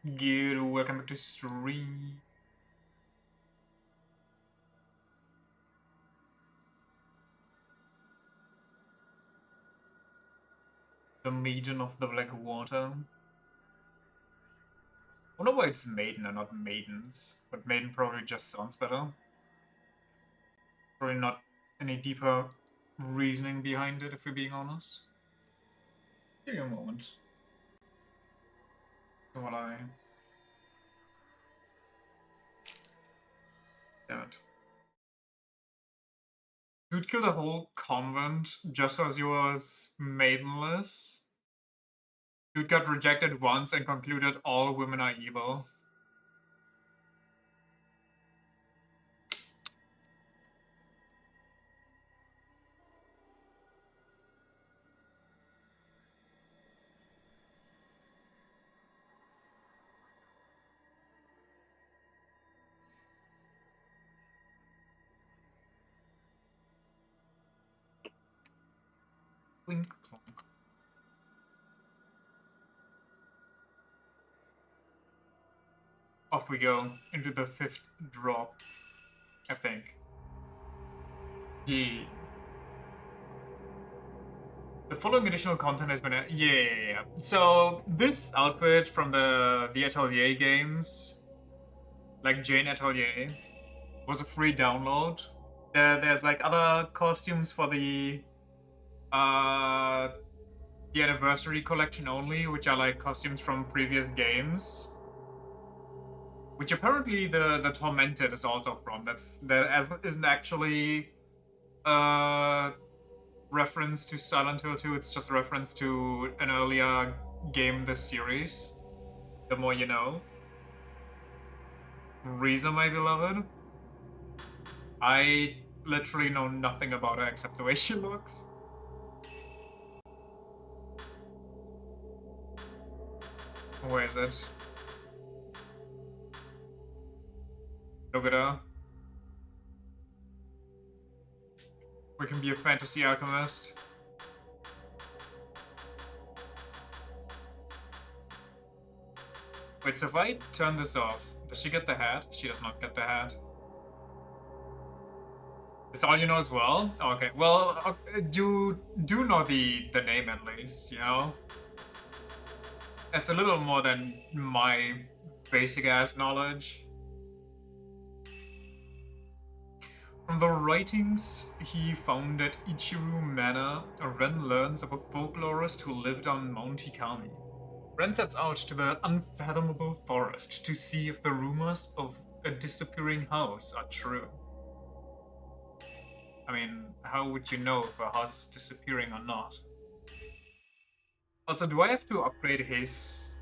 Good, welcome back to stream. The Maiden of the Black Water. I wonder why it's Maiden and not Maidens, but Maiden probably just sounds better. Probably not any deeper reasoning behind it, if we're being honest. Give me a moment. While I... Damn it. Dude killed a whole convent just as he was maidenless. Dude got rejected once and concluded all women are evil. Clink clonk. Off we go into the 5th drop, I think. Yeah. The following additional content has been yeah. So this outfit from the Atelier games, like Jane Atelier, was a free download. There's like other costumes for uh the anniversary collection only, which are like costumes from previous games. Which apparently the Tormented is also from. Isn't actually reference to Silent Hill 2, it's just a reference to an earlier game in the series. The more you know. Riza, my beloved. I literally know nothing about her except the way she looks. Where is it? Look at her. We can be a fantasy alchemist. Wait, so if I turn this off, does she get the hat? She does not get the hat. It's all you know as well? Oh, okay, well, you do know the name at least, you know? That's a little more than my basic-ass knowledge. From the writings he found at Ichiru Manor, Ren learns of a folklorist who lived on Mount Hikami. Ren sets out to the unfathomable forest to see if the rumors of a disappearing house are true. I mean, how would you know if a house is disappearing or not? Also, do I have to upgrade his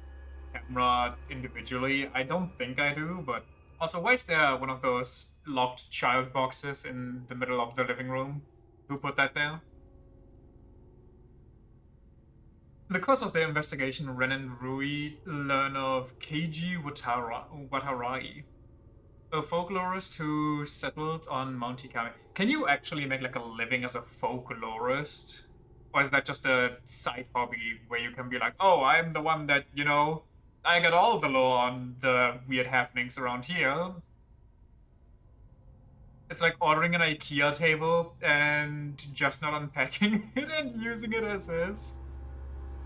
camera individually? I don't think I do, but also, why is there one of those locked child boxes in the middle of the living room? Who put that there? In the course of their investigation, Ren and Rui learn of Keiji Watarai, a folklorist who settled on Mount Hikami. Can you actually make like a living as a folklorist? Or is that just a side hobby where you can be like, oh, I'm the one that, you know, I got all the lore on the weird happenings around here. It's like ordering an IKEA table and just not unpacking it and using it as is.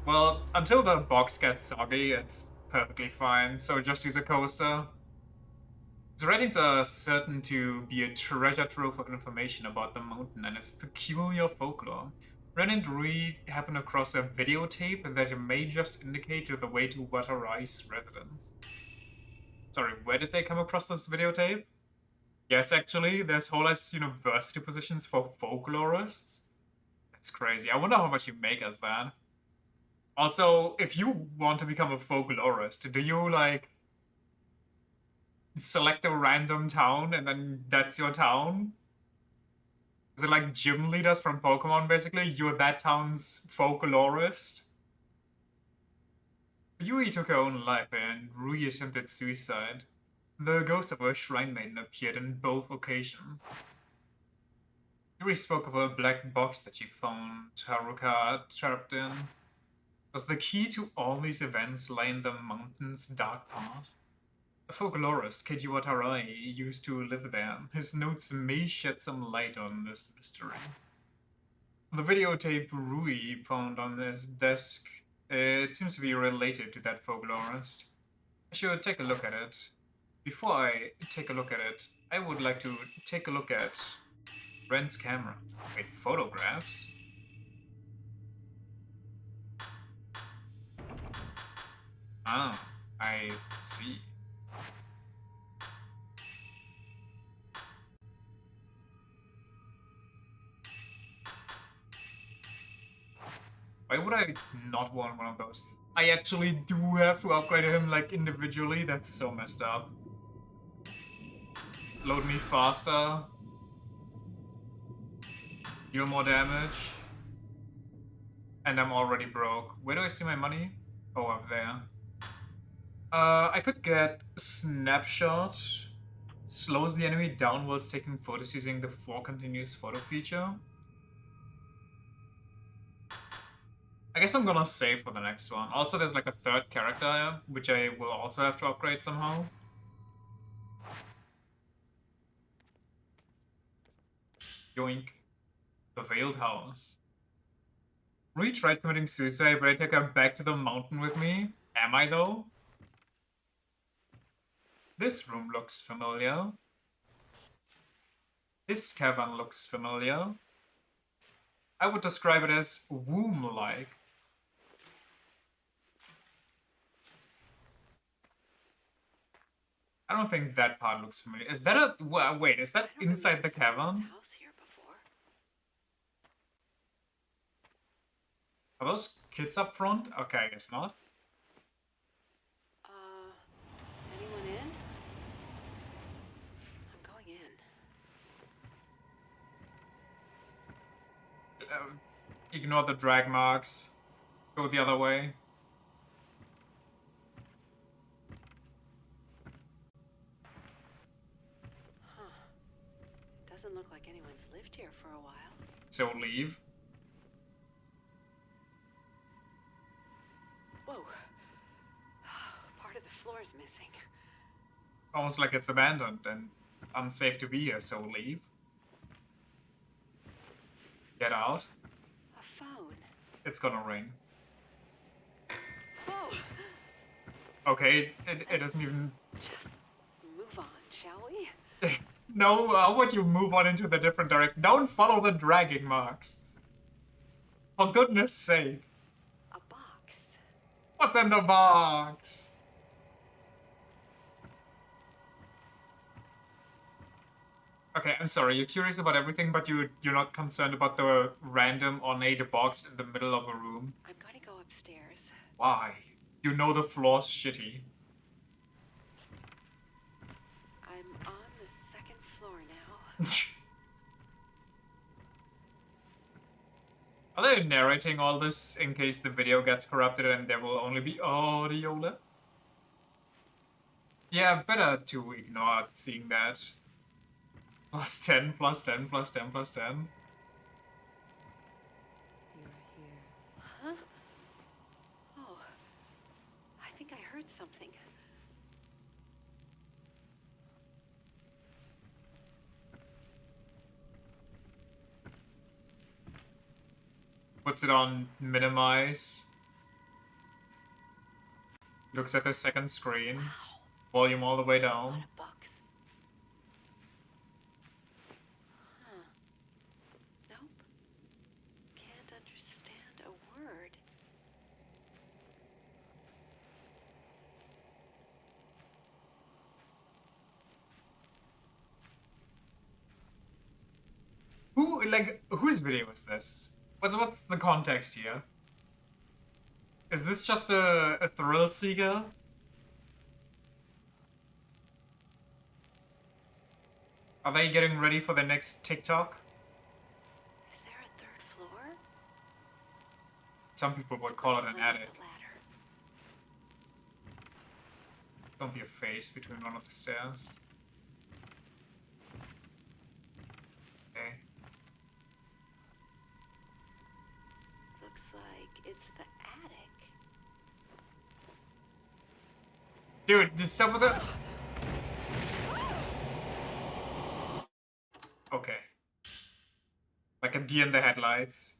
Well, until the box gets soggy, it's perfectly fine, so just use a coaster. The writings are certain to be a treasure trove of information about the mountain and its peculiar folklore. Ren and Rui happen across a videotape that may just indicate the way to Watarai's residence. Sorry, where did they come across this videotape? Yes, actually, there's whole ass university positions for folklorists. That's crazy. I wonder how much you make as that. Also, if you want to become a folklorist, do you like select a random town and then that's your town? Is it like gym leaders from Pokemon basically? You're that town's folklorist? Yui took her own life and Rui attempted suicide. The ghost of her shrine maiden appeared in both occasions. Yuri spoke of a black box that she found Haruka trapped in. Does the key to all these events lie in the mountain's dark past? A folklorist, Keiji Watarai, used to live there. His notes may shed some light on this mystery. The videotape Rui found on his desk, it seems to be related to that folklorist. I should take a look at it. Before I take a look at it, I would like to take a look at Ren's camera. Wait, photographs? Ah, I see. Why would I not want one of those? I actually do have to upgrade him, like, individually? That's so messed up. Load me faster. Deal more damage. And I'm already broke. Where do I see my money? Oh, up there. I could get Snapshot. Slows the enemy down whilst taking photos using the 4 continuous photo feature. I guess I'm gonna save for the next one. Also, there's like a third character, which I will also have to upgrade somehow. Yoink. The Veiled House. Rui tried committing suicide, but I take her back to the mountain with me. Am I, though? This room looks familiar. This cavern looks familiar. I would describe it as womb-like. I don't think that part looks familiar. Is that a... wait, is that inside the cavern? Are those kids up front? Okay, I guess not. Anyone in? I'm going in. Ignore the drag marks. Go the other way. Huh. Doesn't look like anyone's lived here for a while. So leave. Whoa. Part of the floor is missing. Almost like it's abandoned and unsafe to be here, so leave. Get out. A phone. It's gonna ring. Oh. Okay, it doesn't even... Just move on, shall we? No, how would you move on into the different direction? Don't follow the dragging marks. For goodness sake. A box. What's in the box? Okay, I'm sorry, you're curious about everything, but you're not concerned about the random ornate box in the middle of a room? I'm going to go upstairs. Why? You know the floor's shitty. I'm on the second floor now. Are they narrating all this in case the video gets corrupted and there will only be audio left? Yeah, better to ignore seeing that. Plus 10, plus 10, plus 10, plus 10. You're here. Huh? Oh. I think I heard something. Puts it on minimize. Looks at the second screen. Wow. Volume all the way A down. lot of books. Huh. Nope. Can't understand a word. Whose video is this? What's the context here? Is this just a thrill seeker? Are they getting ready for the next TikTok? Is there a third floor? Some people would call it an Climb up attic. the ladder. Don't be a face between one of the stairs. Okay. Looks like it's the attic. Dude, just some of the... Okay. Like a deer in the headlights.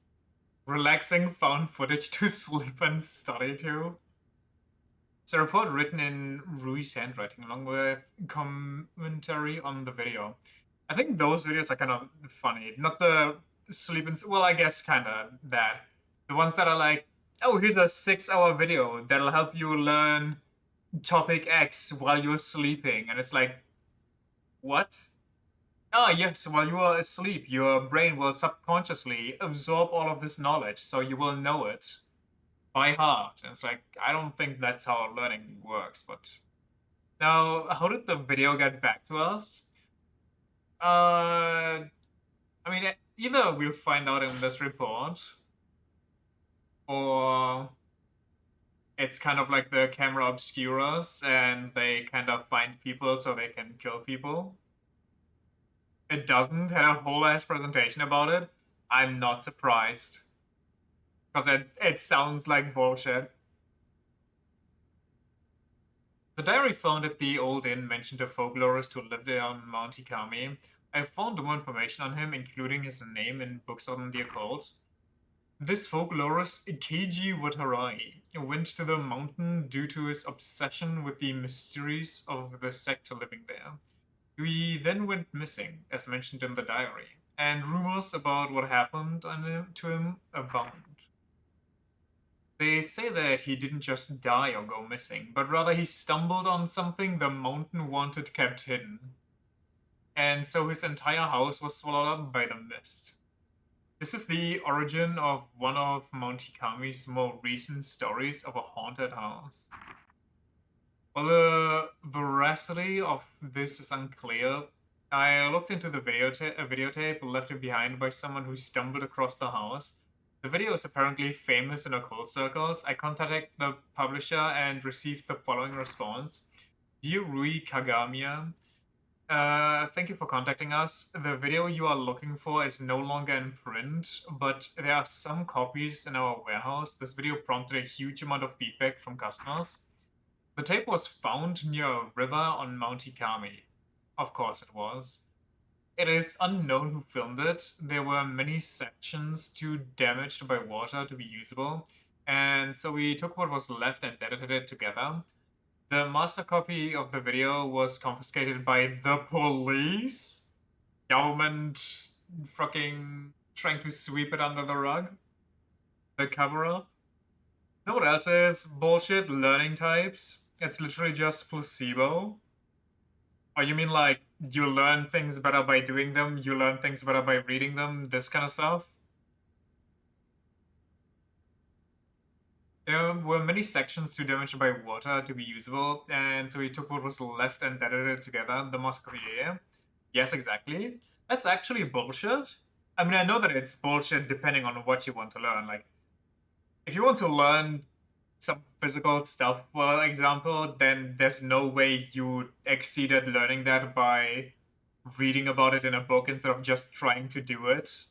Relaxing found footage to sleep and study to. It's a report written in Rui's handwriting along with commentary on the video. I think those videos are kind of funny. Not the sleep and... Well, I guess kind of that. The ones that are like, oh, here's a 6-hour video that'll help you learn topic X while you're sleeping. And it's like, what? Ah, yes, while you are asleep, your brain will subconsciously absorb all of this knowledge, so you will know it by heart. And it's like, I don't think that's how learning works, but... Now, how did the video get back to us? I mean, either we'll find out in this report, or it's kind of like the camera obscuras, and they kind of find people so they can kill people. It doesn't had a whole ass presentation about it. I'm not surprised. Because it sounds like bullshit. The diary found at the old inn mentioned a folklorist who lived there on Mount Hikami. I found more information on him, including his name in books on the occult. This folklorist, Keiji Watarai, went to the mountain due to his obsession with the mysteries of the sect living there. He then went missing, as mentioned in the diary, and rumors about what happened to him abound. They say that he didn't just die or go missing, but rather he stumbled on something the mountain wanted kept hidden. And so his entire house was swallowed up by the mist. This is the origin of one of Mount Hikami's more recent stories of a haunted house. While the veracity of this is unclear, I looked into the videotape left behind by someone who stumbled across the house. The video is apparently famous in occult circles. I contacted the publisher and received the following response. Dear Rui Kagamiya, thank you for contacting us. The video you are looking for is no longer in print, but there are some copies in our warehouse. This video prompted a huge amount of feedback from customers. The tape was found near a river on Mount Hikami. Of course it was. It is unknown who filmed it. There were many sections too damaged by water to be usable, and so we took what was left and edited it together. The master copy of the video was confiscated by the police? Government fucking trying to sweep it under the rug? The cover up? You know what else is bullshit? Learning types. It's literally just placebo. Oh, you mean like you learn things better by doing them, you learn things better by reading them, this kind of stuff? There were many sections too damaged by water to be usable, and so we took what was left and edited it together. The Moscow, yeah. Yes, exactly. That's actually bullshit. I mean, I know that it's bullshit depending on what you want to learn. Like, if you want to learn some physical stuff, for example, then there's no way you exceeded learning that by reading about it in a book instead of just trying to do it.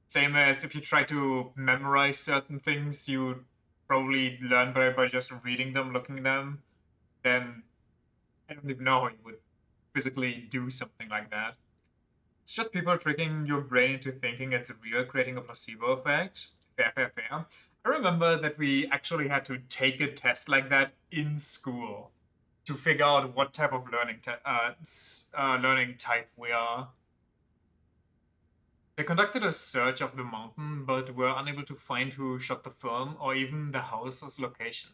Same as if you try to memorize certain things, you probably learn by just reading them, looking at them. Then I don't even know how you would physically do something like that. It's just people tricking your brain into thinking it's real, creating a placebo effect. Fair, fair, fair. I remember that we actually had to take a test like that in school to figure out what type of learning type we are. They conducted a search of the mountain, but were unable to find who shot the film or even the house's location.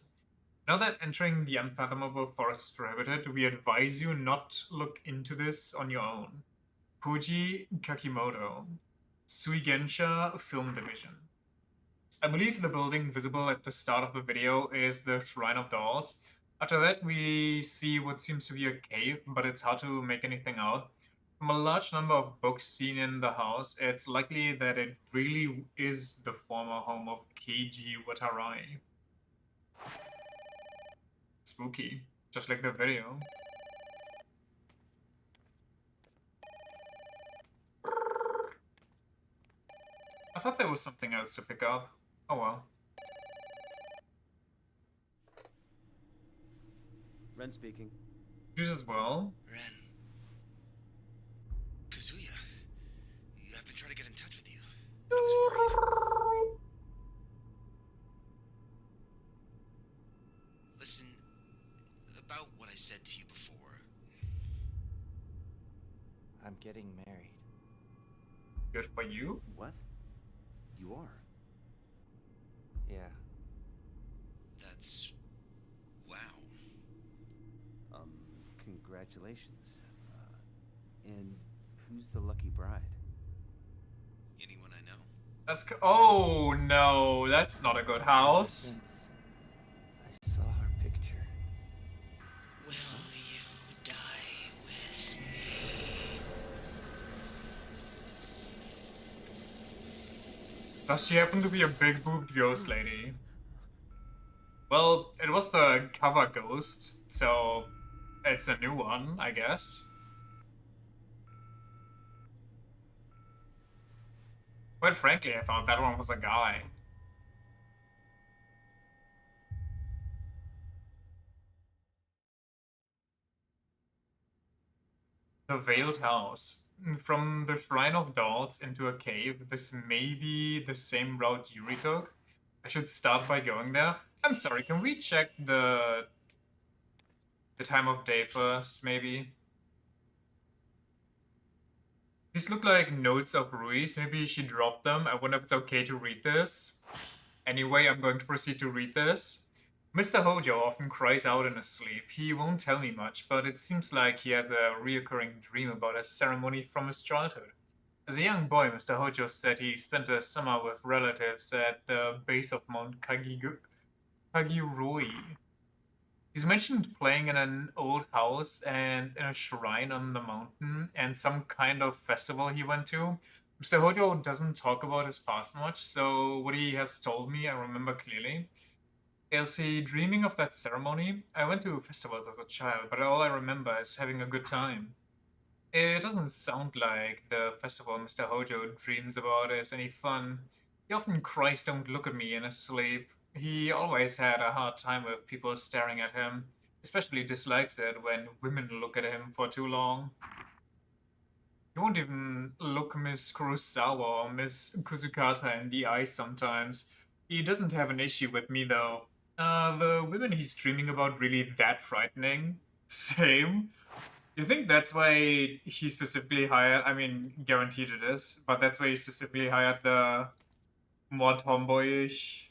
Now that entering the unfathomable forest is prohibited, we advise you not look into this on your own. Koji Kakimoto, Suigensha Film Division. I believe the building visible at the start of the video is the Shrine of Dolls. After that, we see what seems to be a cave, but it's hard to make anything out. From a large number of books seen in the house, it's likely that it really is the former home of Keiji Watarai. Spooky, just like the video. I thought there was something else to pick up. Oh well. Ren speaking. You as well. Ren. Kazuya. I've been trying to get in touch with you. I was worried. Listen, about what I said to you before. I'm getting married. Good for you. What? You are? Yeah. That's... wow. Congratulations. And who's the lucky bride? Anyone I know? Oh no, that's not a good house. Since I saw her picture. Will you die with me? Does she happen to be a big boobed ghost lady? Well, it was the cover ghost, so it's a new one, I guess. Quite frankly, I thought that one was a guy. The Veiled House. From the Shrine of Dolls into a cave, this may be the same route Yuri took. I should start by going there. I'm sorry, can we check the time of day first, maybe? These look like notes of Ruiz. Maybe she dropped them. I wonder if it's okay to read this. Anyway, I'm going to proceed to read this. Mr. Hojo often cries out in his sleep. He won't tell me much, but it seems like he has a reoccurring dream about a ceremony from his childhood. As a young boy, Mr. Hojo said he spent a summer with relatives at the base of Mount Kagiroi. He's mentioned playing in an old house and in a shrine on the mountain and some kind of festival he went to. Mr. Hojo doesn't talk about his past much, so what he has told me I remember clearly. Is he dreaming of that ceremony? I went to festivals as a child, but all I remember is having a good time. It doesn't sound like the festival Mr. Hojo dreams about is any fun. He often cries, "Don't look at me," in his sleep. He always had a hard time with people staring at him, especially dislikes it when women look at him for too long. He won't even look Miss Kurosawa or Miss Kuzukata in the eyes sometimes. He doesn't have an issue with me though. The women he's dreaming about really that frightening? Same. You think that's why he specifically hired, I mean, guaranteed it is, but that's why he specifically hired the more tomboyish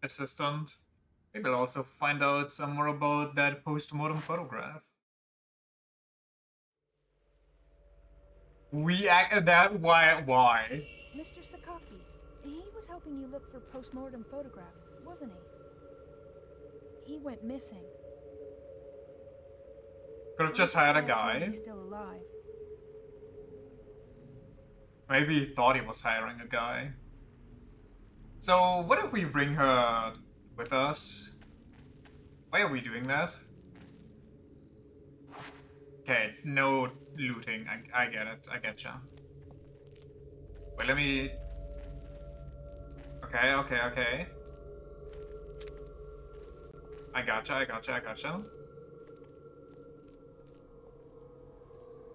assistant? Maybe I'll also find out some more about that post-mortem photograph. We act that why? Mr. Sakaki, he was helping you look for post-mortem photographs, wasn't he? He went missing. Could have just hired a Perhaps guy. he's still alive. Maybe he thought he was hiring a guy. So, what if we bring her with us? Why are we doing that? Okay, no looting. I get it. I getcha. Wait, let me... Okay. I gotcha.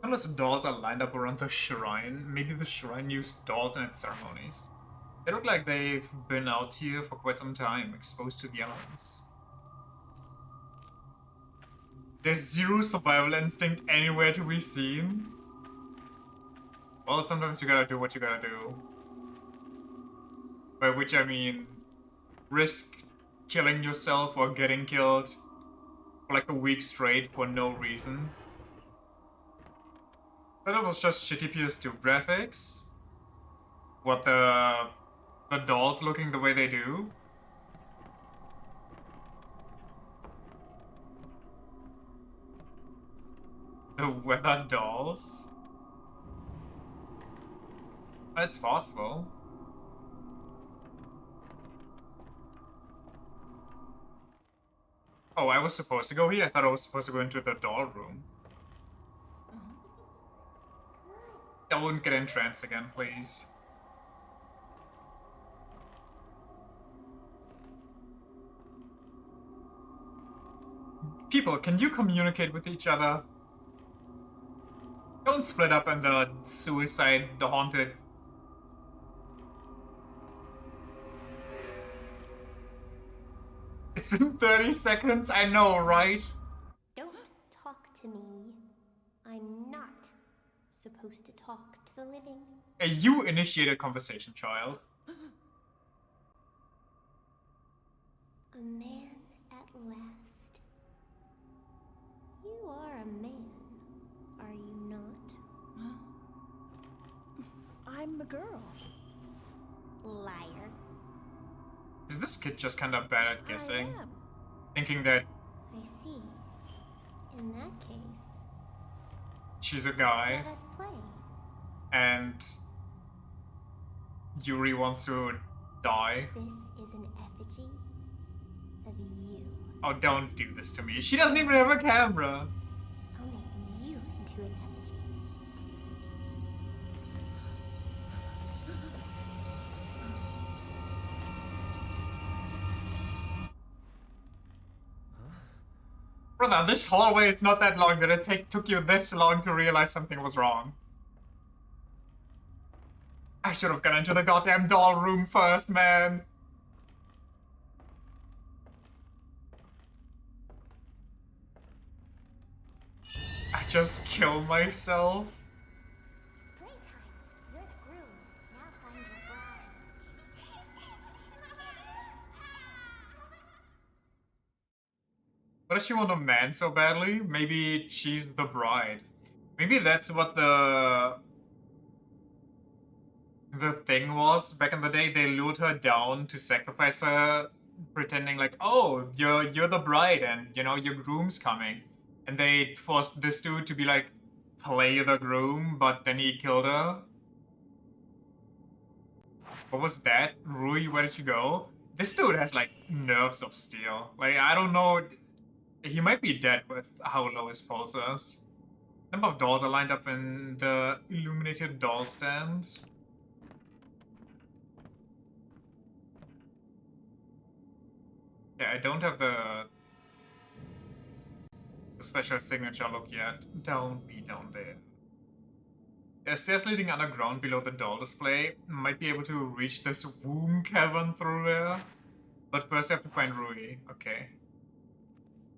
Unless dolls are lined up around the shrine, maybe the shrine used dolls in its ceremonies. They look like they've been out here for quite some time, exposed to the elements. There's zero survival instinct anywhere to be seen. Well, sometimes you gotta do what you gotta do. By which I mean, risk killing yourself or getting killed for like a week straight for no reason. That was just shitty PS2 graphics. What the dolls looking the way they do. The weather dolls? It's possible. Oh, I was supposed to go here? I thought I was supposed to go into the doll room. I wouldn't get entranced again, please. People, can you communicate with each other? Don't split up in the suicide, the haunted. It's been 30 seconds, I know, right? Don't talk to me. I'm not supposed to talk to the living. You initiated conversation, child. A man at last. You are a man, are you not? I'm a girl. Liar. Is this kid just kind of bad at guessing? I am. Thinking that I see. In that case, she's a guy let us play. and Yuri wants to die. This is an effigy of you. Oh, don't do this to me. She doesn't even have a camera. I'll make you into an effigy. Brother, this hallway is not that long. Did it took you this long to realize something was wrong? I should have gone into the goddamn doll room first, man. I just killed myself. Playtime. You're the groom. Now find your bride. What does she want a man so badly? Maybe she's the bride. Maybe that's what the thing was back in the day. They lured her down to sacrifice her, pretending like, oh, you're the bride, and you know your groom's coming. And they forced this dude to be like, play the groom, but then he killed her. What was that? Rui, where did you go? This dude has like nerves of steel. Like, I don't know. He might be dead with how low his pulse is. Number of dolls are lined up in the illuminated doll stand. Yeah, I don't have the special signature look yet. Don't be down there. There's stairs leading underground below the doll display. Might be able to reach this womb cavern through there. But first I have to find Rui. Okay.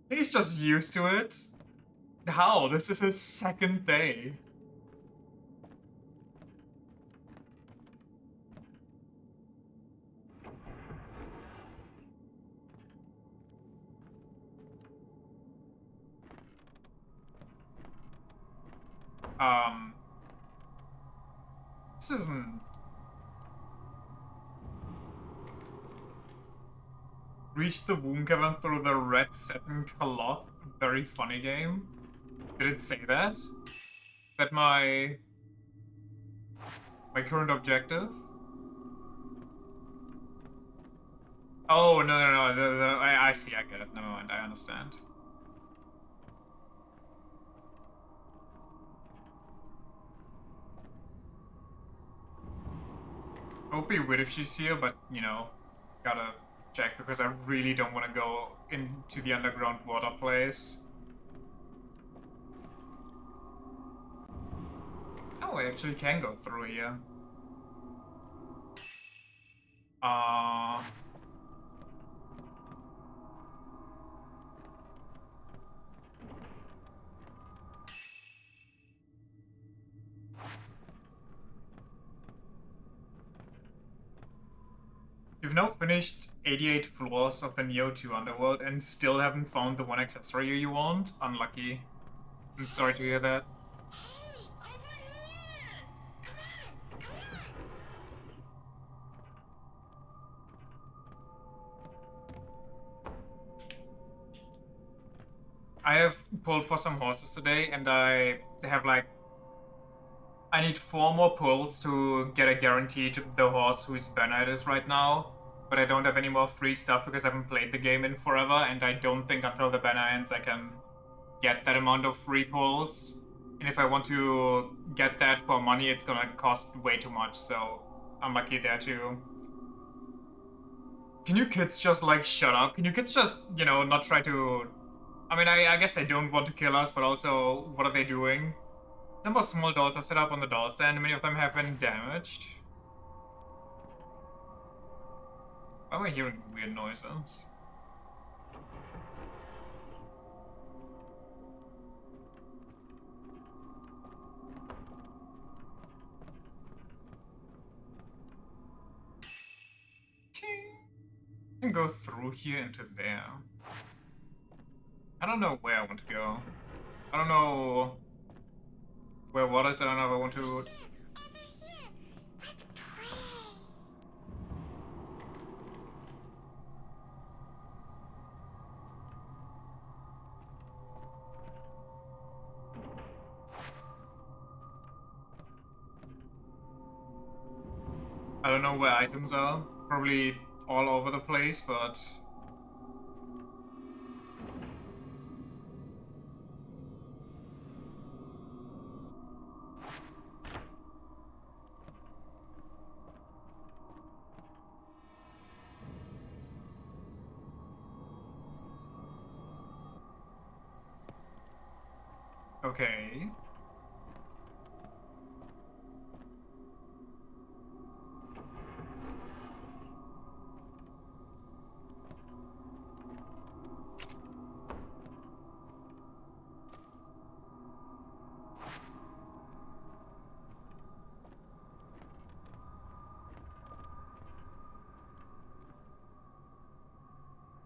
He's just used to it. How? This is his second day. This isn't... Reach the womb cavern through the red satin cloth. Very funny game. Did it say that? That my current objective? Oh, no. I see, I get it. Never mind, I understand. It would be weird if she's here, but, you know, gotta check because I really don't want to go into the underground water place. Oh, I actually can go through here. You've now finished 88 floors of the Neo 2 Underworld and still haven't found the one accessory you want? Unlucky. I'm sorry to hear that. I have pulled for some horses today, and I have like... I need 4 more pulls to get a guarantee to the horse whose banner it is right now. But I don't have any more free stuff because I haven't played the game in forever, and I don't think until the banner ends I can get that amount of free pulls. And if I want to get that for money, it's gonna cost way too much, so I'm lucky there too. Can you kids just like shut up? Can you kids just, you know, not try to I mean, I guess they don't want to kill us, but also, what are they doing? Number of small dolls are set up on the doll stand, and many of them have been damaged. Why am I hearing weird noises? I can go through here into there. I don't know where I want to go. I don't know where what is. I don't know if I want to. I don't know where items are. Probably all over the place, but. Okay.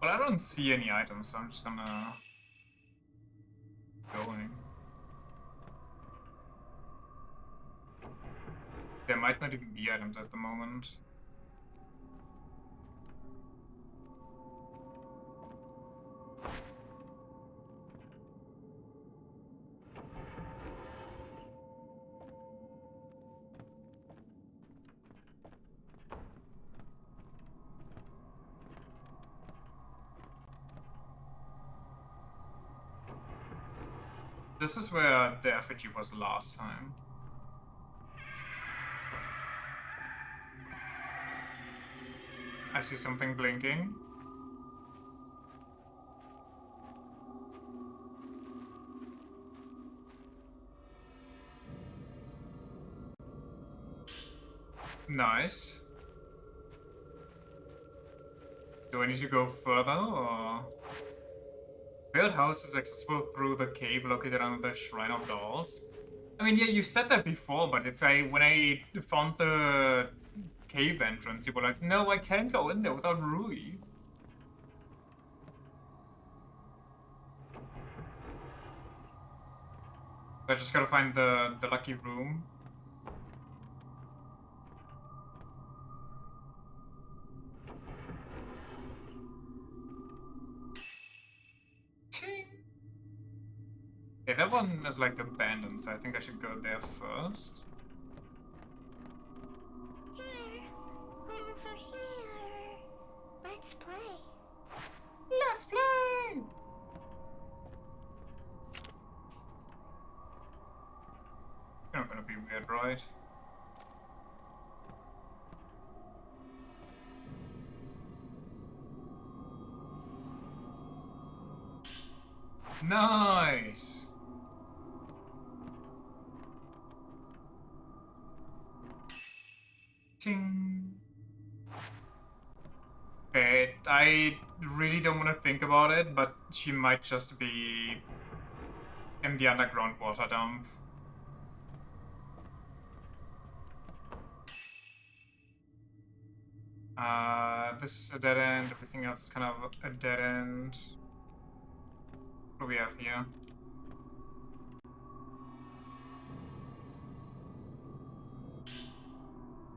Well, I don't see any items, so I'm just gonna go in. There might not even be items at the moment. This is where the effigy was last time. I see something blinking. Nice. Do I need to go further, or...? Build house is accessible through the cave located under the Shrine of Dolls. I mean, yeah, you said that before, but when I found the cave entrance, you were like, no, I can't go in there without Rui. I just gotta find the lucky room. Yeah, that one is like abandoned, so I think I should go there first. Here, over here. Let's play. Let's play! You're not gonna be weird, right? Nice! Ting! Okay, I really don't want to think about it, but she might just be in the underground water dump. This is a dead end, everything else is kind of a dead end. What do we have here?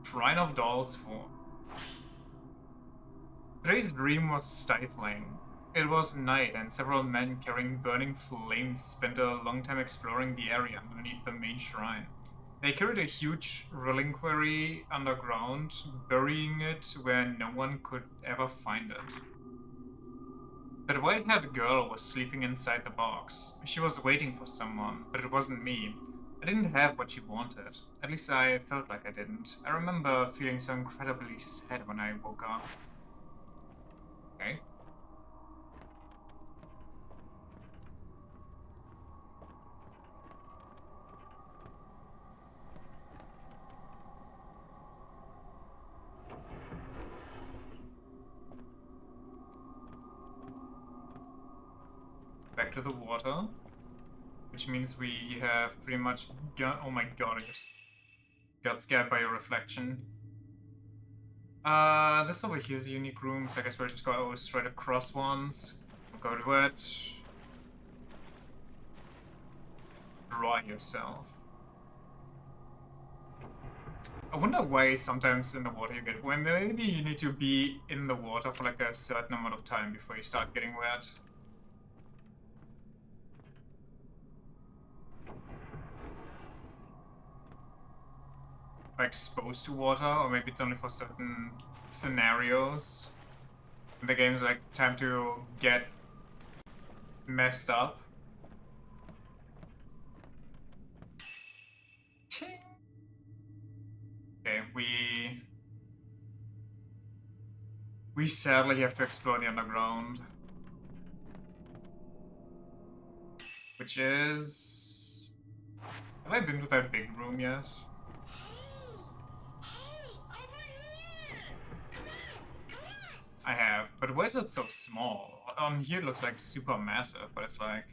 Shrine of Dolls 4. Today's dream was stifling. It was night, and several men carrying burning flames spent a long time exploring the area underneath the main shrine. They carried a huge reliquary underground, burying it where no one could ever find it. That white-haired girl was sleeping inside the box. She was waiting for someone, but it wasn't me. I didn't have what she wanted. At least I felt like I didn't. I remember feeling so incredibly sad when I woke up. Okay. to the water, which means we have pretty much got. Oh my god! I just got scared by a reflection. This over here is a unique room, so I guess we're just gonna go straight across once. We'll go to it. Dry yourself. I wonder why sometimes in the water you get wet. Maybe you need to be in the water for like a certain amount of time before you start getting wet. Like exposed to water, or maybe it's only for certain scenarios. The game's like time to get messed up. Ching. Okay, we sadly have to explore the underground. Which is... Have I been to that big room yet? I have, but why is it so small? On here it looks like super massive, but it's like...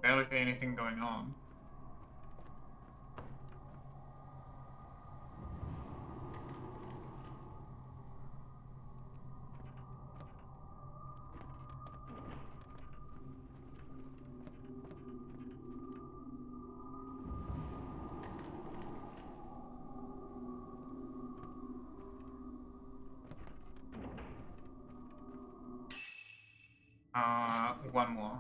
barely anything going on. One more.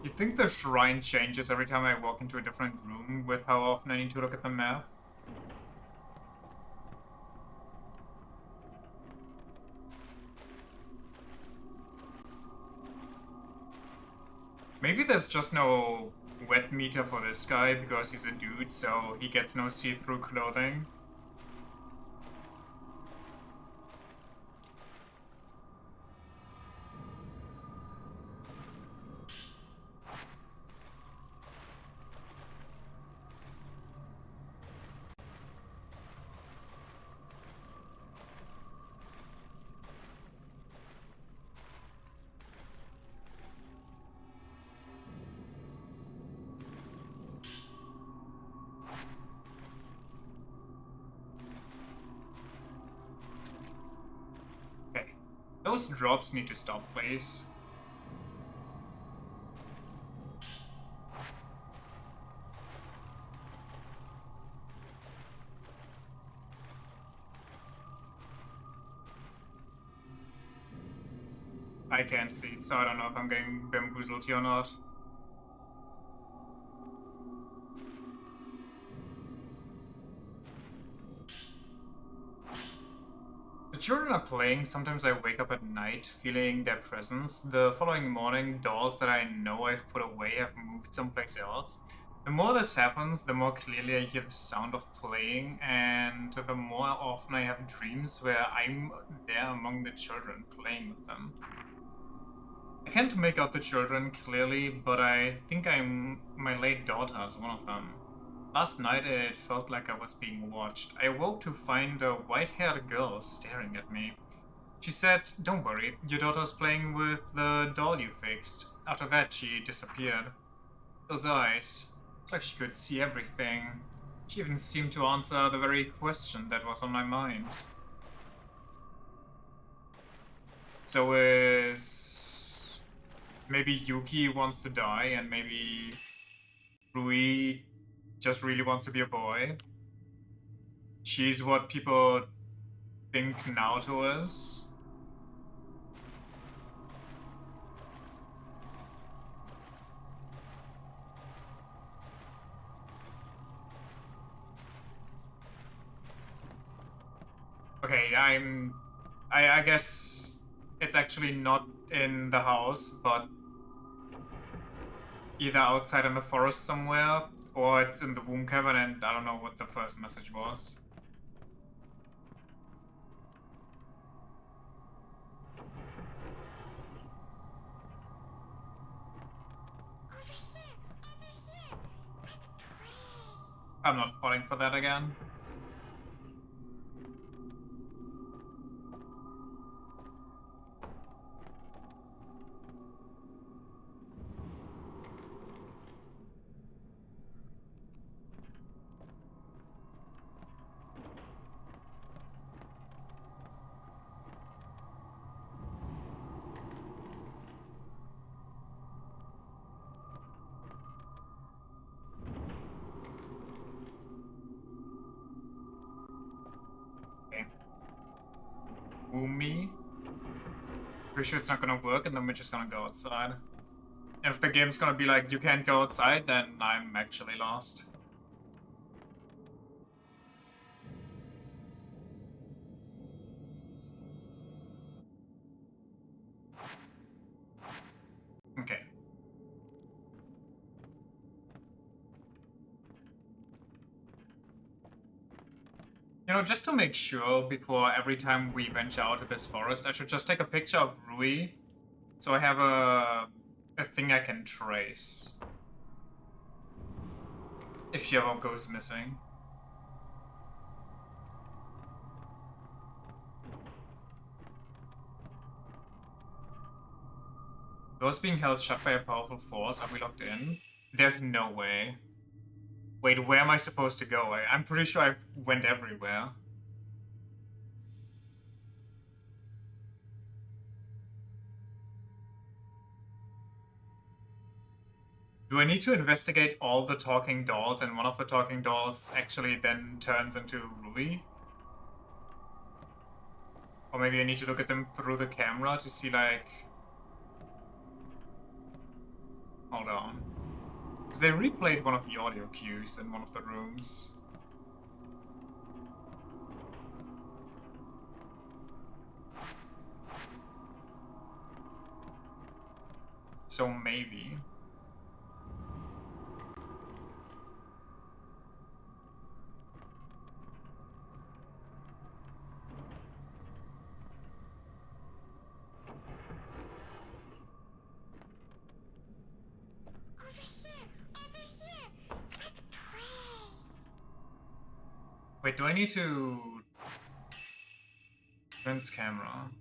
You think the shrine changes every time I walk into a different room with how often I need to look at the map? Maybe there's just no wet meter for this guy because he's a dude, so he gets no see-through clothing. Those drops need to stop, please. I can't see it, so I don't know if I'm getting bamboozled here or not. The children are playing. Sometimes I wake up at night feeling their presence. The following morning, dolls that I know I've put away have moved someplace else. The more this happens, the more clearly I hear the sound of playing, and the more often I have dreams where I'm there among the children, playing with them. I can't make out the children clearly, but I think my late daughter is one of them. Last night it felt like I was being watched. I awoke to find a white-haired girl staring at me. She said, "Don't worry, your daughter's playing with the doll you fixed." After that, she disappeared. Those eyes, it's like she could see everything. She even seemed to answer the very question that was on my mind. So maybe Yuki wants to die, and maybe Rui just really wants to be a boy. She's what people think Naoto is. Okay, I guess it's actually not in the house, but either outside in the forest somewhere, or it's in the womb cavern, and I don't know what the first message was. I'm not falling for that again. me. Pretty sure it's not gonna work, and then we're just gonna go outside. And if the game's gonna be like, you can't go outside, then I'm actually lost. Okay. You know, just to make sure before every time we venture out of this forest, I should just take a picture of Rui, so I have a thing I can trace if she ever goes missing. Doors being held shut by a powerful force. Are we locked in? There's no way. Wait, where am I supposed to go? I'm pretty sure I went everywhere. Do I need to investigate all the talking dolls and one of the talking dolls actually then turns into Rui? Or maybe I need to look at them through the camera to see, like... Hold on. Because they replayed one of the audio cues in one of the rooms. So maybe... Wait, do I need to... Lens camera?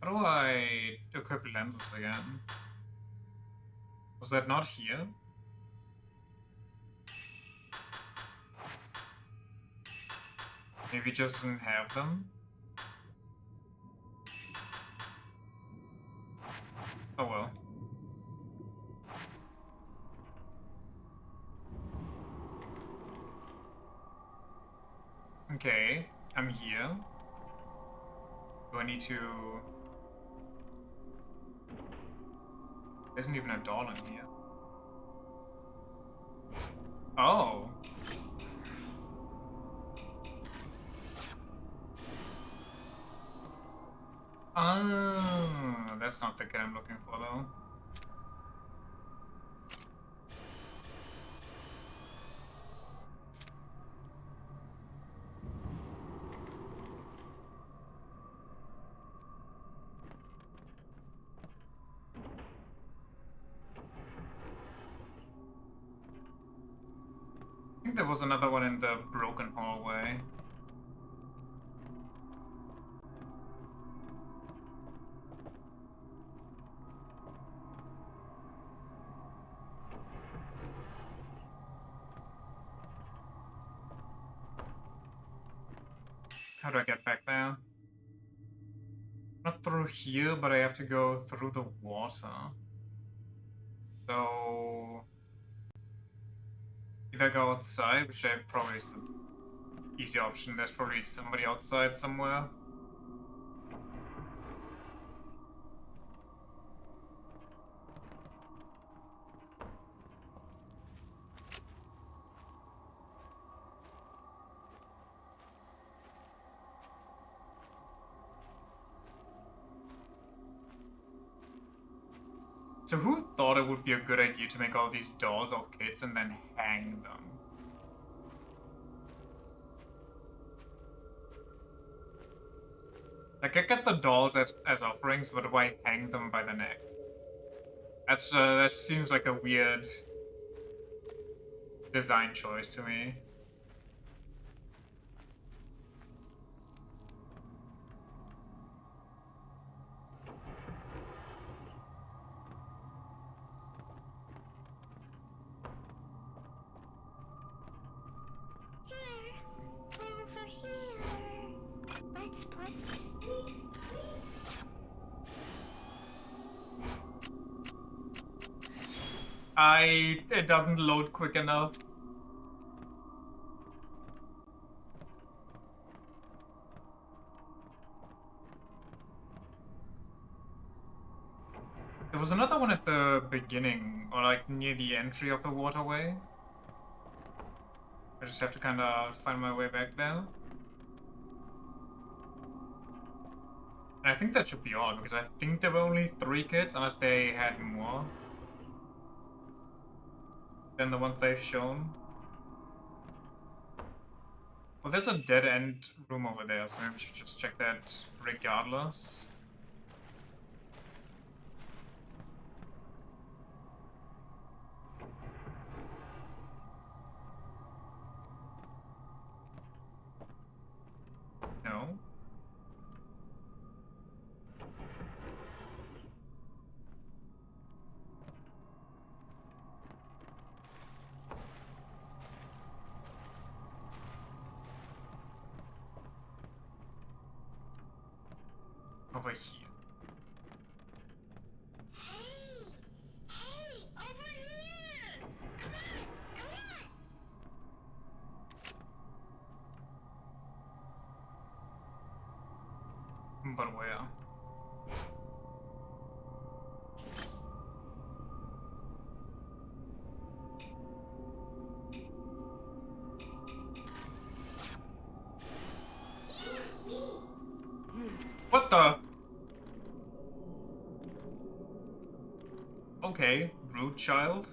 How do I equip lenses again? Was that not here? Maybe it just doesn't have them? Oh well. Okay, I'm here. Do I need to... There isn't even a doll in here. Oh! Oh, that's not the kid I'm looking for though. I think there was another one in the broken hallway. How do I get back there? Not through here, but I have to go through the water. So... Either go outside, which probably is the easy option. There's probably somebody outside somewhere. So who thought it would be a good idea to make all these dolls of kids and then hang them? Like, I get the dolls as offerings, but why hang them by the neck? That seems like a weird design choice to me. It doesn't load quick enough. There was another one at the beginning, or like near the entry of the waterway. I just have to kind of find my way back there. And I think that should be all, because I think there were only 3 kids, unless they had more than the ones they've shown. Well, there's a dead-end room over there, so maybe we should just check that regardless. No. Over here. Hey, over here! Come on, come on! But where? What the? Okay, rude child.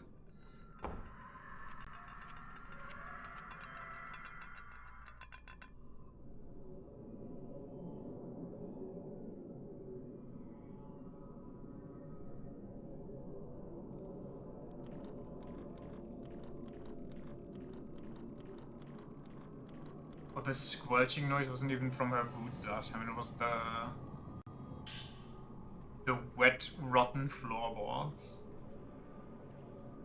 Oh, the squelching noise wasn't even from her boots last time, it was the wet, rotten floorboards.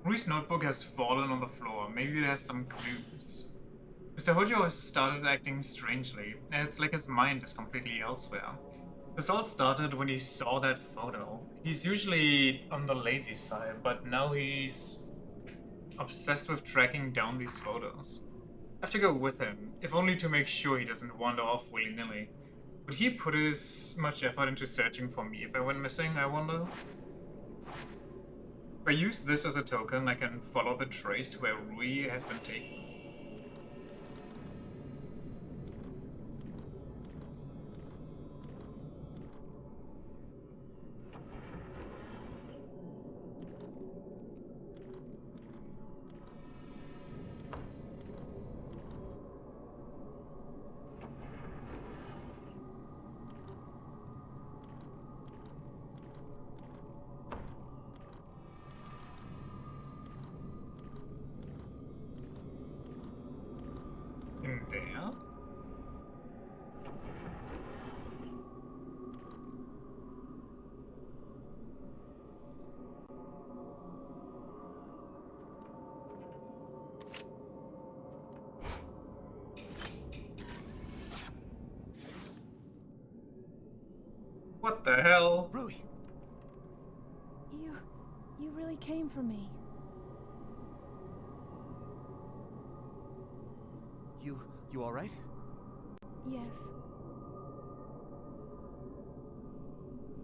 Rui's notebook has fallen on the floor. Maybe it has some clues. Mr. Hojo has started acting strangely. It's like his mind is completely elsewhere. This all started when he saw that photo. He's usually on the lazy side, but now he's obsessed with tracking down these photos. I have to go with him, if only to make sure he doesn't wander off willy-nilly. Would he put as much effort into searching for me if I went missing, I wonder? If I use this as a token, I can follow the trace to where Rui has been taken. In there? What the hell? Rui! You really came for me. You alright? Yes.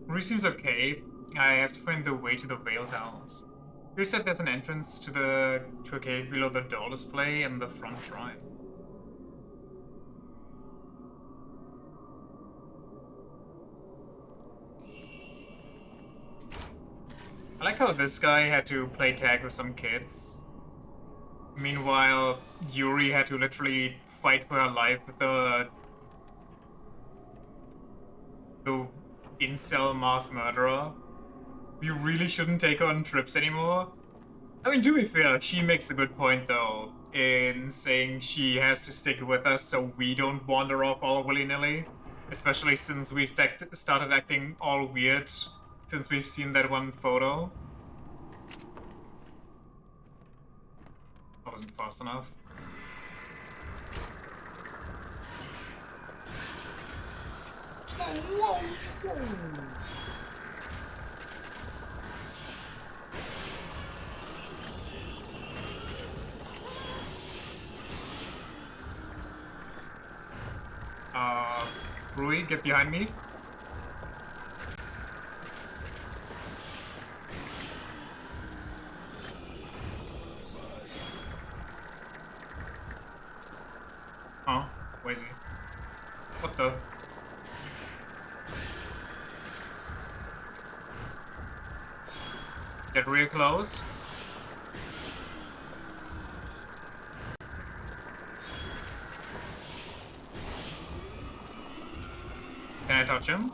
Rui seems okay. I have to find the way to the Veiled House. You said there's an entrance to a cave below the doll display and the front shrine. I like how this guy had to play tag with some kids. Meanwhile, Yuri had to literally fight for her life with the incel mass murderer. We really shouldn't take her on trips anymore. I mean, to be fair, she makes a good point though, in saying she has to stick with us so we don't wander off all willy-nilly. Especially since we started acting all weird since we've seen that one photo. I wasn't fast enough. Rui, get behind me. Get real close. Can I touch him?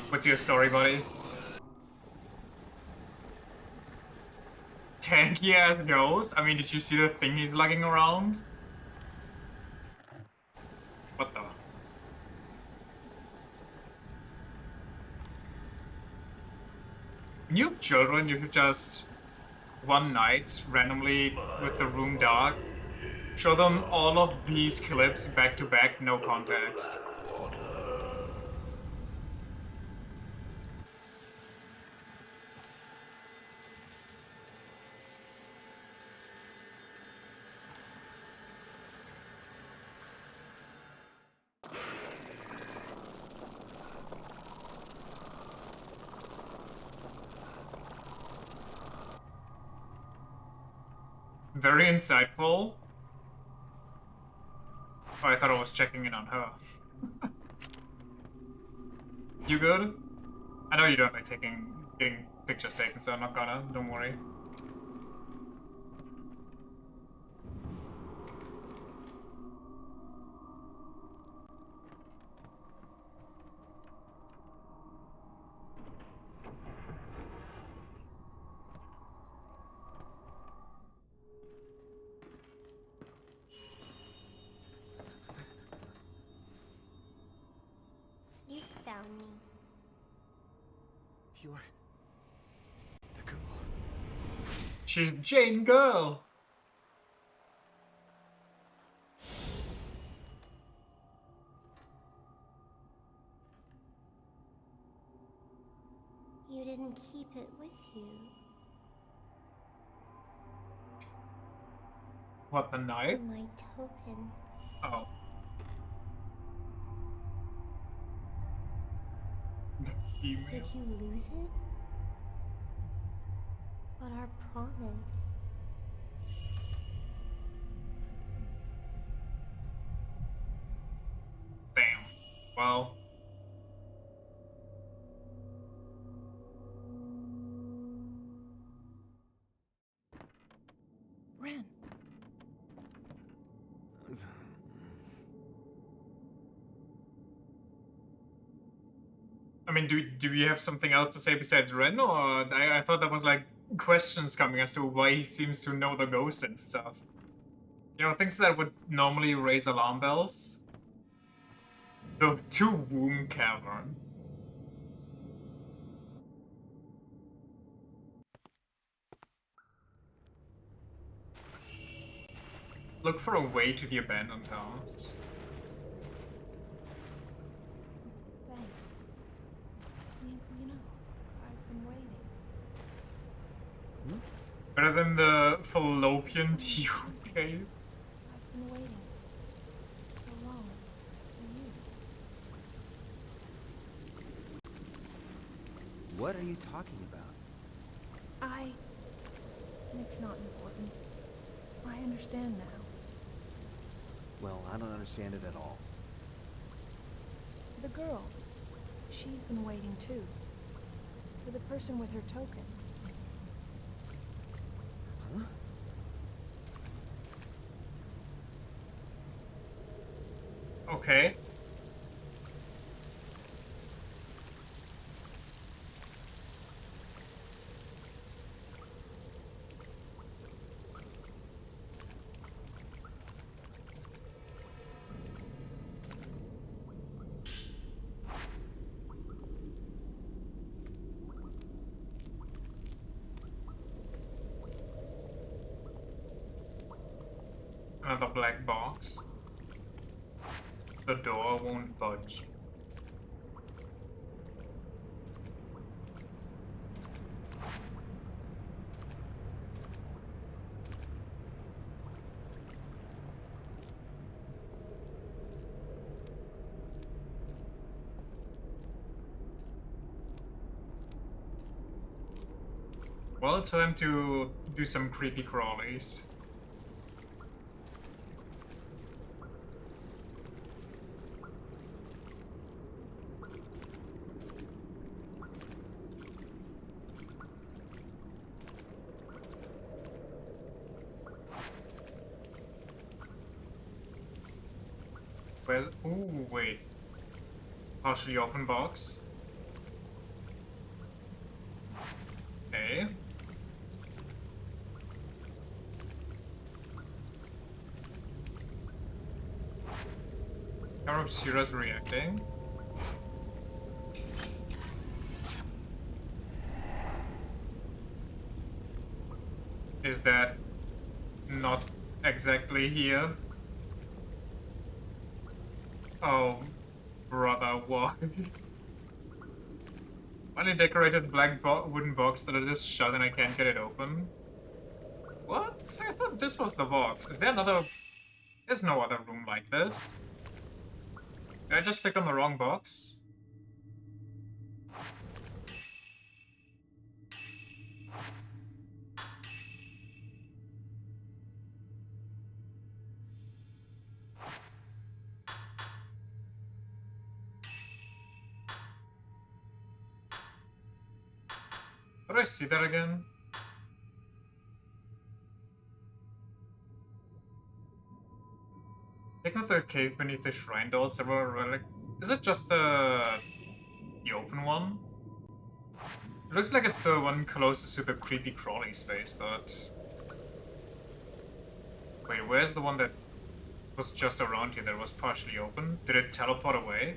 What's your story, buddy? Tanky ass ghost? I mean, did you see the thing he's lugging around? What the? When you have children, you should just, one night, randomly, with the room dark, show them all of these clips back to back, no context. Very insightful. Oh, I thought I was checking in on her. You good? I know you don't like getting pictures taken, so I'm not gonna. Don't worry. You found me. You're the girl. She's Jane Girl. You didn't keep it with you. What, the knife? My token. Oh. The email. Did you lose it? But our promise. Damn. Well. Ren, I mean, do we have something else to say besides Ren, or I thought there was like questions coming as to why he seems to know the ghost and stuff. You know, things that would normally raise alarm bells. The two womb cavern. Look for a way to the abandoned house. thanks. You know, I've been waiting. Better than the fallopian tube cave. I've been waiting so long for you. What are you talking about? It's not important. I understand now. Well, I don't understand it at all. The girl, she's been waiting too. For the person with her token. Huh? Okay. Another black box. The door won't budge. Well, it's time to do some creepy crawlies. Where's... Ooh, wait. Partially open box. Okay. Camera of Shira's reacting. Is that not exactly here? Oh, brother, why? Finally decorated black wooden box that I just shut and I can't get it open. What? So I thought this was the box. Is there another... There's no other room like this. Did I just click on the wrong box? How do I see that again? Taking out the cave beneath the shrine doll, several relic... Is it just the open one? It looks like it's the one closest to the creepy crawly space, but... Wait, where's the one that was just around here that was partially open? Did it teleport away?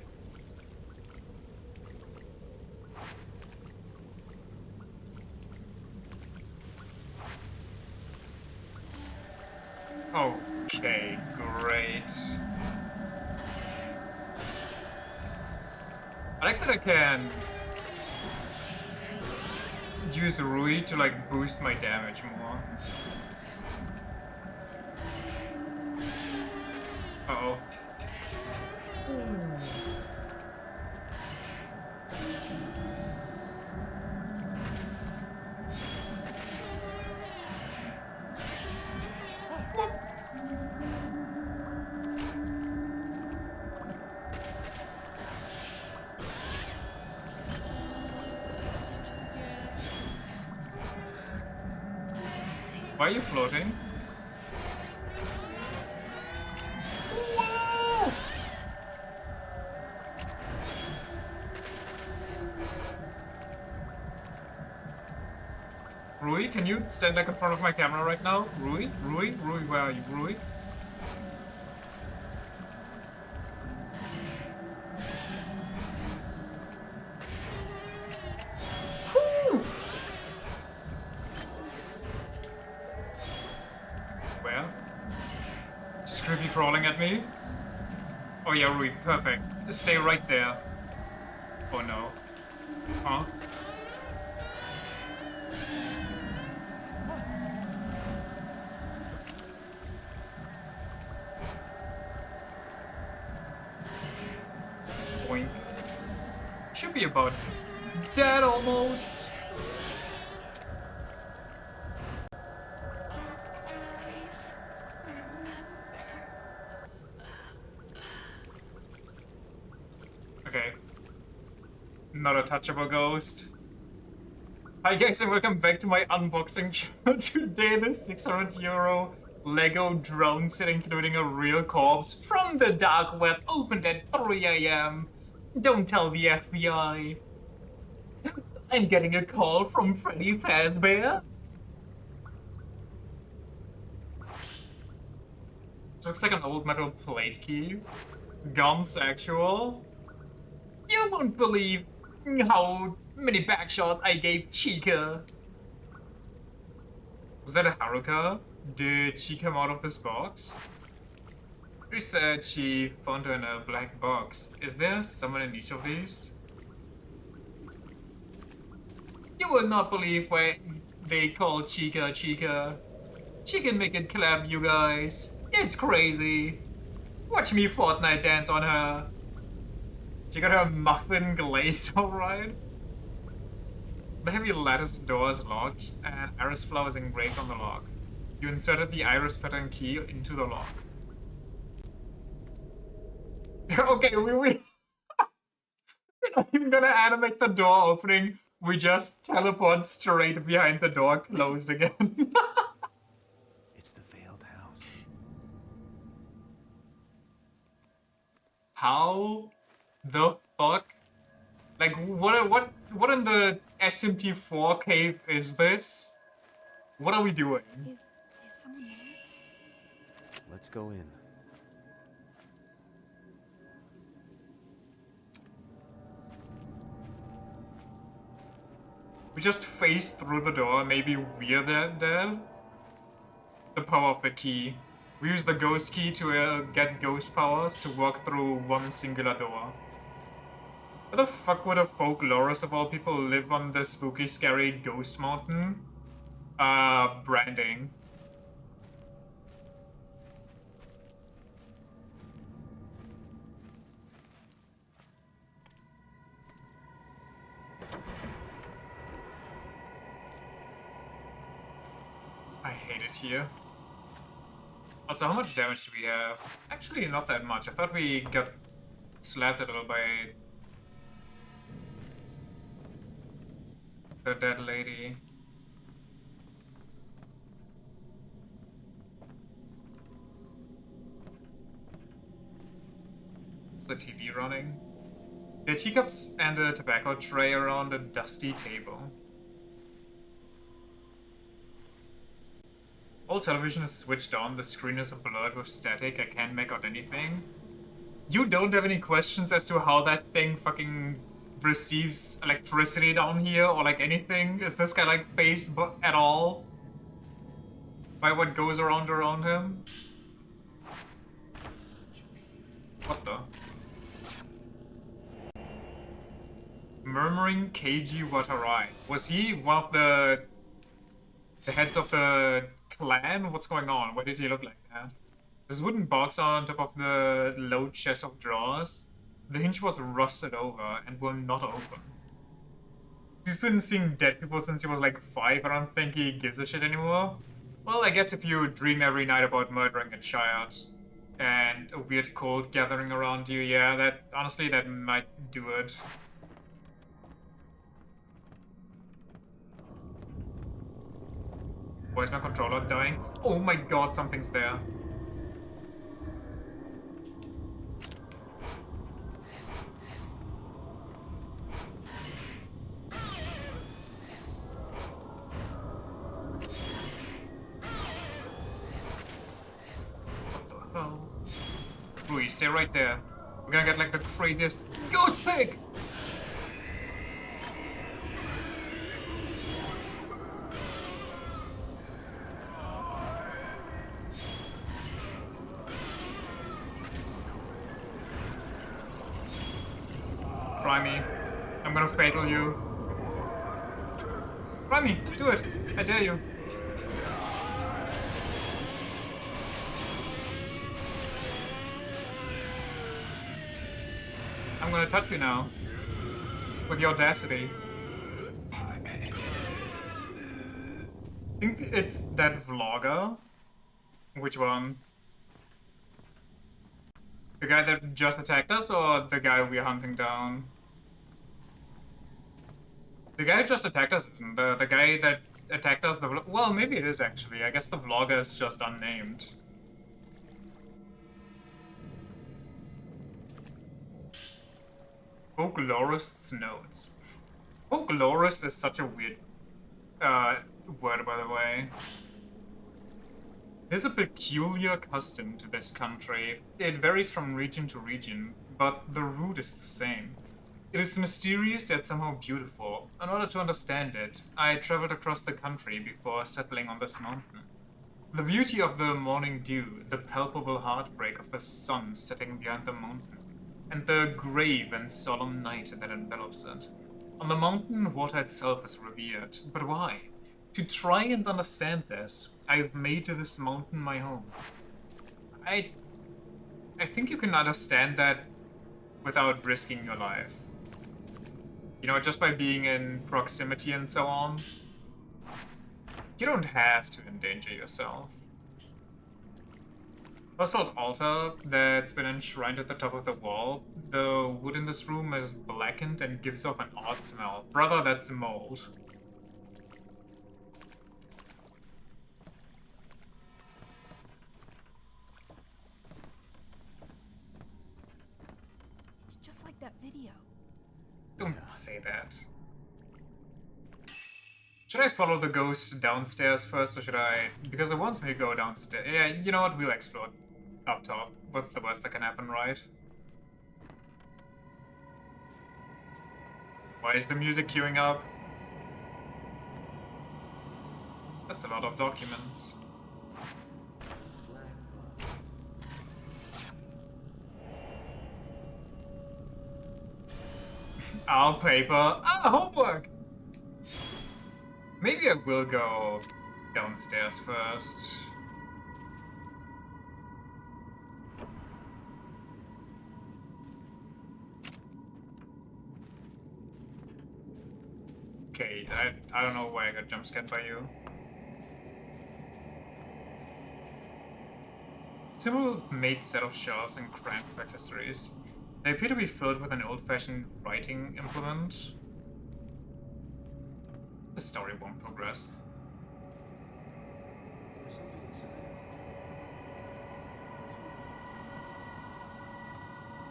Okay, great. I like that I can use Rui to like boost my damage more. Uh-oh. Why are you floating? Whoa! Rui, can you stand like in front of my camera right now? Rui? Rui? Rui, where are you? Rui? Whew! Where? Just creepy crawling at me? Oh yeah, Rui, perfect. Stay right there. Oh no. Huh? Boink. Should be about dead almost. Okay. Not a touchable ghost. Hi guys and welcome back to my unboxing channel. Today the €600 Lego drone set including a real corpse from the dark web opened at 3 AM. Don't tell the FBI. I'm getting a call from Freddy Fazbear. Looks like an old metal plate key. Gone sexual. You won't believe how many backshots I gave Chica. Was that a Haruka? Did she come out of this box? She said she found her in a black box. Is there someone in each of these? You will not believe why they call Chica Chica. She can make it clap, you guys. It's crazy. Watch me Fortnite dance on her. She got her muffin glazed alright. The heavy lattice door is locked, and iris flower is engraved on the lock. You inserted the iris pattern key into the lock. Okay, we're not even gonna animate the door opening. We just teleport straight behind the door closed again. It's the failed house. How the fuck? Like, what in the SMT4 cave is this? What are we doing? Is someone there? Let's go in. We just phase through the door, maybe we're dead? The power of the key. We use the ghost key to get ghost powers to walk through one singular door. Why the fuck would a folklorist of all people live on the spooky, scary ghost mountain? Branding. I hate it here. Also, how much damage do we have? Actually, not that much. I thought we got slapped a little by the dead lady. Is the TV running? There are teacups and a tobacco tray around a dusty table. All television is switched on, the screen is blurred with static, I can't make out anything. You don't have any questions as to how that thing fucking receives electricity down here or like anything? Is this guy like phased at all by what goes around him? What the? Murmuring Keiji Watarai. Was he one of the heads of the clan? What's going on? Why did he look like that? This wooden box on top of the low chest of drawers. The hinge was rusted over and will not open. He's been seeing dead people since he was like 5. I don't think he gives a shit anymore. Well, I guess if you dream every night about murdering a child and a weird cult gathering around you, yeah, that honestly, that might do it. Why is my controller dying? Oh my god, something's there. What the hell? Louis, stay right there. We're gonna get like the craziest ghost pig! Try me. I'm gonna fatal you. Try me. Do it. I dare you. I'm gonna touch you now. With the audacity. I think it's that vlogger. Which one? The guy that just attacked us, or the guy we're hunting down? The guy who just attacked us isn't. The guy that attacked us, well, maybe it is actually. I guess the vlogger is just unnamed. Folklorist's notes. Folklorist is such a weird word, by the way. There's a peculiar custom to this country. It varies from region to region, but the root is the same. It is mysterious yet somehow beautiful. In order to understand it, I traveled across the country before settling on this mountain. The beauty of the morning dew, the palpable heartbreak of the sun setting behind the mountain, and the grave and solemn night that envelops it. On the mountain, water itself is revered. But why? To try and understand this, I've made this mountain my home. I think you can understand that without risking your life. You know, just by being in proximity and so on. You don't have to endanger yourself. Basalt altar that's been enshrined at the top of the wall. The wood in this room is blackened and gives off an odd smell. Brother, that's mold. just like that video. Don't say that. Should I follow the ghost downstairs first, or should I... Because it wants me to go downstairs. Yeah, you know what? We'll explore up top. What's the worst that can happen, right? Why is the music queuing up? That's a lot of documents. Our paper. Homework! Maybe I will go downstairs first. Okay, I don't know why I got jump scared by you. Simple made set of shelves and crammed with accessories. They appear to be filled with an old-fashioned writing implement. The story won't progress. Is there something inside?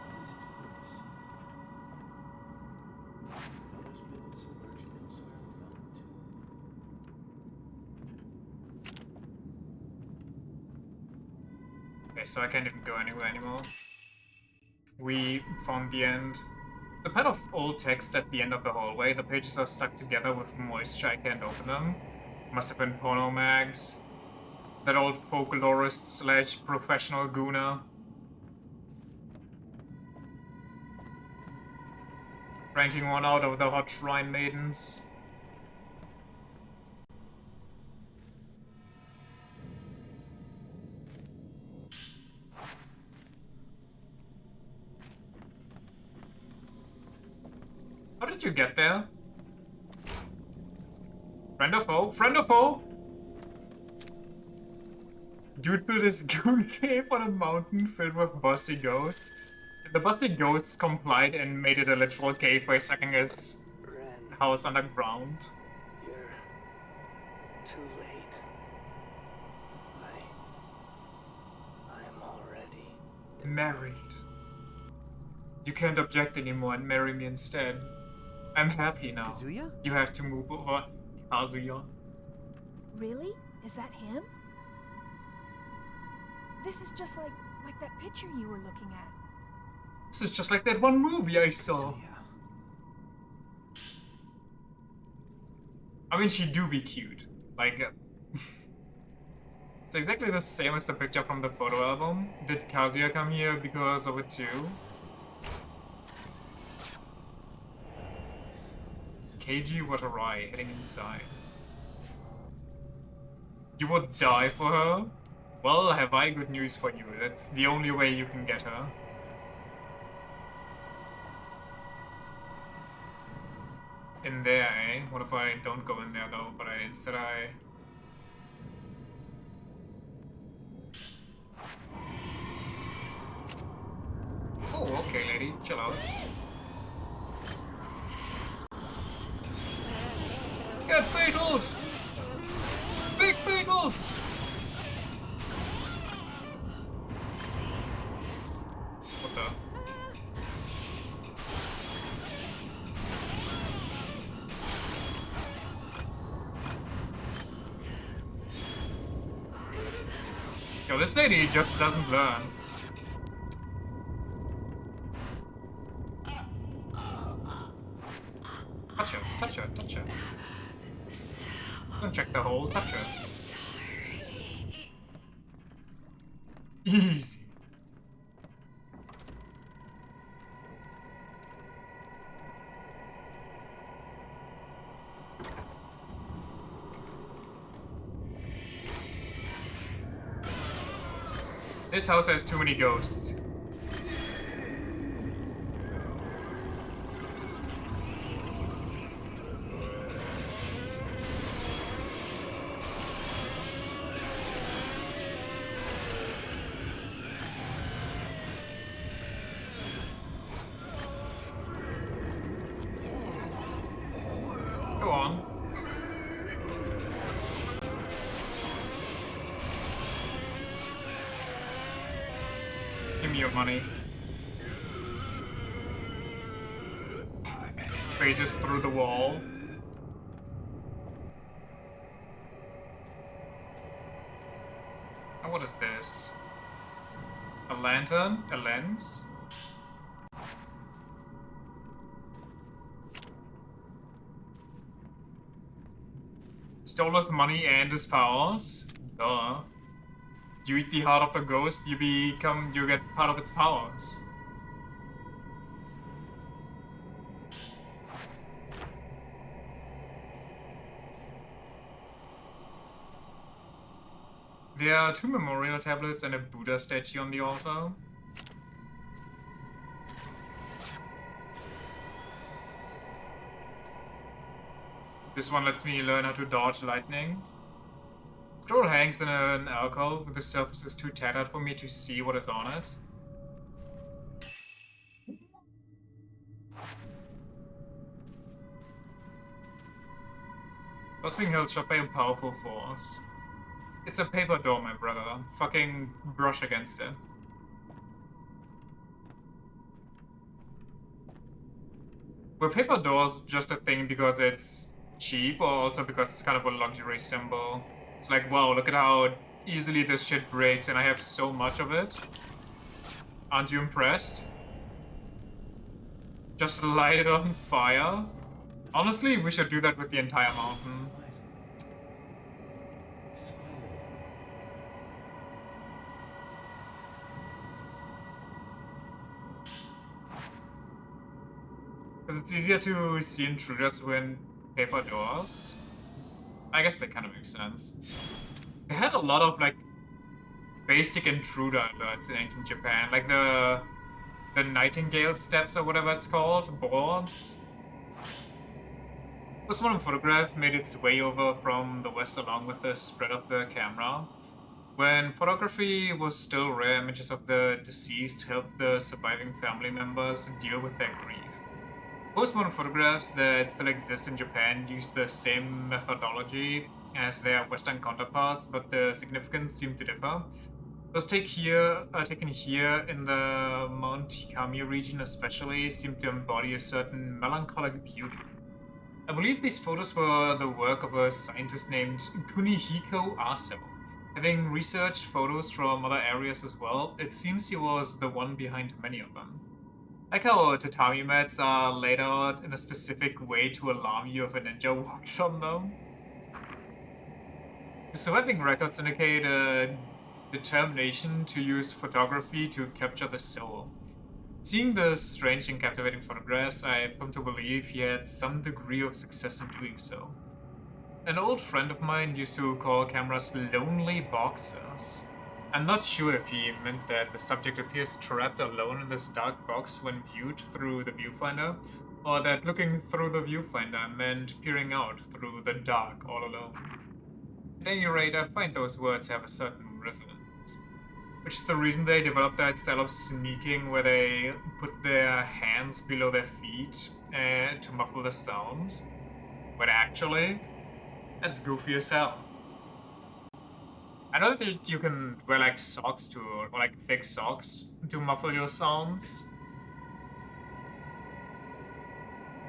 What is its purpose? Others been submerged elsewhere on the mountain too. Okay, so I can't even go anywhere anymore. We found the end. The pile of old text at the end of the hallway. The pages are stuck together with moisture. I can't open them. Must have been porno mags. That old folklorist slash professional gooner. Ranking one out of the hot shrine maidens. How did you get there? Friend or foe? Friend or foe? Dude built his goon cave on a mountain filled with busty ghosts. The busty ghosts complied and made it a literal cave by sucking his Ren, house underground. you're too late. I'm already Married. You can't object anymore and marry me instead. I'm happy now. Kazuya? You have to move over. Kazuya. Really? Is that him? This is just like that picture you were looking at. This is just like that one movie I saw. Kazuya. I mean, she do be cute. Like, it's exactly the same as the picture from the photo album. Did Kazuya come here because of it too? KG, what a rye, heading inside. You would die for her? Well, have I good news for you. That's the only way you can get her. In there, eh? What if I don't go in there though, but instead I... Oh, okay lady, chill out. Get fataled! Big fatals! What the? Yo, this lady just doesn't learn. Touch her, touch her, touch her. Don't check the hole, touch her. Easy. This house has too many ghosts. Go on. Give me your money. faces through the wall. And what is this? A lantern? A lens? Stole his money and his powers? Duh. You eat the heart of the ghost, you get part of its powers. There are 2 memorial tablets and a Buddha statue on the altar. This one lets me learn how to dodge lightning. Scroll hangs in an alcove. The surface is too tattered for me to see what is on it. Was being held shut by a powerful force. It's a paper door, my brother. Fucking brush against it. Were paper doors just a thing because it's cheap, or also because it's kind of a luxury symbol? It's like, wow, look at how easily this shit breaks and I have so much of it. Aren't you impressed? Just light it on fire? Honestly, we should do that with the entire mountain. Because it's easier to see intruders when paper doors. I guess that kind of makes sense. They had a lot of like basic intruder alerts in ancient Japan, like the Nightingale steps or whatever it's called, boards. This one photograph made its way over from the west along with the spread of the camera. When photography was still rare, images of the deceased helped the surviving family members deal with their grief. Postmodern photographs that still exist in Japan use the same methodology as their Western counterparts, but the significance seems to differ. Those taken here in the Mount Hikami region especially seem to embody a certain melancholic beauty. I believe these photos were the work of a scientist named Kunihiko Aso. Having researched photos from other areas as well, it seems he was the one behind many of them. Like how tatami mats are laid out in a specific way to alarm you if a ninja walks on them. The surviving records indicate a determination to use photography to capture the soul. Seeing the strange and captivating photographs, I've come to believe he had some degree of success in doing so. An old friend of mine used to call cameras lonely boxes. I'm not sure if he meant that the subject appears trapped alone in this dark box when viewed through the viewfinder, or that looking through the viewfinder meant peering out through the dark all alone. At any rate, I find those words have a certain resonance, which is the reason they developed that style of sneaking where they put their hands below their feet to muffle the sound. But actually, that's goofy as hell. I know that you can wear like socks to, or like thick socks to muffle your sounds.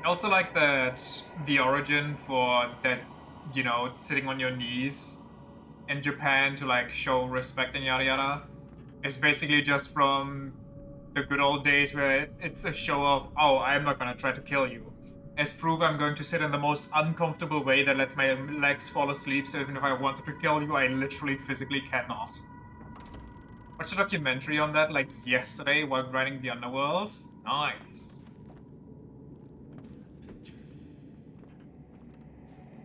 I also like that the origin for that, you know, sitting on your knees in Japan to like show respect and yada yada is basically just from the good old days where it's a show of, oh, I'm not gonna try to kill you. As proof, I'm going to sit in the most uncomfortable way that lets my legs fall asleep, so even if I wanted to kill you, I literally physically cannot. Watched a documentary on that like yesterday while grinding the Underworld. Nice.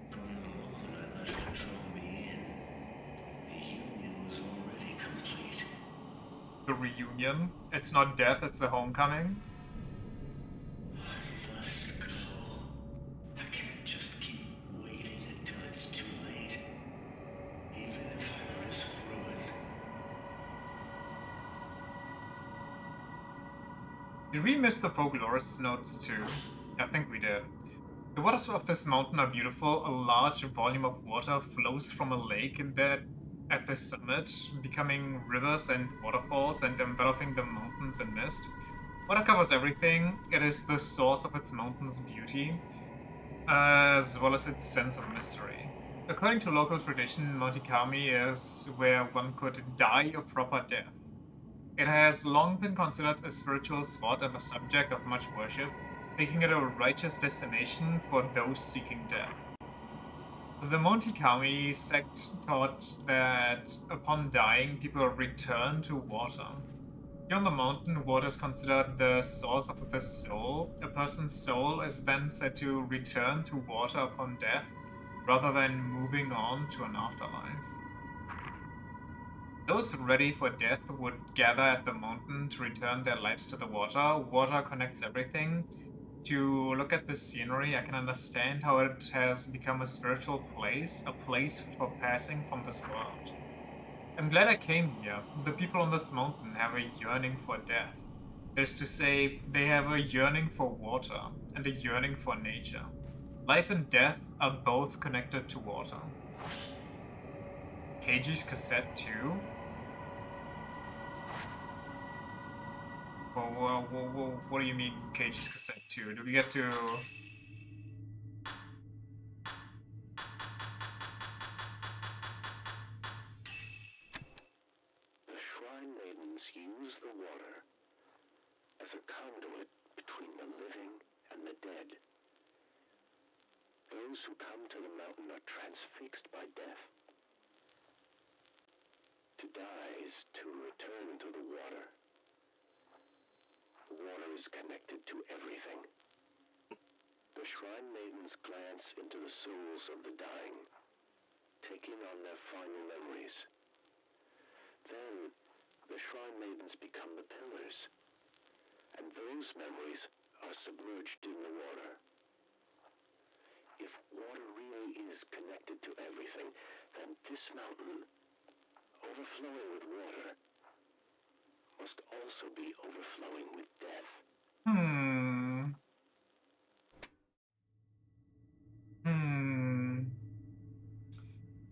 From the moment I let it control me in, the union was already complete. The reunion. It's not death, it's the homecoming. I must go. I can't just keep waiting until it's too late. Even if I risk ruin. Did we miss the folklorist's notes too? I think we did. The waters of this mountain are beautiful. A large volume of water flows from a lake in that at the summit, becoming rivers and waterfalls and enveloping the mountains in mist. Water covers everything. It is the source of its mountain's beauty, as well as its sense of mystery. According to local tradition, Monte Kami is where one could die a proper death. It has long been considered a spiritual spot and the subject of much worship, making it a righteous destination for those seeking death. The Monte Kami sect taught that upon dying, people return to water. Here on the mountain, water is considered the source of the soul. A person's soul is then said to return to water upon death, rather than moving on to an afterlife. Those ready for death would gather at the mountain to return their lives to the water. Water connects everything. To look at the scenery, I can understand how it has become a spiritual place, a place for passing from this world. I'm glad I came here. The people on this mountain have a yearning for death. That is to say, they have a yearning for water and a yearning for nature. Life and death are both connected to water. Keiji's cassette too? Whoa, what do you mean Keiji's cassette too? Do we get to... The Shrine Maidens use the water as a conduit between the living and the dead. Those who come to the mountain are transfixed by death. To die is to return to the water. Water is connected to everything. The Shrine Maidens glance into the souls of the dying, taking on their final memories. Then, the Shrine Maidens become the pillars, and those memories are submerged in the water. If water really is connected to everything, then this mountain, overflowing with water, must also be overflowing with death.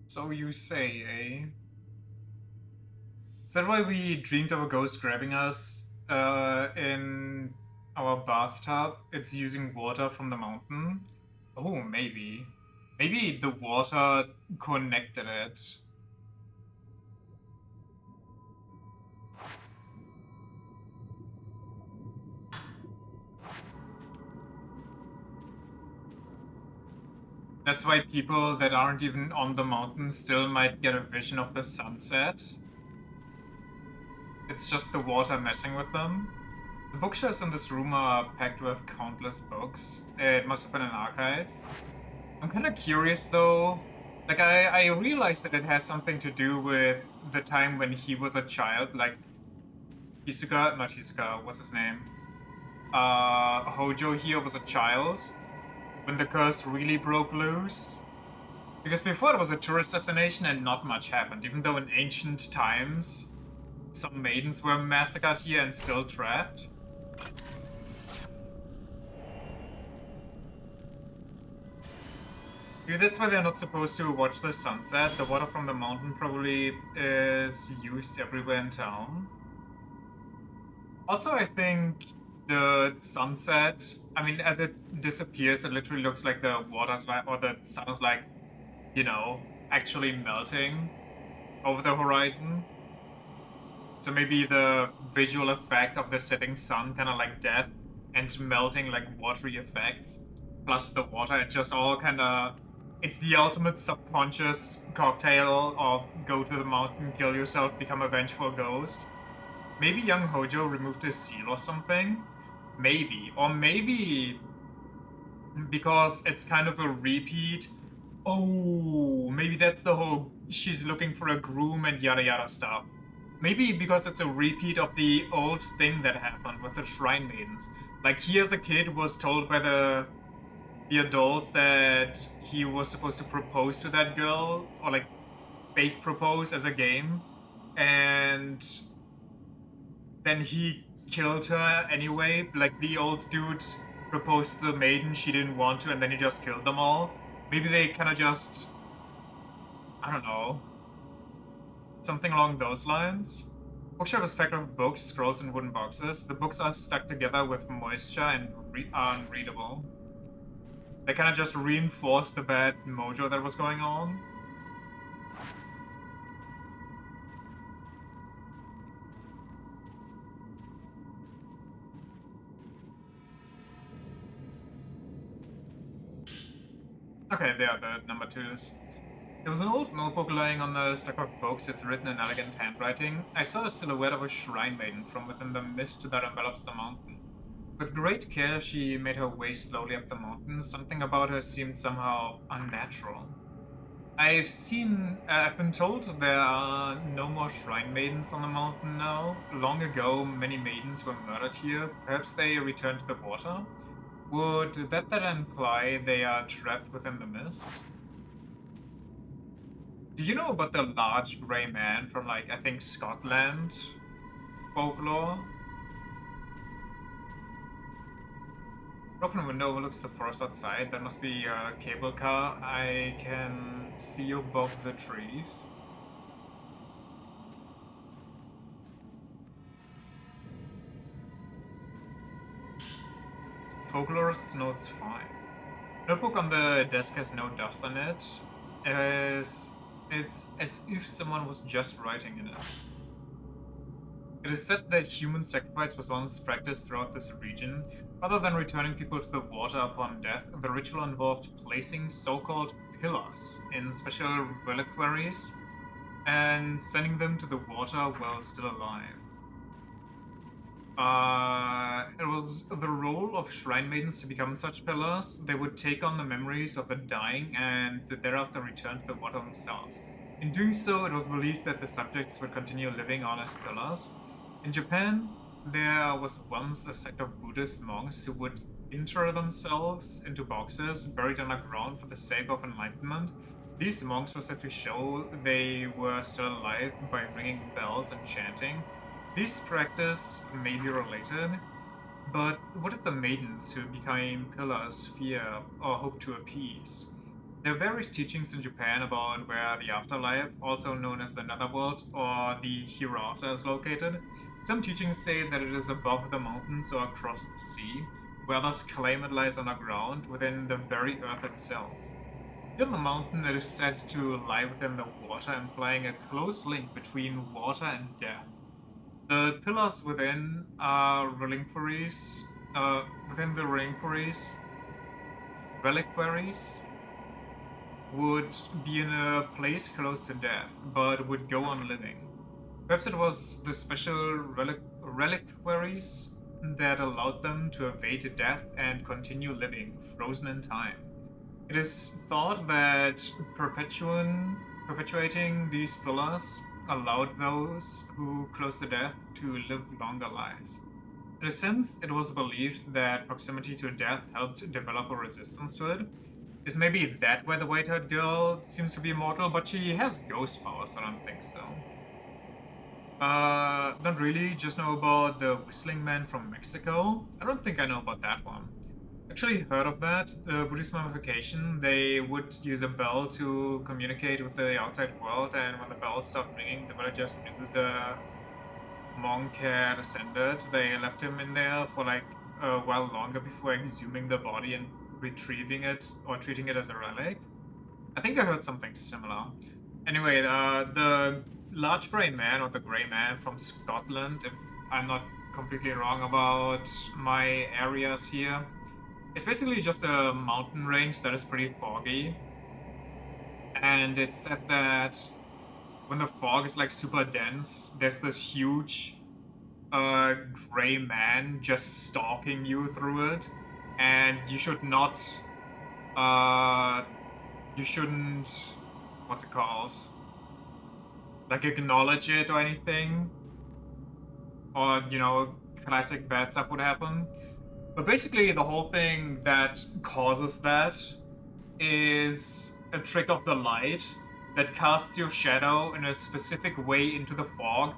So you say, eh? Is that why we dreamed of a ghost grabbing us in our bathtub? It's using water from the mountain? Oh, maybe. Maybe the water connected it. That's why people that aren't even on the mountain still might get a vision of the sunset. It's just the water messing with them. The bookshelves in this room are packed with countless books. It must have been an archive. I'm kind of curious though. Like, I realized that it has something to do with the time when he was a child. Like, not Hisoka, what's his name? Hojo here was a child. When the curse really broke loose. Because before it was a tourist destination and not much happened, even though in ancient times some maidens were massacred here and still trapped. Maybe that's why they're not supposed to watch the sunset. The water from the mountain probably is used everywhere in town. Also, I think the sunset, I mean, as it disappears, it literally looks like the water's like, or the sun is like, you know, actually melting over the horizon. So maybe the visual effect of the setting sun, kind of like death, and melting like watery effects, plus the water, it just all kind of, it's the ultimate subconscious cocktail of go to the mountain, kill yourself, become a vengeful ghost. Maybe young Hojo removed his seal or something? Maybe. Or maybe because it's kind of a repeat. Oh, maybe that's the whole she's looking for a groom and yada yada stuff. Maybe because it's a repeat of the old thing that happened with the Shrine Maidens. Like, he as a kid was told by the adults that he was supposed to propose to that girl, or like fake propose as a game, and then he killed her anyway. Like, the old dude proposed to the maiden, she didn't want to, and then he just killed them all. Maybe they kind of just, I don't know, something along those lines. Bookshelf is packed with books, scrolls, and wooden boxes. The books are stuck together with moisture and are unreadable. They kind of just reinforce the bad mojo that was going on. Okay, they are the number 2s. There was an old notebook lying on the stack of books. It's written in elegant handwriting. I saw a silhouette of a shrine maiden from within the mist that envelops the mountain. With great care, she made her way slowly up the mountain. Something about her seemed somehow unnatural. I've been told there are no more shrine maidens on the mountain now. Long ago, many maidens were murdered here. Perhaps they returned to the water? Would that imply they are trapped within the mist? Do you know about the large grey man from, like, I think Scotland folklore? Broken window overlooks the forest outside. That must be a cable car. I can see above the trees. Folklorist's Notes 5. Notebook on the desk has no dust on it. It's as if someone was just writing in it. It is said that human sacrifice was once practiced throughout this region. Rather than returning people to the water upon death, the ritual involved placing so-called pillars in special reliquaries and sending them to the water while still alive. It was the role of shrine maidens to become such pillars. They would take on the memories of the dying and thereafter return to the water themselves. In doing so, it was believed that the subjects would continue living on as pillars. In Japan, there was once a sect of Buddhist monks who would inter themselves into boxes buried underground for the sake of enlightenment. These monks were said to show they were still alive by ringing bells and chanting. This practice may be related, but what did the maidens who became pillars fear or hope to appease? There are various teachings in Japan about where the afterlife, also known as the netherworld or the hereafter, is located. Some teachings say that it is above the mountains or across the sea, where others claim it lies underground within the very earth itself. Here on the mountain, it is said to lie within the water, implying a close link between water and death. The pillars within are reliquaries. Within the reliquaries would be in a place close to death, but would go on living. Perhaps it was the special reliquaries that allowed them to evade death and continue living, frozen in time. It is thought that perpetuating these pillars allowed those who close to death to live longer lives. In a sense, it was believed that proximity to death helped develop a resistance to it. Is maybe that why the white-haired girl seems to be immortal, but she has ghost powers, so I don't think so. Don't really, just know about the Whistling Man from Mexico. I don't think I know about that one. Actually heard of that. The Buddhist mummification, they would use a bell to communicate with the outside world, and when the bell stopped ringing, the villagers knew the monk had ascended. They left him in there for like a while longer before exhuming the body and retrieving it or treating it as a relic. I think I heard something similar. Anyway, the large grey man or the grey man from Scotland, if I'm not completely wrong about my areas here, it's basically just a mountain range that is pretty foggy. And it's said that when the fog is like super dense, there's this huge grey man just stalking you through it. And you should not, you shouldn't, what's it called? Like acknowledge it or anything. Or, you know, classic bad stuff would happen. But basically the whole thing that causes that is a trick of the light that casts your shadow in a specific way into the fog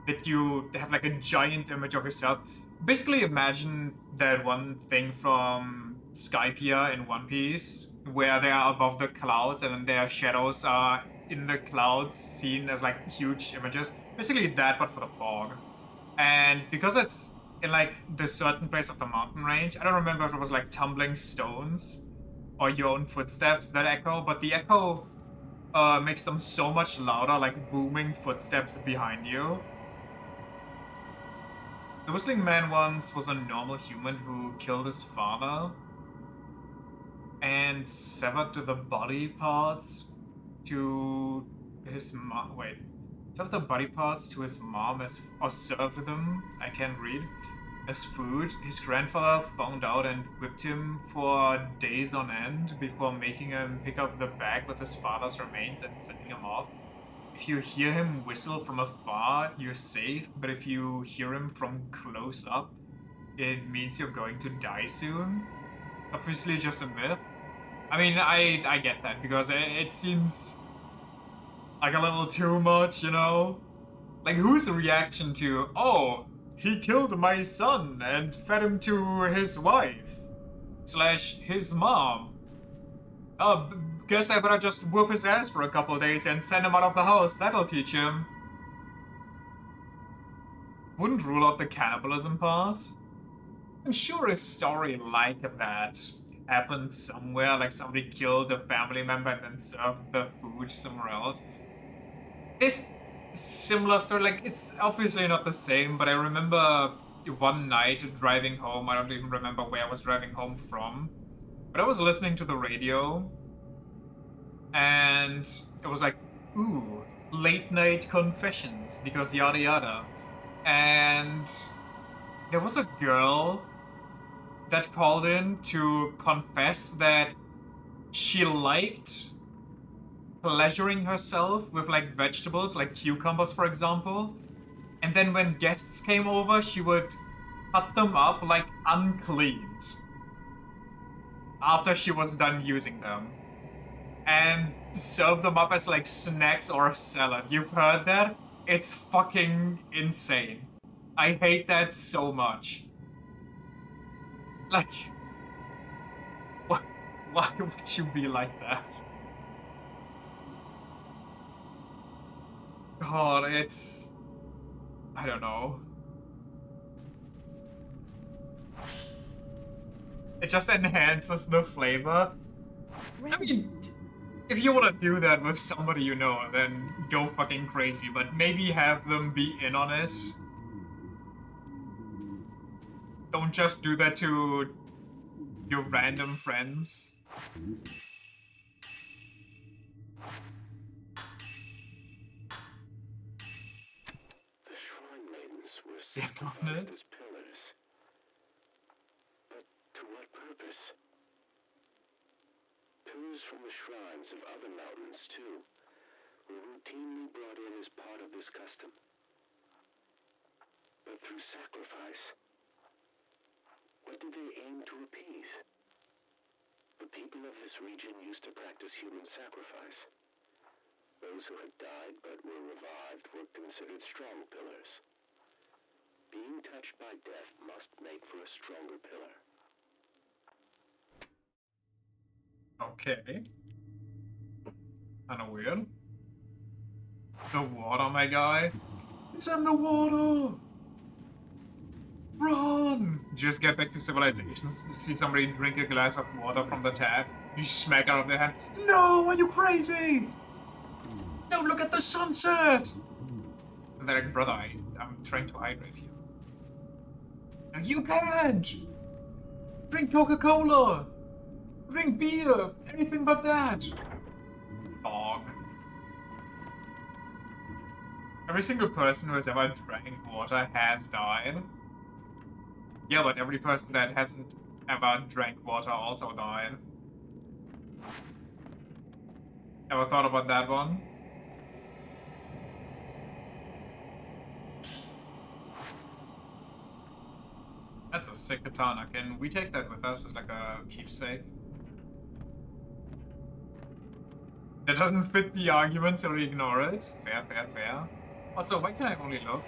that you have like a giant image of yourself. Basically imagine that one thing from Skypiea in One Piece where they are above the clouds and then their shadows are in the clouds seen as like huge images. Basically that, but for the fog. And because it's in like the certain place of the mountain range, I don't remember if it was like tumbling stones or your own footsteps that echo, but the echo makes them so much louder, like booming footsteps behind you. The Whistling Man once was a normal human who killed his father and severed the body parts to his mom. Wait, severed the body parts to his mom as or served them. I can't read. As food. His grandfather found out and whipped him for days on end before making him pick up the bag with his father's remains and sending him off. If you hear him whistle from afar, you're safe, but if you hear him from close up, it means you're going to die soon. Obviously just a myth. I mean, I get that, because it seems like a little too much, you know? Like, whose reaction to, oh, he killed my son and fed him to his wife / his mom. Guess I better just whoop his ass for a couple days and send him out of the house. That'll teach him. Wouldn't rule out the cannibalism part. I'm sure a story like that happened somewhere, like somebody killed a family member and then served the food somewhere else. This similar story, like, it's obviously not the same, but I remember one night driving home. I don't even remember where I was driving home from, but I was listening to the radio, and it was like, ooh, late night confessions, because yada yada. And there was a girl that called in to confess that she liked pleasuring herself with like vegetables, like cucumbers, for example. And then when guests came over, she would cut them up like uncleaned after she was done using them and serve them up as like snacks or a salad. You've heard that? It's fucking insane. I hate that so much. Like, why would you be like that? God, it's... I don't know. It just enhances the flavor. I mean, if you want to do that with somebody you know, then go fucking crazy, but maybe have them be in on it. Don't just do that to your random friends. The Shrine Maidens were In on sacrificed it? as pillars. But to what purpose? Pillars from the shrines of other mountains, too, were routinely brought in as part of this custom. But through sacrifice, what did they aim to appease? The people of this region used to practice human sacrifice. Those who had died but were revived were considered strong pillars. Being touched by death must make for a stronger pillar. Okay. Kinda weird. The water, my guy. It's in the water! Run! Just get back to civilization. See somebody drink a glass of water from the tap. You smack it out of their hand. No, are you crazy? Don't look at the sunset! And they're like, brother, I'm trying to hydrate you. No, you can't! Drink Coca-Cola! Drink beer! Anything but that! Dog. Every single person who has ever drank water has died. Yeah, but every person that hasn't ever drank water also died. Ever thought about that one? That's a sick katana. Can we take that with us as like a keepsake? That doesn't fit the argument, so we ignore it. Fair, fair, fair. Also, why can I only look?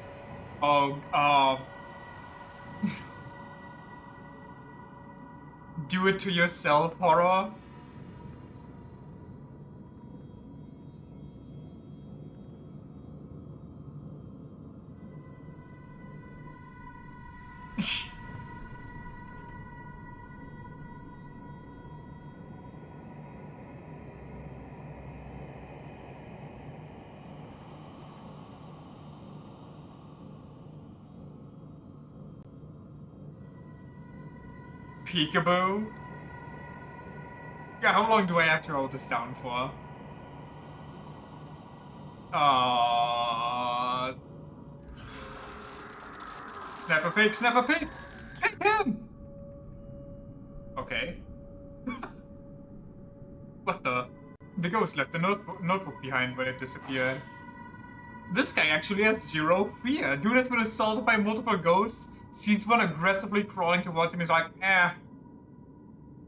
Oh, do it to yourself, horror. Peekaboo. Yeah, how long do I have to hold this down for? Snap a pig, snap a pig! Pick him! Okay. What the? The ghost left the notebook behind when it disappeared. This guy actually has zero fear. Dude has been assaulted by multiple ghosts, sees one aggressively crawling towards him, he's like,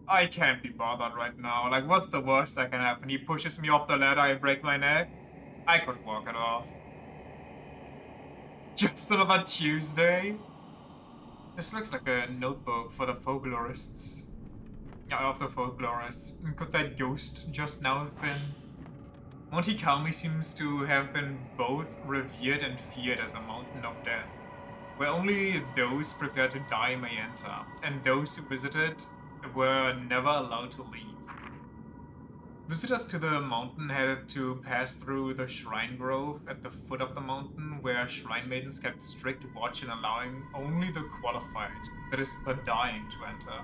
I can't be bothered right now. Like, what's the worst that can happen? He pushes me off the ladder, I break my neck. I could walk it off. Just another Tuesday? This looks like a notebook for the folklorists. Of the folklorists. Could that ghost just now have been? Monte Calmi seems to have been both revered and feared as a mountain of death, where only those prepared to die may enter, and those who visited were never allowed to leave. Visitors to the mountain had to pass through the shrine grove at the foot of the mountain, where shrine maidens kept strict watch and allowing only the qualified, that is, the dying, to enter.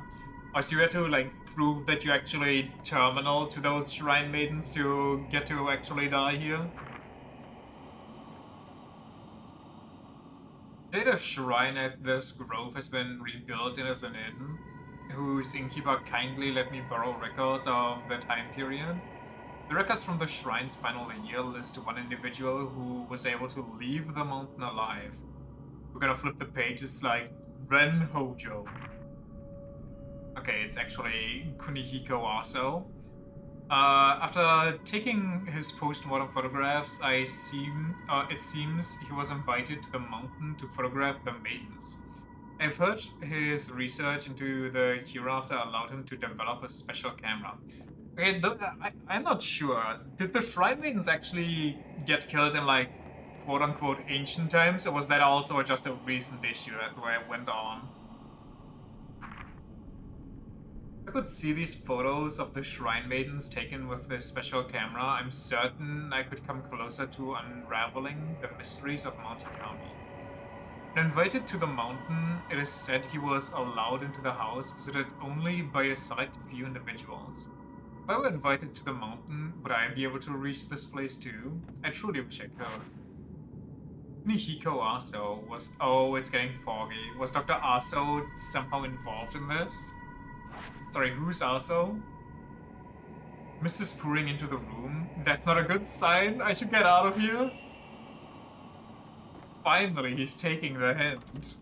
So you had to, like, prove that you're actually terminal to those shrine maidens to get to actually die here? The shrine at this grove has been rebuilt as an inn, whose innkeeper kindly let me borrow records of the time period. The records from the shrine's final year list one individual who was able to leave the mountain alive. We're gonna flip the page, it's like Ren Hojo. Okay, it's actually Kunihiko Aso. After taking his post-mortem photographs, it seems he was invited to the mountain to photograph the maidens. I've heard his research into the hereafter allowed him to develop a special camera. Okay, I'm not sure. Did the shrine maidens actually get killed in, like, quote-unquote ancient times, or was that also just a recent issue that went on? I could see these photos of the shrine maidens taken with this special camera. I'm certain I could come closer to unraveling the mysteries of Monte Calmi. When invited to the mountain, it is said he was allowed into the house, visited only by a select few individuals. If I were invited to the mountain, would I be able to reach this place too? I truly wish I could. Nihiko Aso was... Oh, it's getting foggy. Was Dr. Aso somehow involved in this? Sorry, who's Aso? Mist is pouring into the room. That's not a good sign. I should get out of here. Finally, he's taking the hint.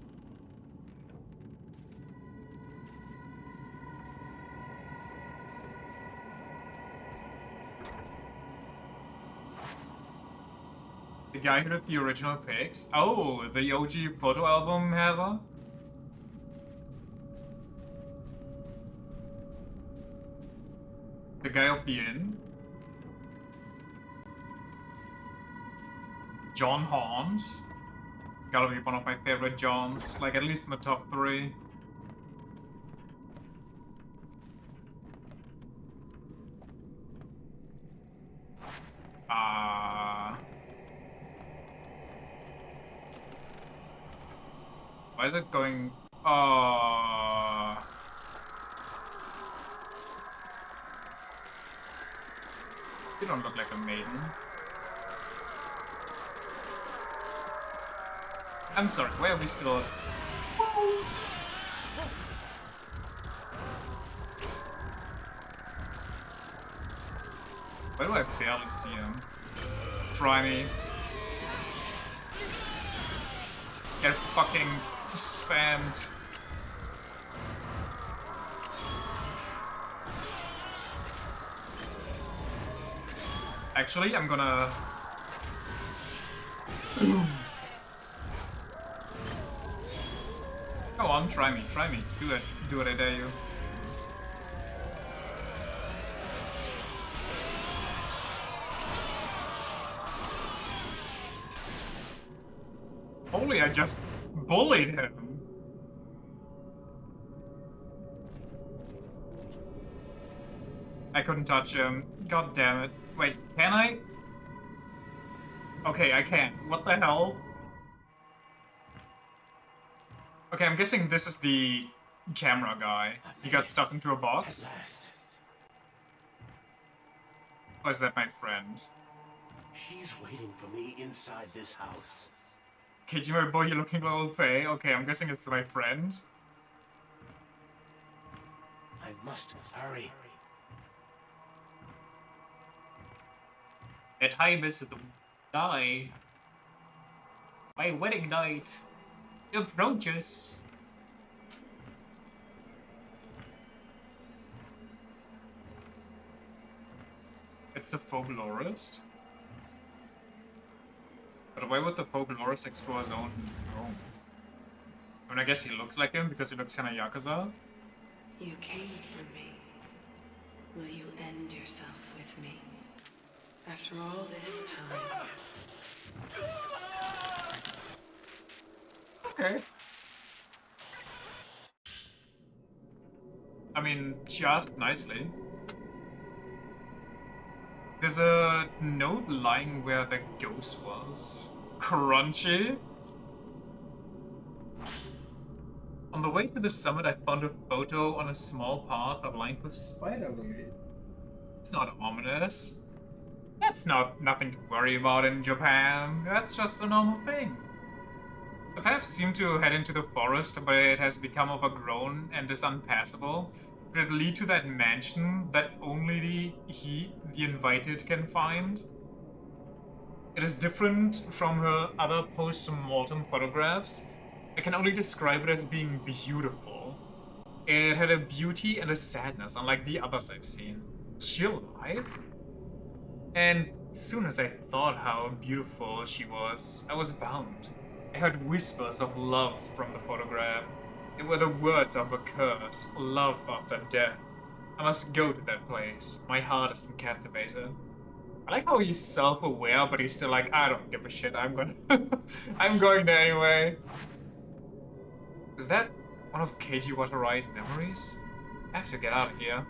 The guy who did the original pics? Oh, the OG photo album, Heather? The guy of the inn? John Haunt? Gotta be one of my favorite Johns, like at least in the top 3. Why is it going... You don't look like a maiden. I'm sorry, why are we still... Why do I barely see him? Try me. Get fucking spammed. Actually, I'm gonna... Go on, try me. Do it, I dare you. Holy, I just bullied him. I couldn't touch him. God damn it. Wait, can I? Okay, I can't. What the hell? Okay, I'm guessing this is the camera guy. He got stuffed into a At box? last. Or is that my friend? She's waiting for me inside this house. KG, my boy, you're looking a little pay. Okay, I'm guessing it's my friend. I must hurry. The time is the night. My wedding night approaches. It's the folklorist. But why would the folklorist explore his own home? I mean, I guess he looks like him because he looks kind of Yakuza. You came for me. Will you end yourself with me? After all this time. Okay. I mean, just nicely. There's a note lying where the ghost was. Crunchy. On the way to the summit, I found a photo on a small path lined with spider webs. It's not ominous. That's nothing to worry about in Japan. That's just a normal thing. The path seemed to head into the forest, but it has become overgrown and is unpassable. Could it lead to that mansion that only the invited, can find? It is different from her other post-mortem photographs. I can only describe it as being beautiful. It had a beauty and a sadness, unlike the others I've seen. Was she alive? And as soon as I thought how beautiful she was, I was bound. I heard whispers of love from the photograph. It were the words of a curse, love after death. I must go to that place. My heart has been captivated. I like how he's self-aware, but he's still like, I don't give a shit, I'm going there anyway. Is that one of KG Watarai's memories? I have to get out of here.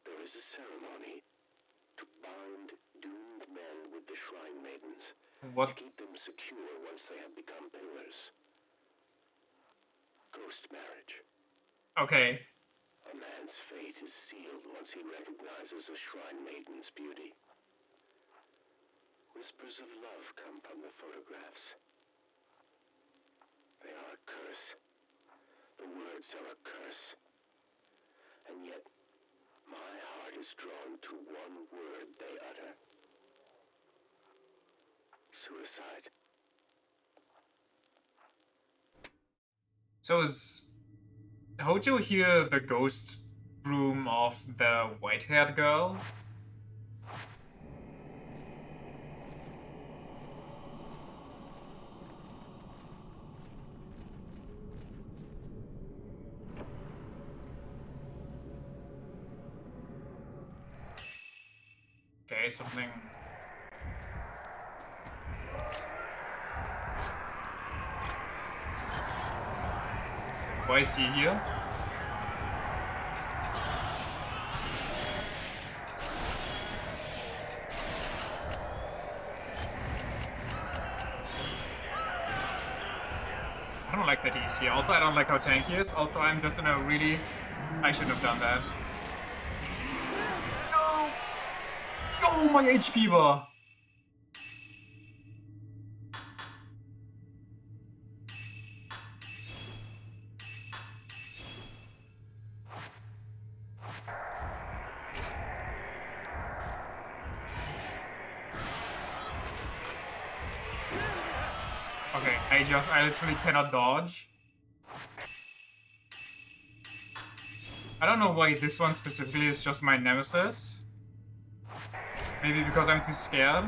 There is a ceremony to bind doomed men with the Shrine Maidens. What? To keep them secure once they have become pillars. Ghost marriage. Okay. A man's fate is sealed once he recognizes a Shrine Maiden's beauty. Whispers of love come from the photographs. They are a curse. The words are a curse. And yet, my heart is drawn to one word they utter. Suicide. So is Hojo here the ghost room of the white-haired girl? Okay, something. Why is he here? I don't like that he's here. Also, I don't like how tanky he is. Also, I'm just in a really... I shouldn't have done that. No! Oh, my HP bar! Okay, I literally cannot dodge. I don't know why this one specifically is just my nemesis. Maybe because I'm too scared.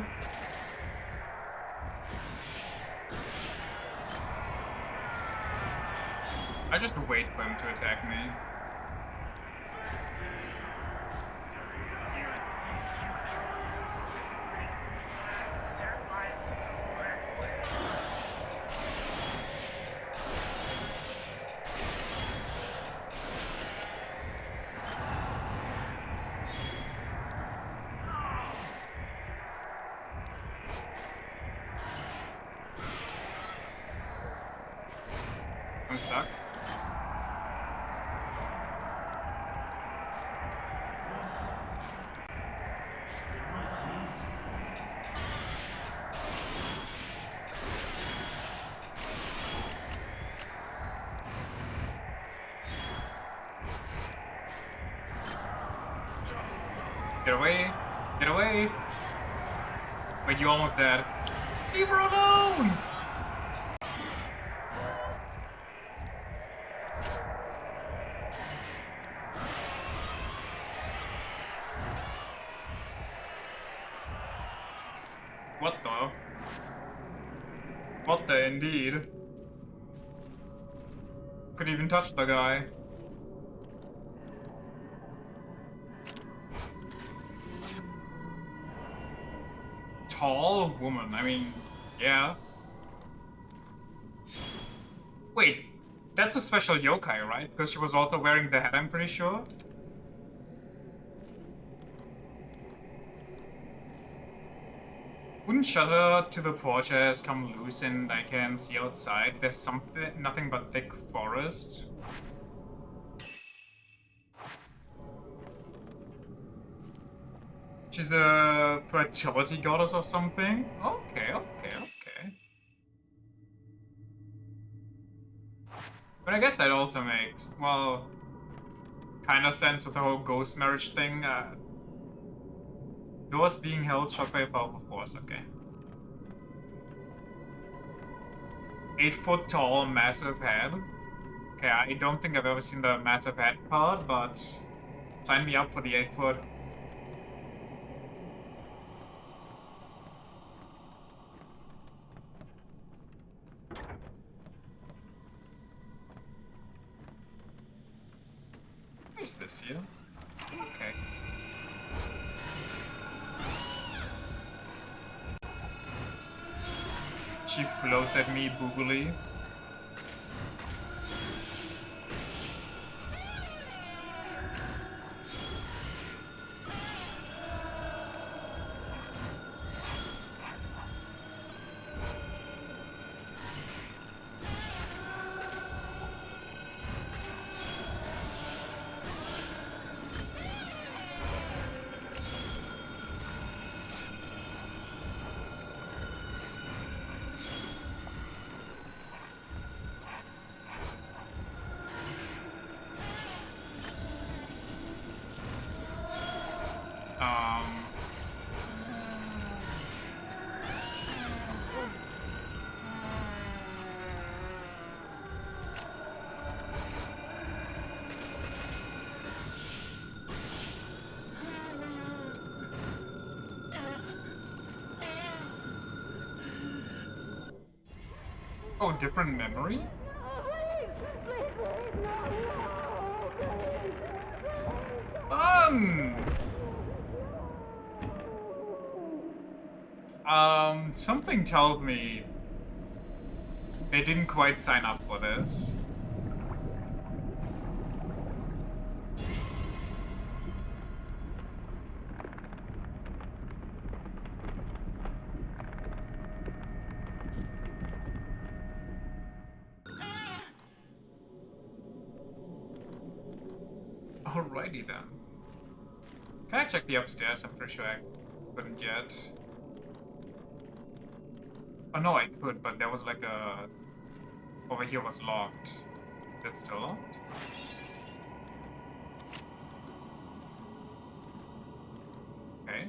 I just wait for him to attack me. I'm stuck. Get away! Get away! Wait, you almost dead. Leave her alone! What the? What the indeed? Could even touch the guy. Tall woman, I mean, yeah. Wait, that's a special yokai, right? Because she was also wearing the hat, I'm pretty sure. Wouldn't shutter to the porch has come loose and I can see outside. There's something, nothing but thick forest. She's a fertility goddess or something? Okay, okay, okay. But I guess that also makes, well, kind of sense with the whole ghost marriage thing. Doors being held shut by a powerful force, okay. 8 foot tall, massive head. Okay, I don't think I've ever seen the massive head part, but sign me up for the 8 foot. What is this here? Okay. She floats at me boogily. Oh, different memory? Something tells me they didn't quite sign up for this. Alrighty then. Can I check the upstairs? I'm pretty sure I couldn't yet. Oh no, I could, but there was like a... Over here was locked. That's still locked? Okay.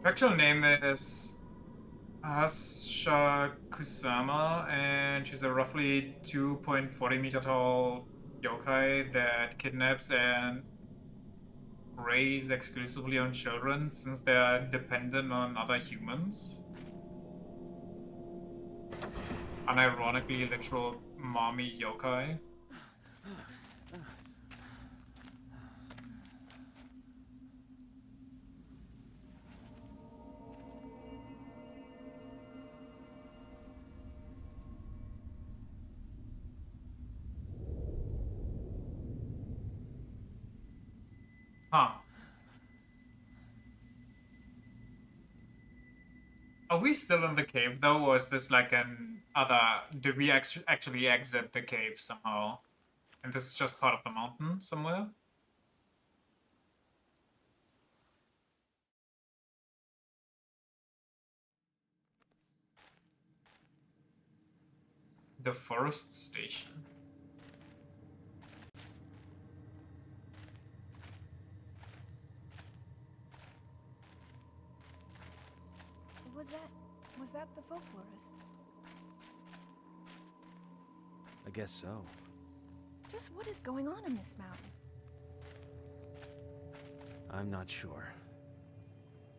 Her actual name is Asha Kusama, and she's a roughly 2.40 meter tall yokai that kidnaps and preys exclusively on children since they are dependent on other humans. Unironically, literal mommy yokai. Huh. Are we still in the cave though, or is this like an other... Did we actually exit the cave somehow? And this is just part of the mountain somewhere? The forest station. Was that the folklorist? I guess so. Just what is going on in this mountain? I'm not sure.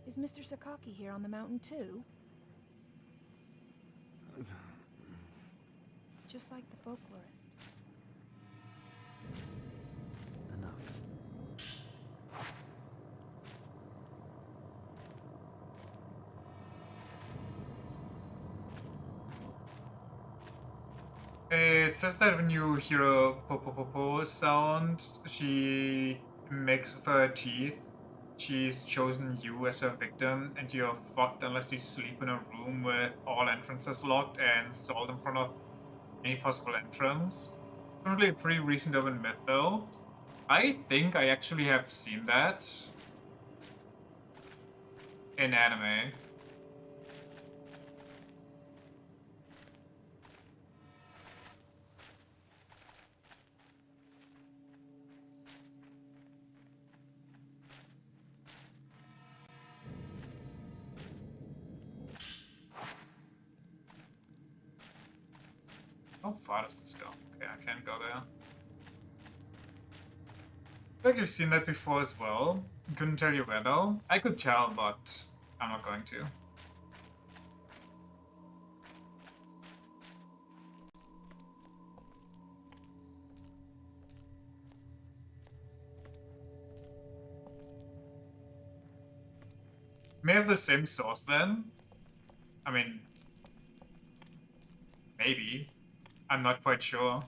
Is Mr. Sakaki here on the mountain too? Just like the folklorist. Enough. It says that when you hear a po sound, she makes with her teeth. She's chosen you as her victim, and you're fucked unless you sleep in a room with all entrances locked and sold in front of any possible entrance. Currently a pretty recent urban myth, though. I think I actually have seen that in anime. How far does this go? Okay, I can't go there. I feel like you've seen that before as well. Couldn't tell you where though. I could tell, but I'm not going to. May have the same source then. I mean, maybe. I'm not quite sure.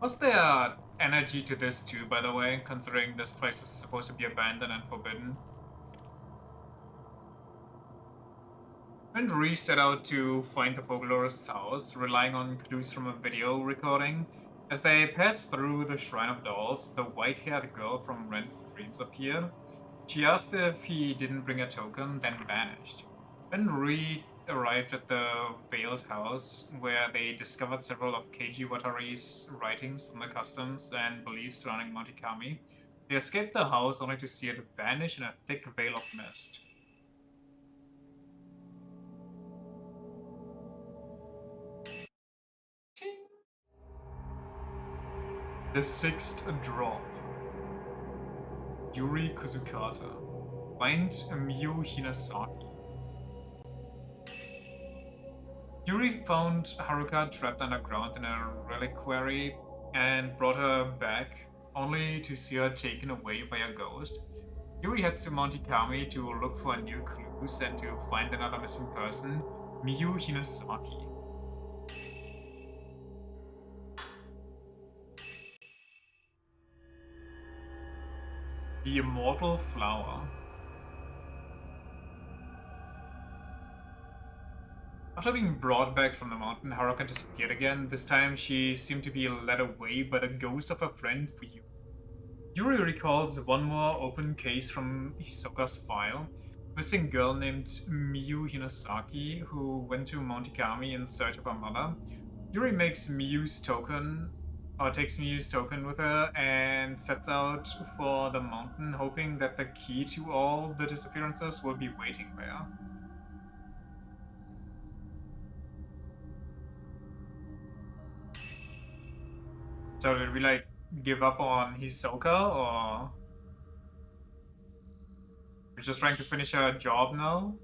Was there energy to this too, by the way, considering this place is supposed to be abandoned and forbidden? When Ree set out to find the folklorist's house, relying on clues from a video recording, as they passed through the Shrine of Dolls, the white-haired girl from Ren's dreams appeared. She asked if he didn't bring a token, then vanished. When Ree arrived at the Veiled House, where they discovered several of Keiji Watari's writings on the customs and beliefs surrounding Monte Kami, they escaped the house only to see it vanish in a thick veil of mist. The Sixth Drop. Yuri Kuzukata. Find Miyu Hinasaki. Yuri found Haruka trapped underground in a reliquary and brought her back, only to see her taken away by a ghost. Yuri heads to Monte Kami to look for new clues and to find another missing person, Miyu Hinasaki. The Immortal Flower. After being brought back from the mountain, Haruka disappeared again. This time, she seemed to be led away by the ghost of her friend Fuyu. Yuri recalls one more open case from Hisoka's file. A missing girl named Miyu Hinasaki, who went to Monte Kami in search of her mother. Yuri makes Miyu's token, or takes Miyu's token with her, and sets out for the mountain, hoping that the key to all the disappearances will be waiting there. So did we like give up on Hisoka, or we're just trying to finish our job now?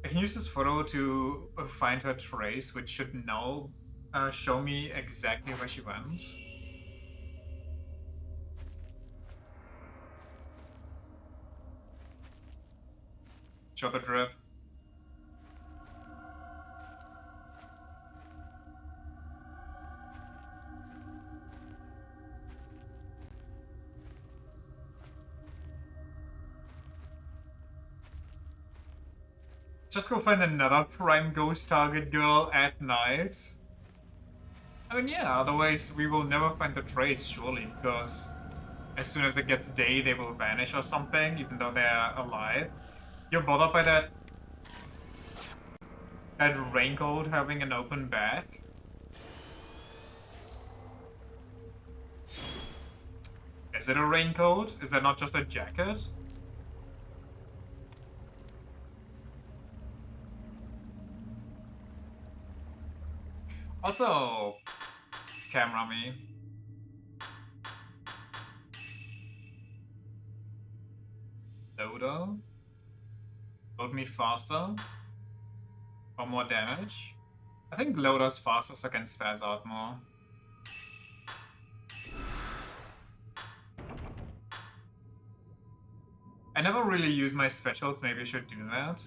I can use this photo to find her trace, which should now show me exactly where she went. Show the drip. Just go find another prime ghost target girl at night. I mean, yeah, otherwise we will never find the trace, surely, because as soon as it gets day, they will vanish or something, even though they're alive. You're bothered by that raincoat having an open back? Is it a raincoat? Is that not just a jacket? Also, camera me. Loader? Load me faster? Or more damage? I think loader's faster so I can spaz out more. I never really use my specials, maybe I should do that.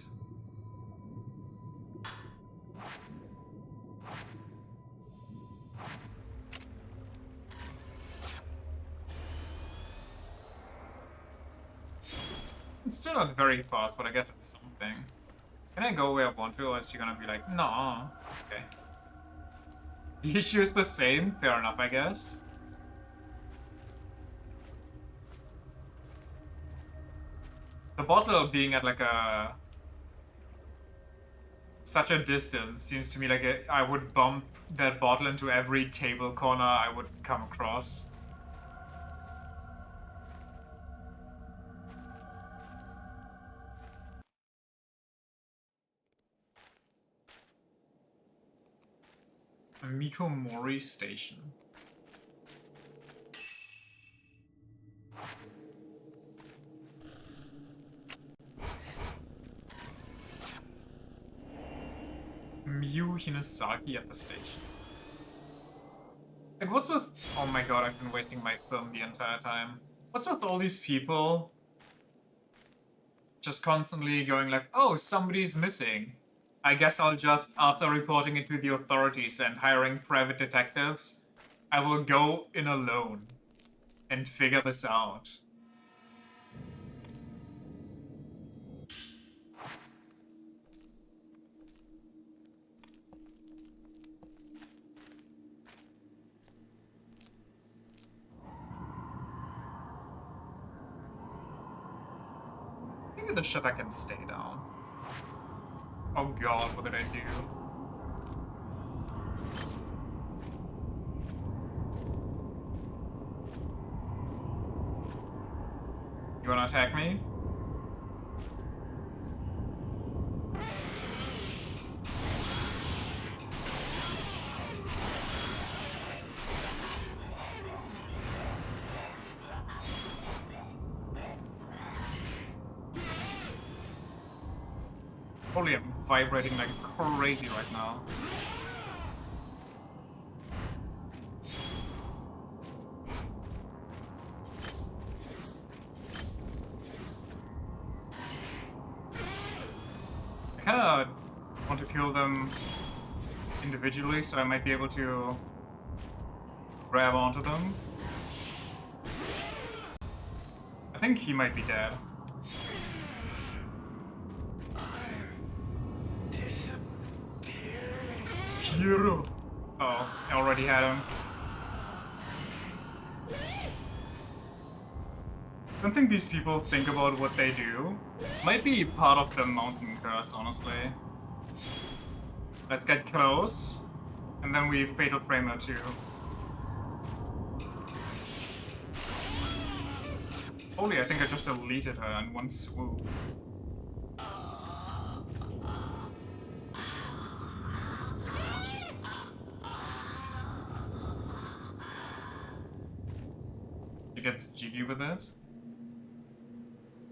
It's still not very fast, but I guess it's something. Can I go where I want to, or is she gonna be like, nah? Okay. The issue is the same, fair enough, I guess. The bottle being at like such a distance seems to me like I would bump that bottle into every table corner I would come across. Mikomori Station. Miyu Hinasaki at the station. Like, what's with... Oh my god, I've been wasting my film the entire time. What's with all these people just constantly going like, oh, somebody's missing. I guess I'll just, after reporting it to the authorities and hiring private detectives, I will go in alone and figure this out. Maybe the shit I can stay down. Oh god, what did I do? You wanna attack me? Holy, I'm vibrating like crazy right now. I kinda want to kill them individually, so I might be able to grab onto them. I think he might be dead. Kiro! Oh, I already had him. I don't think these people think about what they do. Might be part of the mountain curse, honestly. Let's get close. And then we Fatal Frame her too. Holy, I think I just deleted her in one swoop. She gets jiggy with it.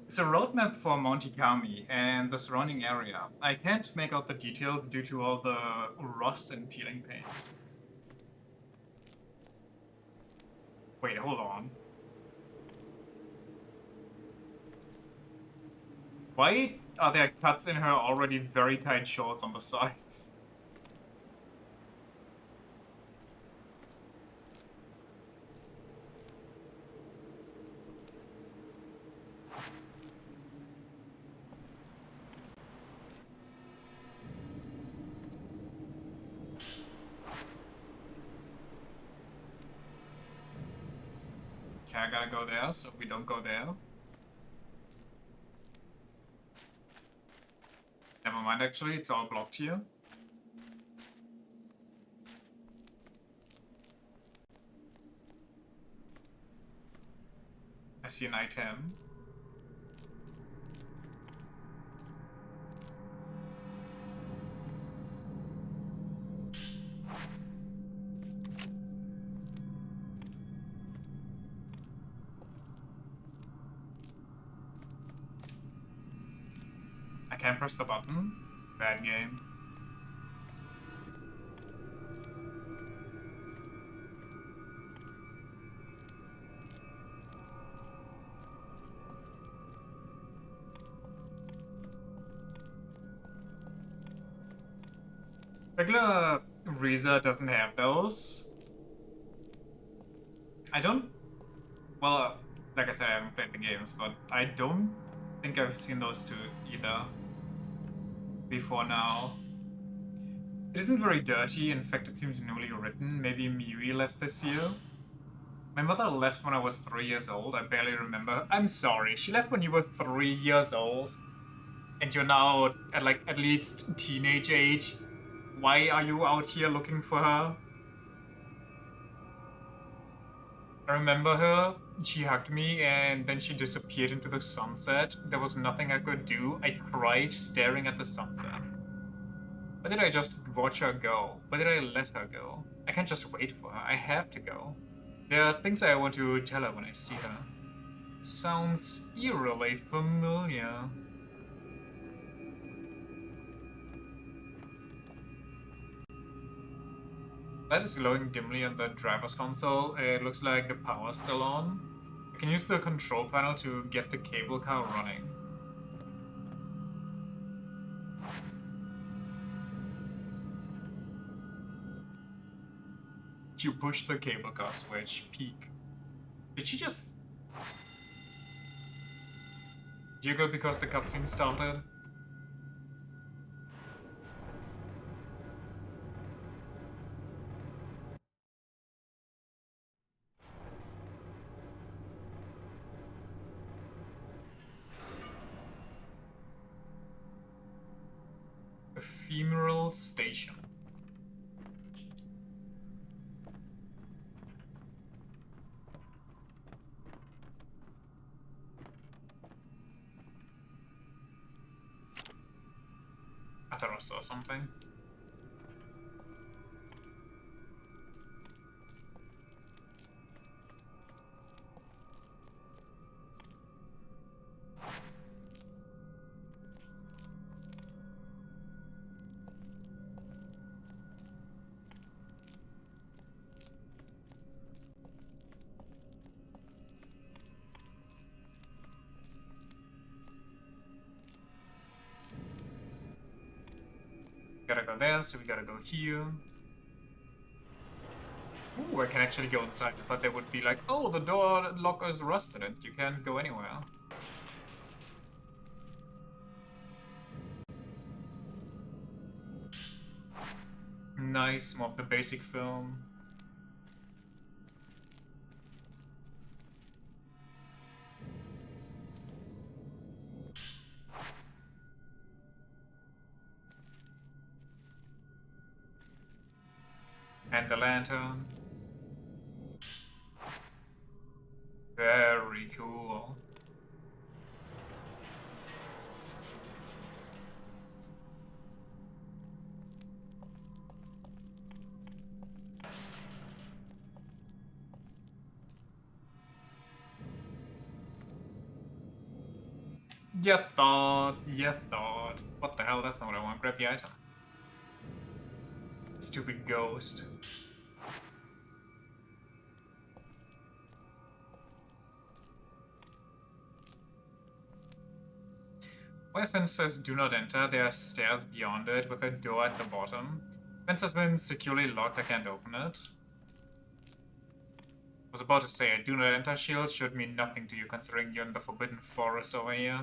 It's a roadmap for Monte Kami and the surrounding area. I can't make out the details due to all the rust and peeling paint. Wait, hold on. Why are there cuts in her already very tight shorts on the sides? Okay, I gotta go there, so we don't go there. Never mind, actually, it's all blocked here. I see an item. I can't press the button. Bad game. Regular Reza doesn't have those. I don't... Well, like I said, I haven't played the games, but I don't think I've seen those two either before now. It isn't very dirty, in fact it seems newly written. Maybe Miui left this year. My mother left when I was 3 years old, I barely remember. I'm sorry, she left when you were 3 years old? And you're now at like at least teenage age? Why are you out here looking for her? I remember her, she hugged me, and then she disappeared into the sunset. There was nothing I could do. I cried staring at the sunset. Why did I just watch her go? Why did I let her go? I can't just wait for her. I have to go. There are things I want to tell her when I see her. Sounds eerily familiar. Light is glowing dimly on the driver's console. It looks like the power's still on. I can use the control panel to get the cable car running. You push the cable car switch. Peak. Did she just jiggle because the cutscene started? Ephemeral station. I thought I saw something. Gotta go there, so we gotta go here. Ooh, I can actually go inside. I thought they would be like, oh, the door lock is rusted and you can't go anywhere. Nice, more of the basic film. And the lantern. Very cool. You thought. What the hell, that's not what I want. Grab the item. Stupid ghost. Why fence says do not enter? There are stairs beyond it with a door at the bottom. Fence has been securely locked, I can't open it. I was about to say, a do not enter shield should mean nothing to you considering you're in the Forbidden Forest over here.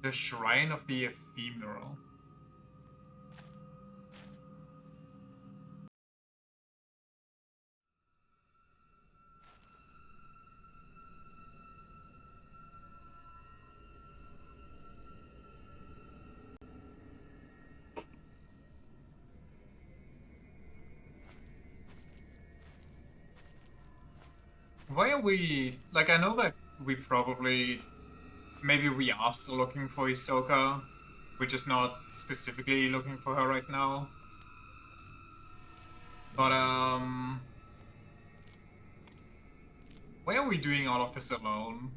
The Shrine of the Ephemeral. Why are we... Like, I know that we probably... Maybe we are still looking for Hisoka. We're just not specifically looking for her right now. But, why are we doing all of this alone?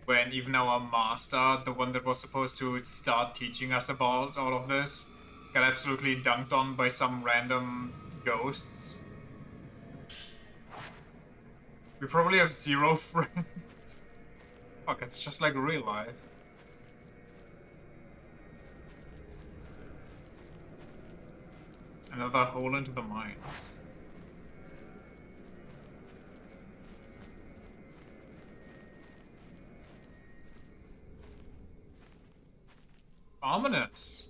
When even our master, the one that was supposed to start teaching us about all of this, got absolutely dunked on by some random ghosts. We probably have 0 friends. Fuck, it's just like real life. Another hole into the mines. Ominous.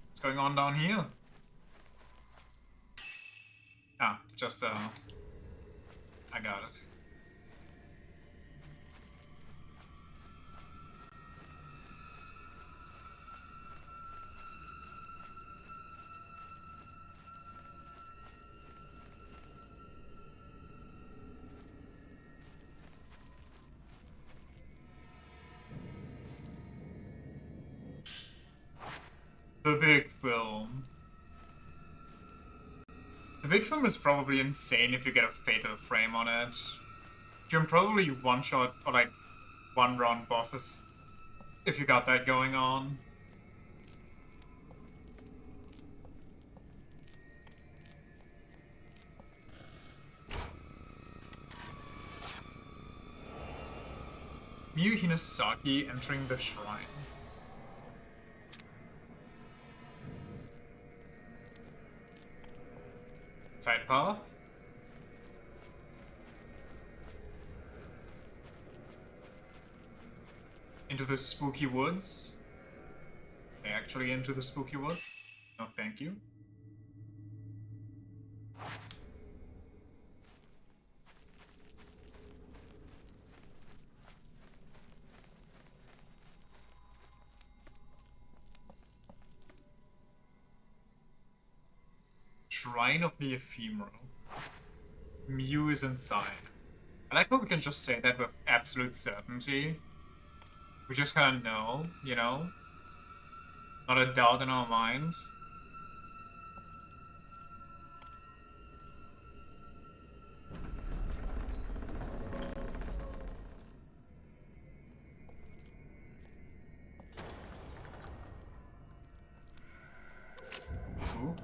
What's going on down here? Ah, just, I got it. The big film. The big film is probably insane if you get a fatal frame on it. You can probably one-shot or like one-round bosses if you got that going on. Miyu Hinasaki entering the shrine. Side path. Into the spooky woods. Okay, actually into the spooky woods. No, thank you. Shrine of the Ephemeral. Miyu is inside. I like how we can just say that with absolute certainty. We just kinda know, you know? Not a doubt in our mind. Ooh.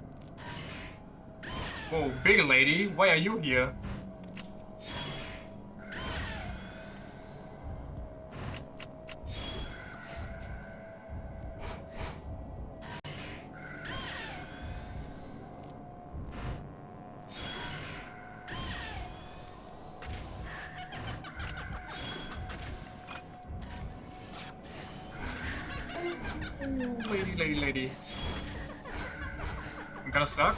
Whoa, big lady, why are you here? Lady. I'm kinda stuck.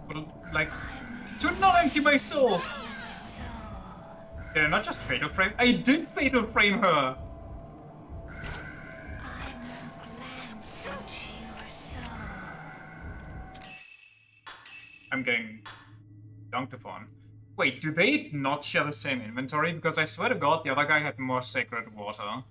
But, like, do not empty my soul! Did I not just fatal frame? I did fatal frame her! I'm getting dunked upon. Wait, do they not share the same inventory? Because I swear to God, the other guy had more sacred water.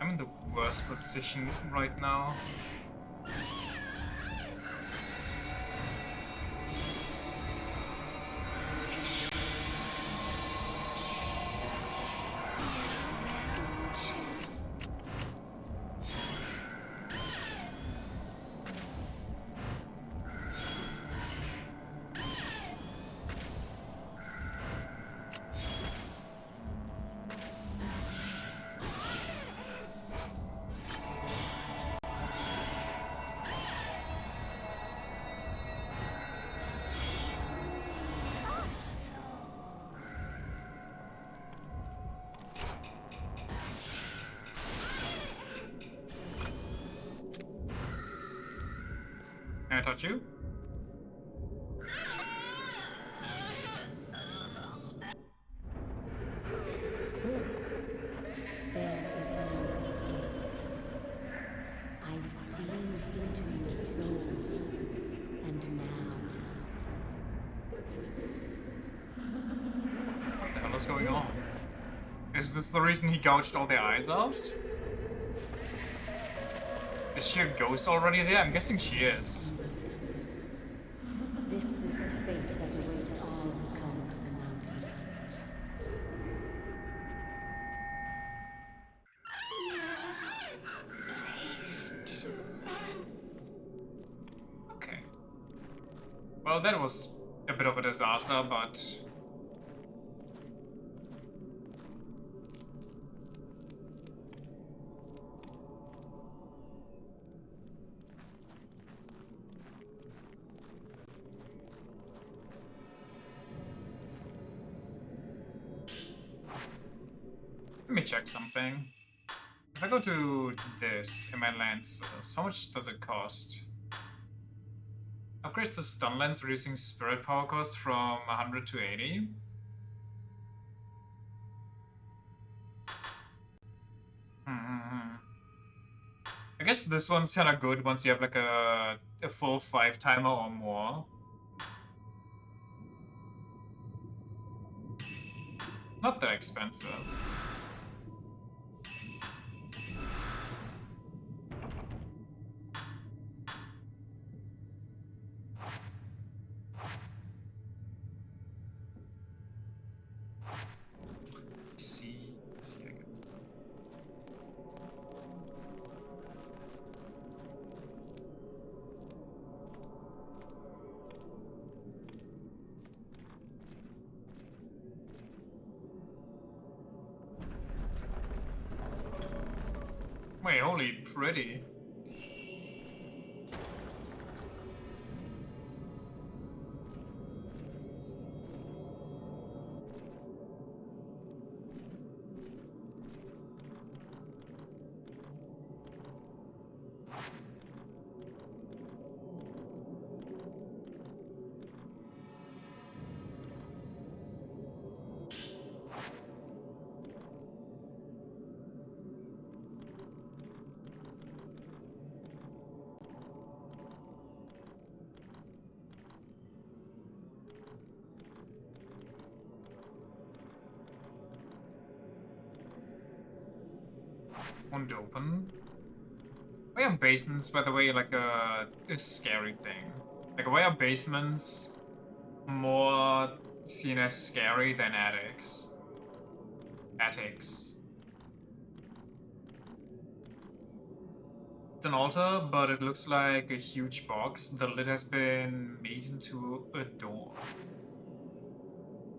I'm in the worst position right now. Can I touch you? There is no escape. I've seen into your souls, and now What the hell is going on? Is this the reason he gouged all their eyes out? Is she a ghost already there? I'm guessing she is. this is the fate that awaits all who come to the mountain. Okay. Well, that was a bit of a disaster, but... Let me check something. If I go to this in my lenses, how much does it cost? Upgrades the stun lens, reducing spirit power cost from 100 to 80. I guess this one's kinda good once you have like a full 5 timer or more. Not that expensive. See again. Wait, holy pretty. Won't open. Why are basements, by the way, like a scary thing? Like, why are basements more seen as scary than attics? Attics. It's an altar, but it looks like a huge box. The lid has been made into a door.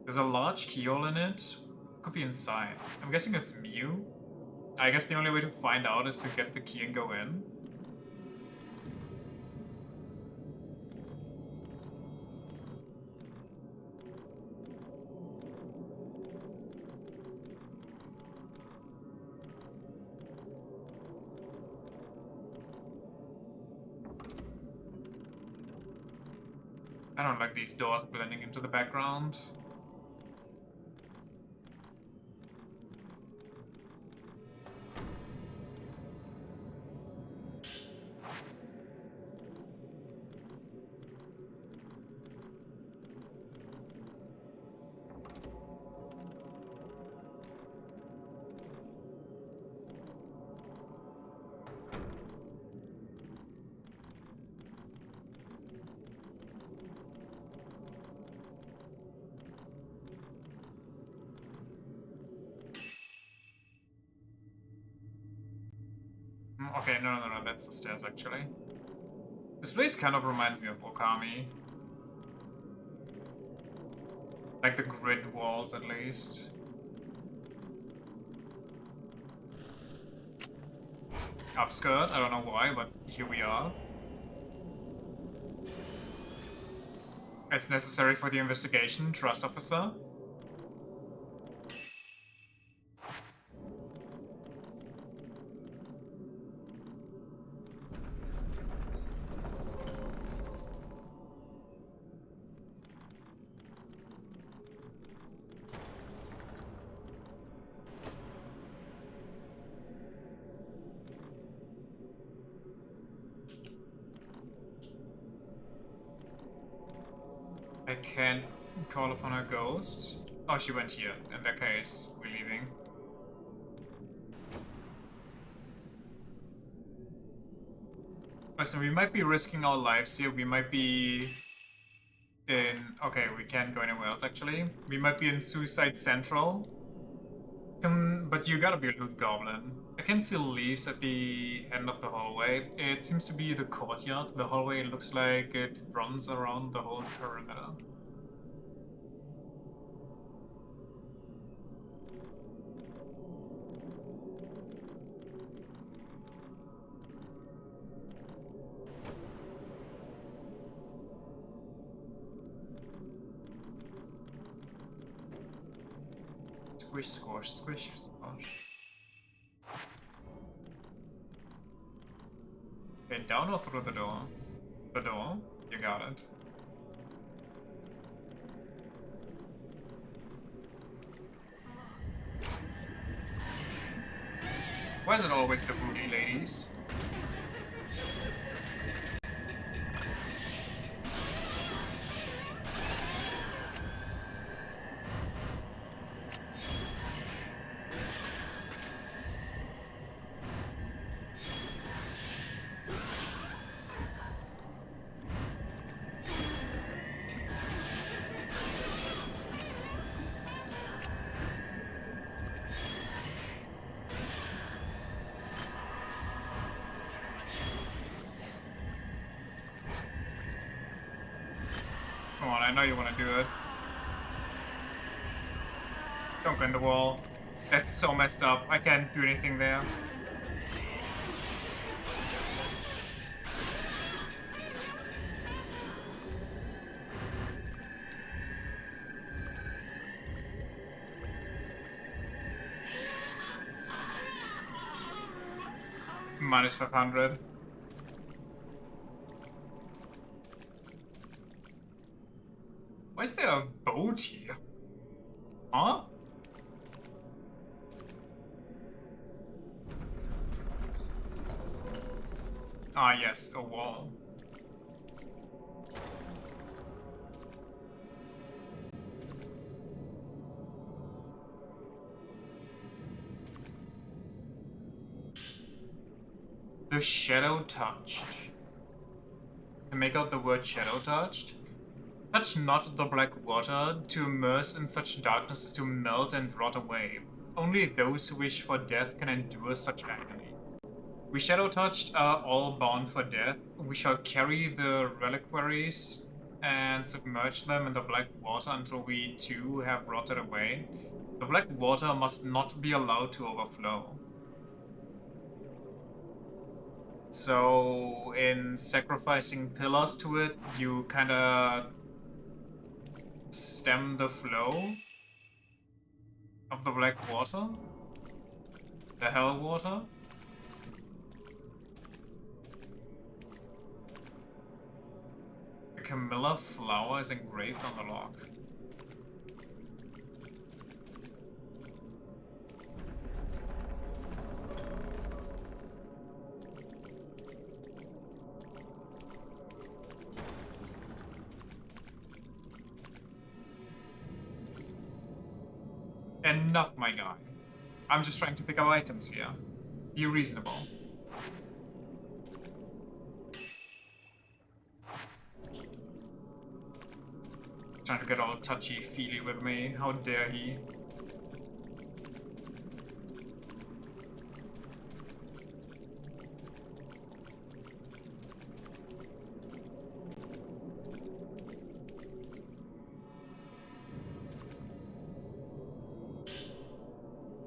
There's a large keyhole in it. Could be inside. I'm guessing it's Mew. I guess the only way to find out is to get the key and go in. I don't like these doors blending into the background. Okay, no, that's the stairs actually. This place kind of reminds me of Okami. Like the grid walls, at least. Upskirt, I don't know why, but here we are. It's necessary for the investigation, trust officer. I can't call upon a ghost. Oh, she went here. In that case, we're leaving. Listen, we might be risking our lives here. We might be in... Okay, we can't go anywhere else, actually. We might be in Suicide Central. But you gotta be a loot goblin. I can see leaves at the end of the hallway. It seems to be the courtyard. The hallway looks like it runs around the whole perimeter. Squish, squash, squish, squash. Okay, down or through the door? The door? You got it. Why is it always the booty ladies? Come on, I know you want to do it. Don't go in the wall. That's so messed up. I can't do anything there. Minus 500. Why is there a boat here? Huh? Ah, yes, a wall. The shadow touched. To make out the word shadow touched. Touch not the black water, to immerse in such darkness as to melt and rot away. Only those who wish for death can endure such agony. We shadow touched are all bound for death. We shall carry the reliquaries and submerge them in the black water until we too have rotted away. The black water must not be allowed to overflow. So, in sacrificing pillars to it, you kinda stem the flow of the black water? The hell water? The Camilla flower is engraved on the lock. Enough, my guy. I'm just trying to pick up items here. Be reasonable. Trying to get all touchy-feely with me. How dare he?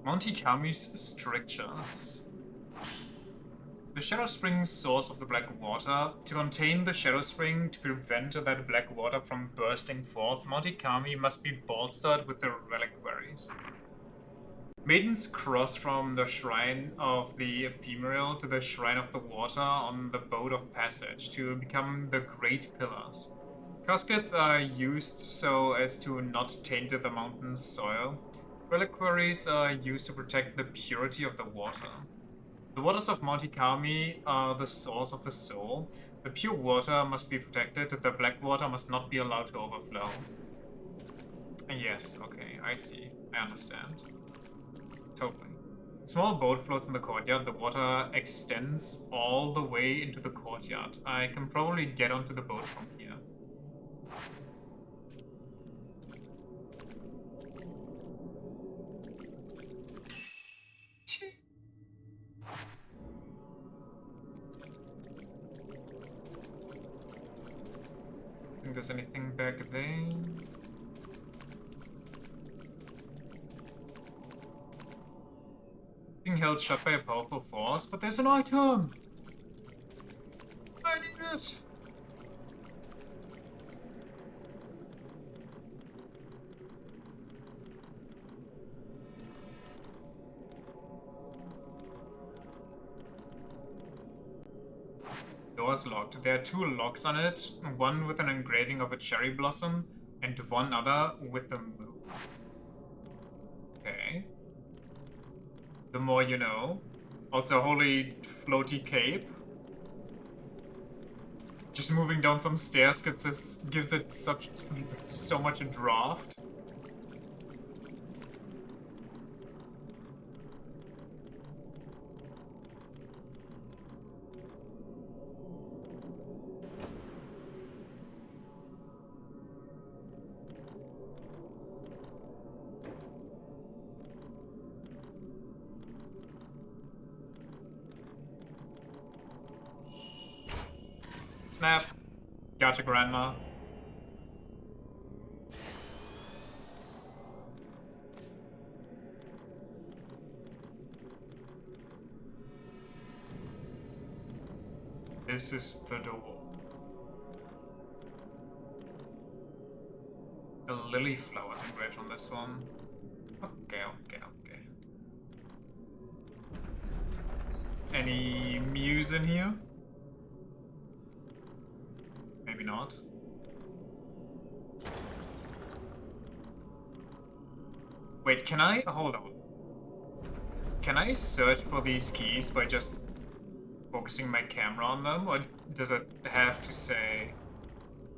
Monte Kami's strictures. The Shadow Spring's source of the black water. To contain the Shadow Spring, to prevent that black water from bursting forth, Monte Kami must be bolstered with the reliquaries. Maidens cross from the Shrine of the Ephemeral to the Shrine of the Water on the Boat of Passage to become the Great Pillars. Caskets are used so as to not taint the mountain's soil. Reliquaries are used to protect the purity of the water. The waters of Monte Kami are the source of the soul. The pure water must be protected, the black water must not be allowed to overflow. Yes, okay, I see. I understand. Totally. Small boat floats in the courtyard. The water extends all the way into the courtyard. I can probably get onto the boat from here. Think there's anything back there? Being held shut by a powerful force, but there's an item! I need it! Door's locked. There are 2 locks on it, one with an engraving of a cherry blossom, and one other with the moon. Okay. The more you know. Also, holy floaty cape. Just moving down some stairs gives it so much a draft. Snap. Gotcha, Grandma. This is the door. A lily flower's engraved on this one. Okay. Any muse in here? Maybe not. Wait, can I? Hold on. Can I search for these keys by just focusing my camera on them? Or does it have to say...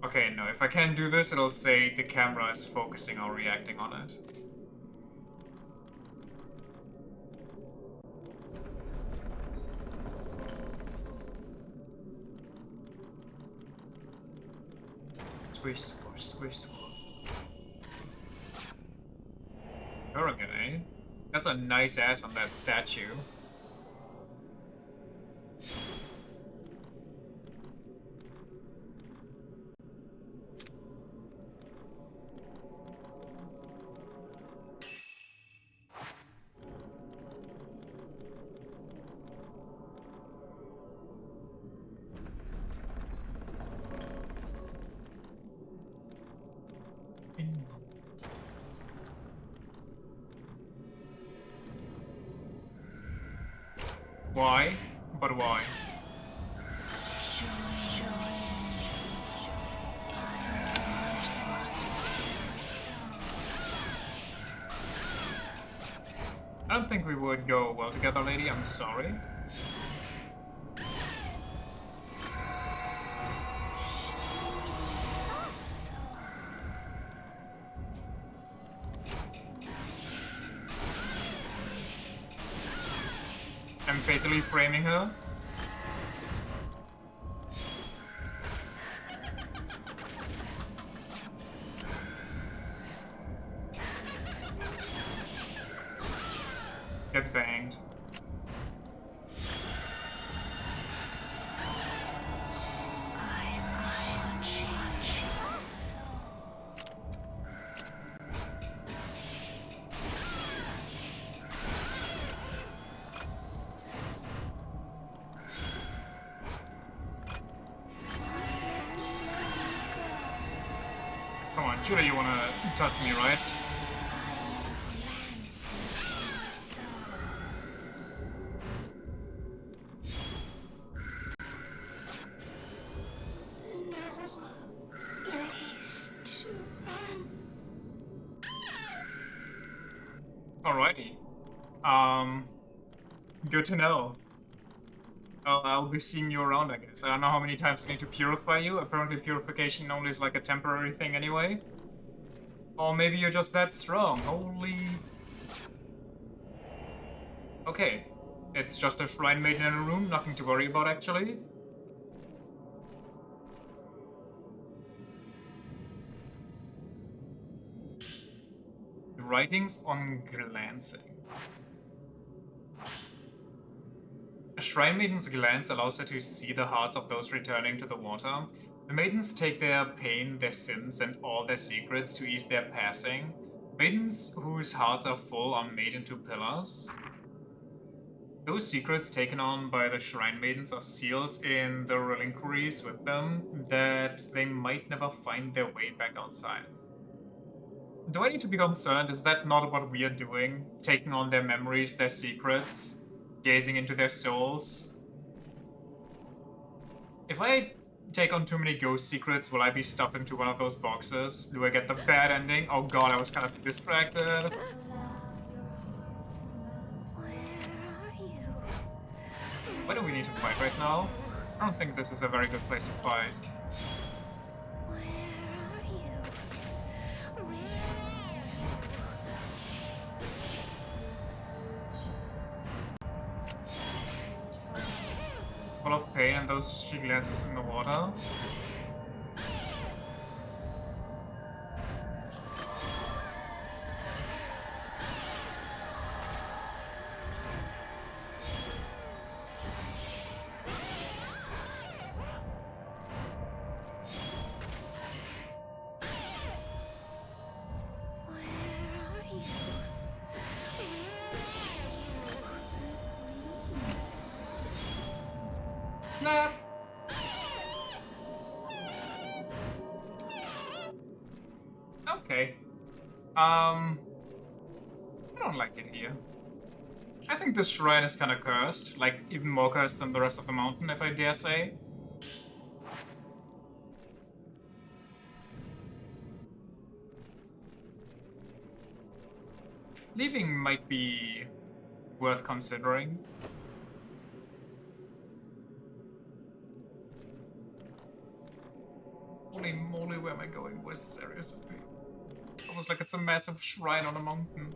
Okay, no. If I can't do this, it'll say the camera is focusing or reacting on it. Squish, squash, squish, squash. Kurgan, eh? That's a nice ass on that statue. Why? But why? I don't think we would go well together, lady. I'm sorry. I'm fatally framing her. Get banged. Surely you wanna touch me, right? Alrighty. Good to know. I'll be seeing you around, I guess. I don't know how many times I need to purify you. Apparently purification only is like a temporary thing anyway. Or maybe you're just that strong. Holy... Okay. It's just a shrine maiden in a room, nothing to worry about actually. Writings on glancing. A shrine maiden's glance allows her to see the hearts of those returning to the water. The maidens take their pain, their sins, and all their secrets to ease their passing. Maidens whose hearts are full are made into pillars. Those secrets taken on by the shrine maidens are sealed in the relinqueries with them that they might never find their way back outside. Do I need to be concerned? Is that not what we are doing? Taking on their memories, their secrets, gazing into their souls? If I take on too many ghost secrets, will I be stuffed into one of those boxes? Do I get the bad ending? Oh god, I was kind of distracted. Why do we need to fight right now? I don't think this is a very good place to fight. Full of pain and those she glances in the water. Snap! Okay. I don't like it here. I think this shrine is kind of cursed. Like, even more cursed than the rest of the mountain, if I dare say. Leaving might be worth considering. Holy moly, where am I going? Where's this area supposed to be? It's almost like it's a massive shrine on a mountain.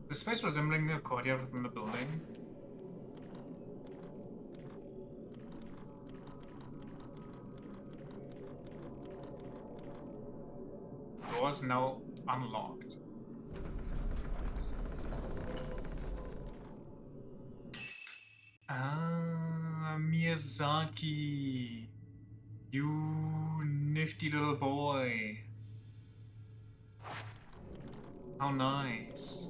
The space resembling the courtyard within the building. Doors now unlocked. Ah, Miyazaki. You nifty little boy. How nice.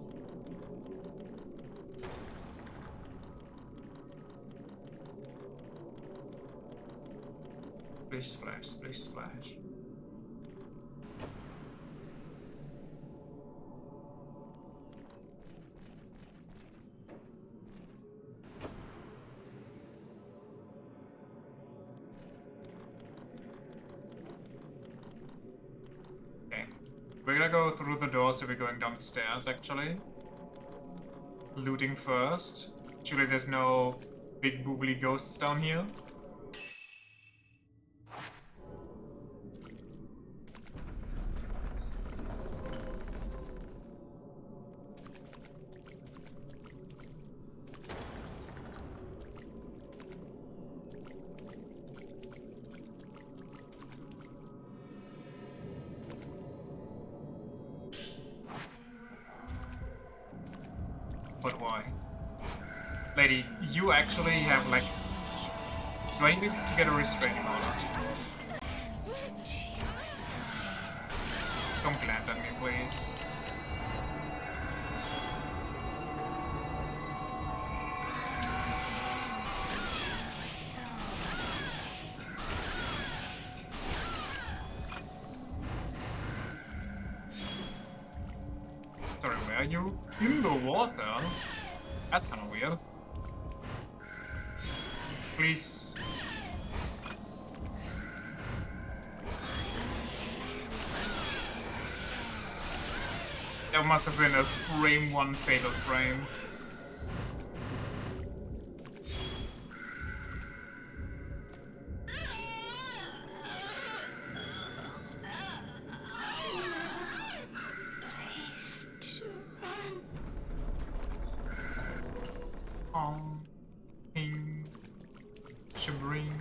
Splish splash, splish splash. Okay. We're gonna go through the door, so we're going down the stairs actually. Looting first. Surely there's no big boobly ghosts down here. But why? Lady, you actually have like... Do I need to get a restraining order? Don't glance at me, please. Are you in the water? That's kind of weird. Please. There must have been a frame one fatal frame. Ping, Shabring.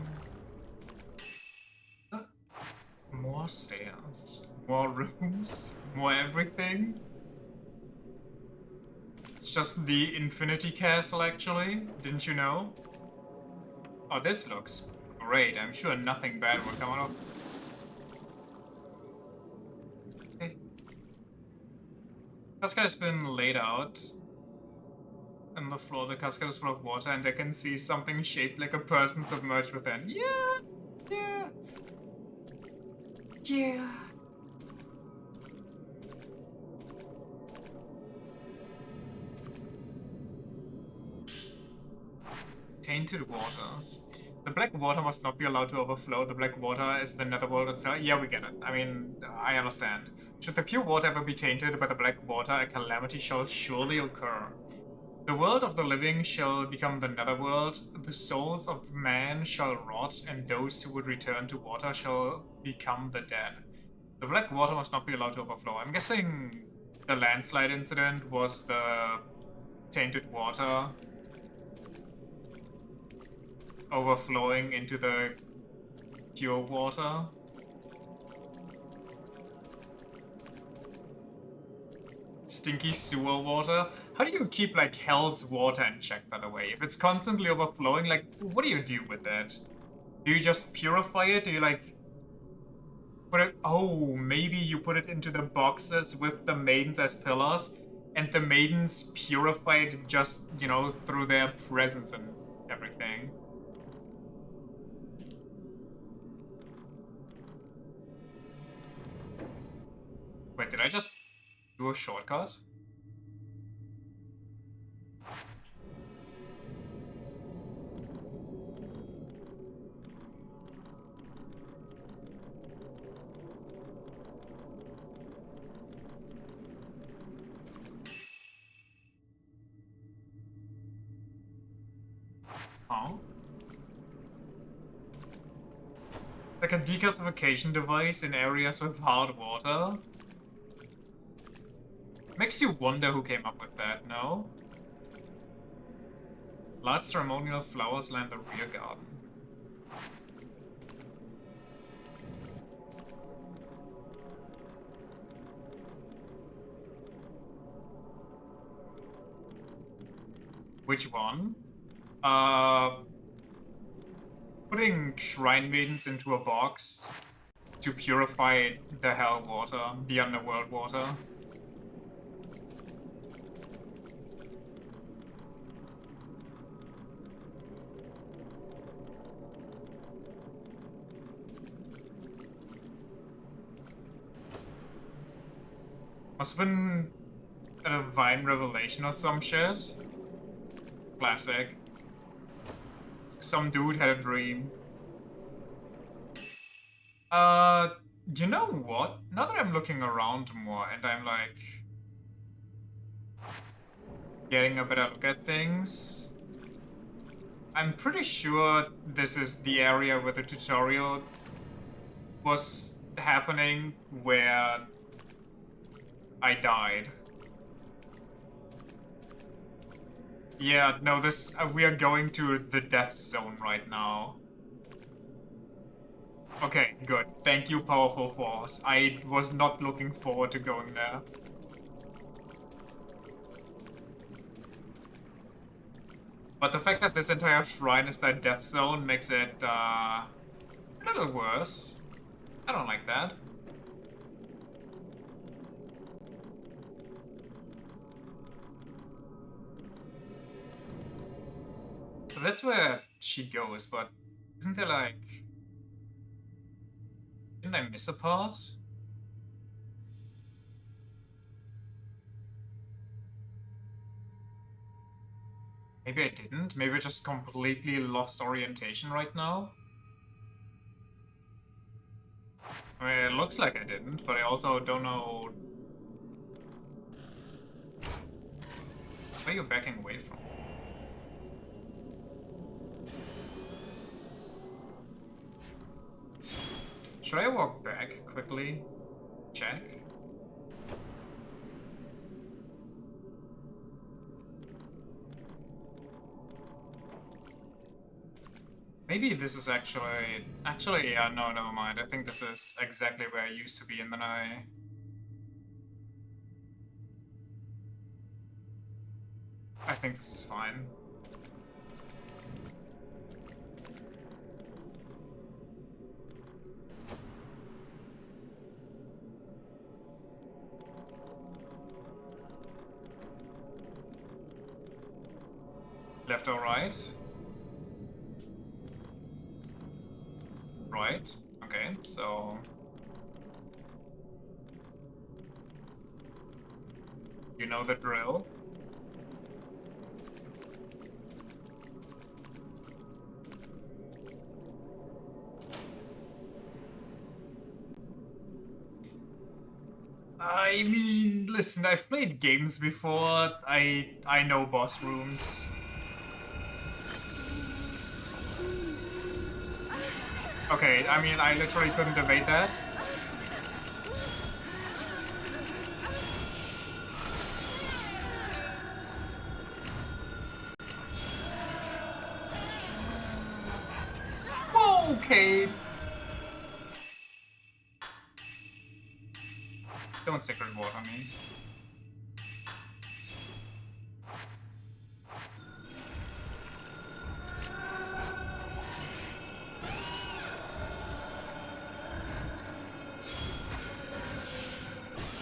More stairs, more rooms, more everything. It's just the Infinity Castle, actually. Didn't you know? Oh, this looks great. I'm sure nothing bad will come out of. Okay. Cascade has been laid out. On the floor, the cascade is full of water, and I can see something shaped like a person submerged within. Yeah! Yeah! Yeah! Tainted waters. The black water must not be allowed to overflow. The black water is the netherworld itself. Yeah, we get it. I mean, I understand. Should the pure water ever be tainted by the black water, a calamity shall surely occur. The world of the living shall become the netherworld. The souls of man shall rot, and those who would return to water shall become the dead. The black water must not be allowed to overflow. I'm guessing the landslide incident was the tainted water overflowing into the pure water. Stinky sewer water. How do you keep, like, hell's water in check, by the way? If it's constantly overflowing, like, what do you do with it? Do you just purify it? Do you, like, put it... Oh, maybe you put it into the boxes with the maidens as pillars, and the maidens purify it just, you know, through their presence and everything. Wait, did I just do a shortcut? Huh? Like a decalcification device in areas with hard water? Makes you wonder who came up with that, no? Large ceremonial flowers line the rear garden. Which one? Putting shrine maidens into a box to purify the hell water, the underworld water. Must have been a divine revelation or some shit. Classic. Some dude had a dream. You know what? Now that I'm looking around more and I'm like... getting a better look at things, I'm pretty sure this is the area where the tutorial was happening where I died. Yeah, no, this we are going to the death zone right now. Okay, good. Thank you, powerful force. I was not looking forward to going there. But the fact that this entire shrine is that death zone makes it, a little worse. I don't like that. So that's where she goes, but isn't there, like... Didn't I miss a part? Maybe I didn't. Maybe I just completely lost orientation right now. I mean, it looks like I didn't, but I also don't know. Where are you backing away from? Should I walk back quickly? Check. Maybe this is actually, yeah, no, never mind. I think this is exactly where I used to be, and then I think this is fine. Left or right? Right. Okay, so... You know the drill. I mean, listen, I've played games before. I know boss rooms. Okay, I mean, I literally couldn't evade that. Okay. Don't sacred water me.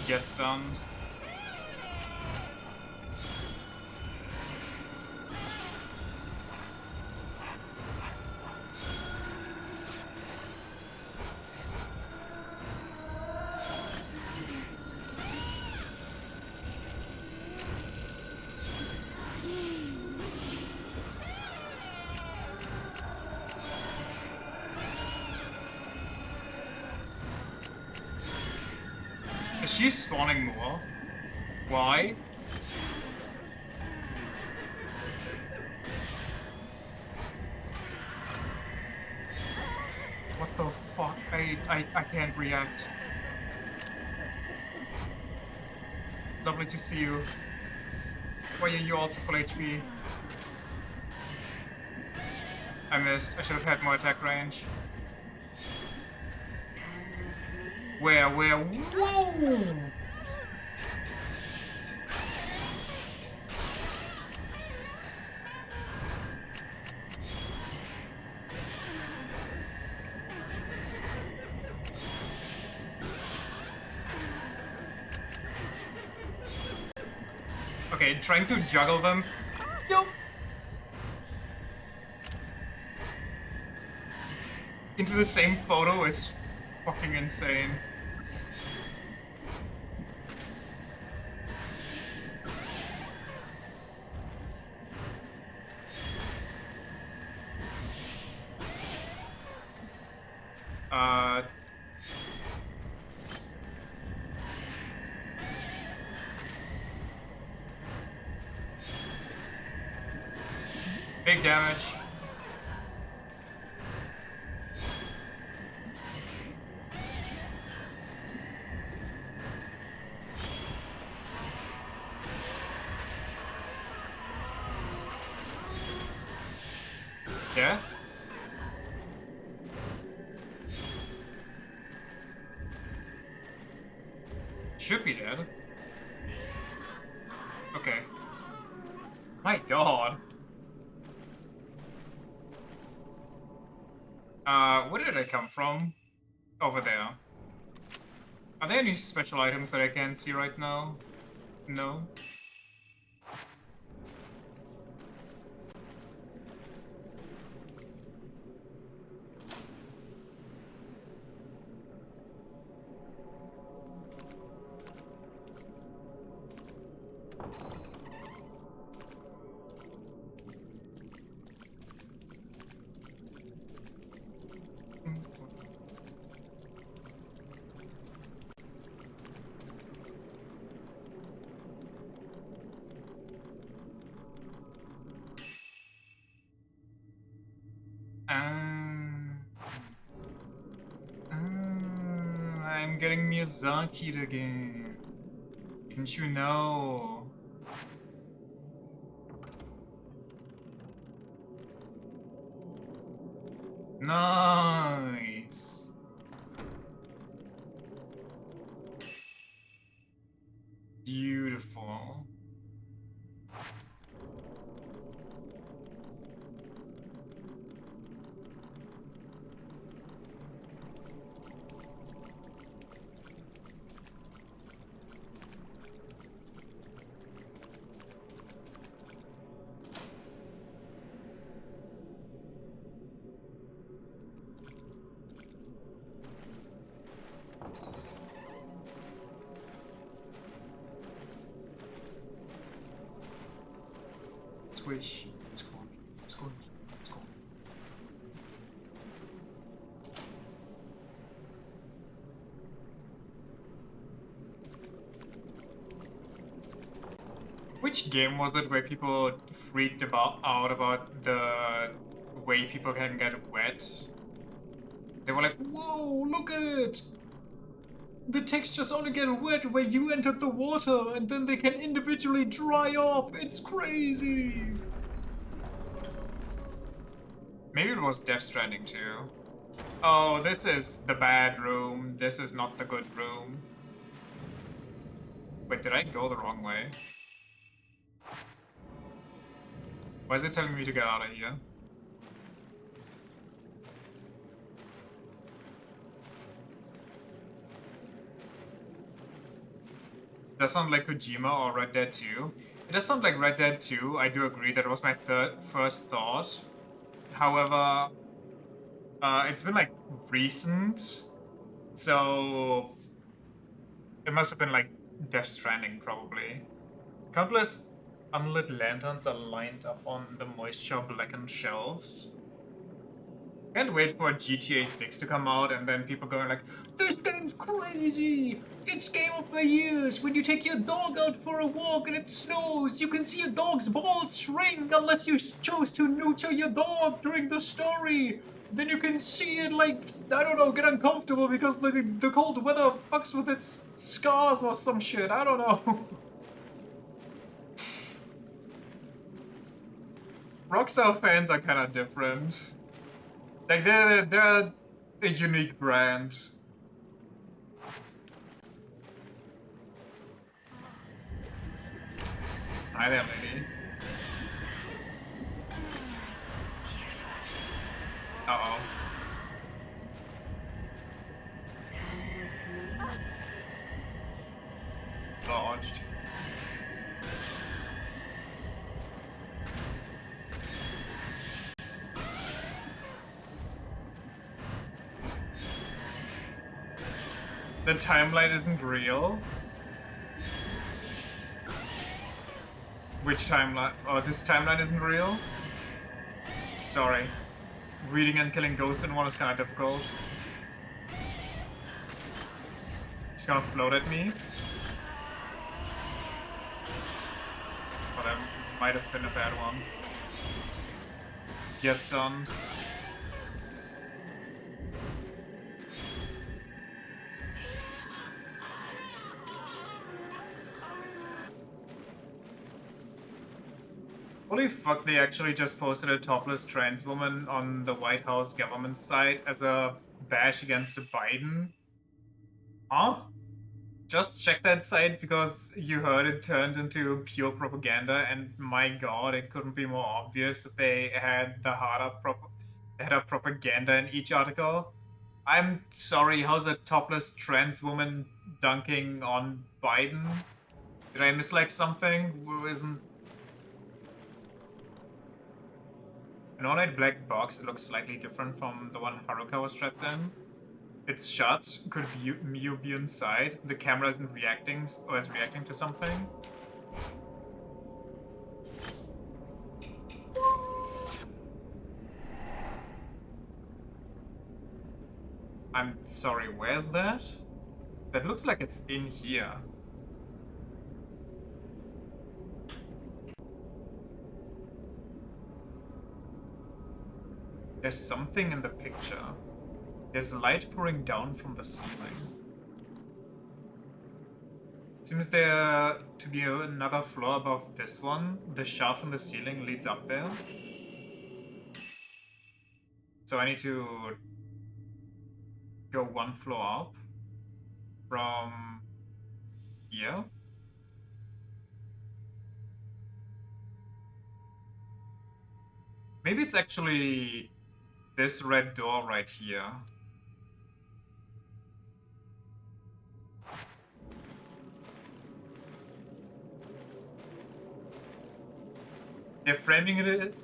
Get stunned. Is she spawning more? Why? What the fuck? I can't react. Lovely to see you. Why are you also full HP? I missed. I should have had more attack range. Where? Whoa! Okay, trying to juggle them. Yup. Into the same photo is fucking insane. Big damage. Yeah? Should be dead. Okay. My god. Where did I come from? Over there. Are there any special items that I can't see right now? No? Ah. I'm getting Miyazaki'd again. Didn't you know? Nice. Beautiful. Squish, squish, squish, squish. Which game was it where people freaked out about the way people can get wet? They were like, "Whoa, look at it! The textures only get wet where you entered the water, and then they can individually dry off. It's crazy!" Maybe it was Death Stranding too. Oh, this is the bad room. This is not the good room. Wait, did I go the wrong way? Why is it telling me to get out of here? Does sound like Kojima or Red Dead 2. It does sound like Red Dead 2. I do agree that was my first thought. However, it's been like recent, so it must have been like Death Stranding probably. Countless unlit lanterns are lined up on the moisture-blackened shelves. Can't wait for GTA 6 to come out and then people going like, "This game's crazy! It's game of the years! When you take your dog out for a walk and it snows, you can see a dog's balls shrink unless you chose to neuter your dog during the story! Then you can see it like, I don't know, get uncomfortable because the cold weather fucks with its scars or some shit, I don't know." Rockstar fans are kinda different. Like, they're a unique brand. Hi there, lady. Uh-oh. Dodged. The timeline isn't real? Which timeline? Oh, this timeline isn't real? Sorry. Reading and killing ghosts in one is kind of difficult. He's gonna float at me. Oh, that might have been a bad one. Get stunned. Holy fuck, they actually just posted a topless trans woman on the White House government site as a bash against Biden. Huh? Just check that site because you heard it turned into pure propaganda, and my god, it couldn't be more obvious if they had they had a propaganda in each article. I'm sorry, how's a topless trans woman dunking on Biden? Did I mislike something? Isn't an ornate black box that looks slightly different from the one Haruka was trapped in? It's shut. Could Miu be inside? The camera isn't reacting, or is reacting to something? I'm sorry, where's that? That looks like it's in here. There's something in the picture. There's light pouring down from the ceiling. Seems there to be another floor above this one. The shaft in the ceiling leads up there. So I need to go one floor up from here. Maybe it's actually this red door right here. They're framing it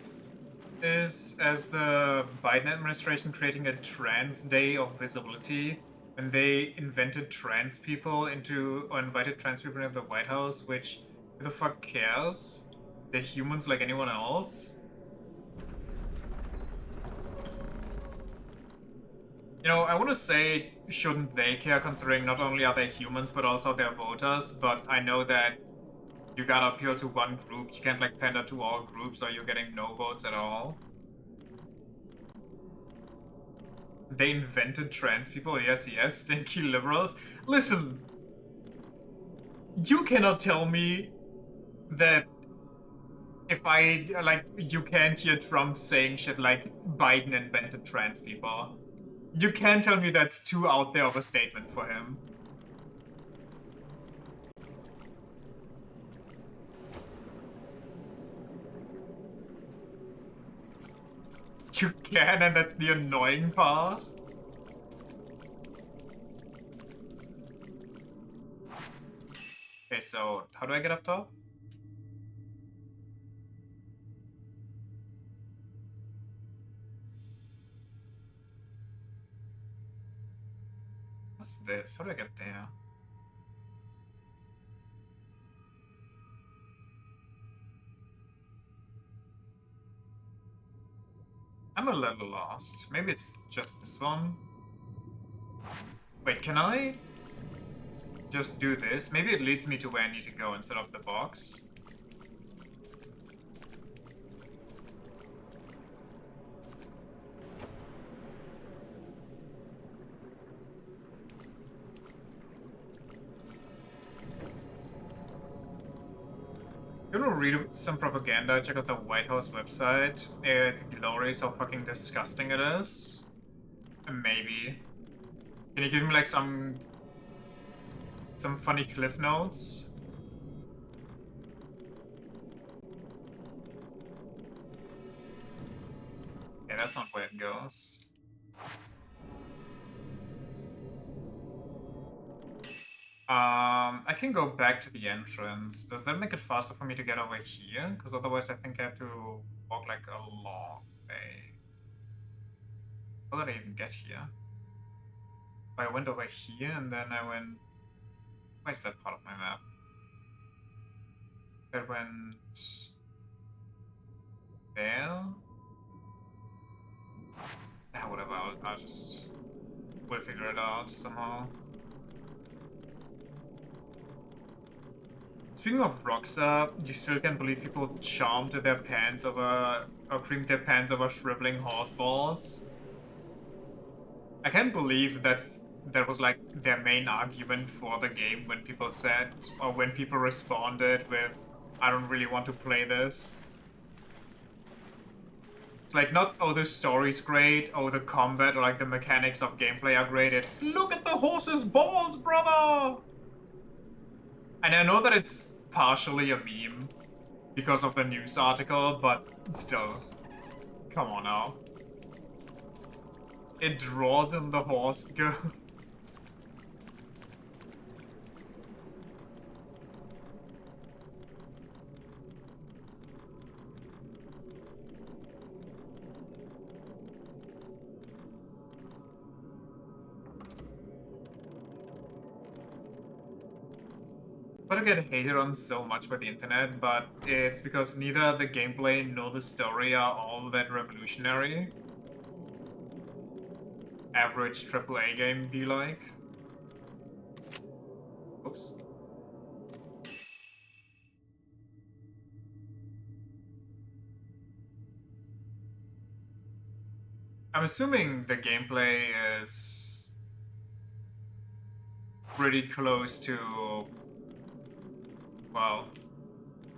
is as the Biden administration creating a trans day of visibility, and they invented trans people into, or invited trans people into the White House, which, who the fuck cares? They're humans like anyone else. You know, I want to say, shouldn't they care, considering not only are they humans, but also they're voters, but I know that you gotta appeal to one group. You can't, like, pander to all groups, or you're getting no votes at all. They invented trans people, yes, yes, stinky liberals. Listen, you cannot tell me that if I, like, you can't hear Trump saying shit like Biden invented trans people. You can't tell me that's too out there of a statement for him. You can, and that's the annoying part. Okay, so how do I get up top? What's this? How do I get there? I'm a little lost. Maybe it's just this one. Wait, can I just do this? Maybe it leads me to where I need to go instead of the box. You wanna read some propaganda? Check out the White House website. It's glorious how fucking disgusting it is. Maybe. Can you give me like some funny cliff notes? Okay, that's not where it goes. I can go back to the entrance. Does that make it faster for me to get over here? Because otherwise I think I have to walk like a long way. How did I even get here? I went over here and then I went... Where's that part of my map? I went... there? Yeah, whatever, I'll just... We'll figure it out somehow. Speaking of Roxa, you still can't believe people charmed their pants over, or creamed their pants over shriveling horse balls. I can't believe that was like their main argument for the game when people said, or when people responded with, I don't really want to play this. It's like not, oh, the story's great, oh, the combat or like the mechanics of gameplay are great, it's, look at the horse's balls, brother! And I know that it's partially a meme because of the news article, but still, come on now. It draws in the horse girl. But I get hated on so much by the internet, but it's because neither the gameplay nor the story are all that revolutionary. Average AAA game be like. Oops. I'm assuming the gameplay is pretty close to, well,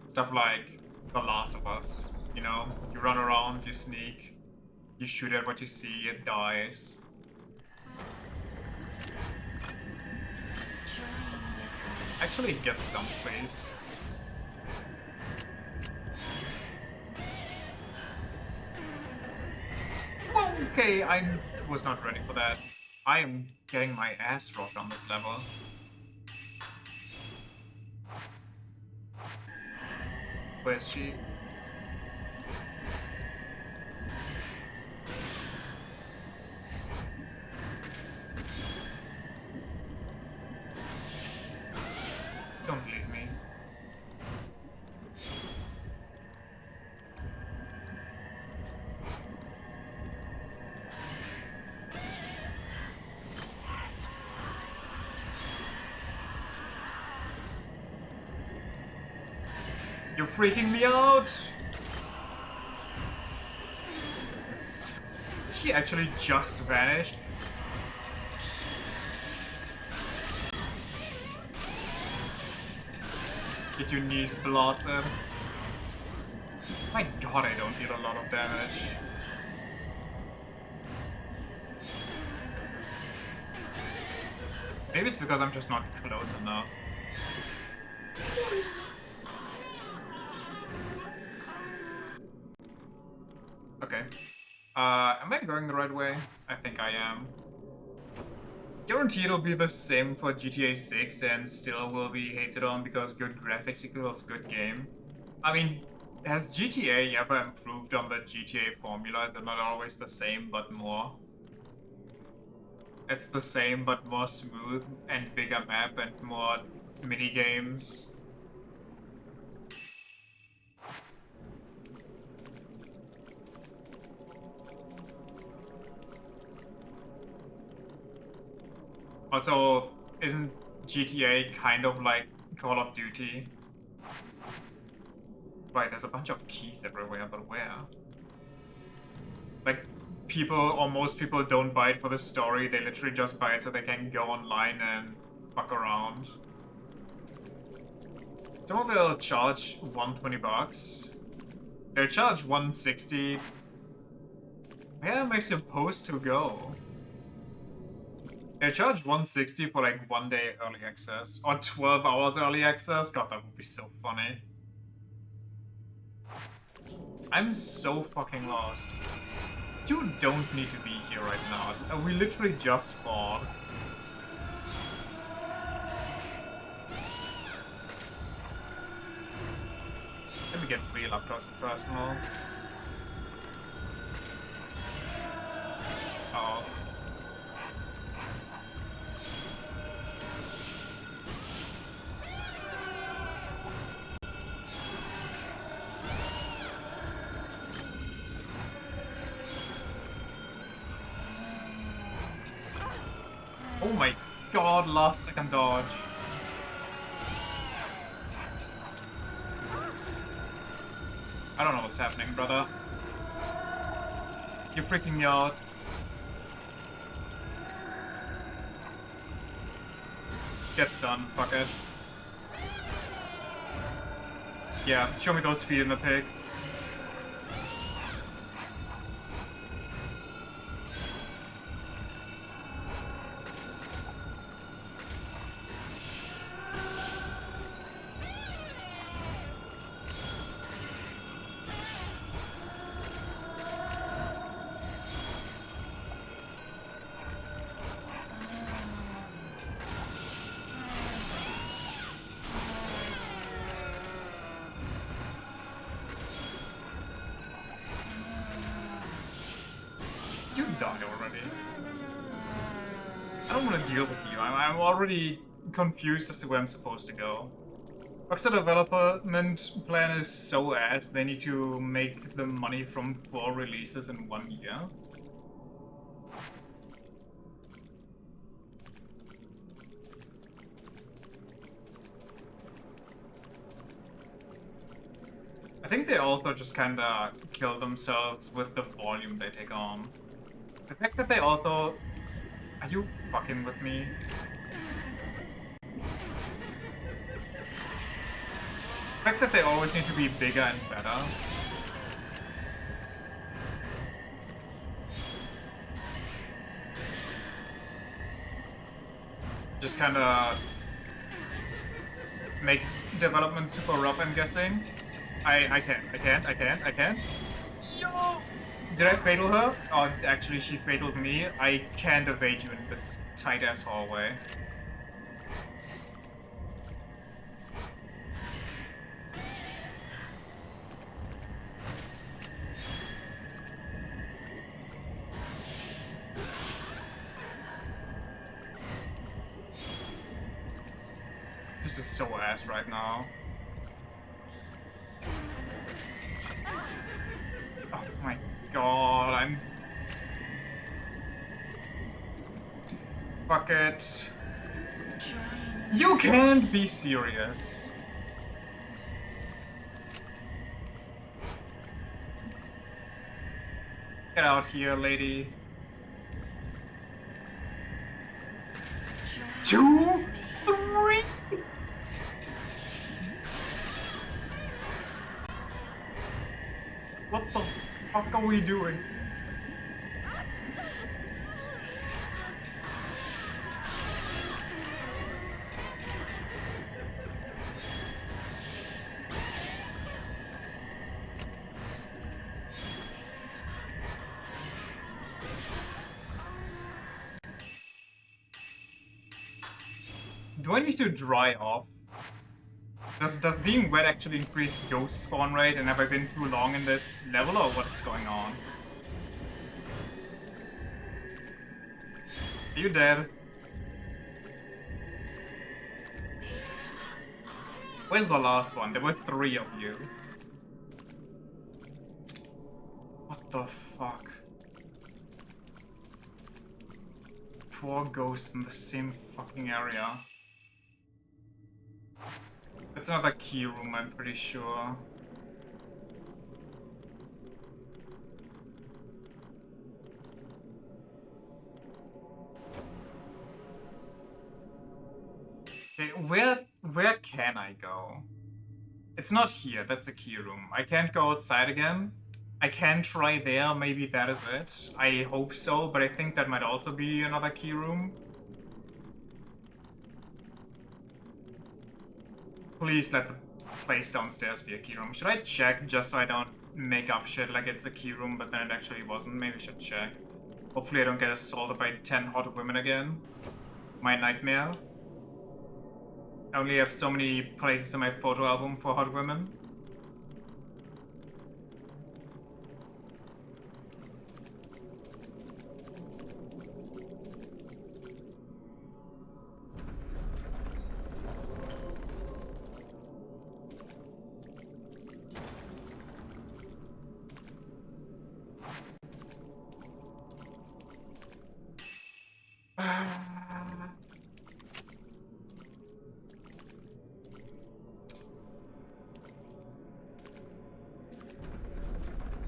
stuff like The Last of Us. You know, you run around, you sneak, you shoot at what you see, it dies. Actually, get stumped, please. Okay, I was not ready for that. I am getting my ass rocked on this level. Where's she? Don't leave me. You're freaking me out! She actually just vanished. Get your knees blasted. My god, I don't deal a lot of damage. Maybe it's because I'm just not close enough. Okay. Am I going the right way? I think I am. Guarantee it'll be the same for GTA 6 and still will be hated on because good graphics equals good game. I mean, has GTA ever improved on the GTA formula? They're not always the same, but more. It's the same, but more smooth and bigger map and more mini games. Also, isn't GTA kind of like Call of Duty? Right, there's a bunch of keys everywhere, but where? Like, people, or most people don't buy it for the story, they literally just buy it so they can go online and fuck around. Some of they'll charge $120. They'll charge $160. Where am I supposed to go? They charge $160 for like 1 day early access. Or 12 hours early access? God, that would be so funny. I'm so fucking lost. You don't need to be here right now. We literally just fought. Let me get real up close and personal. Uh oh. Oh my god, last second dodge. I don't know what's happening, brother. You're freaking me out. Get stunned, fuck it. Yeah, show me those feet in the pig. You died already. I don't want to deal with you. I'm already confused as to where I'm supposed to go. Rockstar development plan is so ass, they need to make the money from 4 releases in 1 year. I think they also just kinda kill themselves with the volume they take on. The fact that they also... Are you fucking with me? The fact that they always need to be bigger and better. Just kinda makes development super rough, I'm guessing. I can't. Yo! Did I fatal her? Oh, actually she fataled me. I can't evade you in this tight-ass hallway. This is so ass right now. Oh my god, I'm... Fuck it. You can't be serious. Get out here, lady. 2, 3. What the fuck are we doing? Do I need to dry off? Does being wet actually increase ghost spawn rate, and have I been too long in this level, or what's going on? Are you dead? Where's the last one? There were 3 of you. What the fuck? 4 ghosts in the same fucking area. It's not a key room, I'm pretty sure. Okay, where can I go? It's not here, that's a key room. I can't go outside again. I can try there, maybe that is it. I hope so, but I think that might also be another key room. Please let the place downstairs be a key room. Should I check just so I don't make up shit like it's a key room, but then it actually wasn't? Maybe I should check. Hopefully I don't get assaulted by 10 hot women again. My nightmare. I only have so many places in my photo album for hot women.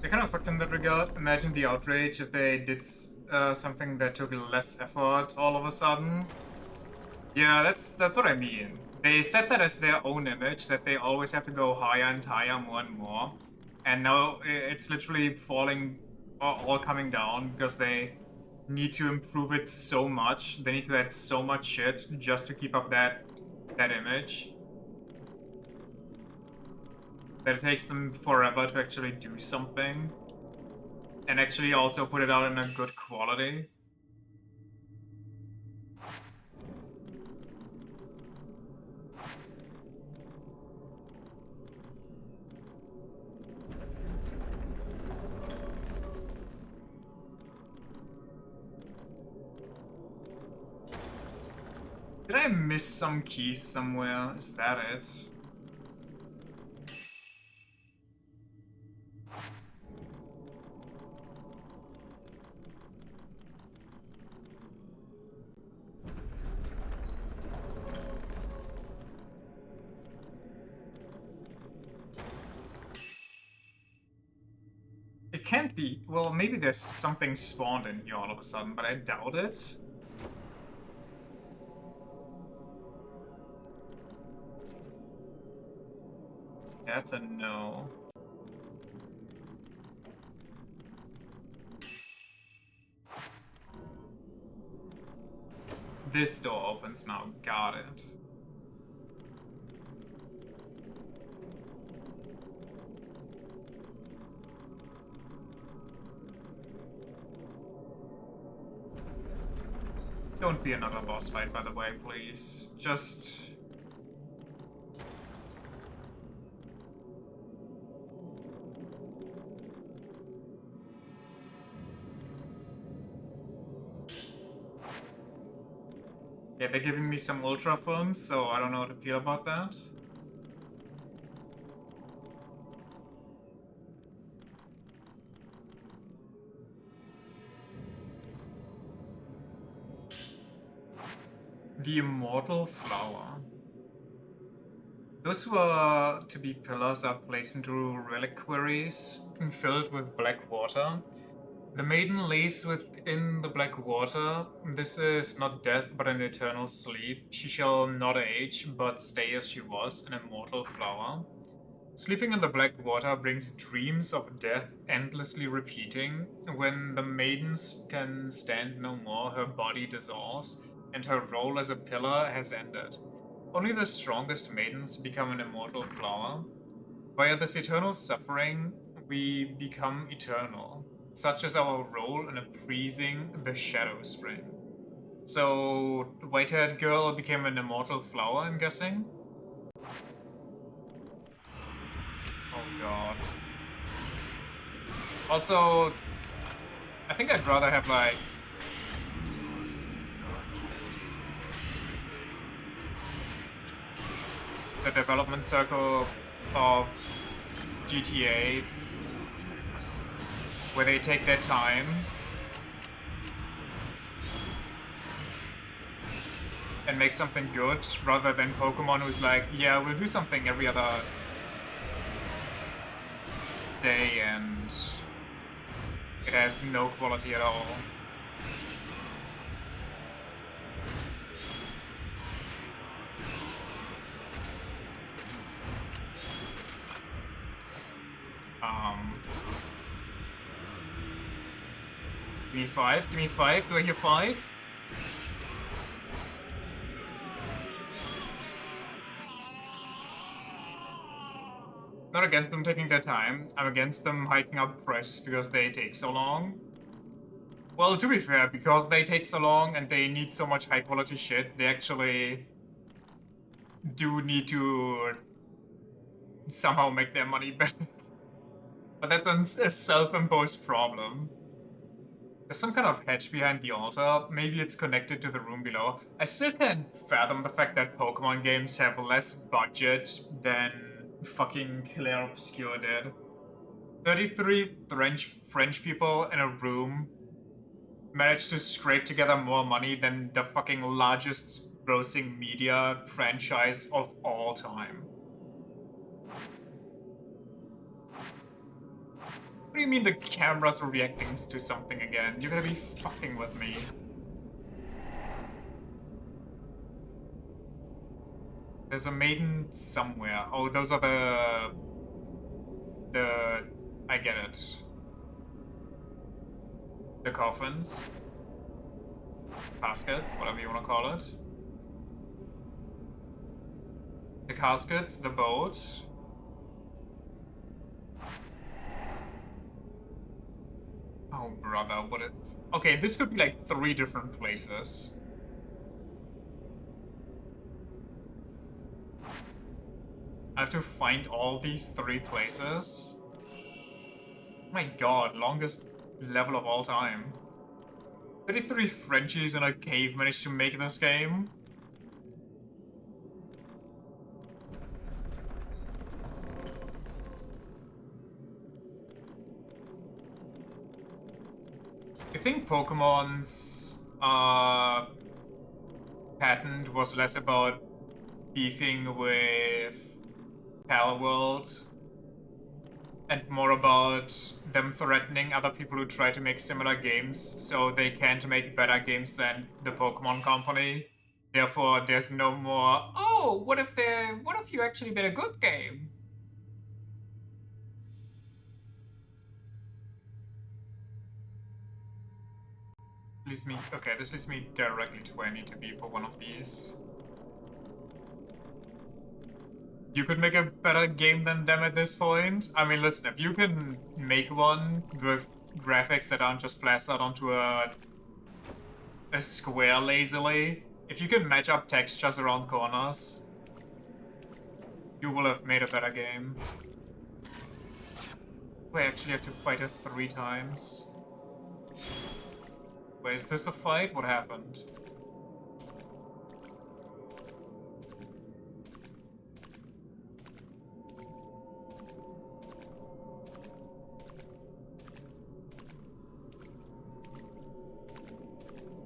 They're kind of fucked in that regard. Imagine the outrage if they did something that took less effort all of a sudden. Yeah, that's what I mean. They set that as their own image, that they always have to go higher and higher, more and more. And now it's literally falling, all coming down, because they need to improve it so much. They need to add so much shit just to keep up that image. That it takes them forever to actually do something. And actually also put it out in a good quality. Did I miss some keys somewhere? Is that it? It can't be. Well, maybe there's something spawned in here all of a sudden, but I doubt it. That's a no. This door opens now. Got it. Don't be another boss fight, by the way, please. Just... Yeah, they're giving me some ultra films, so I don't know how to feel about that. The Immortal Flower. Those who are to be pillars are placed into reliquaries filled with black water. The maiden lays within the black water. This is not death, but an eternal sleep. She shall not age, but stay as she was, an immortal flower. Sleeping in the black water brings dreams of death endlessly repeating. When the maiden can stand no more, her body dissolves, and her role as a pillar has ended. Only the strongest maidens become an immortal flower. Via this eternal suffering, we become eternal. Such is our role in appeasing the Shadow Spring. So, white-haired girl became an immortal flower, I'm guessing? Oh god. Also, I think I'd rather have, like... the development circle of GTA, where they take their time and make something good, rather than Pokemon who's like, yeah, we'll do something every other day and it has no quality at all. Give me 5, give me 5, do I hear 5? Not against them taking their time, I'm against them hiking up prices because they take so long. Well, to be fair, because they take so long and they need so much high quality shit, they actually do need to somehow make their money back. But that's a self-imposed problem. There's some kind of hatch behind the altar. Maybe it's connected to the room below. I still can't fathom the fact that Pokemon games have less budget than fucking Claire Obscure did. 33 French people in a room managed to scrape together more money than the fucking largest grossing media franchise of all time. What do you mean the camera's reacting to something again? You're gonna be fucking with me. There's a maiden somewhere. Oh, those are I get it. The coffins. Caskets, whatever you want to call it. The caskets, the boat. Oh, brother, what it... Okay, this could be like 3 different places. I have to find all these 3 places. Oh my god, longest level of all time. 33 Frenchies in a cave managed to make this game. I think Pokemon's patent was less about beefing with Palworld and more about them threatening other people who try to make similar games so they can't make better games than the Pokemon Company. Therefore, there's no more, oh, what if you actually made a good game? Leads me, okay, this leads me directly to where I need to be for one of these. You could make a better game than them at this point. I mean, listen, if you can make one with graphics that aren't just plastered onto a square lazily, if you can match up textures around corners, you will have made a better game. We actually have to fight it 3 times. Wait, is this a fight? What happened?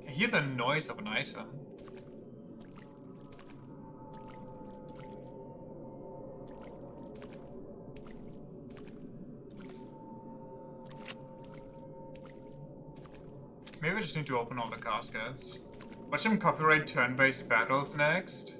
I hear the noise of an item. Maybe I just need to open all the caskets. Watch them copyright turn-based battles next.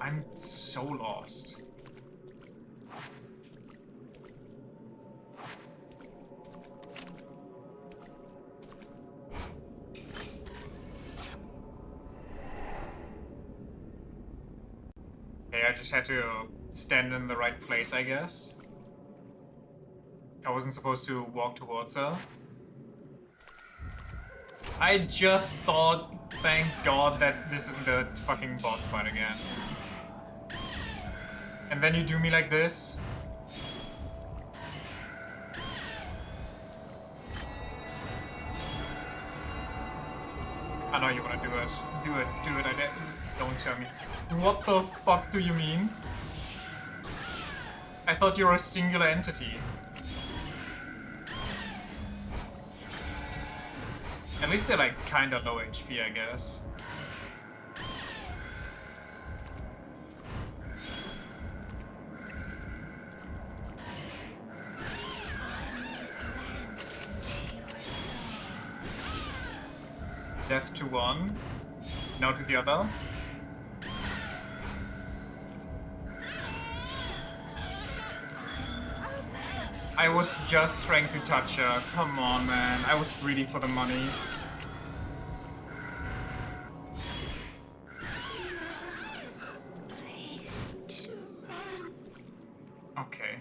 I'm so lost. Okay, I just had to stand in the right place, I guess. I wasn't supposed to walk towards her. I just thought, thank God, that this isn't a fucking boss fight again. And then you do me like this? I know you wanna do it. Do it, do it, don't tell me. What the fuck do you mean? I thought you were a singular entity. At least they're like kinda low HP, I guess. Death to one, now to the other. I was just trying to touch her. Come on, man. I was greedy for the money. Okay.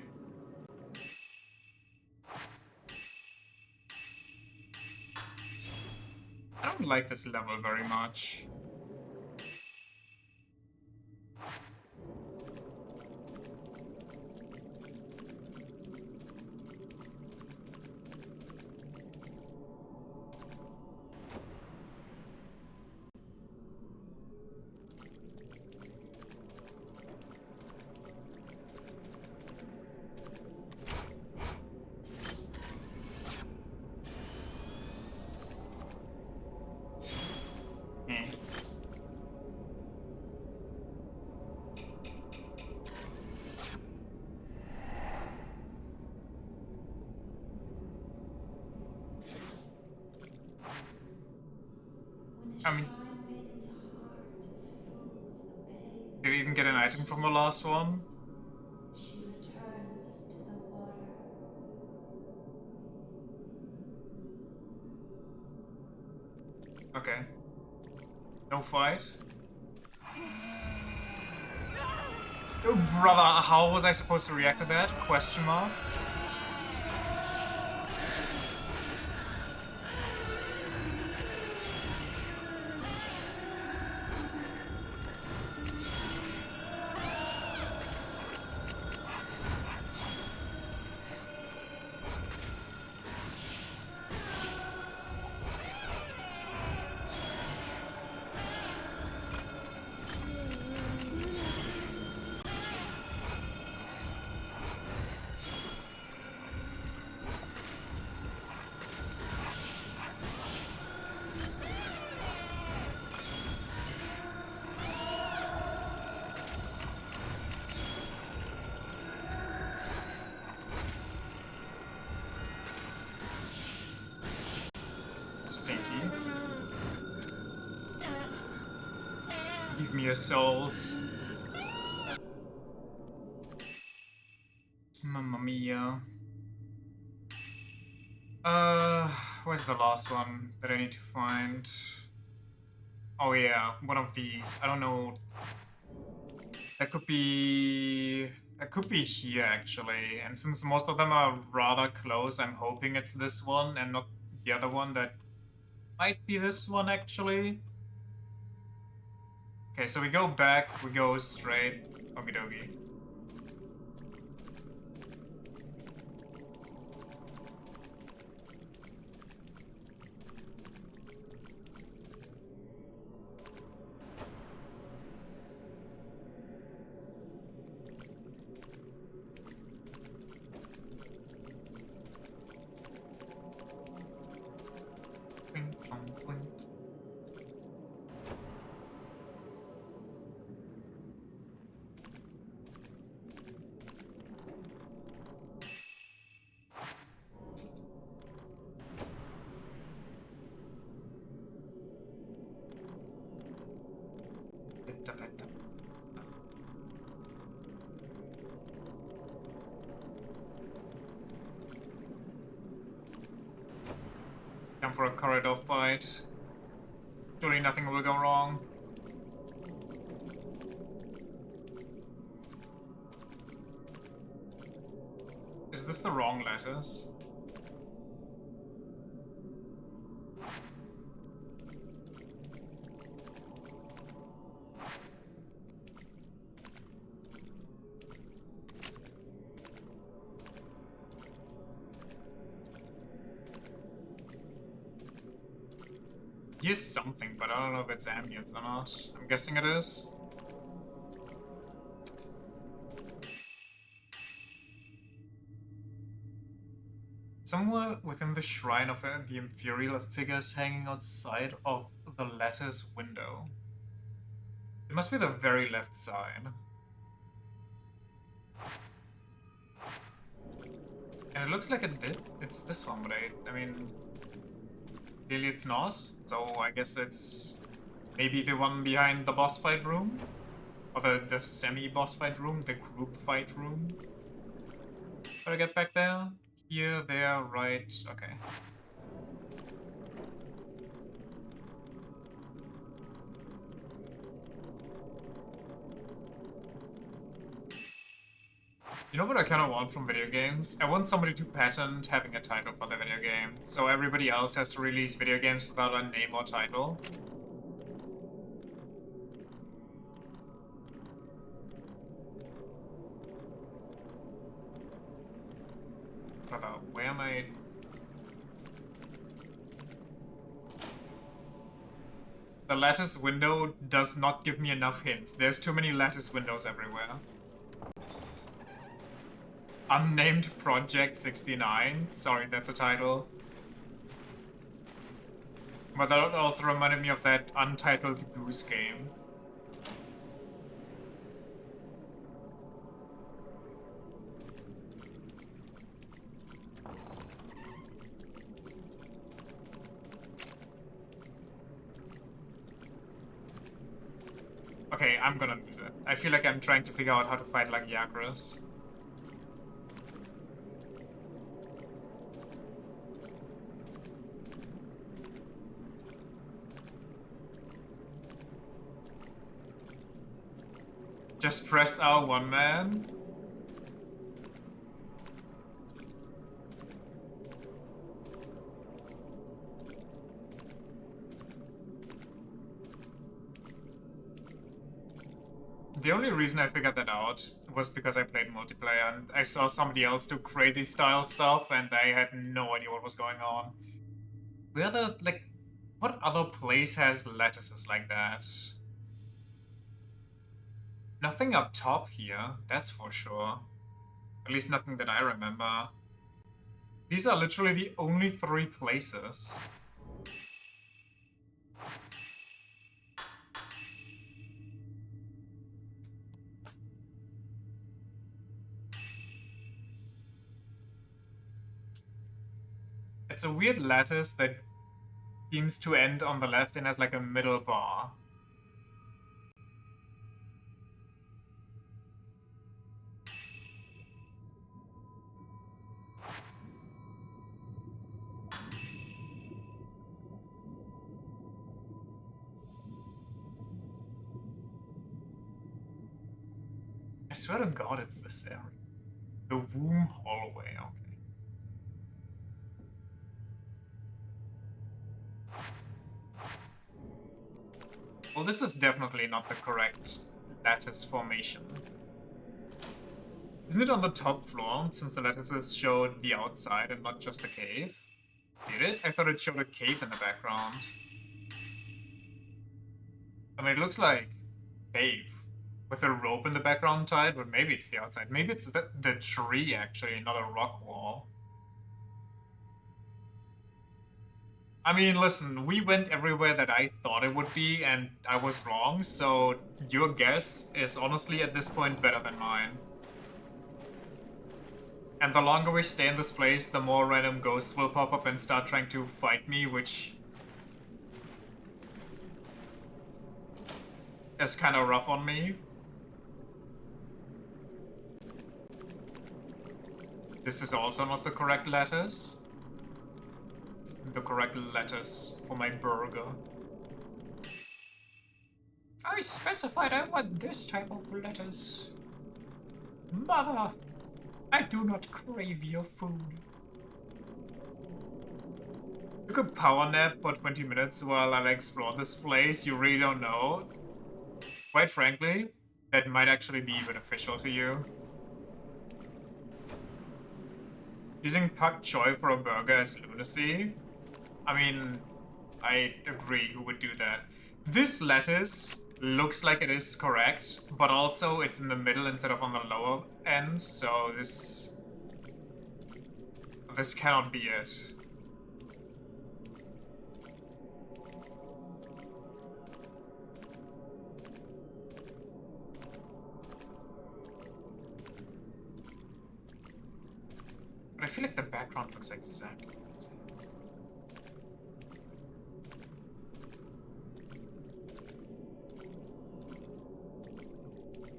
I don't like this level very much. I mean, did we even get an item from the last one? She returns to the water. Okay. No fight? Oh, brother, how was I supposed to react to that? Question mark? stinky. Give me your souls. Mamma mia. Where's the last one that I need to find? Oh yeah, one of these. I don't know. That could be... That could be here, actually. And since most of them are rather close, I'm hoping it's this one and not the other one that might be this one, actually. Okay, so we go back, we go straight. Okie dokie. Clink, clonk, clink. Petta, petta. Time for a corridor fight. Surely nothing will go wrong. Is this the wrong letters? Here's something, but I don't know if it's ambience or not. I'm guessing it is. Somewhere within the shrine of the Imperial figures hanging outside of the lattice window. It must be the very left side. And it looks like it's this one, but I mean, clearly it's not. So I guess it's maybe the one behind the boss fight room? Or the semi-boss fight room, the group fight room? Gotta get back there? Here, there, right, okay. You know what I kind of want from video games? I want somebody to patent having a title for the video game, so everybody else has to release video games without a name or title. Brother, where am I? The lattice window does not give me enough hints. There's too many lattice windows everywhere. Unnamed Project 69. Sorry, that's a title. But that also reminded me of that Untitled Goose Game. Okay, I'm gonna lose it. I feel like I'm trying to figure out how to fight like Yagras. Just press R1, man. The only reason I figured that out was because I played multiplayer and I saw somebody else do crazy style stuff and I had no idea what was going on. Where the, like, what other place has lattices like that? Nothing up top here, that's for sure. At least nothing that I remember. These are literally the only 3 places. It's a weird lattice that seems to end on the left and has like a middle bar. I swear to God, it's this area. The womb hallway, okay. Well, this is definitely not the correct lattice formation. Isn't it on the top floor, since the lattices showed the outside and not just a cave? Did it? I thought it showed a cave in the background. I mean, it looks like cave with a rope in the background tied, but maybe it's the outside. Maybe it's the tree, actually, not a rock wall. I mean, listen, we went everywhere that I thought it would be, and I was wrong, so your guess is honestly at this point better than mine. And the longer we stay in this place, the more random ghosts will pop up and start trying to fight me, which is kind of rough on me. This is also not the correct letters. The correct letters for my burger. I specified I want this type of letters. Mother, I do not crave your food. You could power nap for 20 minutes while I explore this place. You really don't know. Quite frankly, that might actually be beneficial to you. Using pak choi for a burger is lunacy. I mean, I agree, who would do that? This lettuce looks like it is correct, but also it's in the middle instead of on the lower end, so this cannot be it. But I feel like the background looks exactly the same.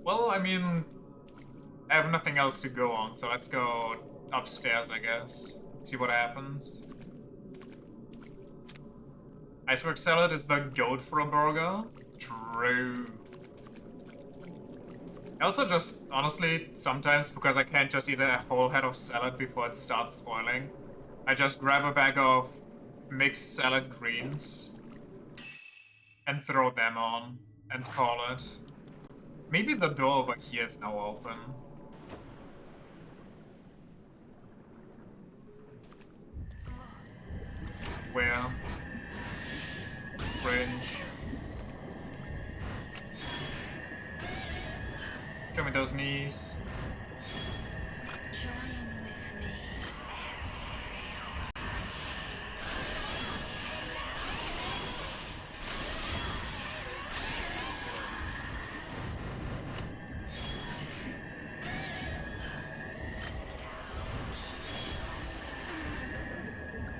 Well, I mean, I have nothing else to go on, so let's go upstairs, I guess. See what happens. Iceberg salad is the goat for a burger? True. I also just, honestly, sometimes, because I can't just eat a whole head of salad before it starts spoiling, I just grab a bag of mixed salad greens and throw them on and call it. Maybe the door over here is now open. Where? Fringe. Show me those knees.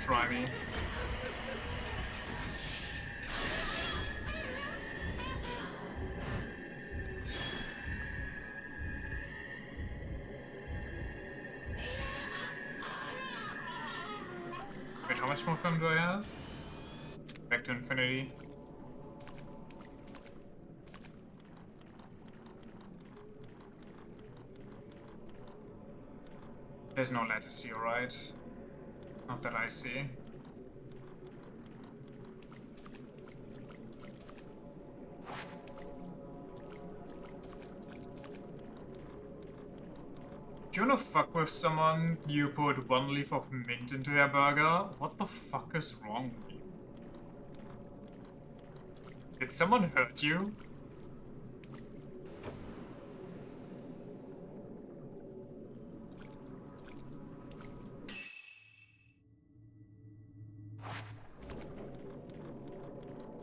Try me. Wait, how much more film do I have? Back to infinity. There's no lattice here, right? Not that I see. Do you wanna fuck with someone, you put one leaf of mint into their burger? What the fuck is wrong with you? Did someone hurt you?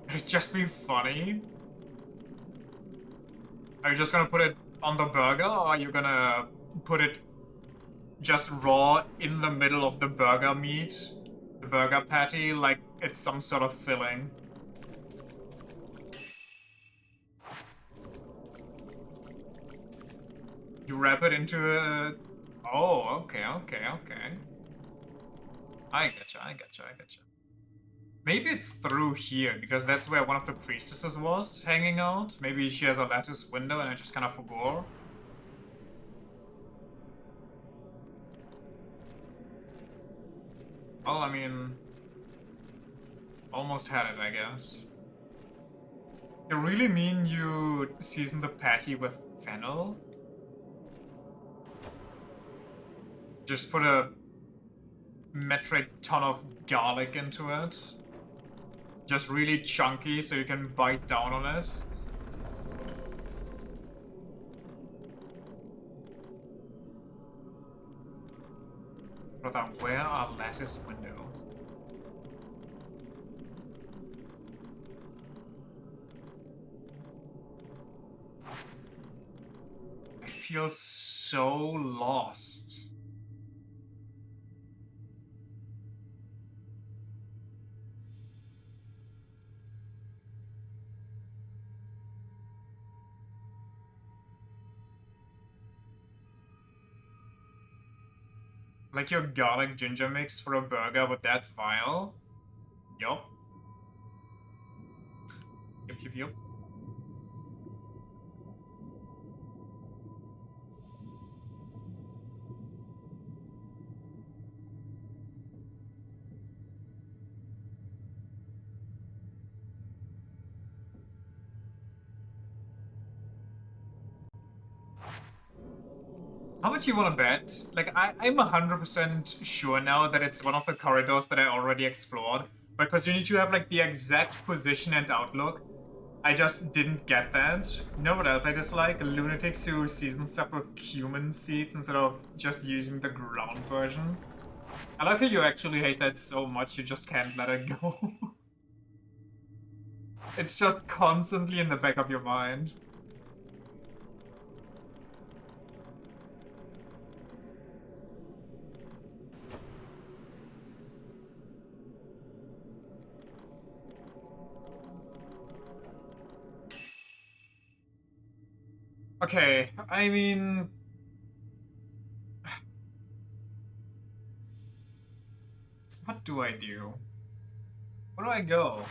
It'd just be funny. Are you just gonna put it on the burger, or are you gonna put it just raw in the middle of the burger meat? The burger patty, like it's some sort of filling. You wrap it into the... Oh, okay. I getcha. Maybe it's through here, because that's where one of the priestesses was hanging out. Maybe she has a lattice window and I just kind of forgot. Well, I mean... Almost had it, I guess. You really mean you season the patty with fennel? Just put a metric ton of garlic into it. Just really chunky so you can bite down on it. Brother, where are lattice windows? I feel so lost. Like your garlic ginger mix for a burger, but that's vile. Yup. Yup. How much you wanna bet? Like, I'm 100% sure now that it's one of the corridors that I already explored. But because you need to have, like, the exact position and outlook, I just didn't get that. You know what else I dislike? Lunatics who season stuff with cumin seeds instead of just using the ground version. I like how you actually hate that so much you just can't let it go. It's just constantly in the back of your mind. Okay, I mean... What do I do? Where do I go?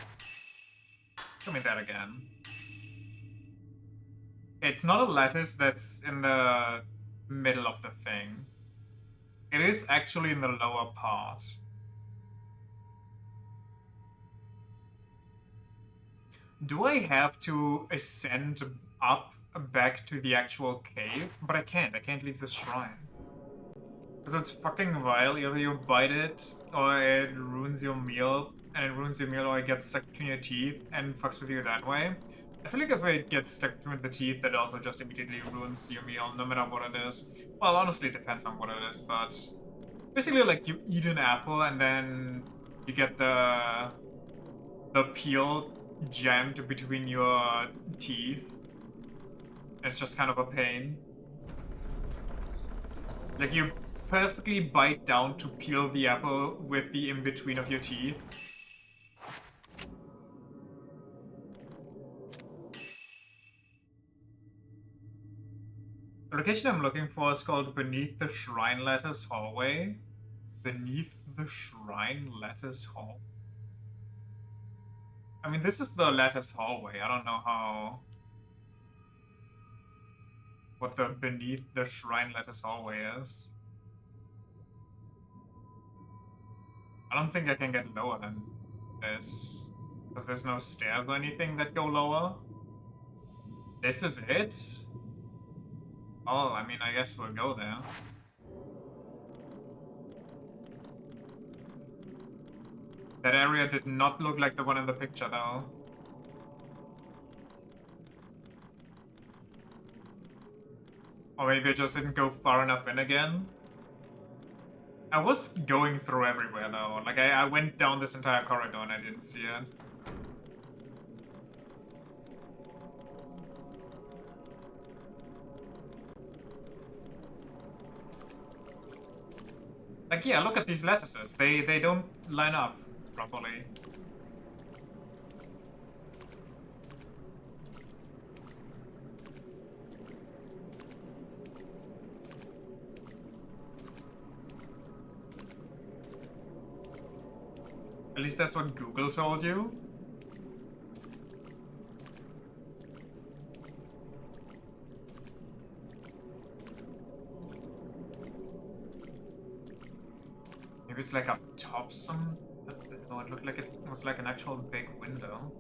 Show me that again. It's not a lattice that's in the middle of the thing. It is actually in the lower part. Do I have to ascend up back to the actual cave? But I can't. I can't leave the shrine. Because it's fucking vile. Either you bite it, or it ruins your meal, and it ruins your meal, or it gets stuck between your teeth and fucks with you that way. I feel like if it gets stuck between the teeth, that also just immediately ruins your meal, no matter what it is. Well, honestly, it depends on what it is, but... Basically, like, you eat an apple, and then you get the peel jammed between your teeth. It's just kind of a pain. Like, you perfectly bite down to peel the apple with the in-between of your teeth. The location I'm looking for is called Beneath the Shrine Lattice Hallway. Beneath the Shrine Lattice Hall. I mean, this is the lattice hallway. I don't know how... what the Beneath the Shrine Lattice Hallway is. I don't think I can get lower than this. Because there's no stairs or anything that go lower. This is it? Oh, I mean, I guess we'll go there. That area did not look like the one in the picture, though. Or maybe I just didn't go far enough in again. I was going through everywhere, though. Like, I went down this entire corridor and I didn't see it. Like, yeah, look at these lattices. They don't line up properly. At least that's what Google told you. Maybe it's like up top some... No, it looked like it was like an actual big window.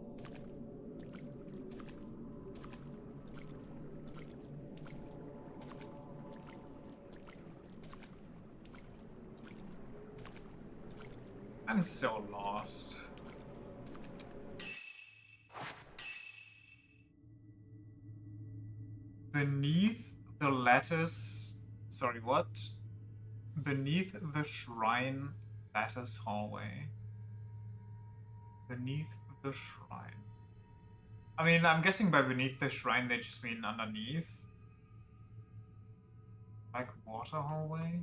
I'm so lost. Beneath the lattice... Sorry, what? Beneath the shrine lattice hallway. Beneath the shrine. I mean, I'm guessing by beneath the shrine they just mean underneath. Like water hallway?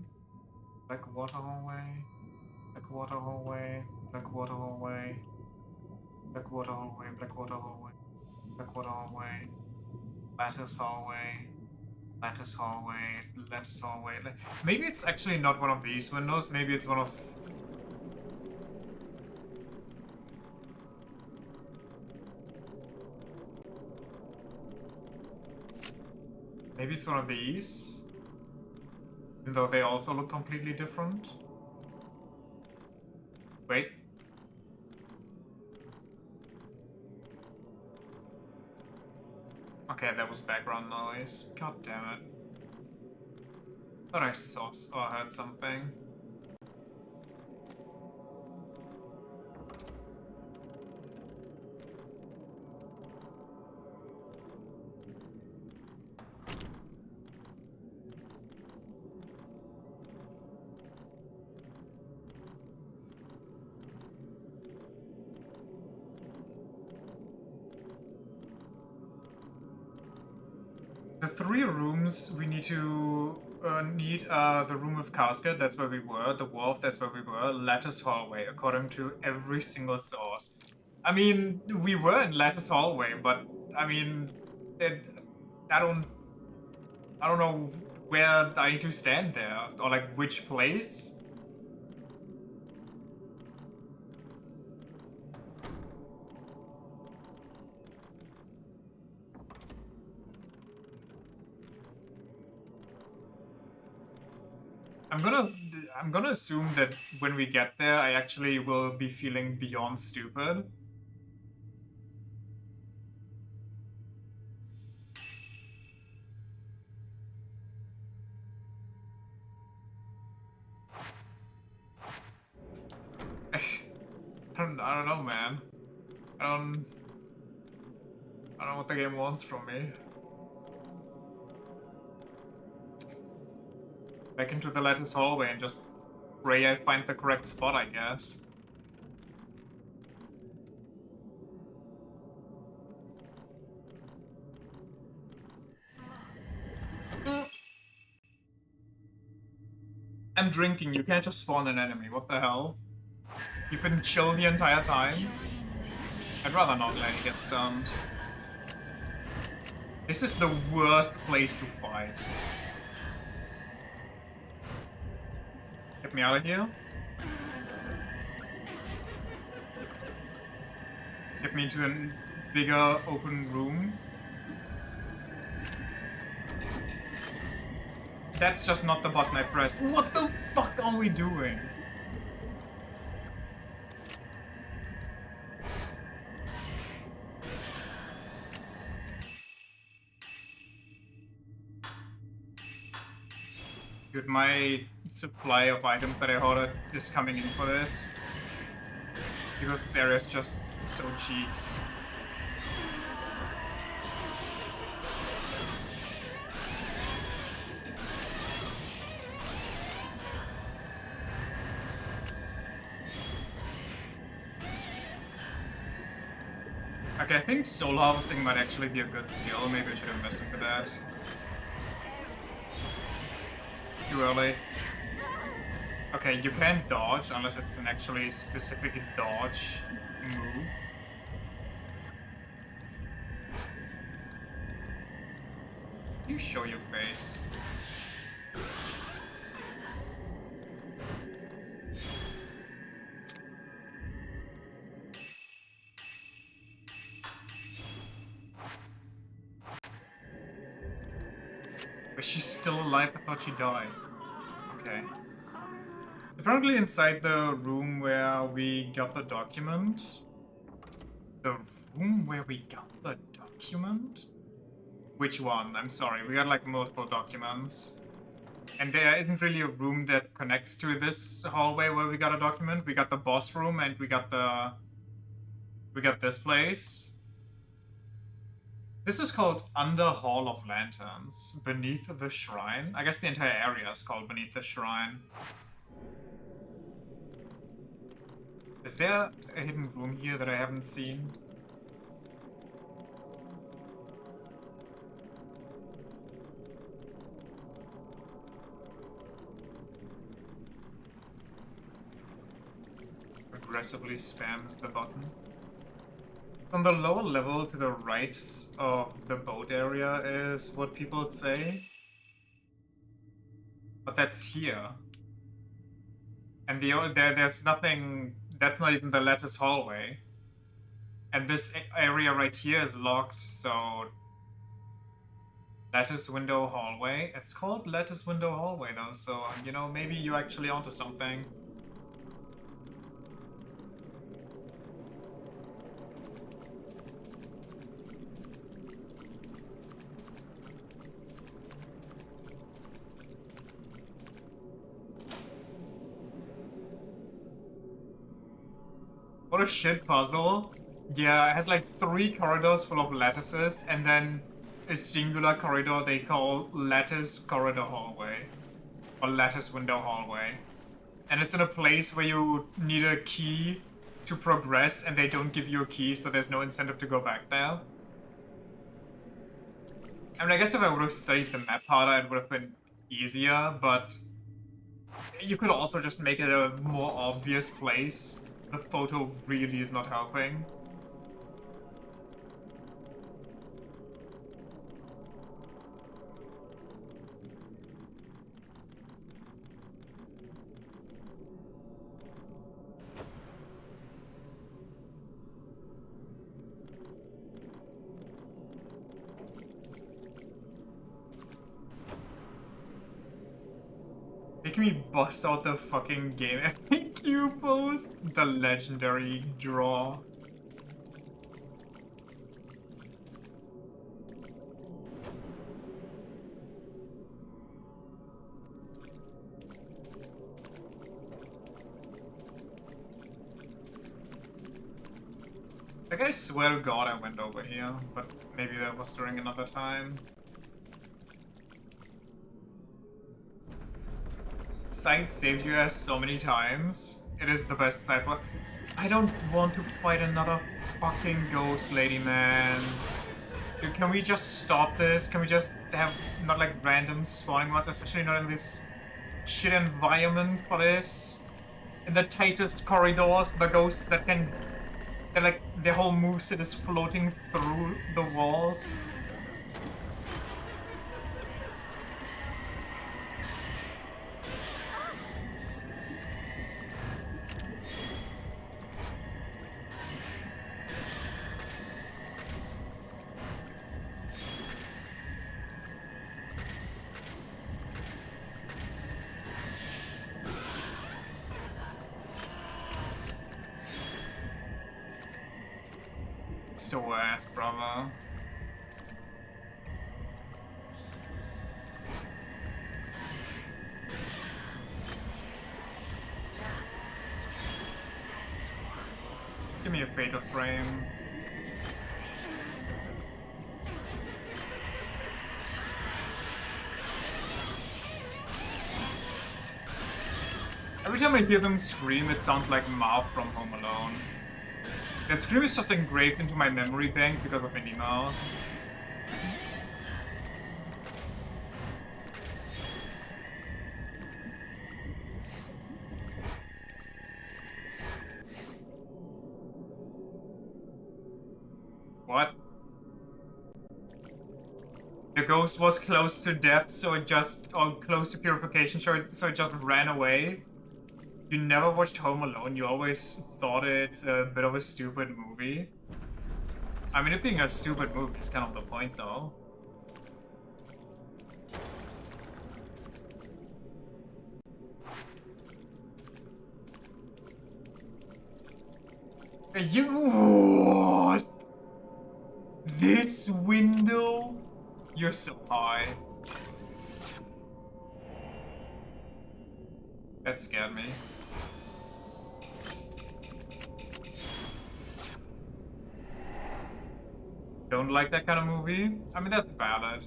Like water hallway? Like water hallway? Like water hallway? Like water hallway? Like water hallway? Like water hallway? Lattice hallway? Lattice hallway? Lattice hallway? Maybe it's actually not one of these windows, maybe it's one of... Maybe it's one of these? Even though they also look completely different? Wait. Okay, that was background noise. God damn it. Thought I saw or heard something. The 3 rooms we need to need the room with casket, that's where we were, the wharf, that's where we were, lattice hallway, according to every single source. I mean, we were in lattice hallway, but I mean, I don't know where I need to stand there, or like which place. I'm gonna assume that when we get there, I actually will be feeling beyond stupid. I don't know, man. I don't know what the game wants from me. Back into the lattice hallway and just pray I find the correct spot, I guess. I'm drinking, you can't just spawn an enemy, what the hell? You've been chill the entire time? I'd rather not let you get stunned. This is the worst place to fight. Get me out of here. Get me into a bigger open room. That's just not the button I pressed. What the fuck are we doing? Dude, my supply of items that I hoarded is coming in for this. Because this area is just so cheeks. Okay, I think soul harvesting might actually be a good skill. Maybe I should invest into that. Too early. Okay, you can't dodge unless it's an actually specific dodge move. You show your face. Is she still alive? I thought she died. Okay. Apparently inside the room where we got the document. The room where we got the document? Which one? I'm sorry, we got like multiple documents. And there isn't really a room that connects to this hallway where we got a document. We got the boss room and we got this place. This is called Under Hall of Lanterns, Beneath the Shrine. I guess the entire area is called Beneath the Shrine. Is there a hidden room here that I haven't seen? Aggressively spams the button. On the lower level to the right of the boat area is what people say. But that's here. And there's nothing, that's not even the lattice hallway. And this area right here is locked, so... Lattice window hallway? It's called lattice window hallway though, so, you know, maybe you're actually onto something. What a shit puzzle. Yeah, it has like 3 corridors full of lattices, and then a singular corridor they call lattice corridor hallway. Or lattice window hallway. And it's in a place where you need a key to progress, and they don't give you a key, so there's no incentive to go back there. I mean, I guess if I would have studied the map harder, it would have been easier, but... You could also just make it a more obvious place. The photo really is not helping. Making me bust out the fucking game FAQ post. The legendary draw. Like, I swear to God I went over here, but maybe that was during another time. Site saved you guys so many times. It is the best site for— I don't want to fight another fucking ghost lady, man. Dude, can we just stop this? Can we just have not like random spawning ones, especially not in this shit environment for this? In the tightest corridors, the ghosts that can— they're like, their whole moveset is floating through the walls. So ass, brother. Give me a fatal frame. Every time I hear them scream, it sounds like Marv from Home Alone. That scream is just engraved into my memory bank because of Minnie Mouse. What? The ghost was close to death, so it just— or close to purification, so it just ran away? You never watched Home Alone, you always thought it's a bit of a stupid movie? I mean, it being a stupid movie is kind of the point, though. You what? This window? You're so high. That scared me. Don't like that kind of movie? I mean, that's valid.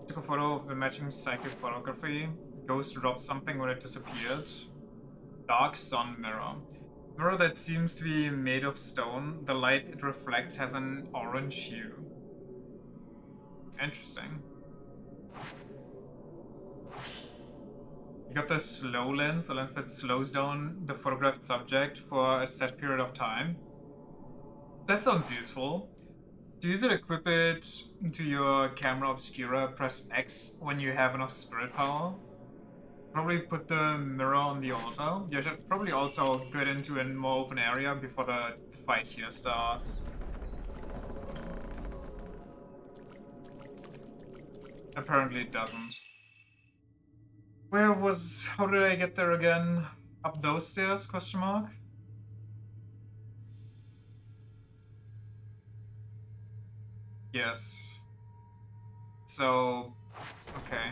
Took a photo of the matching psychic photography. Ghost dropped something when it disappeared. Dark sun mirror. Mirror that seems to be made of stone. The light it reflects has an orange hue. Interesting. You got the slow lens, a lens that slows down the photographed subject for a set period of time. That sounds useful. To use it, equip it to your camera obscura, press X when you have enough spirit power. Probably put the mirror on the altar. You should probably also get into a more open area before the fight here starts. Apparently it doesn't. How did I get there again? Up those stairs, question mark? Yes. So, okay.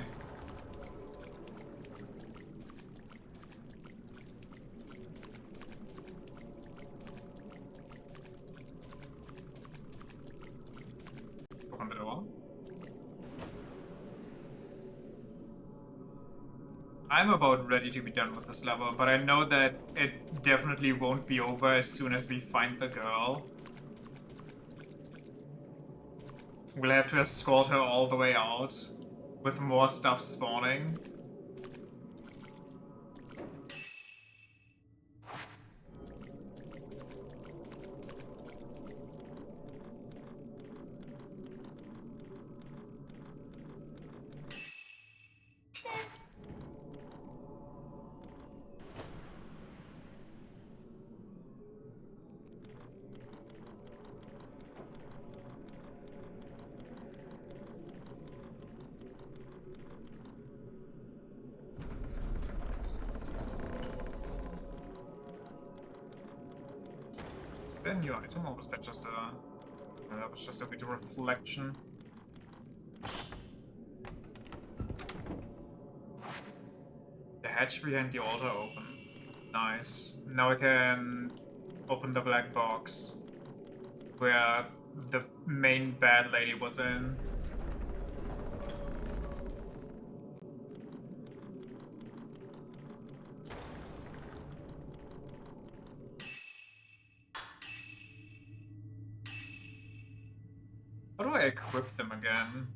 Open the door. I'm about ready to be done with this level, but I know that it definitely won't be over as soon as we find the girl. We'll have to escort her all the way out, with more stuff spawning. Is that a new item, or was that just a... No, that was just a bit of reflection. The hatch behind the altar open. Nice. Now I can open the black box where the main bad lady was in. How do I equip them again?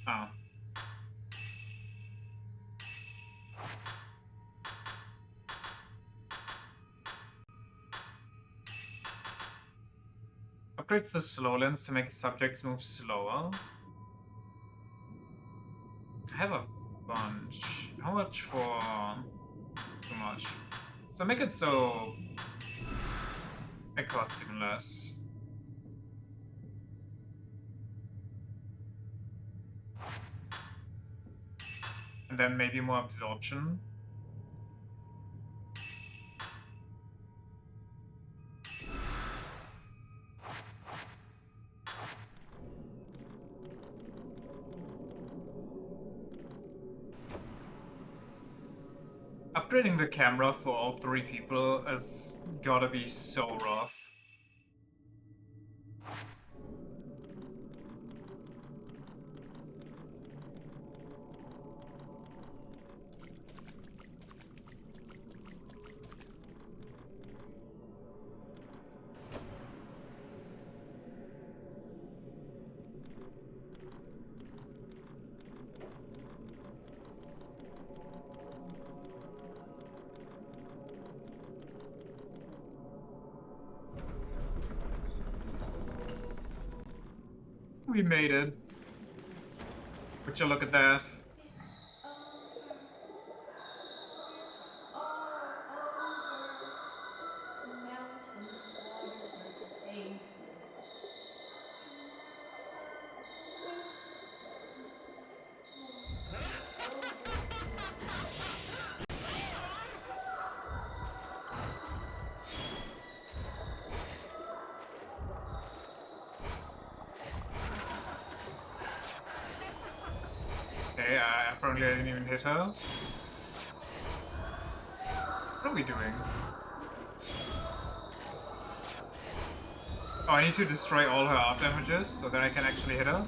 Oh. Upgrades the slow lens to make subjects move slower. I have a bunch. How much for... Too much. So make it so... it costs even less. And then maybe more absorption. Upgrading the camera for all 3 people has gotta be so rough. We made it. Would you look at that? Okay, apparently I didn't even hit her. What are we doing? Oh, I need to destroy all her art damages so that I can actually hit her.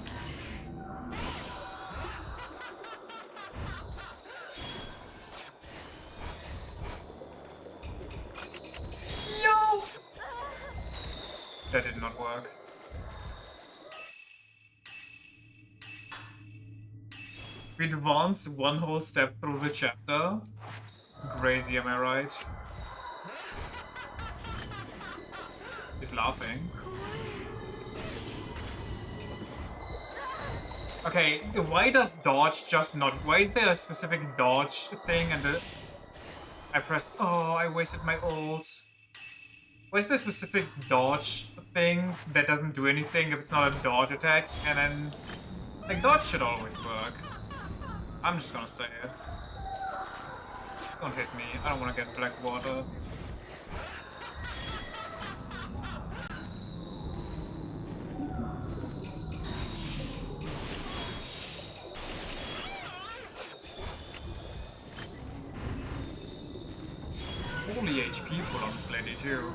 Yo! That did not work. We advance one whole step through the chapter. Crazy, am I right? He's laughing. Okay, why does dodge just not... Why is there a specific dodge thing and the... I pressed... Oh, I wasted my ult. Why is there a specific dodge thing that doesn't do anything if it's not a dodge attack? And then... Like, dodge should always work. I'm just gonna say it. Don't hit me. I don't want to get black water. Holy HP pull on this lady too.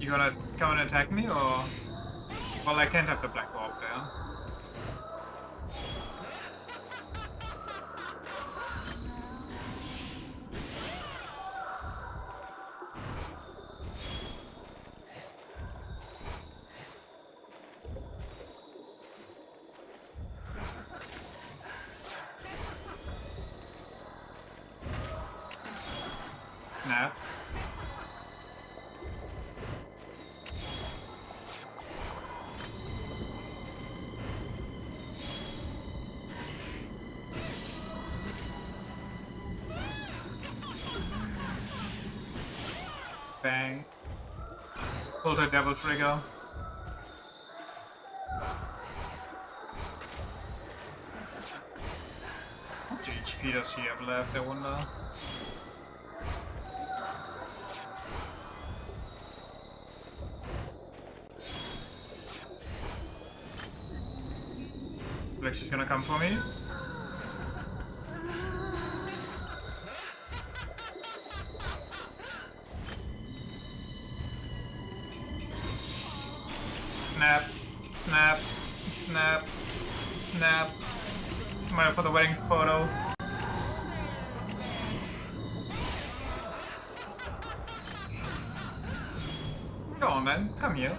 You gonna come and attack me, or... Well, I can't have the black orb there. Snap. Bang. Pulled her devil trigger. How much HP does she have left, I wonder? Like she's gonna come for me? Snap, snap, snap, snap. Smile for the wedding photo. Go on, man. Come here.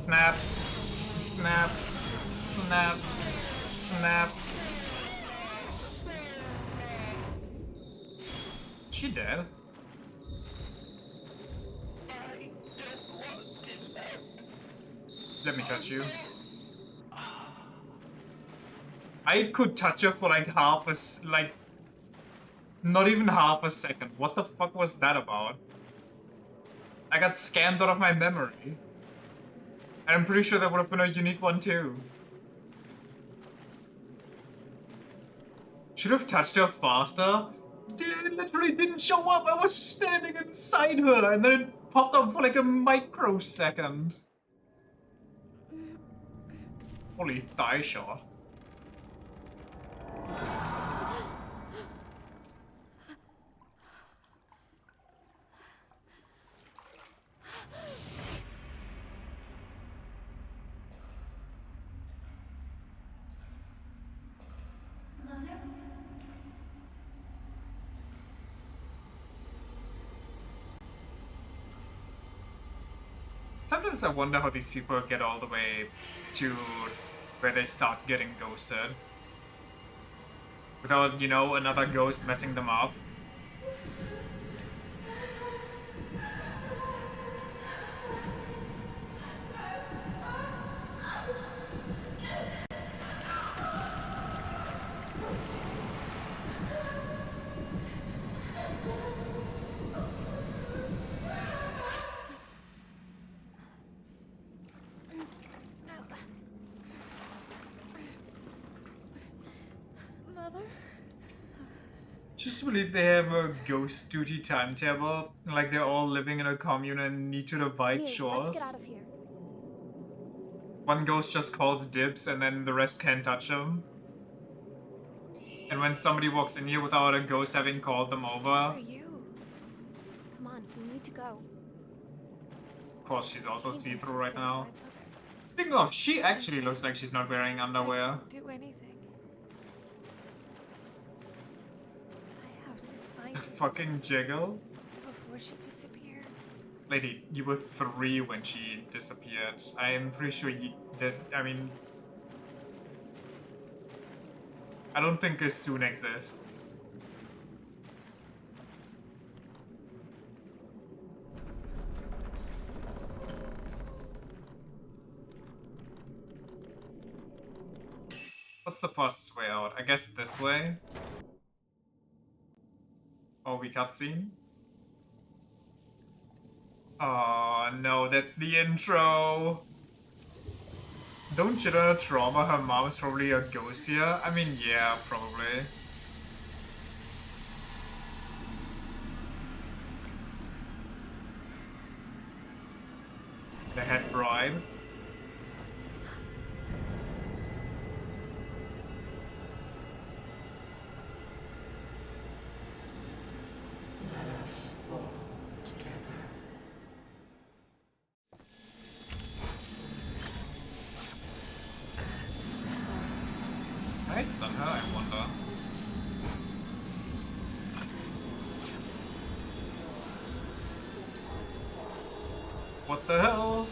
Snap, snap, snap, snap. She dead? Let me touch you. I could touch her for like not even half a second. What the fuck was that about? I got scammed out of my memory. And I'm pretty sure that would have been a unique one too. Should have touched her faster. It literally didn't show up. I was standing inside her and then it popped up for like a microsecond. Holy thigh shot. Sometimes I wonder how these people get all the way to where they start getting ghosted. Without, you know, another ghost messing them up. Just believe they have a ghost duty timetable, like they're all living in a commune and need to divide Let's chores. get out of here. One ghost just calls dibs and then the rest can't touch him. And when somebody walks in here without a ghost having called them over, Are you? Come on, we need to go. of course she's also Can't see-through just right say now. goodbye, Booker. Speaking of, she actually looks like she's not wearing underwear. I can do anything. I have to find her Fucking jiggle. before she disappears. Lady, you were 3 when she disappeared. I am pretty sure you did. I mean, I don't think as soon exists. What's the fastest way out? I guess this way. Oh, we cutscene? Oh no, that's the intro. Don't you know trauma? Her mom's probably a ghost here. I mean, yeah, probably. The head bride. I stun her, I wonder. What the hell?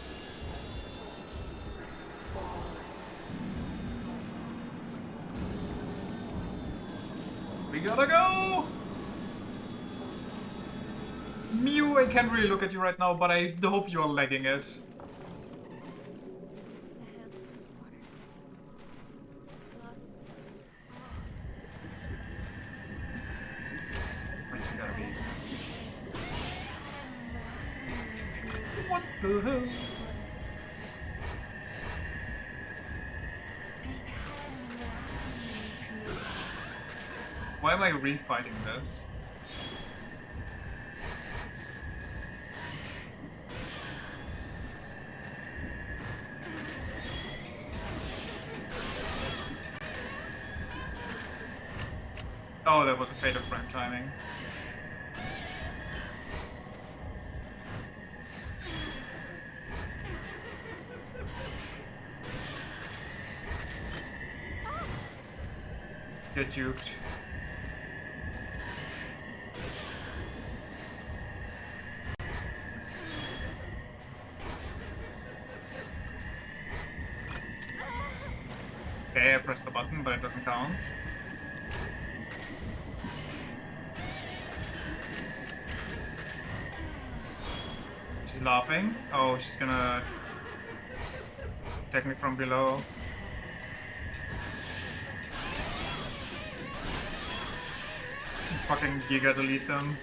We gotta go! Mew, I can't really look at you right now, but I hope you're lagging it. Wait, you gotta be. What the hell? Why am I refighting this? Oh, that was a fatal frame timing. Get juked. Okay, I pressed the button, but it doesn't count. She's laughing. Oh, she's gonna attack me from below. Fucking giga delete them.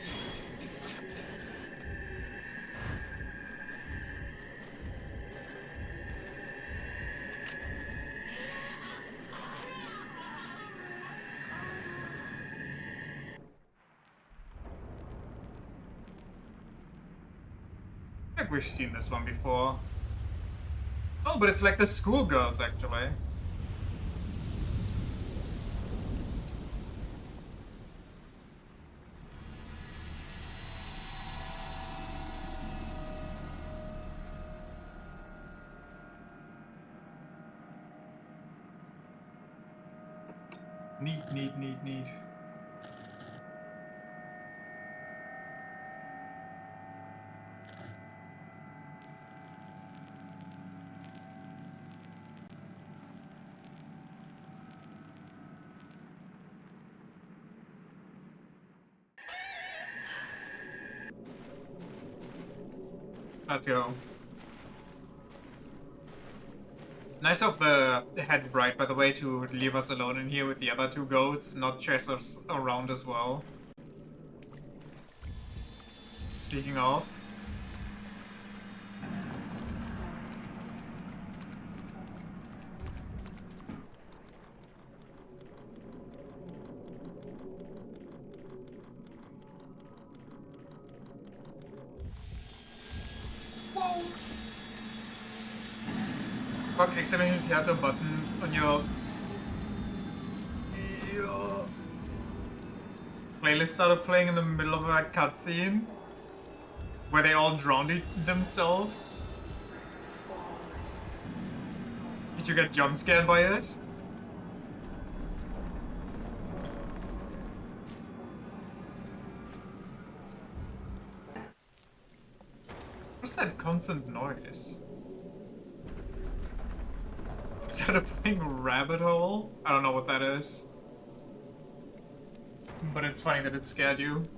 I think we've seen this one before. Oh, but it's like the schoolgirls, actually. Neat, neat, neat, neat. Let's go. Nice of the head bride, by the way, to leave us alone in here with the other 2 goats, not chase us around as well. Speaking of. Fuck, accidentally tapped a button on your playlist started playing in the middle of a cutscene where they all drowned themselves. Did you get jump scared by it? What's that constant noise? Instead of playing Rabbit Hole? I don't know what that is. But it's funny that it scared you.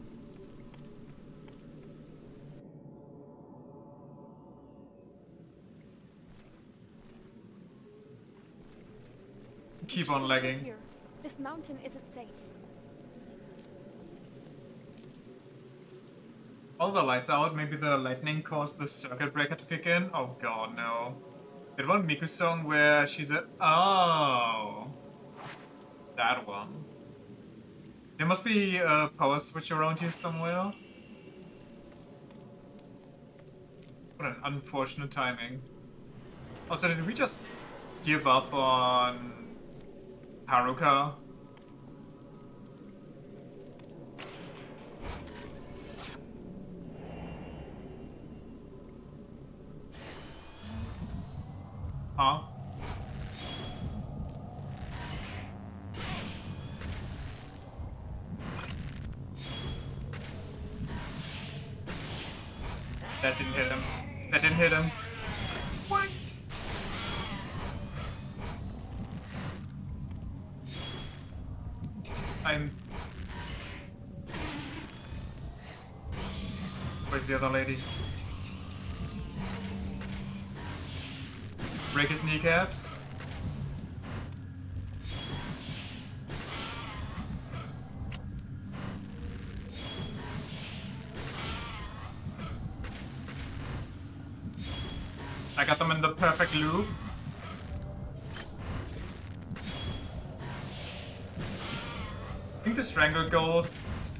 Keep on lagging. Here. This mountain isn't safe. All the lights out, maybe the lightning caused the circuit breaker to kick in? Oh god, no. That one Miku song where she's a... Oh. That one. There must be a power switch around here somewhere. What an unfortunate timing. Also, did we just give up on Haruka? Huh? That didn't hit him. That didn't hit him. What? Where's the other lady? Break his kneecaps? I got them in the perfect loop. I think the strangled ghosts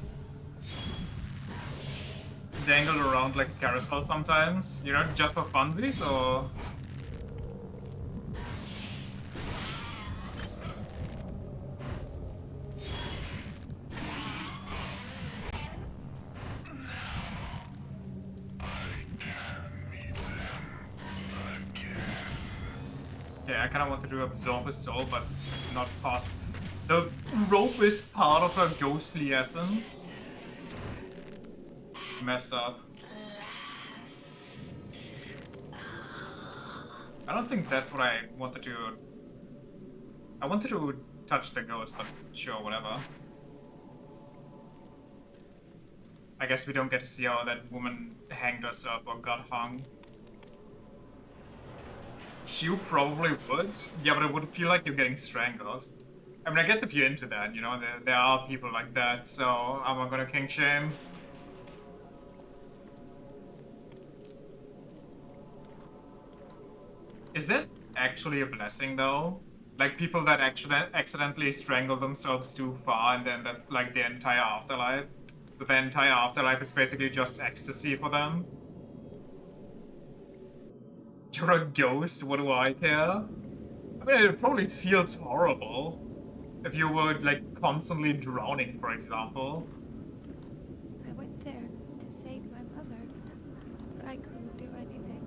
dangled around like a carousel sometimes, you know, just for funsies, or... Yeah, I kind of wanted to absorb his soul, but not possible. The rope is part of her ghostly essence. Messed up. I don't think that's what I wanted to... I wanted to touch the ghost, but sure, whatever. I guess we don't get to see how that woman hanged herself or got hung. You probably would. Yeah, but it would feel like you're getting strangled. I mean, I guess if you're into that, you know, there are people like that, so I'm not gonna kink shame. Is that actually a blessing, though? Like, people that accidentally strangle themselves too far and then that, like, their entire afterlife? But their entire afterlife is basically just ecstasy for them? You're a ghost, what do I care? I mean, it probably feels horrible. If you were, like, constantly drowning, for example. I went there to save my mother, but I couldn't do anything.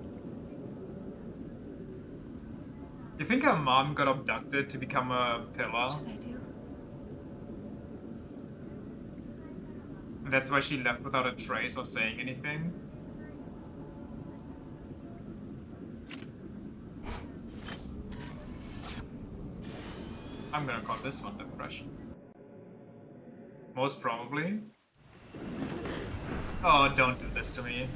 You think her mom got abducted to become a pillar? What should I do? And that's why she left without a trace or saying anything? I'm gonna call this one depression. Most probably. Oh, don't do this to me.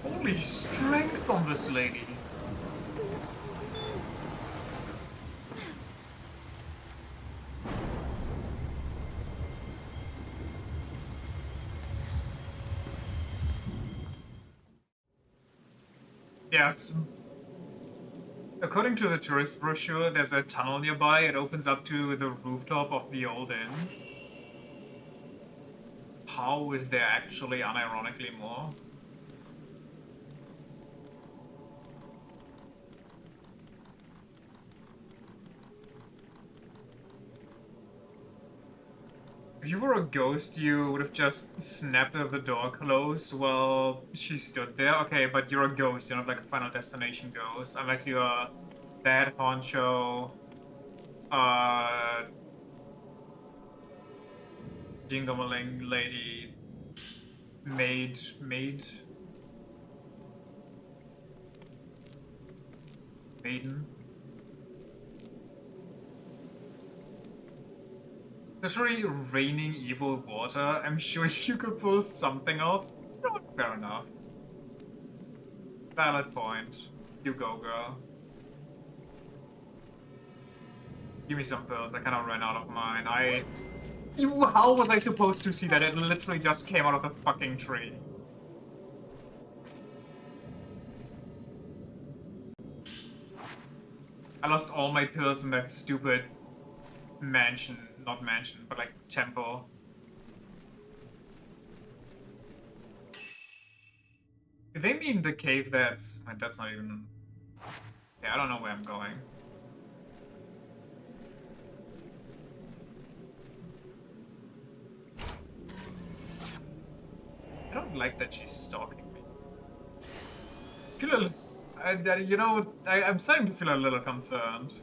Holy strength on this lady. Yes. According to the tourist brochure, there's a tunnel nearby. It opens up to the rooftop of the old inn. How is there actually unironically more? If you were a ghost, you would have just snapped the door closed while she stood there. Okay, but you're a ghost, you're not like a Final Destination ghost. Unless you're a bad honcho, uh, Jingomaling lady, maid. Maiden. Literally raining evil water. I'm sure you could pull something off. You know what? Fair enough. Valid point. You go, girl. Give me some pills. I kind of ran out of mine. How was I supposed to see that? It literally just came out of the fucking tree. I lost all my pills in that stupid mansion. Not mansion, but like temple. Do they mean the cave that's... That's not even... Yeah, I don't know where I'm going. I don't like that she's stalking me. You know, I'm starting to feel a little concerned.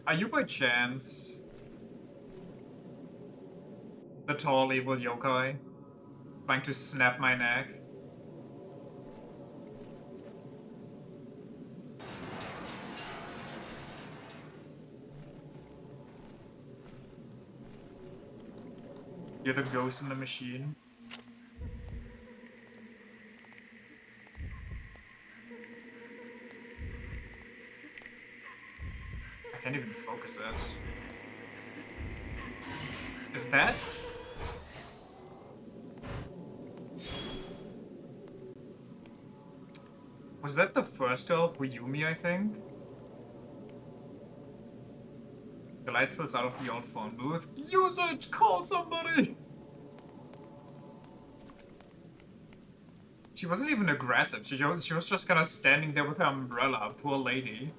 Are you by chance the tall evil yokai trying to snap my neck? You're the ghost in the machine. I can't even focus it. Is that? Was that the first girl for Yumi, I think? The light spills out of the old phone booth. Use it! Call somebody! She wasn't even aggressive. She was just kind of standing there with her umbrella. Poor lady.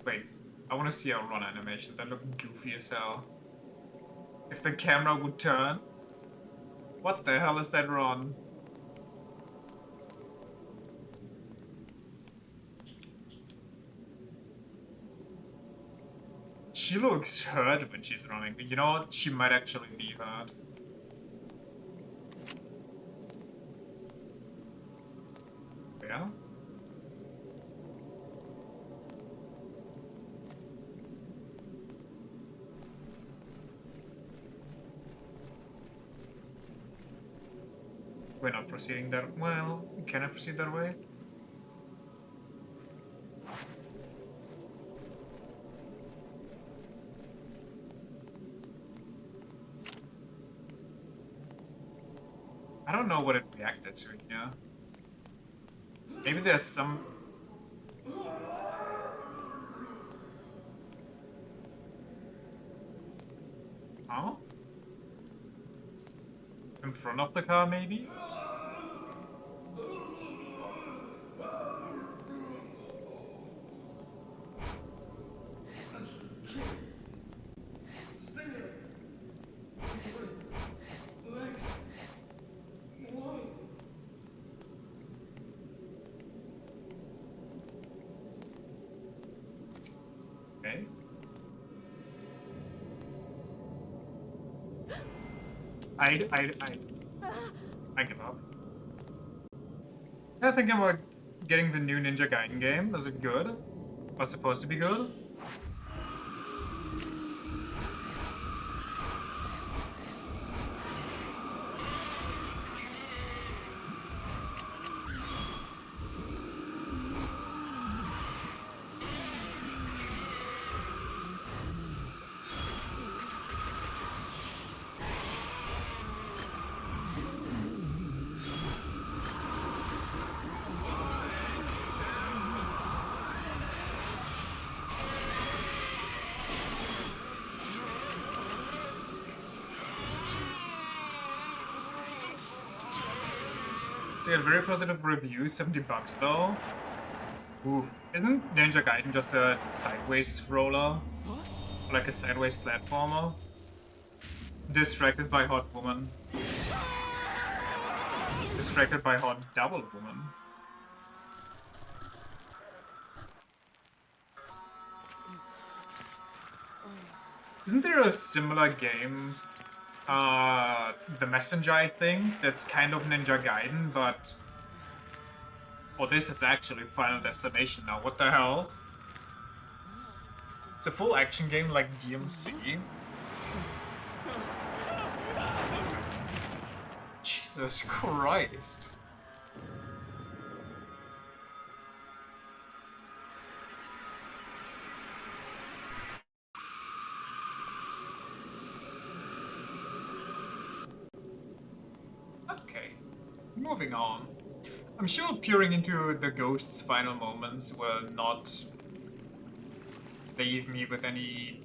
Wait, I want to see a run animation. That looked goofy as hell. If the camera would turn. What the hell is that run? She looks hurt when she's running. You know what? She might actually be hurt. Yeah? We're not proceeding that... Well, can I proceed that way? I don't know what it reacted to, yeah. Maybe there's some... Huh? In front of the car, maybe? Okay. I give up. I think about getting the new Ninja Gaiden game. Is it good? What's supposed to be good? So yeah, very positive review, $70 though. Ooh, isn't Ninja Gaiden just a sideways scroller? Like a sideways platformer? Distracted by hot woman. Distracted by hot double woman. Isn't there a similar game, The Messenger, I think, that's kind of Ninja Gaiden, but... Oh, this is actually Final Destination now, what the hell? It's a full action game like DMC. Jesus Christ. Okay, moving on. I'm sure peering into the ghost's final moments will not leave me with any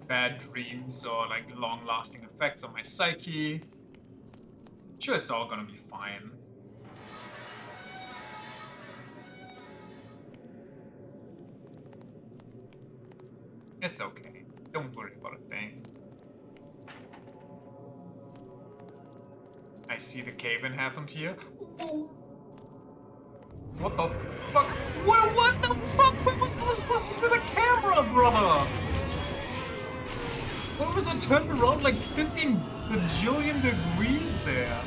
bad dreams or like long-lasting effects on my psyche. Sure, it's all gonna be fine. It's okay. Don't worry about a thing. I see the cave-in happened here. Ooh. What the fuck? What the fuck? What was supposed to be the camera, brother? What was it turned around like 15 bajillion degrees there?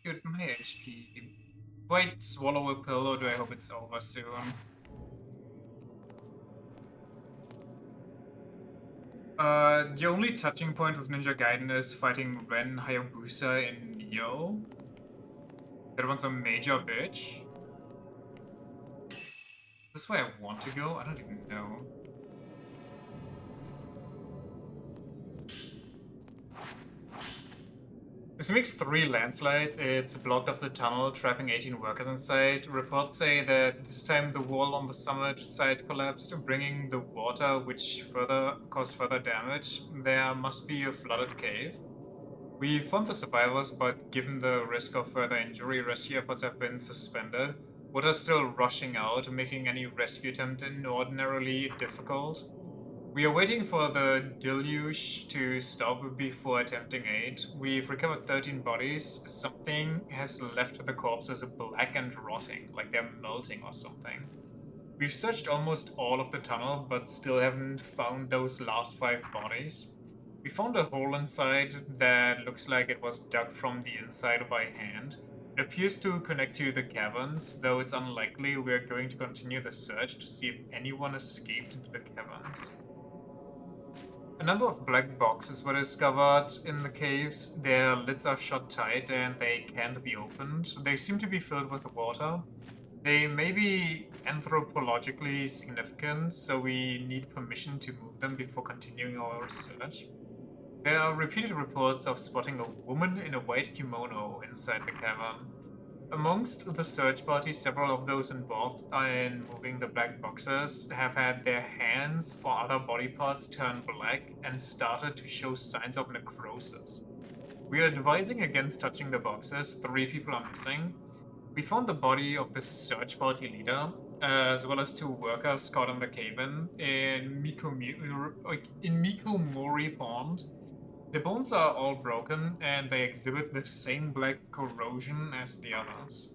Dude, my HP. Do I swallow a pill or do I hope it's over soon? The only touching point with Ninja Gaiden is fighting Ren, Hayabusa, and Neo. That one's a major bitch. Is this where I want to go? I don't even know. This makes 3 landslides. It's blocked off the tunnel, trapping 18 workers inside. Reports say that this time the wall on the summit side collapsed, bringing the water, which caused further damage. There must be a flooded cave. We found the survivors, but given the risk of further injury, rescue efforts have been suspended. Water is still rushing out, making any rescue attempt inordinarily difficult. We are waiting for the deluge to stop before attempting aid. We've recovered 13 bodies. Something has left the corpses black and rotting, like they're melting or something. We've searched almost all of the tunnel, but still haven't found those last 5 bodies. We found a hole inside that looks like it was dug from the inside by hand. It appears to connect to the caverns, though it's unlikely. We're going to continue the search to see if anyone escaped into the caverns. A number of black boxes were discovered in the caves. Their lids are shut tight and they can't be opened. They seem to be filled with water. They may be anthropologically significant, so we need permission to move them before continuing our research. There are repeated reports of spotting a woman in a white kimono inside the cavern. Amongst the search party, several of those involved in moving the black boxes have had their hands or other body parts turn black and started to show signs of necrosis. We are advising against touching the boxes. 3 people are missing. We found the body of the search party leader, as well as 2 workers caught in the cave-in in Mikomori Pond. The bones are all broken, and they exhibit the same black corrosion as the others.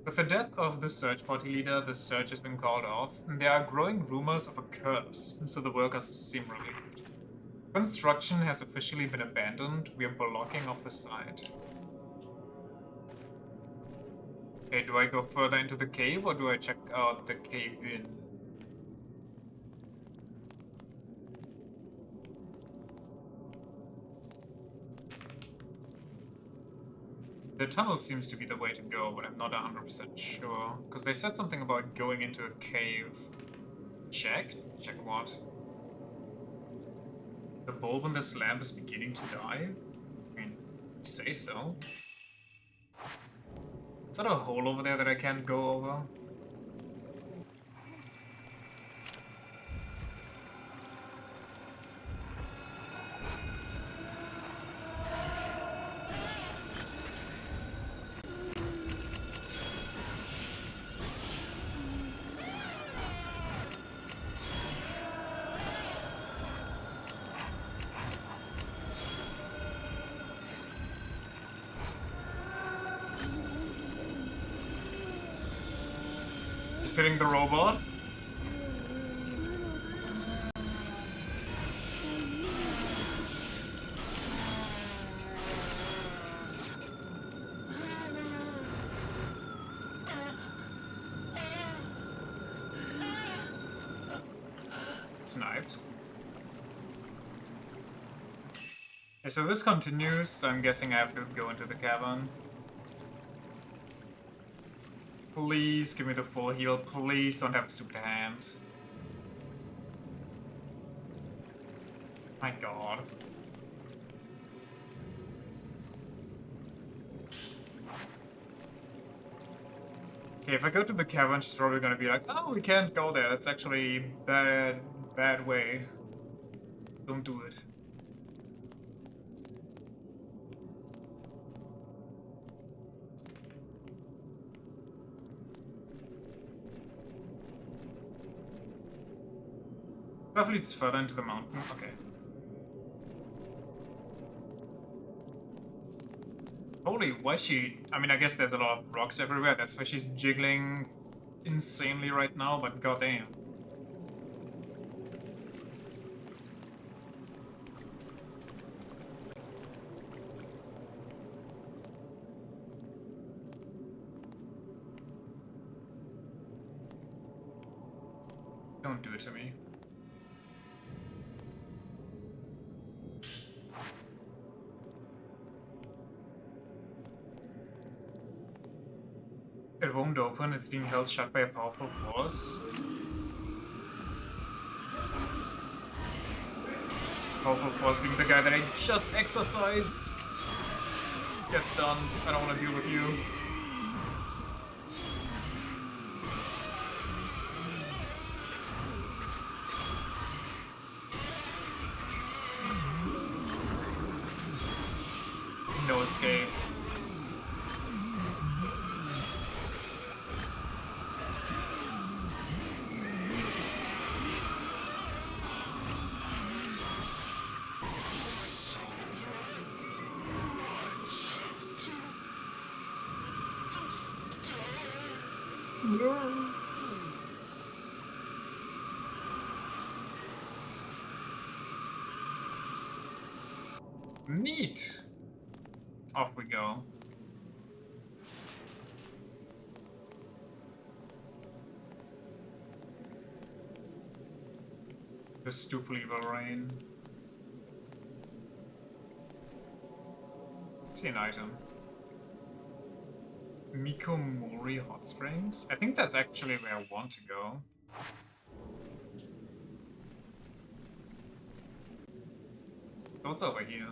With the death of the search party leader, the search has been called off. There are growing rumors of a curse, so the workers seem relieved. Construction has officially been abandoned. We are blocking off the site. Okay, do I go further into the cave, or do I check out the cave-in? The tunnel seems to be the way to go, but I'm not 100% sure. Because they said something about going into a cave. Check? Check what? The bulb in this lamp is beginning to die? I mean, say so. Is that a hole over there that I can't go over? Just hitting the robot? Sniped. Okay, so this continues. I'm guessing I have to go into the cavern. Please give me the full heal. Please don't have a stupid hand. My god. Okay, if I go to the cavern, she's probably gonna be like, oh, we can't go there. That's actually bad way. Don't do it. Roughly it's further into the mountain. Okay. Holy, why is she... I mean, I guess there's a lot of rocks everywhere. That's why she's jiggling insanely right now, but goddamn. Don't do it to me. It won't open, it's being held shut by a powerful force. Powerful force being the guy that I just exorcised. Get stunned, I don't want to deal with you. No escape. No. Neat. Off we go. The stupid evil rain. See an item. Mikomori Hot Springs? I think that's actually where I want to go. So what's over here?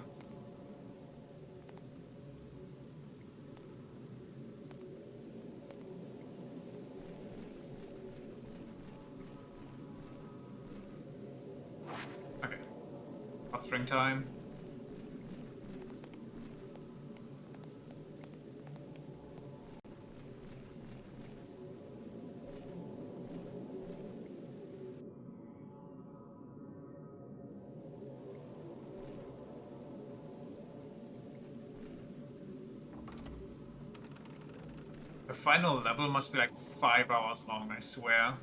Okay. Hot spring time. The final level must be like 5 hours long, I swear.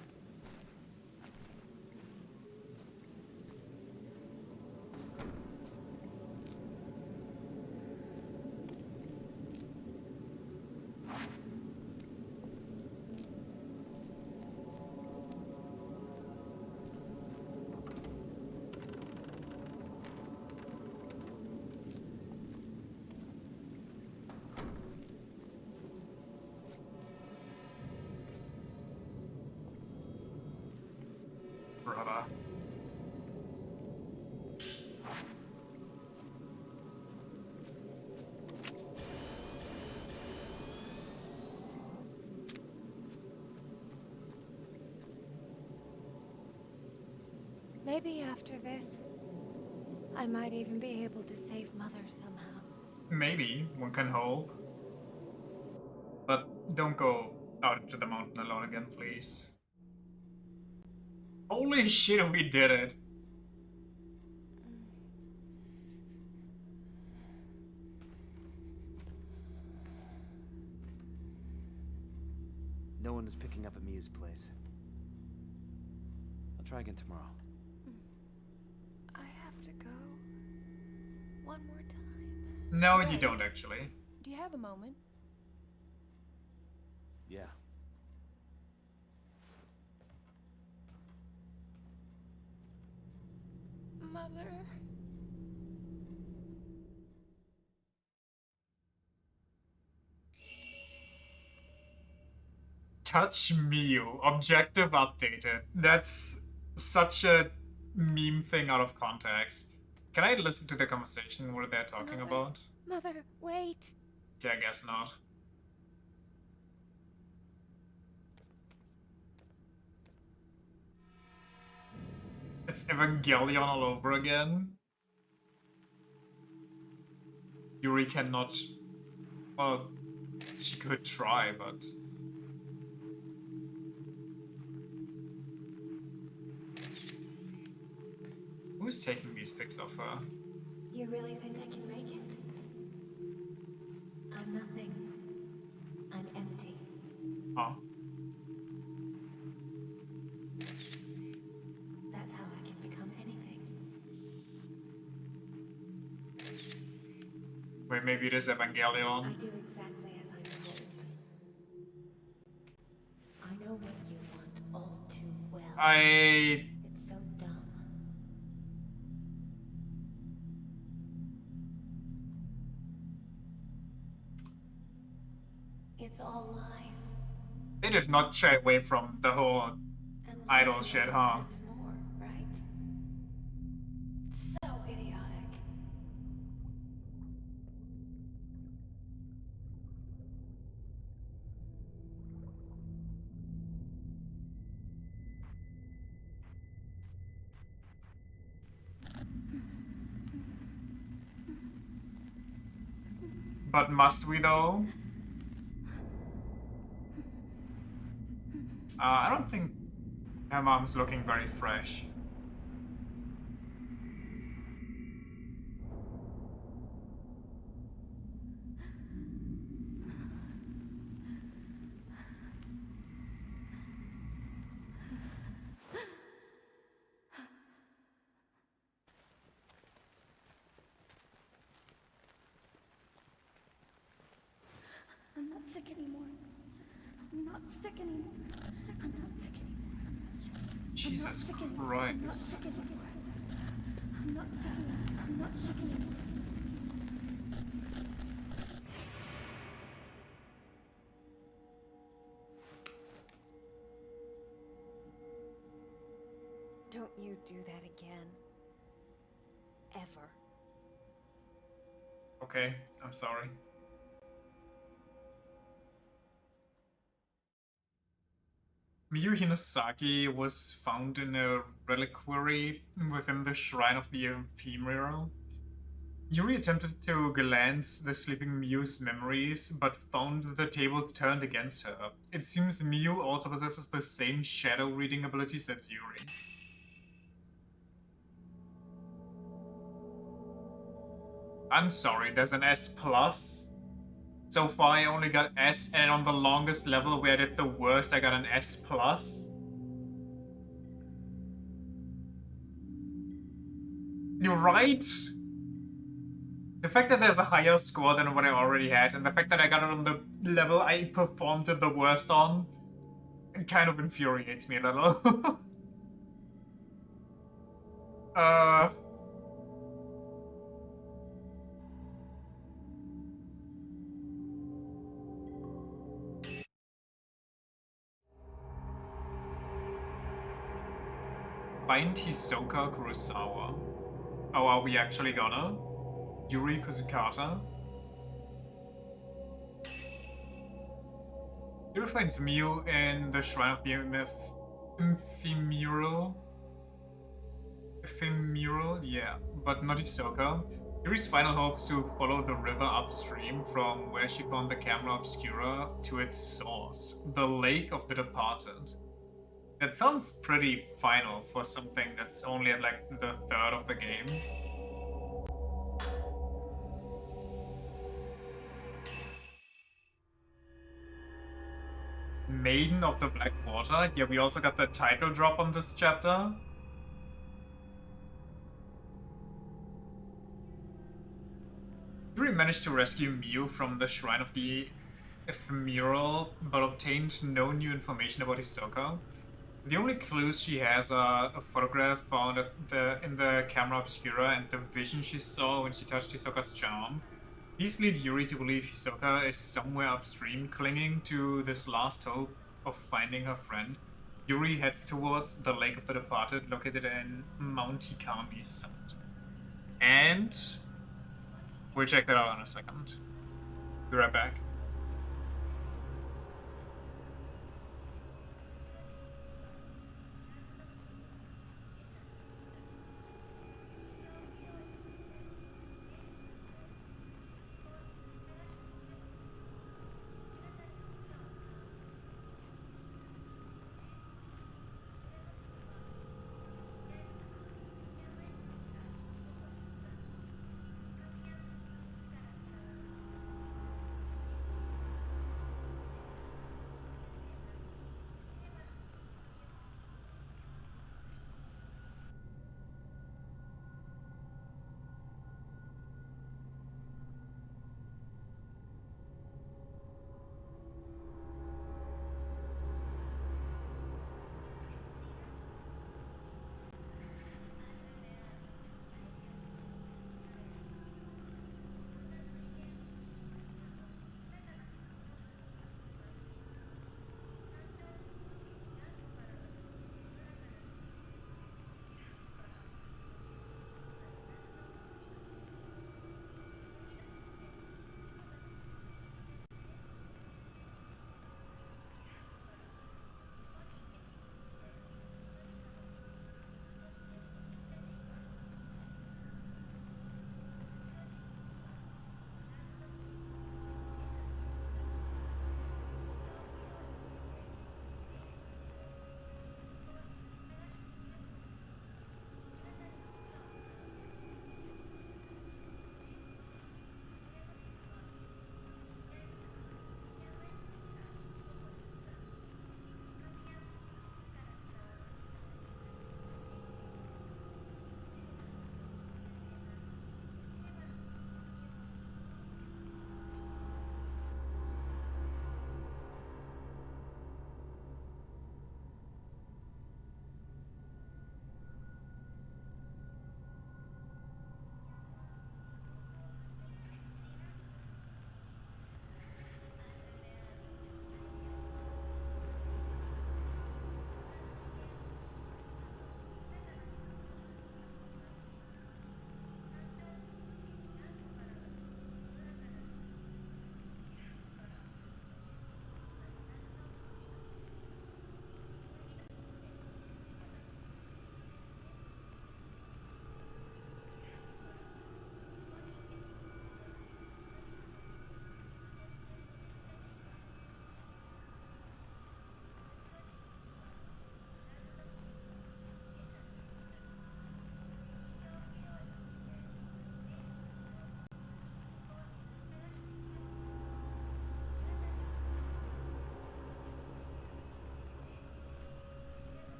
Maybe after this, I might even be able to save Mother somehow. Maybe, one can hope. But don't go out into the mountain alone again, please. Holy shit, we did it! No one is picking up at Mia's place. I'll try again tomorrow. I have to go. One more time. No, you don't actually. Do you have a moment? Yeah. Mother. Touch Miu. Objective updated. That's such a meme thing out of context. Can I listen to the conversation? What they're talking about? Mother, wait. Yeah, I guess not. It's Evangelion all over again. Yuri cannot... Well, she could try, but... Who's taking these pics of her? You really think I can make it? I'm nothing. I'm empty. Huh? That's how I can become anything. Wait, maybe it is Evangelion. I do exactly as I'm told. I know what you want all too well. It's so dumb. It's all lies. They did not shy away from the whole And idol lying shit, only huh? hurts more, right? So idiotic. But must we though? I don't think her mom's looking very fresh. I'm not sick anymore. I'm not sick anymore. I'm not sick anymore. Jesus I'm not Christ. sick anymore. I'm not sick anymore. I'm not sick anymore. Don't you do that again. Ever. Okay, I'm sorry. Miyu Hinasaki was found in a reliquary within the Shrine of the Ephemeral. Yuri attempted to glance the sleeping Miyu's memories, but found the tables turned against her. It seems Miyu also possesses the same shadow reading abilities as Yuri. I'm sorry, there's an S+. So far I only got S, and on the longest level where I did the worst I got an S+. You're right? The fact that there's a higher score than what I already had, and the fact that I got it on the level I performed the worst on, it kind of infuriates me a little. Find Hisoka Kurosawa. Oh, are we actually gonna? Yuri Kusukata? Yuri finds Miu in the Shrine of the Ephemeral. Ephemeral, yeah, but not Hisoka. Yuri's final hope is to follow the river upstream from where she found the camera obscura to its source, the Lake of the Departed. That sounds pretty final for something that's only at like the third of the game. Maiden of the Black Water. Yeah, we also got the title drop on this chapter. Yuri managed to rescue Miu from the Shrine of the Ephemeral, but obtained no new information about Hisoka. The only clues she has are a photograph found in the camera obscura and the vision she saw when she touched Hisoka's charm. These lead Yuri to believe Hisoka is somewhere upstream, clinging to this last hope of finding her friend. Yuri heads towards the Lake of the Departed, located in Mount Hikami's summit. And we'll check that out in a second. Be right back.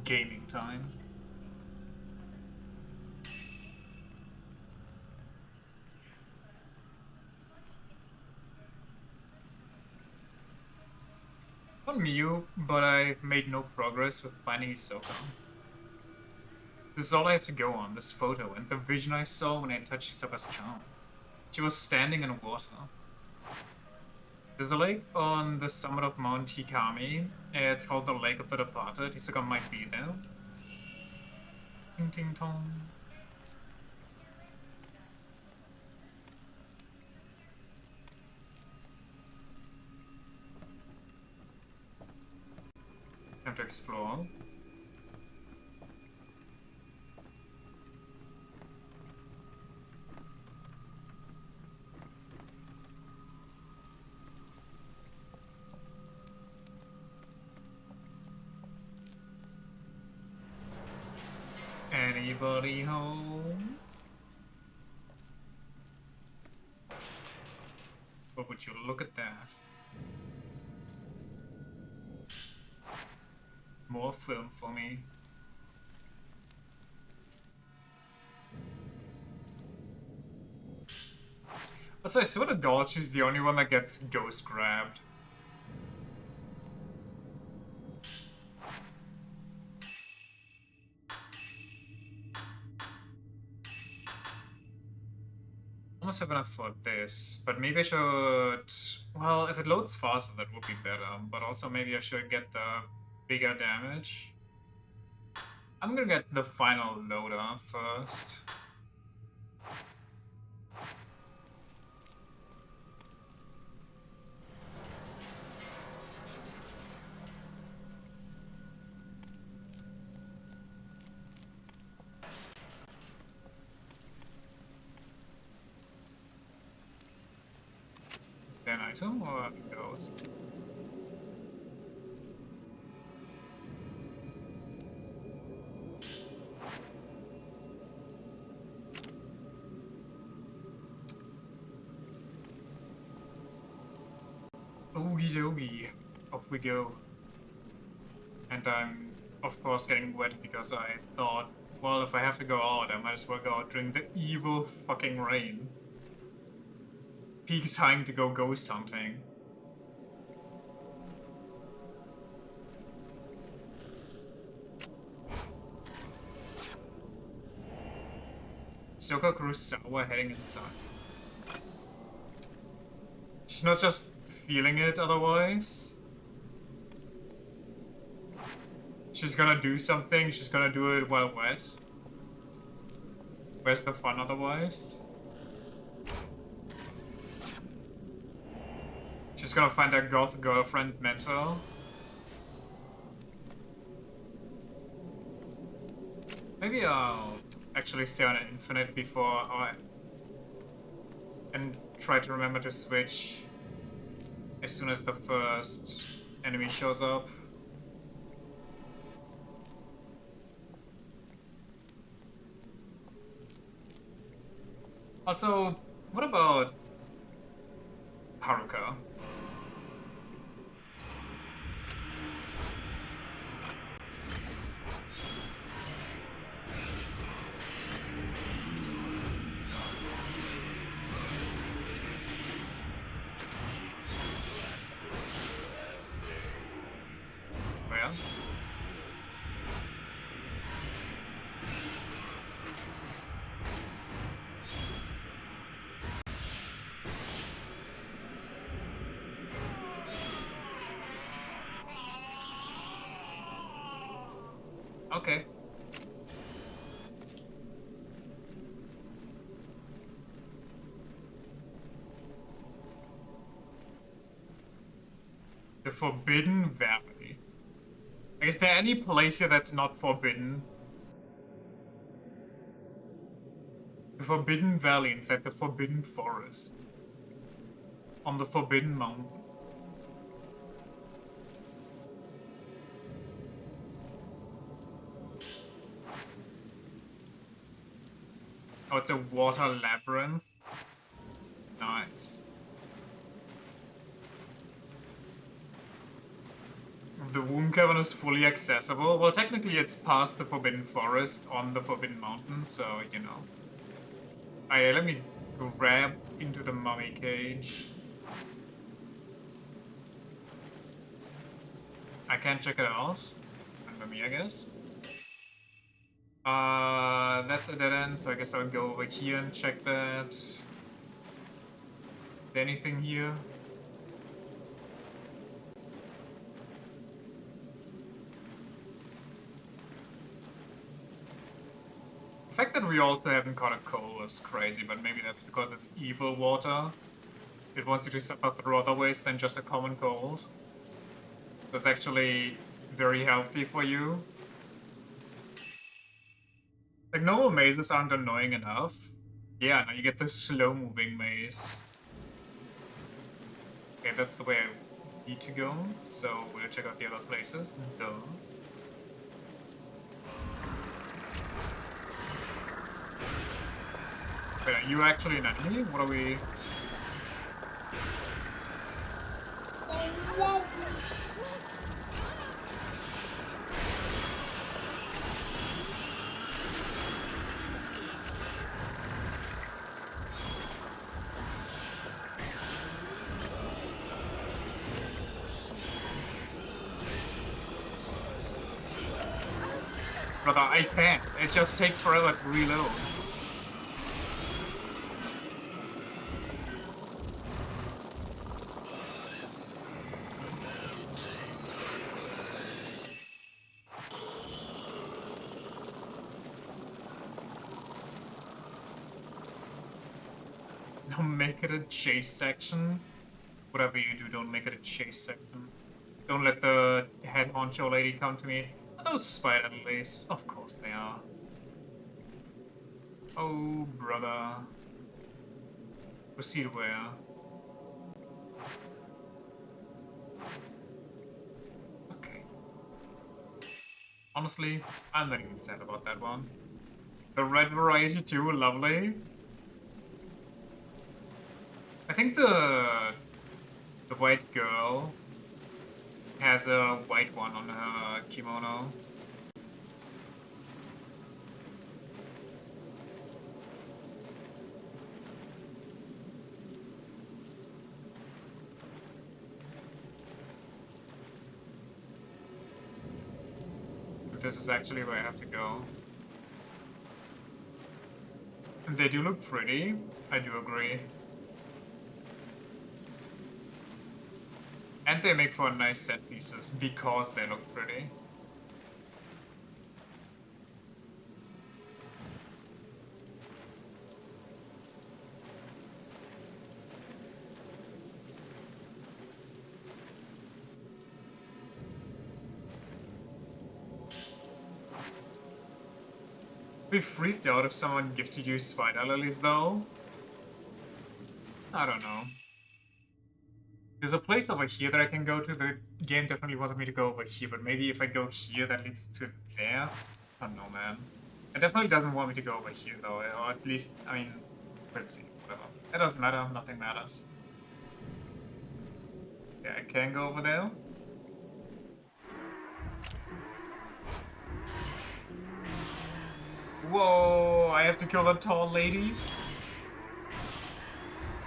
gaming time. On Mew, but I made no progress with finding Hisoka. This is all I have to go on, this photo, and the vision I saw when I touched Hisoka's charm. She was standing in water. There's a lake on the summit of Mount Hikami. It's called the Lake of the Departed. Hisoka might be there. Ting ting tong. Time to explore. Anybody home? But would you look at that? More film for me. Also, I swear to God, she's the only one that gets ghost grabbed. Almost have enough for this, but maybe I should... Well, if it loads faster, that would be better, but also maybe I should get the bigger damage. I'm gonna get the final loader first. Then item or ghost? Okie dokie. Off we go. And I'm, of course, getting wet because I thought, well, if I have to go out, I might as well go out during the evil fucking rain. Peak time to go ghost hunting. Soka Kurosawa heading inside. She's not just feeling it otherwise. She's gonna do something, she's gonna do it while wet. Where's the fun otherwise? She's gonna find a goth girlfriend mental. Maybe I'll actually stay on an infinite before I... and try to remember to switch as soon as the first enemy shows up. Also, what about Haruka? Well, okay. The Forbidden Valley. Is there any place here that's not forbidden? The Forbidden Valley inside the Forbidden Forest. On the Forbidden Mountain. Oh, it's a water labyrinth? Nice. the womb cavern is fully accessible. Well, technically it's past the Forbidden Forest on the Forbidden Mountain, so, you know. Let me grab into the mummy cage. I can't check it out. Under me, I guess. That's a dead end, so I guess I'll go over here and check that. Is there anything here? The fact that we also haven't caught a coal is crazy, but maybe that's because it's evil water. It wants you to suffer through other ways than just a common cold. That's actually very healthy for you. Like, normal mazes aren't annoying enough. Yeah, now you get the slow-moving maze. Okay, that's the way I need to go, so we'll check out the other places. Duh. Wait, are you actually an enemy? What are we... Whoa! Brother, I can't. It just takes forever to reload. Don't make it a chase section. Whatever you do, don't make it a chase section. Don't let the head honcho lady come to me. Are those spider lilies? Of course they are. Oh, brother. Proceed where? Okay. Honestly, I'm not even sad about that one. The red variety too, lovely. I think the white girl has a white one on her kimono. This is actually where I have to go. And they do look pretty. I do agree. And they make for nice set pieces because they look pretty. Be freaked out if someone gifted you spider lilies though. I don't know. There's a place over here that I can go to. The game definitely wanted me to go over here, but maybe if I go here, that leads to there? I don't know, man. It definitely doesn't want me to go over here, though. Or at least, I mean, let's see. Whatever. It doesn't matter. Nothing matters. Yeah, I can go over there. Whoa! I have to kill the tall lady?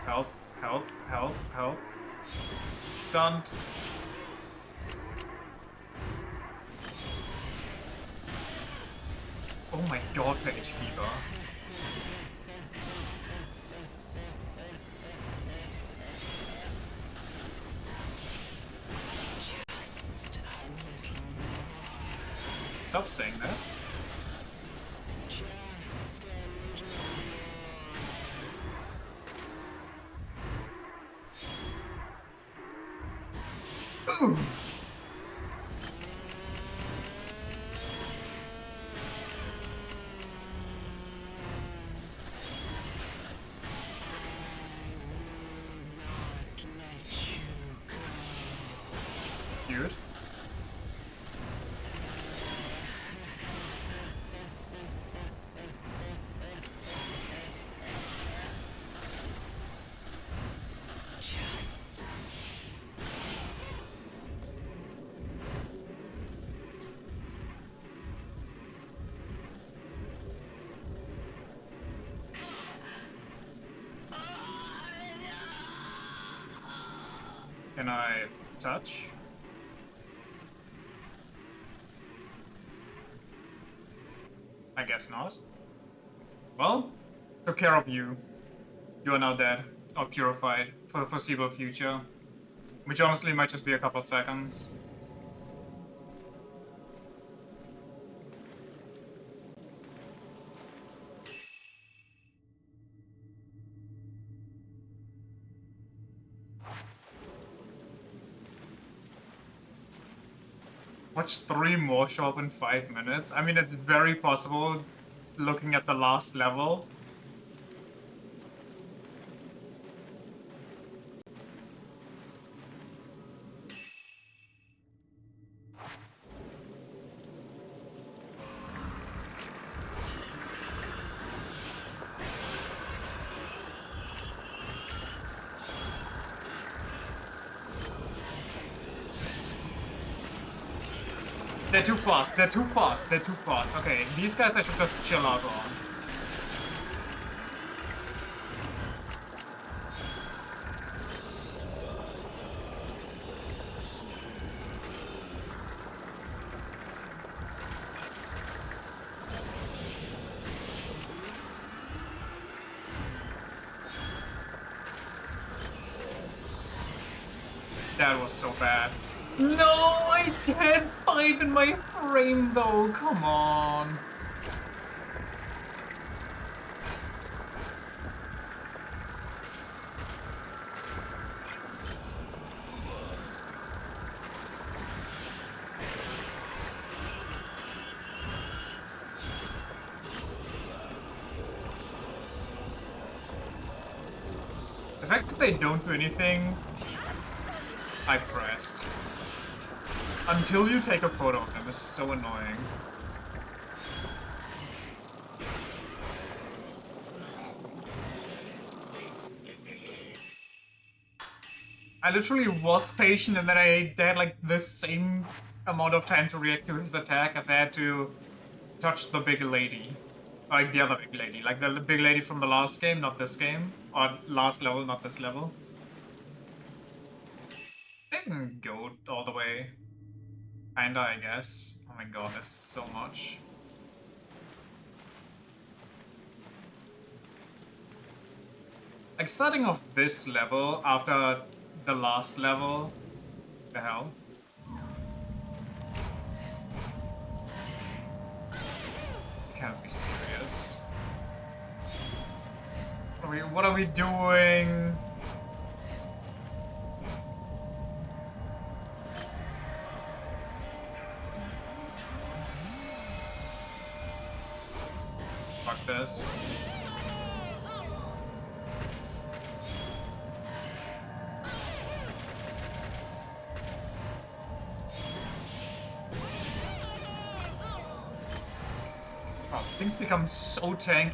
Help, help, help, help. Stunned. Oh my god, the HP bar. Stop saying that. Ooh. Cute. Can I touch? I guess not. Well, took care of you. You are now dead, or purified, for the foreseeable future. Which honestly might just be a couple seconds. Watch 3 more show up in 5 minutes? I mean, it's very possible looking at the last level. They're too fast, they're too fast, they're too fast. Okay, these guys I should just chill out on. That was so bad. No, I had 5 in my frame though, come on. The fact that they don't do anything, I pressed. Until you take a photo of them is so annoying. I literally was patient and then they had like the same amount of time to react to his attack as I had to touch the big lady. Like the other big lady. Like the big lady from the last game, not this game. Or last level, not this level. They didn't go all the way. Kinda, I guess. Oh my god, there's so much. Like starting off this level after the last level. The hell? You can't be serious. What are we doing? Fuck this. Oh, things become so tanky.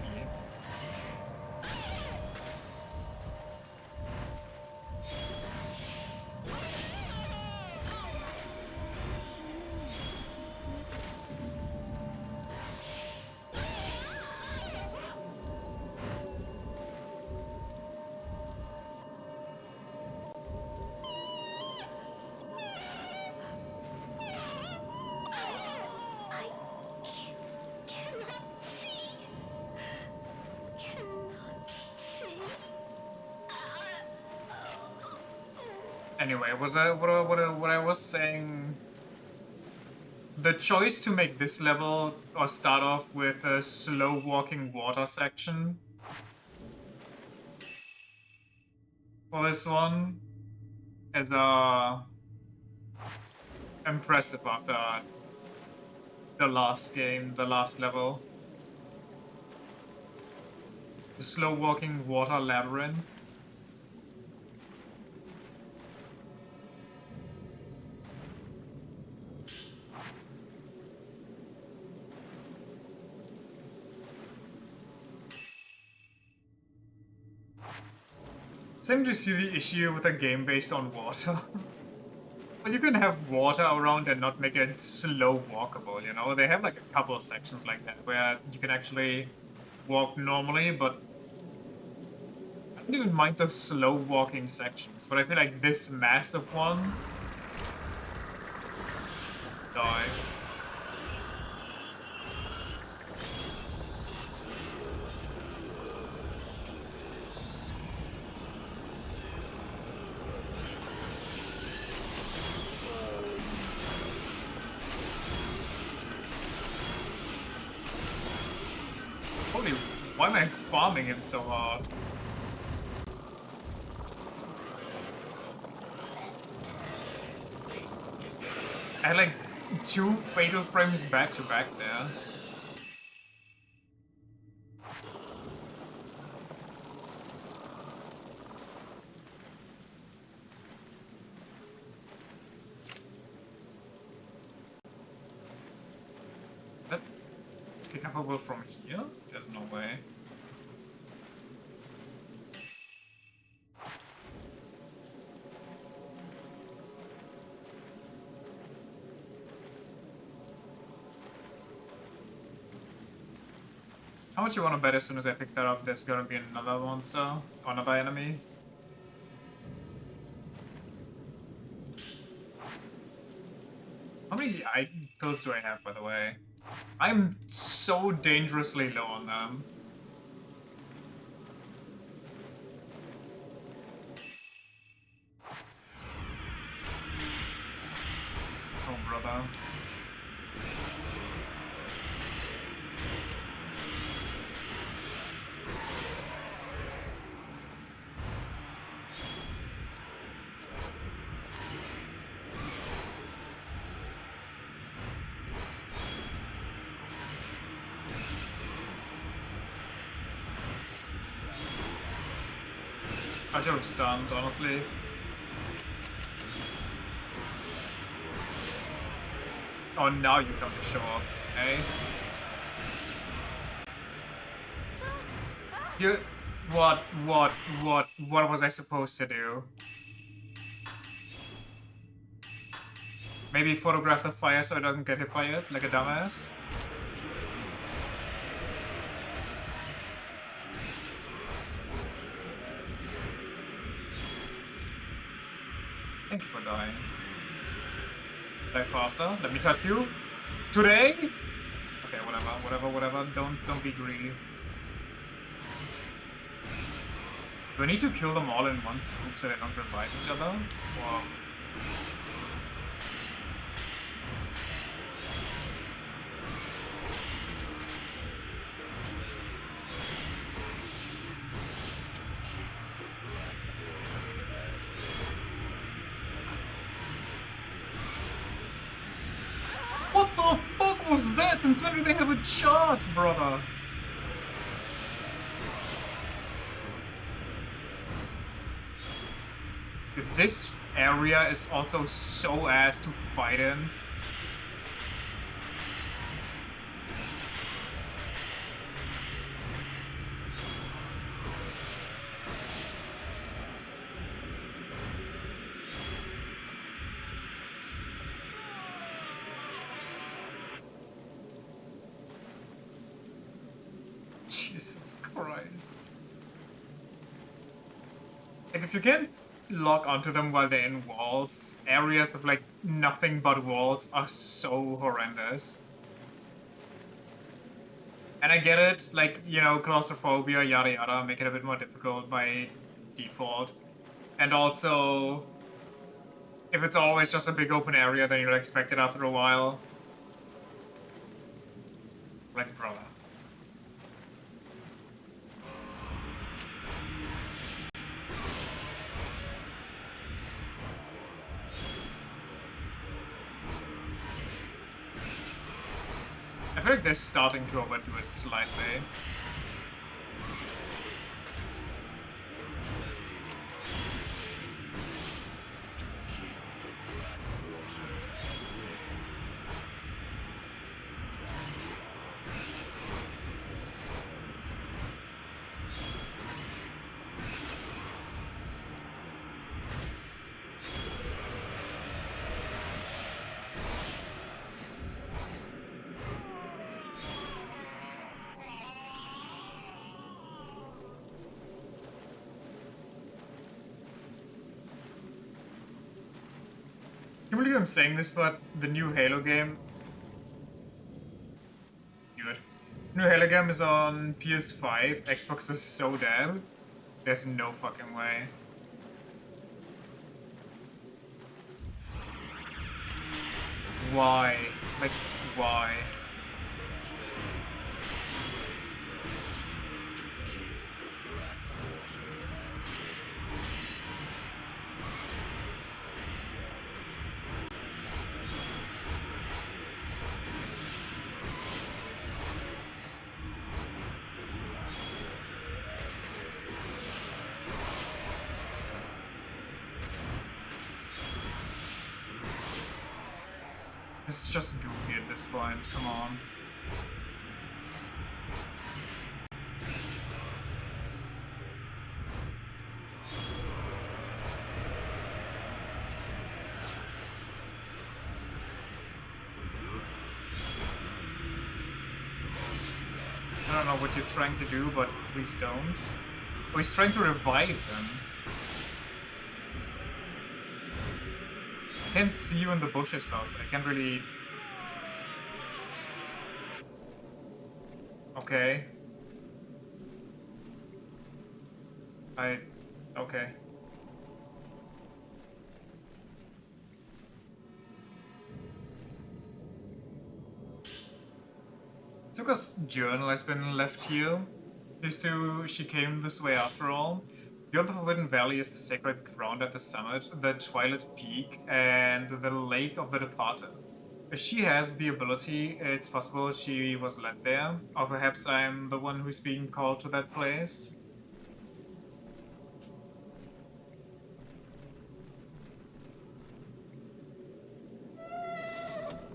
Anyway, what I was saying, the choice to make this level or start off with a slow walking water section for this one is impressive after the last game, the last level. The slow walking water labyrinth. Seem to see the issue with a game based on water. But you can have water around and not make it slow walkable, you know? They have like a couple of sections like that where you can actually walk normally, but I don't even mind the slow walking sections, but I feel like this massive one. Die. Holy, why am I farming him so hard? I had like 2 fatal frames back to back there. That pick up a will from here? There's no way. How much you want to bet as soon as I pick that up there's gonna be another monster? Or another enemy? How many pills do I have, by the way? I'm so dangerously low on them. Oh, brother. I should have stunned, honestly. Oh, now you come to show up, eh? You... What was I supposed to do? Maybe photograph the fire so it doesn't get hit by it, like a dumbass? Thank you for dying. Die faster. Let me touch you. Today? Okay, whatever. Don't be greedy. Do I need to kill them all in one swoop so they don't revive each other? Or... What the fuck was that? Since when do they have a charge, brother? This area is also so ass to fight in. Jesus Christ. Like, if you can't lock onto them while they're in walls, areas with, like, nothing but walls are so horrendous. And I get it, like, you know, claustrophobia, yada yada, make it a bit more difficult by default. And also, if it's always just a big open area, then you'll expect it after a while. Like, brother. I feel like they're starting to overdo it slightly. can't believe I'm saying this, but the new Halo game... Good. New Halo game is on PS5. Xbox is so dead. There's no fucking way. Why? Like, why? This is just goofy at this point, come on. I don't know what you're trying to do, but please don't. Oh, he's trying to revive them. I can't see you in the bushes though, so I can't really... Okay. Okay. Zuka's journal has been left here. She came this way after all. Beyond the Forbidden Valley is the sacred ground at the summit, the Twilight Peak, and the Lake of the Departed. If she has the ability, it's possible she was led there, or perhaps I'm the one who's being called to that place.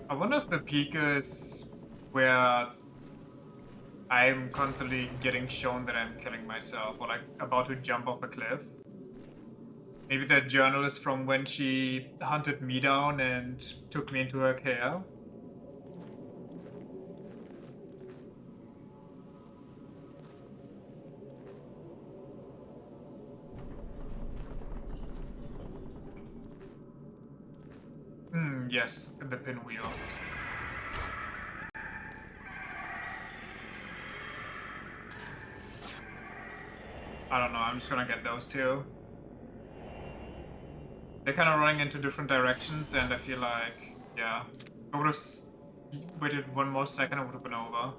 I wonder if the peak is where I'm constantly getting shown that I'm killing myself, or like about to jump off a cliff. Maybe that journal is from when she hunted me down and took me into her care. Yes, the pinwheels. I don't know, I'm just gonna get those two. They're kind of running into different directions, and I feel like, yeah, I would have waited one more second, it would have been over.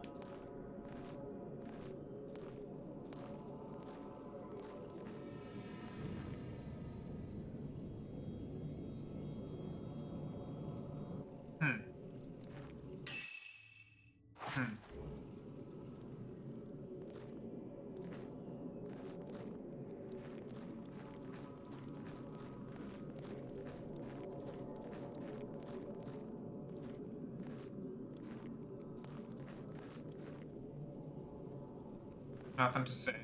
Nothing to say.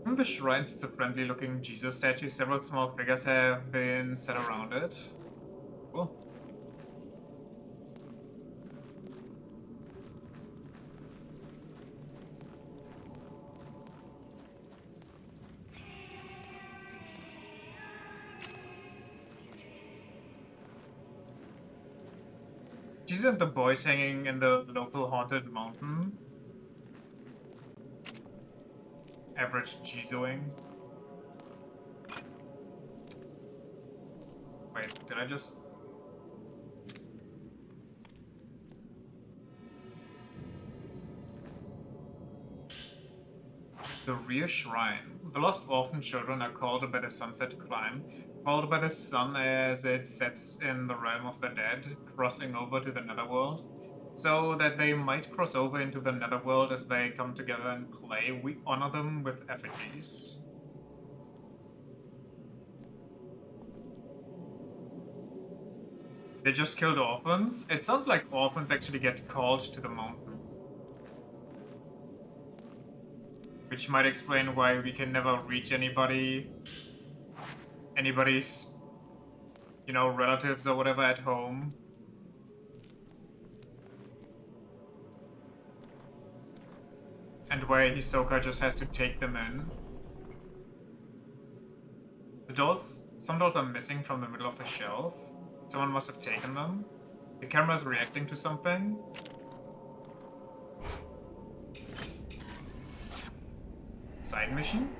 In the shrine sits a friendly-looking Jesus statue. Several small figures have been set around it. Cool. Jesus and the boys hanging in the local haunted mountain. Average Jizoing. Wait, did I just... The rear shrine. The lost orphan children are called by the sunset to climb, called by the sun as it sets in the realm of the dead, crossing over to the netherworld. So that they might cross over into the netherworld as they come together and play, we honor them with effigies. They just killed orphans? It sounds like orphans actually get called to the mountain. Which might explain why we can never reach anybody's, you know, relatives or whatever at home. And why Hisoka just has to take them in. The dolls Some dolls are missing from the middle of the shelf. Someone must have taken them. The camera's reacting to something. Side mission?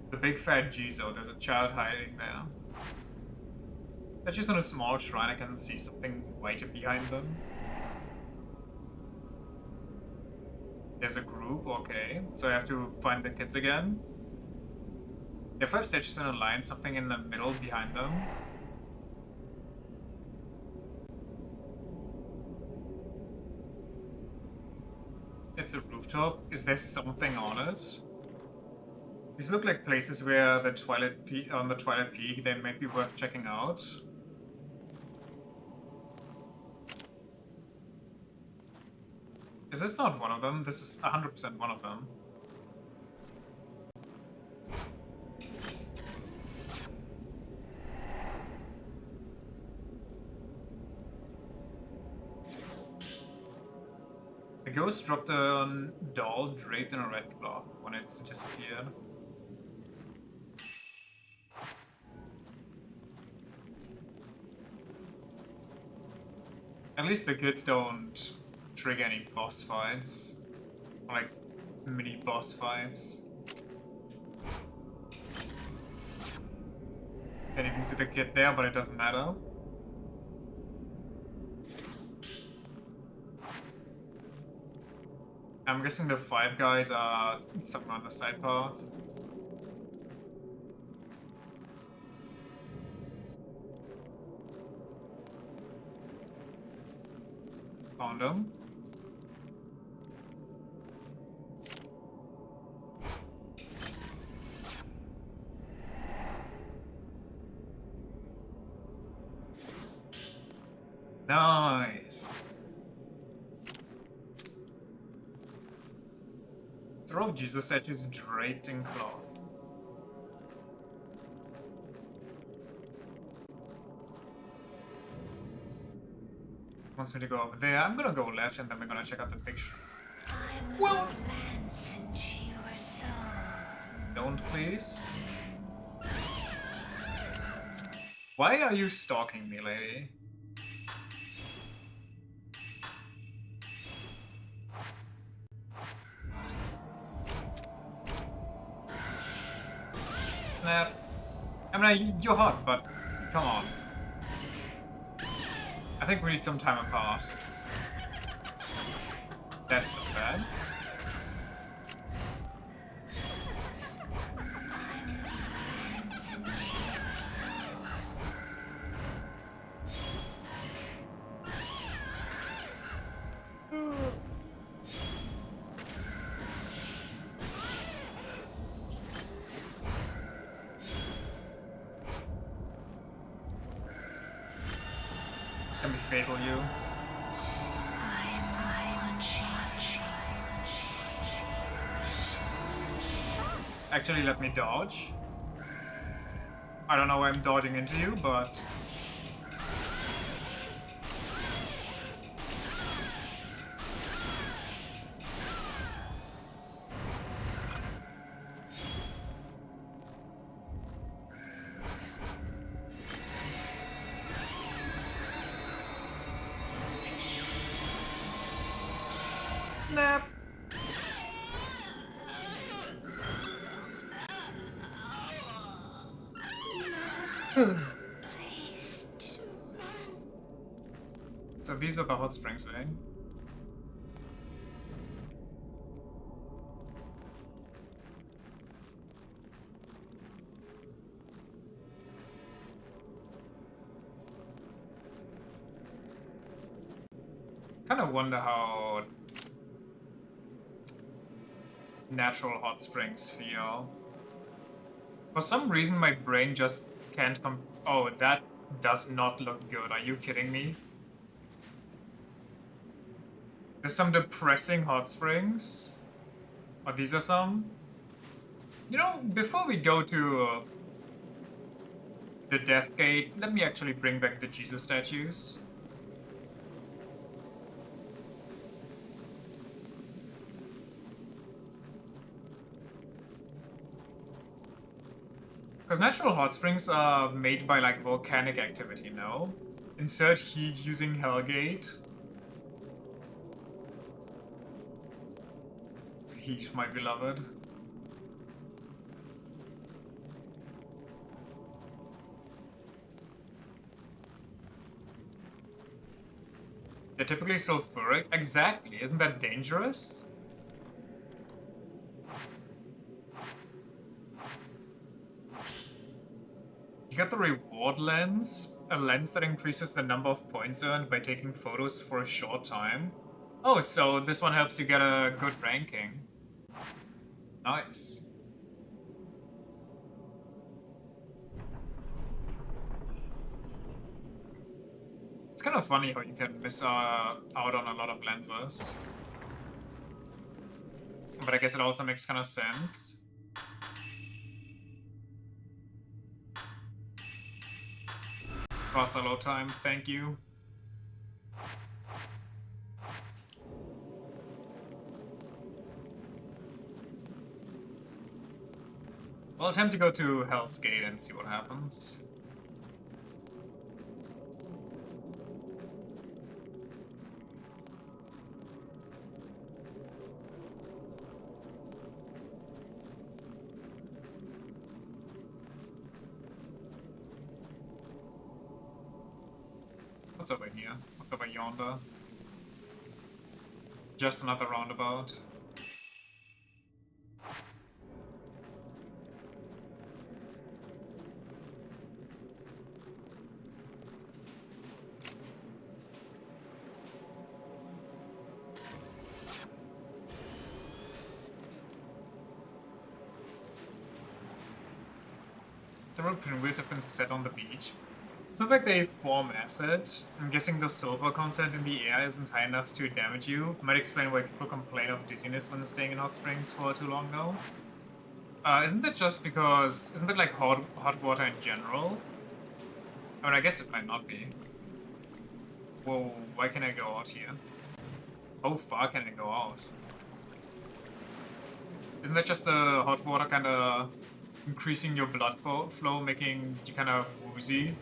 The big fat Jizo. There's a child hiding there. That's just on a small shrine. I can see something white behind them. There's a group, okay. So I have to find the kids again. There are 5 statues in a line, something in the middle behind them. It's a rooftop. Is there something on it? These look like places where the on the Twilight Peak, they might be worth checking out. Is this not one of them? This is 100% one of them. The ghost dropped a doll draped in a red cloth when it disappeared. At least the kids don't trigger any boss fights. Or like mini boss fights. Can't even see the kid there, but it doesn't matter. I'm guessing the 5 guys are somewhere on the side path. Found them. Nice. The row of Jesus statues draped in cloth. Wants me to go over there. I'm gonna go left and then we're gonna check out the picture. Well, don't please. Why are you stalking me, lady? Snap. I mean, you're hot, but come on. I think we need some time apart. That's so bad. Can be fatal, you. Actually, let me dodge. I don't know why I'm dodging into you, but... Snap! So these are the hot springs, eh? Kind of wonder how natural hot springs feel. For some reason, my brain just can't Oh, that does not look good. Are you kidding me? There's some depressing hot springs. Oh, these are some. You know, before we go to the Death Gate, let me actually bring back the Jesus statues. Because natural hot springs are made by like volcanic activity, no? Insert heat using Hellgate. Heat, my beloved. They're typically sulfuric. Exactly, isn't that dangerous? You got the reward lens, a lens that increases the number of points earned by taking photos for a short time. Oh, so this one helps you get a good ranking. Nice. It's kind of funny how you can miss out on a lot of lenses. But I guess it also makes kind of sense. Fast load time, thank you. Well, attempt to go to Hell's Gate and see what happens. What's over here? What's over yonder? Just another roundabout. Several pinwheels have been set on the beach. It's not like they form acid. I'm guessing the sulfur content in the air isn't high enough to damage you. Might explain why people complain of dizziness when staying in hot springs for too long though. Isn't that just because... Isn't that like hot water in general? I mean, I guess it might not be. Whoa, why can't I go out here? How far can I go out? Isn't that just the hot water kinda increasing your blood flow, making you kinda woozy?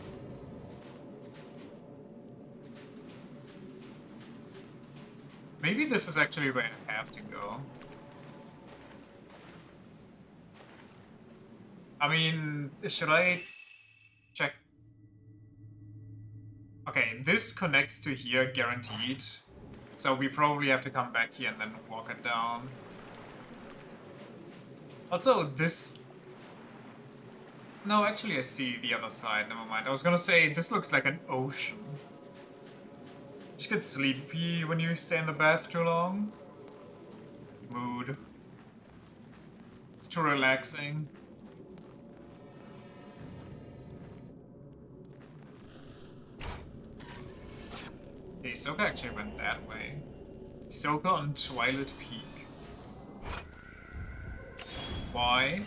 Maybe this is actually where I have to go. I mean, should I check? Okay, this connects to here, guaranteed. So we probably have to come back here and then walk it down. Also, this... No, actually I see the other side, never mind. I was gonna say, this looks like an ocean. Just get sleepy when you stay in the bath too long. Mood. It's too relaxing. Okay, Soka actually went that way. Soka on Twilight Peak. Why?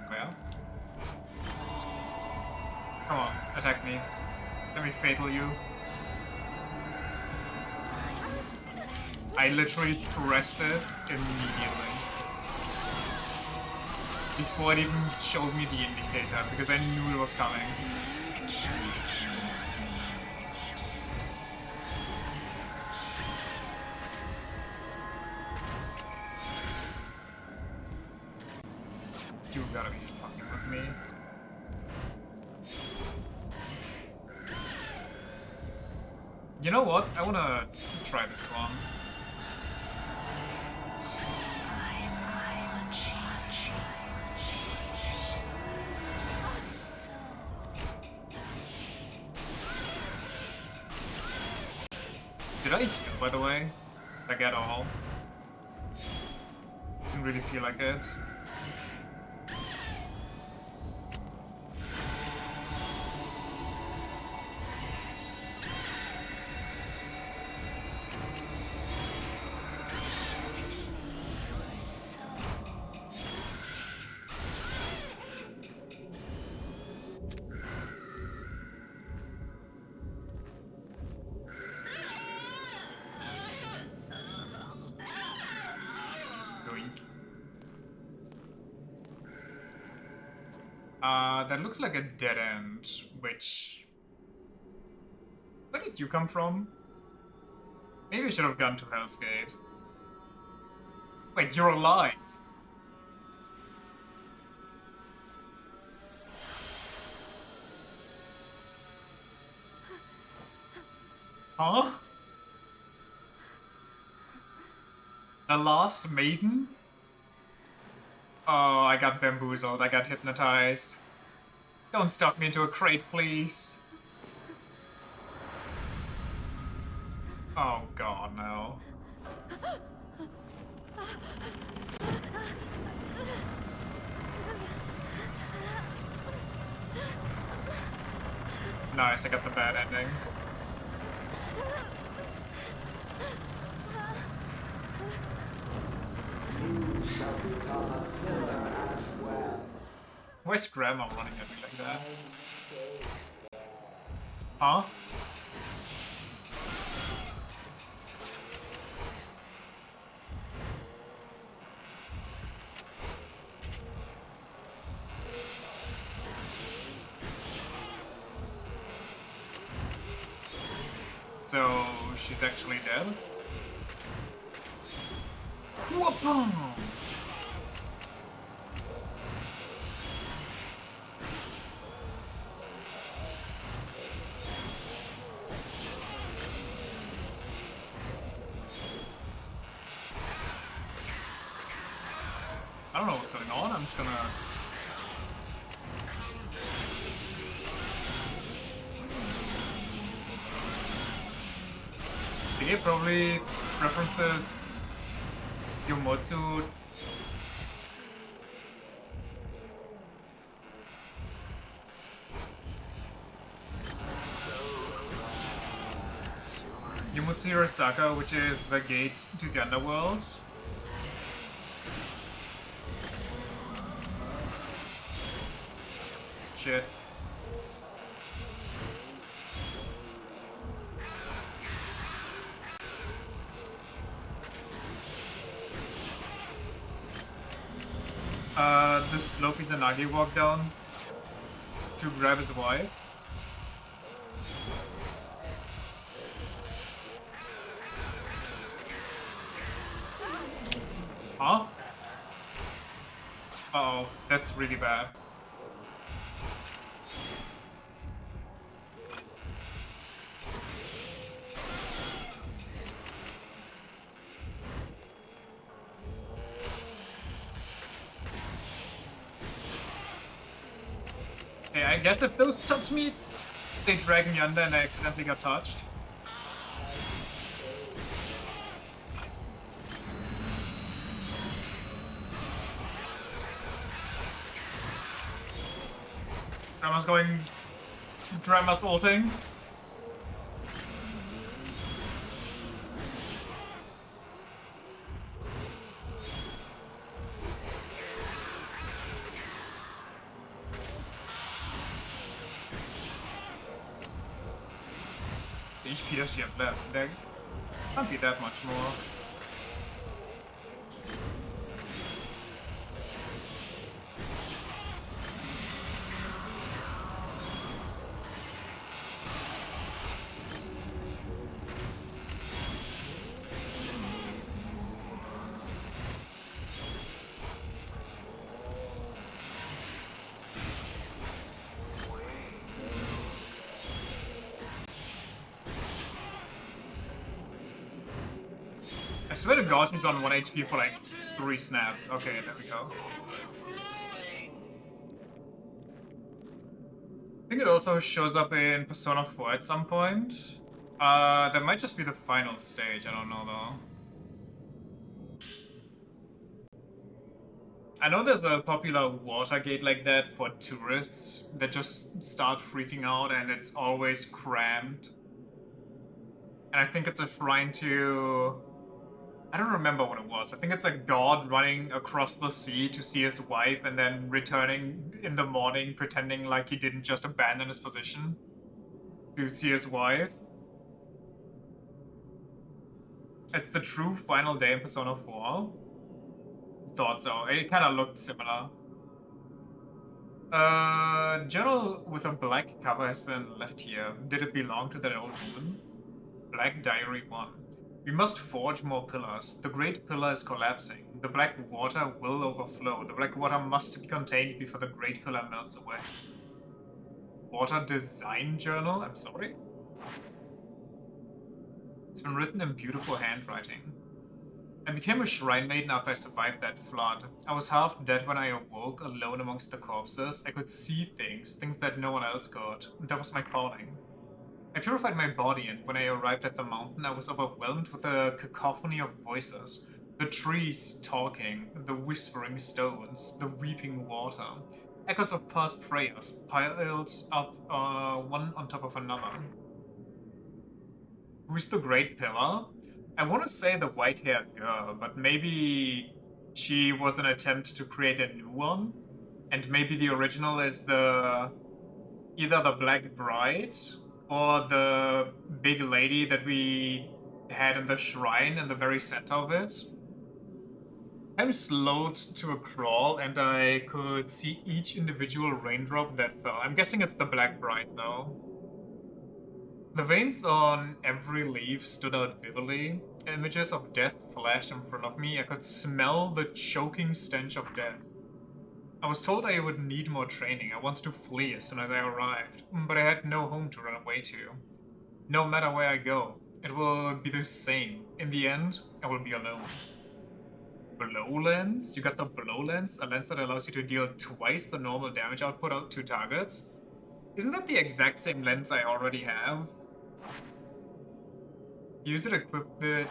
Where? Come on, attack me. Let me fatal you. I literally pressed it immediately. Before it even showed me the indicator, because I knew it was coming. You gotta be fucking with me. You know what? I wanna try this one. Did I heal, by the way? Like at all? Didn't really feel like it. That looks like a dead end, which... Where did you come from? Maybe I should have gone to Hell's Gate. Wait, you're alive! Huh? The last Maiden? Oh, I got bamboozled, I got hypnotized. Don't stuff me into a crate, please. Oh god, no. Nice, I got the bad ending. You shall become a pillar as well. Where's Grandma running at me like that? Huh? So, she's actually dead? Whoopum! I don't know what's going on, I'm just gonna... The game probably references Yomotsu. Yomotsu Hirosaka, which is the gate to the underworld. Shit. This Loki Zanagi walked down to grab his wife. Huh? Uh-oh, that's really bad. Hey, I guess if those touch me, they drag me under and I accidentally got touched. Drama's going... Drama's ulting. The HP does she have left? There can't be that much more. I swear to God she's on 1 HP for like 3 snaps. Okay, there we go. I think it also shows up in Persona 4 at some point. That might just be the final stage, I don't know though. I know there's a popular water gate like that for tourists that just start freaking out and it's always crammed. And I think it's a shrine to... I don't remember what it was. I think it's a god running across the sea to see his wife and then returning in the morning pretending like he didn't just abandon his position to see his wife. It's the true final day in Persona 4. Thought so. It kind of looked similar. Journal with a black cover has been left here. Did it belong to that old woman? Black Diary 1. We must forge more pillars. The great pillar is collapsing. The black water will overflow. The black water must be contained before the great pillar melts away. Water Design Journal? I'm sorry? It's been written in beautiful handwriting. I became a shrine maiden after I survived that flood. I was half dead when I awoke, alone amongst the corpses. I could see things, things that no one else could. That was my calling. I purified my body, and when I arrived at the mountain, I was overwhelmed with a cacophony of voices. The trees talking, the whispering stones, the weeping water. Echoes of past prayers, piled up one on top of another. Who's the Great Pillar? I want to say the white-haired girl, but maybe she was an attempt to create a new one? And maybe the original is the... either the Black Bride or the big lady that we had in the shrine in the very center of it. I'm slowed to a crawl and I could see each individual raindrop that fell. I'm guessing it's the Black Bride though. The veins on every leaf stood out vividly. Images of death flashed in front of me. I could smell the choking stench of death. I was told I would need more training. I wanted to flee as soon as I arrived, but I had no home to run away to. No matter where I go, it will be the same. In the end, I will be alone. Blow lens? You got the blow lens? A lens that allows you to deal twice the normal damage output out to targets? Isn't that the exact same lens I already have? Use it, equip the... Am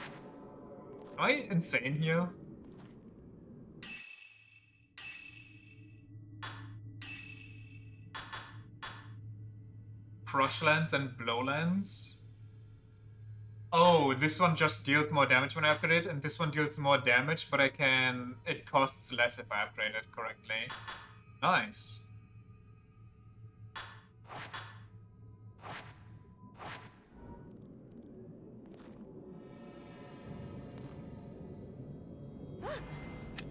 I insane here? Crush lens and blow lens? Oh, this one just deals more damage when I upgrade it, and this one deals more damage, but I can... it costs less if I upgrade it correctly. Nice.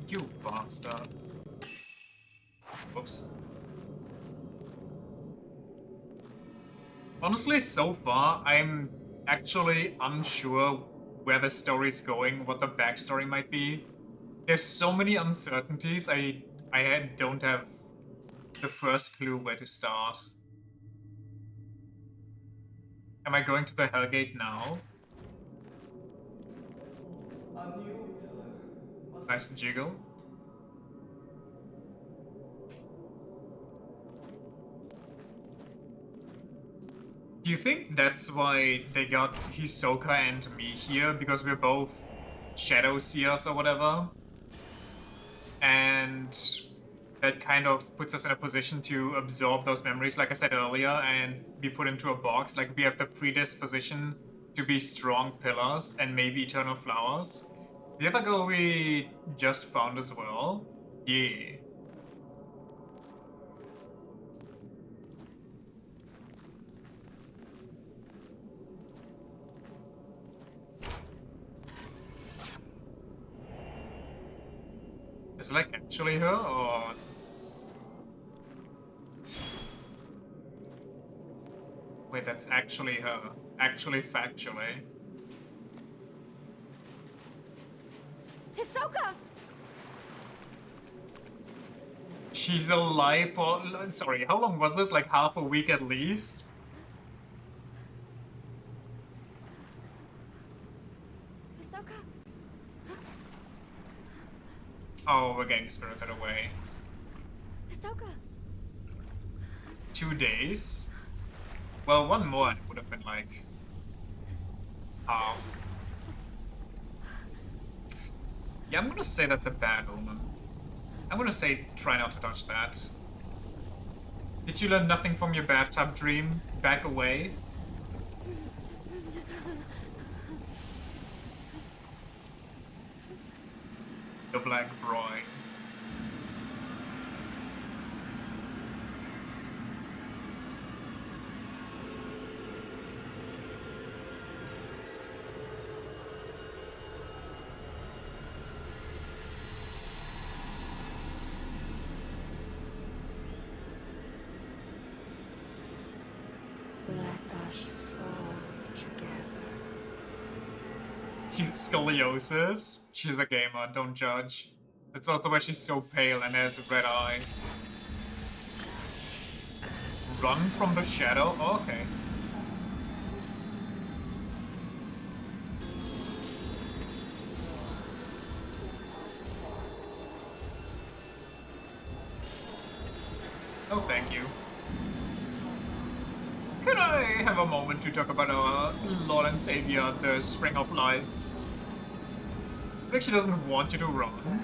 You bastard. Whoops. Honestly, so far, I'm actually unsure where the story's going, what the backstory might be. There's so many uncertainties, I don't have the first clue where to start. Am I going to the Hellgate now? A new pillar must Nice jiggle. Do you think that's why they got Hisoka and me here? Because we're both Shadow Seers or whatever? And that kind of puts us in a position to absorb those memories, like I said earlier, and be put into a box. Like, we have the predisposition to be strong pillars and maybe eternal flowers. The other girl we just found as well? Yeah. Is it like actually her, or... Wait, that's actually her. Actually, factually. Hisoka! She's alive for... Sorry, how long was this? Like half a week at least? Hisoka! Oh, we're getting spirited away. Hisoka! 2 days? Well, one more and it would have been like... half. Yeah, I'm gonna say that's a bad omen. I'm gonna say try not to touch that. Did you learn nothing from your bathtub dream? Back away? The Black Bride. us fall together. Scoliosis. She's a gamer, don't judge. That's also why she's so pale and has red eyes. Run from the shadow? Oh, okay. Oh, thank you. Can I have a moment to talk about our Lord and Savior, the Spring of Life? I think she doesn't want you to run.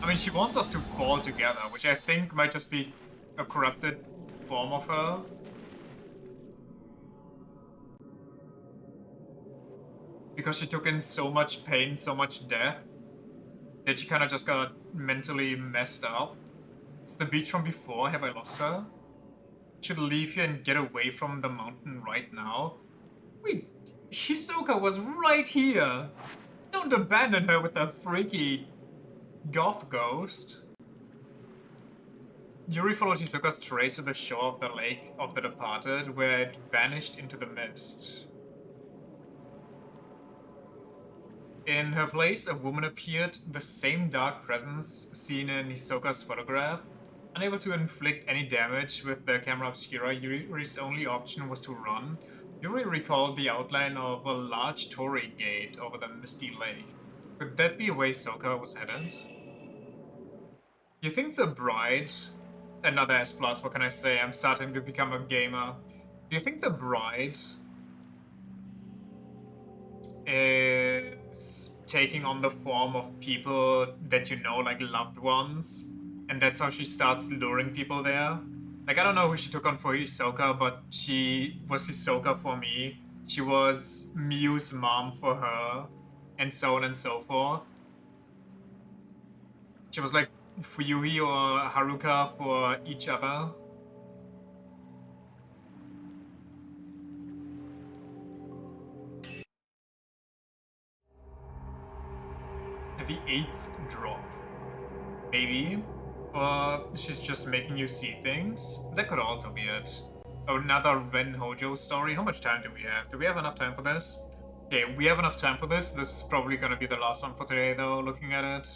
I mean, she wants us to fall together, which I think might just be a corrupted form of her. Because she took in so much pain, so much death, that she kind of just got mentally messed up. It's the beach from before. Have I lost her? Should leave here and get away from the mountain right now. Wait, Hisoka was right here. Don't abandon her with a freaky goth ghost. Yuri followed Hisoka's trace to the shore of the lake of the departed, where it vanished into the mist. In her place, a woman appeared, the same dark presence seen in Hisoka's photograph. Unable to inflict any damage with the camera obscura, Yuri's only option was to run. Yuri recalled the outline of a large torii gate over the misty lake. Could that be where Hisoka was headed? You think the bride... Another S+, what can I say? I'm starting to become a gamer. Do you think the bride is taking on the form of people that you know, like loved ones? And that's how she starts luring people there? Like, I don't know who she took on for Hisoka, but she was Hisoka for me. She was Miyu's mom for her, and so on and so forth. She was like Fuyuhi or Haruka for each other. The 8th drop. Maybe. Or she's just making you see things. That could also be it. Another Ren Hojo story. How much time do we have? Do we have enough time for this? Okay, we have enough time for this. This is probably gonna be the last one for today though, looking at it.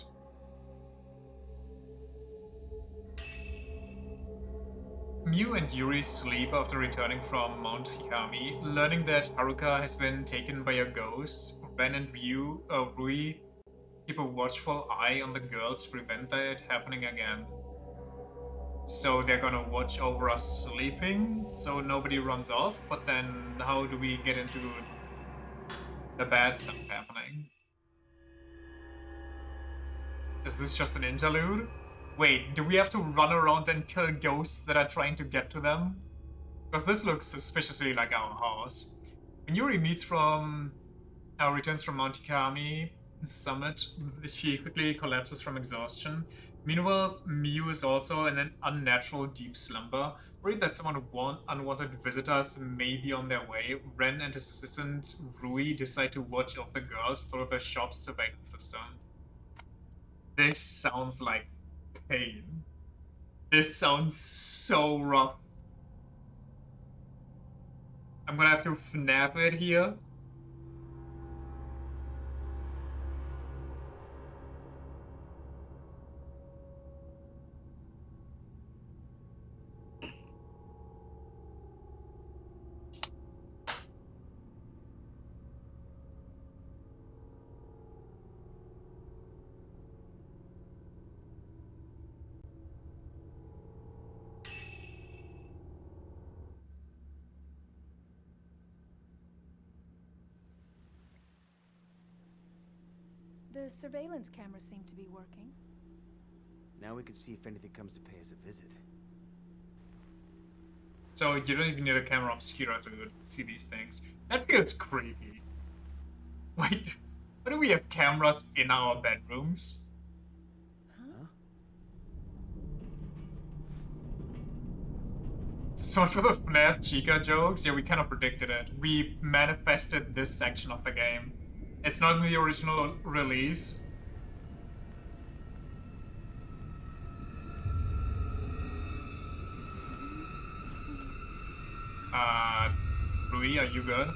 Miu and Yuri sleep after returning from Mount Hikami, learning that Haruka has been taken by a ghost. Ren and Rui keep a watchful eye on the girls to prevent that happening again. So they're gonna watch over us sleeping, so nobody runs off, but then how do we get into the bad stuff happening? Is this just an interlude? Wait, do we have to run around and kill ghosts that are trying to get to them? Because this looks suspiciously like our house. When Yuri returns from Mount Hikami summit, she quickly collapses from exhaustion. Meanwhile, Miu is also in an unnatural deep slumber. Worried that some unwanted visitors may be on their way, Ren and his assistant Rui decide to watch over the girls through the shop's surveillance system. This sounds like pain. This sounds so rough. I'm gonna have to FNAF it here. The surveillance cameras seem to be working. Now we can see if anything comes to pay us a visit. So you don't even need a camera obscura to see these things. That feels creepy. Wait, why do we have cameras in our bedrooms? Huh? So much for the FNAF Chica jokes. Yeah, we kind of predicted it. We manifested this section of the game. It's not in the original release. Rui, are you good?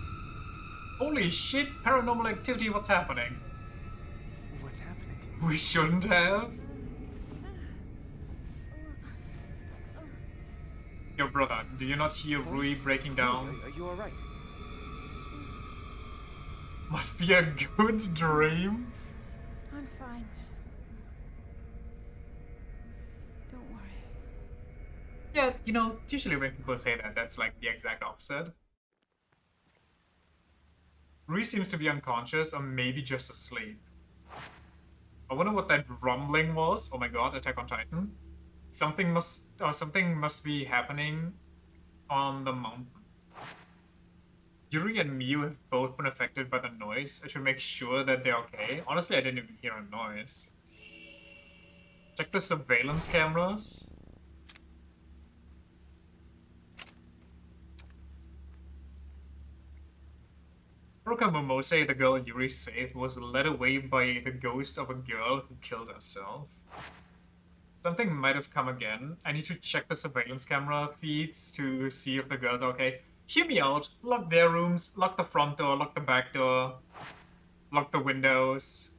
Holy shit, paranormal activity, what's happening? What's happening? We shouldn't have. Yo, brother, do you not hear Rui breaking down? Are you alright? Must be a good dream. I'm fine. Don't worry. Yeah, you know, usually when people say that, that's like the exact opposite. Rui seems to be unconscious or maybe just asleep. I wonder what that rumbling was. Oh my god, Attack on Titan. Something must be happening on the mountain. Yuri and Miu have both been affected by the noise. I should make sure that they're okay. Honestly, I didn't even hear a noise. Check the surveillance cameras. Haruka Momose, the girl Yuri saved, was led away by the ghost of a girl who killed herself. Something might have come again. I need to check the surveillance camera feeds to see if the girls are okay. Hear me out. Lock their rooms, lock the front door, lock the back door, lock the windows.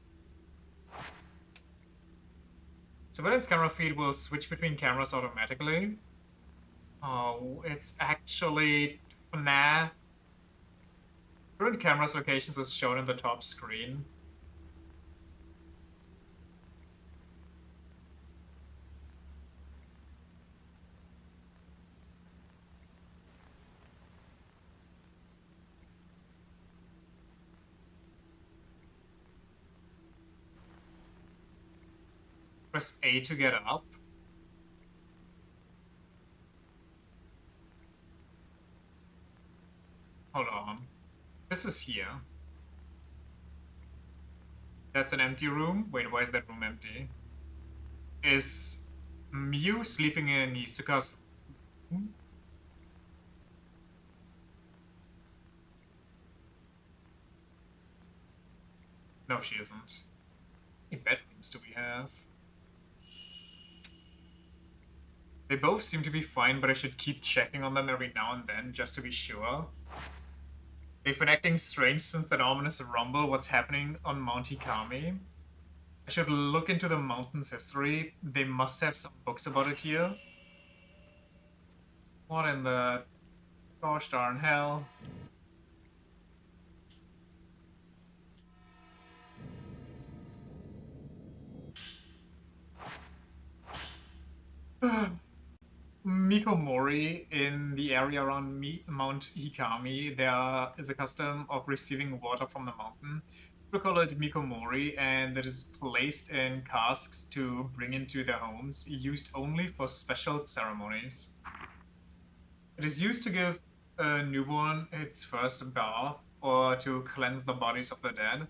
Surveillance camera feed will switch between cameras automatically. Oh, it's actually FNAF. Current camera's locations is shown in the top screen. Press A to get up. Hold on. This is here. That's an empty room. Wait, why is that room empty? Is Miu sleeping in Isuka's room? No, she isn't. How many bedrooms do we have? They both seem to be fine, but I should keep checking on them every now and then, just to be sure. They've been acting strange since that ominous rumble. What's happening on Mount Hikami? I should look into the mountain's history. They must have some books about it here. What in the gosh darn hell? Mikomori, in the area around Mount Hikami, there is a custom of receiving water from the mountain. We call it Mikomori, and it is placed in casks to bring into their homes, used only for special ceremonies. It is used to give a newborn its first bath, or to cleanse the bodies of the dead.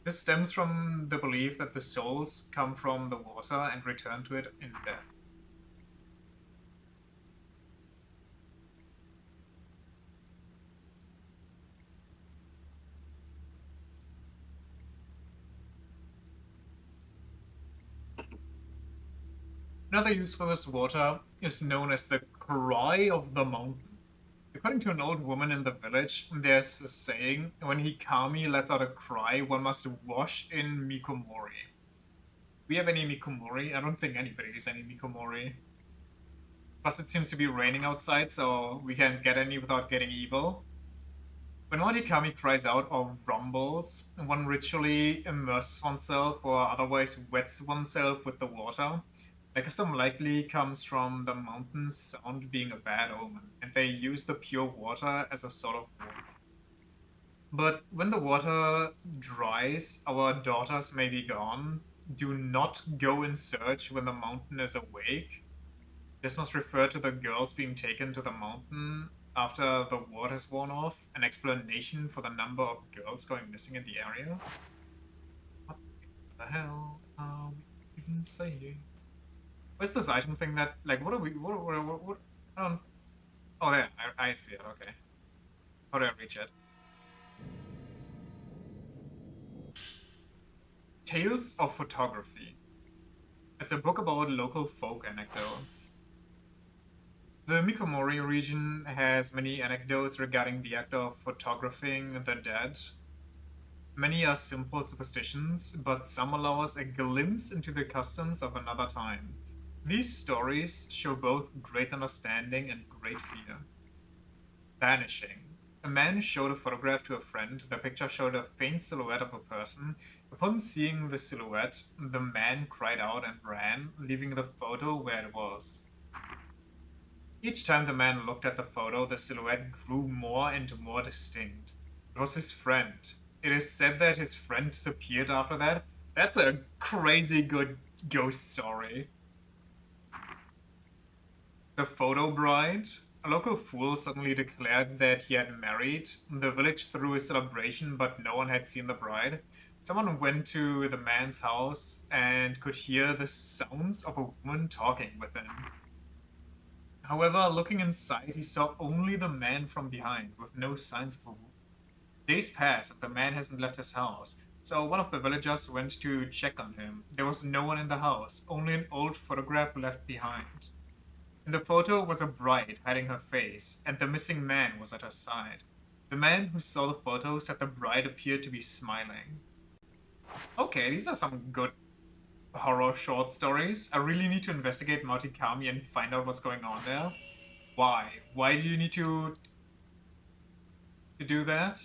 This stems from the belief that the souls come from the water and return to it in death. Another use for this water is known as the Cry of the Mountain. According to an old woman in the village, there's a saying, when Hikami lets out a cry, one must wash in Mikomori. Do we have any Mikomori? I don't think anybody has any Mikomori. Plus it seems to be raining outside, so we can't get any without getting evil. When one Hikami cries out or rumbles, one ritually immerses oneself or otherwise wets oneself with the water. The custom likely comes from the mountain's sound being a bad omen, and they use the pure water as a sort of warning. But when the water dries, our daughters may be gone. Do not go in search when the mountain is awake. This must refer to the girls being taken to the mountain after the water has worn off, an explanation for the number of girls going missing in the area. What the hell are we even saying? What's this item thing that, like, what are we, what I don't, oh there, I see it, okay. How do I reach it? Tales of Photography. It's a book about local folk anecdotes. The Mikomori region has many anecdotes regarding the act of photographing the dead. Many are simple superstitions, but some allow us a glimpse into the customs of another time. These stories show both great understanding and great fear. Vanishing. A man showed a photograph to a friend. The picture showed a faint silhouette of a person. Upon seeing the silhouette, the man cried out and ran, leaving the photo where it was. Each time the man looked at the photo, the silhouette grew more and more distinct. It was his friend. It is said that his friend disappeared after that. That's a crazy good ghost story. The photo bride. A local fool suddenly declared that he had married. The village threw a celebration, but no one had seen the bride. Someone went to the man's house and could hear the sounds of a woman talking within. However, looking inside, he saw only the man from behind, with no signs of a woman. Days pass and the man hasn't left his house, so one of the villagers went to check on him. There was no one in the house, only an old photograph left behind. In the photo was a bride hiding her face, and the missing man was at her side. The man who saw the photo said the bride appeared to be smiling. Okay, these are some good horror short stories. I really need to investigate Martikami and find out what's going on there. Why? Why do you need to do that?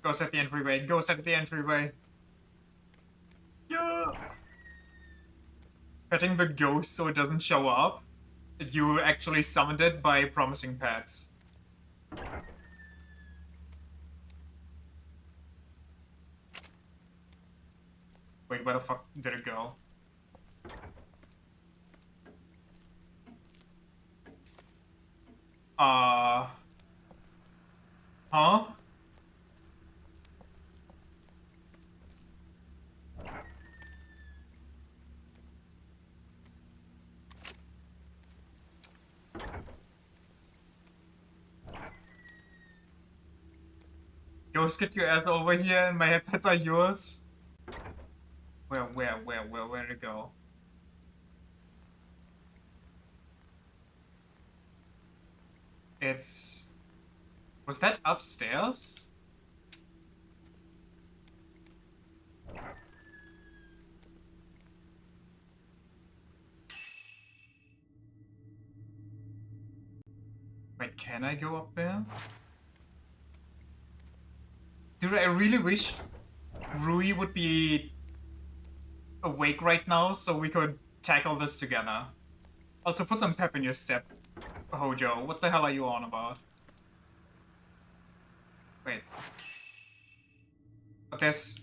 Go set the entryway. Go set the entryway. Yeah! Petting the ghost so it doesn't show up. You actually summoned it by promising pets. Wait, where the fuck did it go? Huh? Ghost, get your ass over here and my pets are yours. Where did it go? It's... Was that upstairs? Wait, can I go up there? Dude, I really wish Rui would be awake right now so we could tackle this together. Also, put some pep in your step, Hojo. What the hell are you on about? Wait. But there's...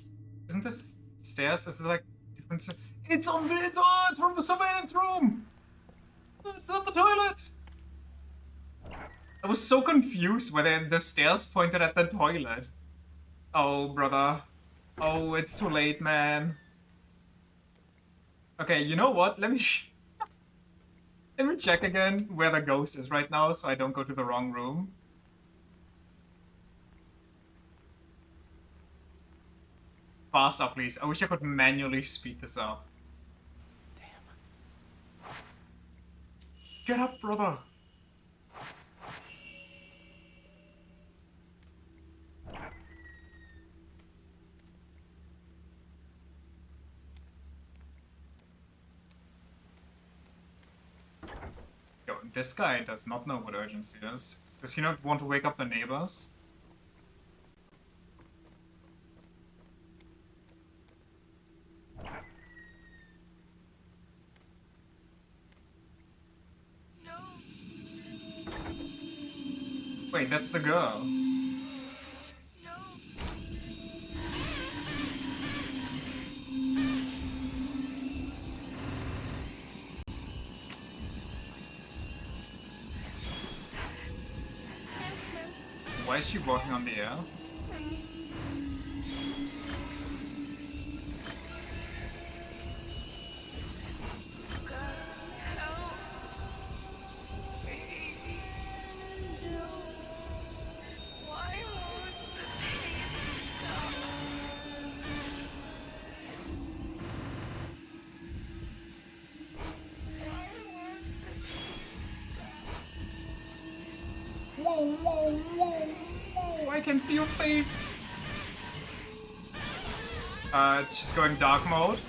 Isn't this stairs? This is like different... It's on the... It's from the surveillance room! It's not the toilet! I was so confused whether the stairs pointed at the toilet. Oh, brother. Oh, it's too late, man. Okay, you know what? Let me check again where the ghost is right now so I don't go to the wrong room. Faster, please. I wish I could manually speed this up. Damn. Get up, brother. Yo, this guy does not know what urgency is. Does he not want to wake up the neighbors? Wait, that's the girl. Why is she walking on the air? Whoa, whoa, whoa, whoa! I can see your face. She's going dark mode.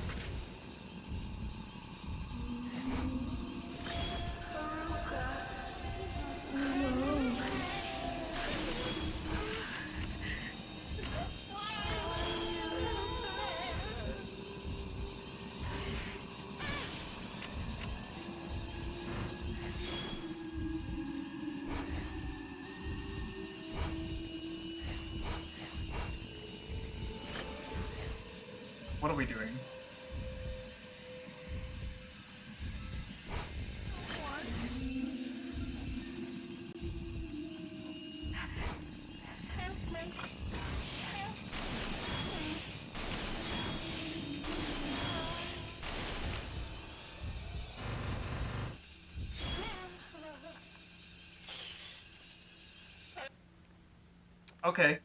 What are we doing? Okay.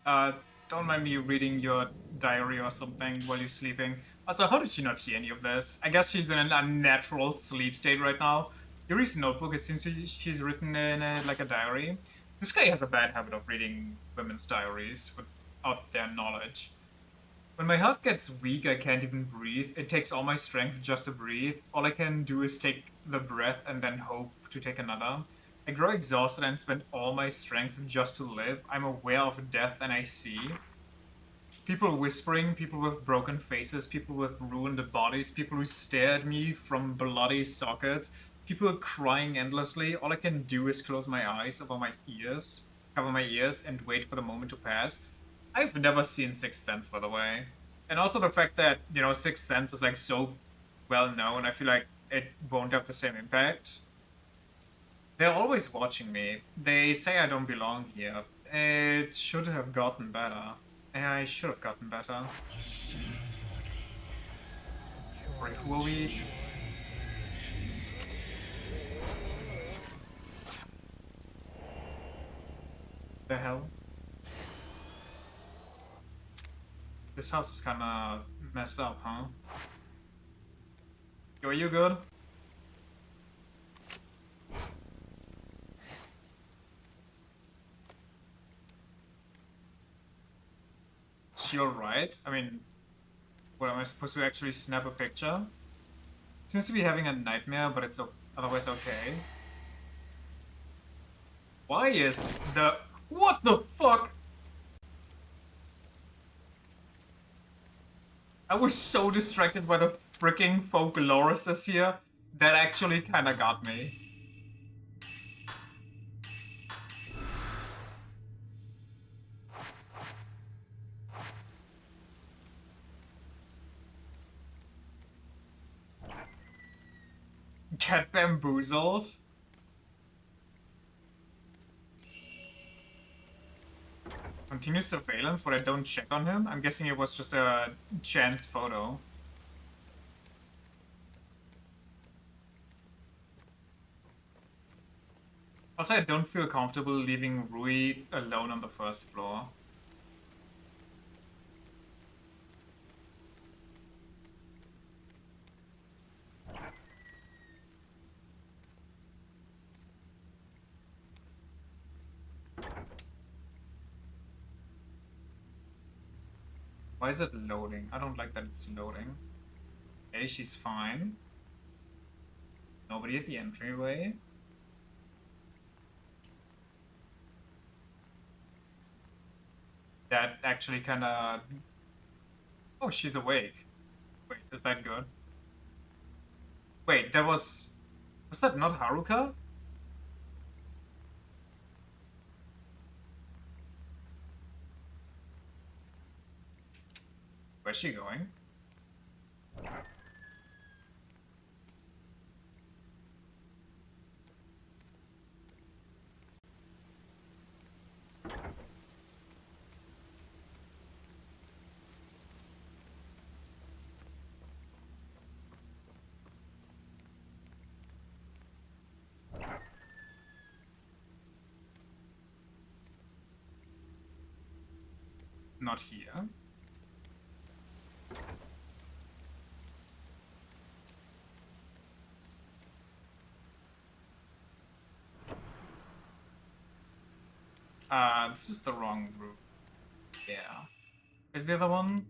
Uh, don't mind me reading your diary or something while you're sleeping. Also, how did she not see any of this? I guess she's in an unnatural sleep state right now. Yuri's notebook, it seems she's written in like a diary. This guy has a bad habit of reading women's diaries without their knowledge. When my heart gets weak, I can't even breathe. It takes all my strength just to breathe. All I can do is take the breath and then hope to take another. I grow exhausted and spend all my strength just to live. I'm aware of death and I see people whispering, people with broken faces, people with ruined bodies, people who stare at me from bloody sockets, people crying endlessly. All I can do is close my eyes cover my ears, and wait for the moment to pass. I've never seen Sixth Sense, by the way. And also the fact that, Sixth Sense is like so well known, I feel like it won't have the same impact. They're always watching me. They say I don't belong here. It should have gotten better. I should have gotten better. Wait, who are we? The hell? This house is kinda messed up, huh? Yo, are you good? She alright? I mean, what, am I supposed to actually snap a picture? Seems to be having a nightmare, but it's otherwise okay. Why is the... What the fuck? I was so distracted by the freaking folklorists here that actually kinda got me. Get bamboozled? Continue surveillance, but I don't check on him? I'm guessing it was just a chance photo. Also, I don't feel comfortable leaving Rui alone on the first floor. Why is it loading? I don't like that it's loading. Okay, she's fine. Nobody at the entryway. That actually kinda... Oh, she's awake. Wait, is that good? Wait, that was... Was that not Haruka? Where's she going? Not here. This is the wrong route. Yeah. Is the other one?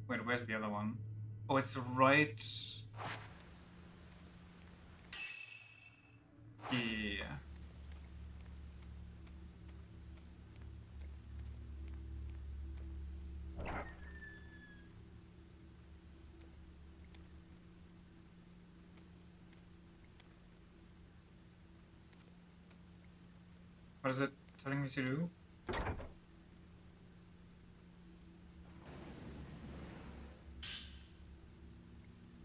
Wait, where's the other one? Oh, it's right. Yeah. What is it telling me to do?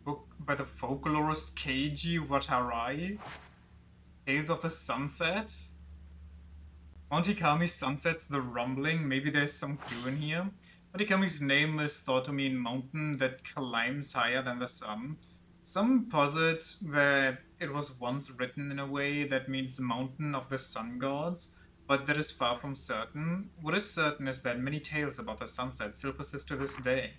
Book by the folklorist Keiji Watarai. Tales of the Sunset? Monte Kami's sunsets the rumbling. Maybe there's some clue in here. Monte Kami's name is thought to mean mountain that climbs higher than the sun. Some posit that it was once written in a way that means mountain of the sun gods, but that is far from certain. What is certain is that many tales about the sunset still persist to this day.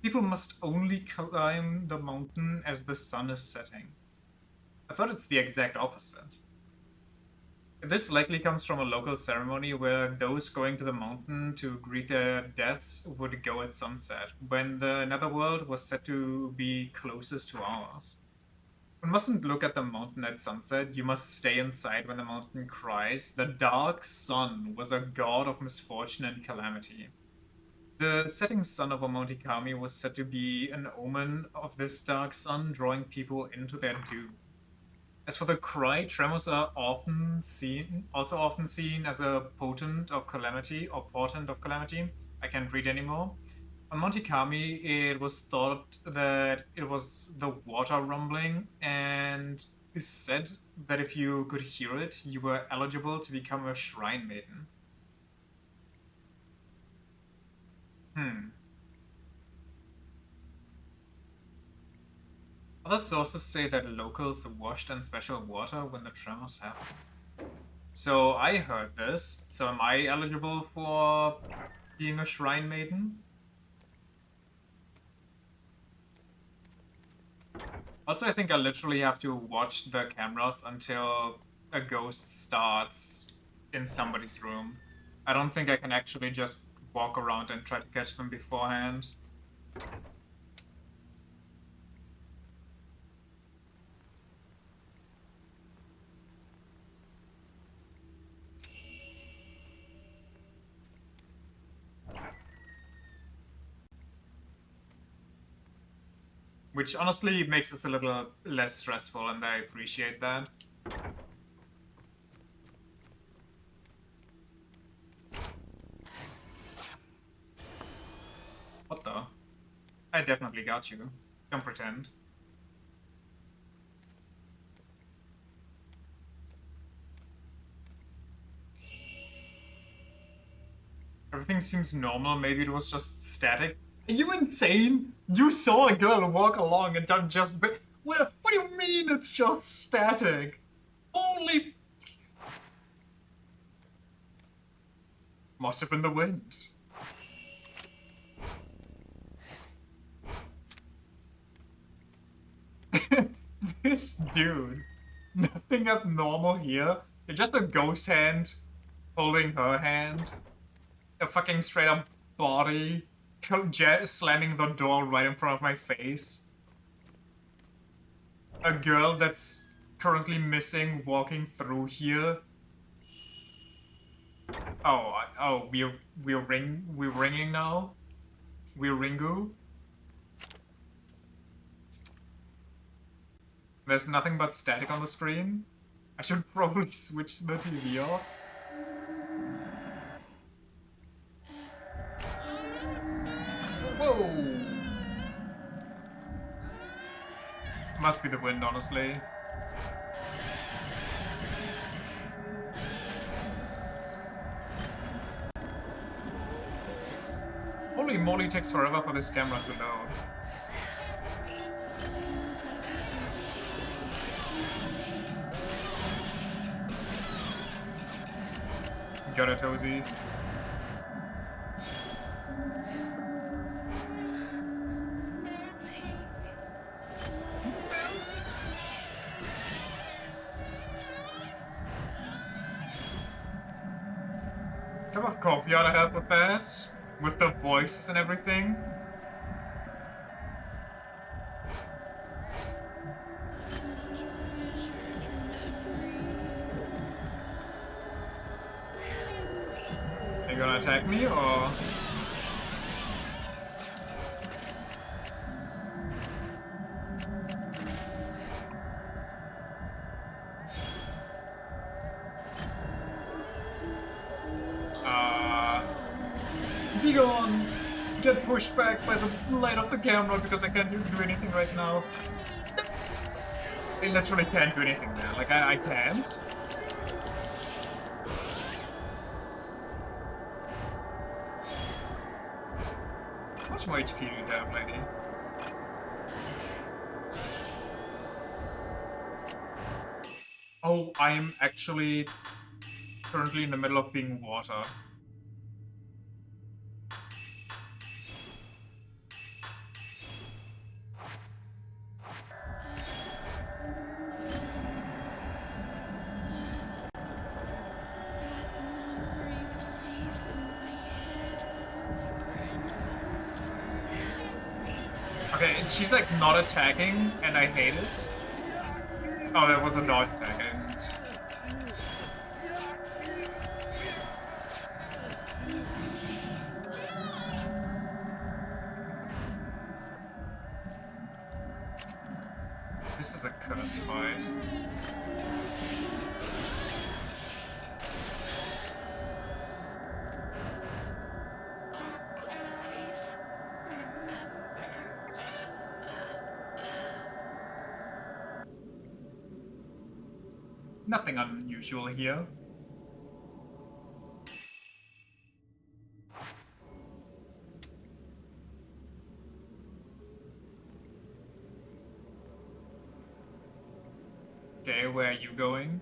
People must only climb the mountain as the sun is setting. I thought it's the exact opposite. This likely comes from a local ceremony where those going to the mountain to greet their deaths would go at sunset, when the netherworld was said to be closest to ours. One mustn't look at the mountain at sunset, you must stay inside when the mountain cries. The dark sun was a god of misfortune and calamity. The setting sun of Monte Kami was said to be an omen of this dark sun drawing people into their doom. As for the cry, tremors are often seen as a portent of calamity or portent of calamity. I can't read anymore. On Monte Kami, it was thought that it was the water rumbling, and is said that if you could hear it, you were eligible to become a shrine maiden. Other sources say that locals washed in special water when the tremors happened. So I heard this. So am I eligible for being a shrine maiden? Also, I think I literally have to watch the cameras until a ghost starts in somebody's room. I don't think I can actually just walk around and try to catch them beforehand. Which honestly makes this a little less stressful, and I appreciate that. What the? I definitely got you. Don't pretend. Everything seems normal, maybe it was just static. Are you insane? You saw a girl walk along and don't just what do you mean it's just static? Only... Must have been the wind. This dude. Nothing abnormal here. You're just a ghost hand holding her hand. A fucking straight up body slamming the door right in front of my face. A girl that's currently missing walking through here. Oh, we're ringing now. We're Ringu. There's nothing but static on the screen. I should probably switch the TV off. Whoa! Must be the wind, honestly. Holy moly, it takes forever for this camera to load. Got it, toesies. Cup of coffee ought to help with that. With the voices and everything. Are you gonna attack me, or...? Be gone! Get pushed back by the light of the camera because I can't do anything right now. I literally can't do anything there. Like, I can't. How much more HP do you have, lady? Oh, I am actually currently in the middle of being water. Okay, she's like not attacking, and I hate it. Oh, that was the dodge attack. This is a cursed fight. Nothing unusual here. Okay, where are you going?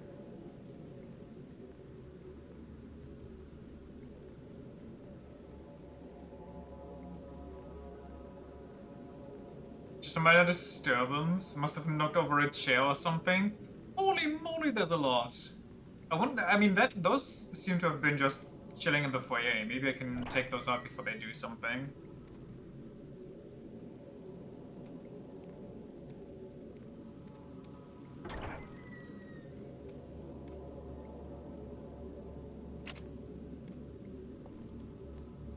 Just a minor disturbance. Must have knocked over a chair or something. Holy moly, there's a lot. I mean, those seem to have been just chilling in the foyer. Maybe I can take those out before they do something.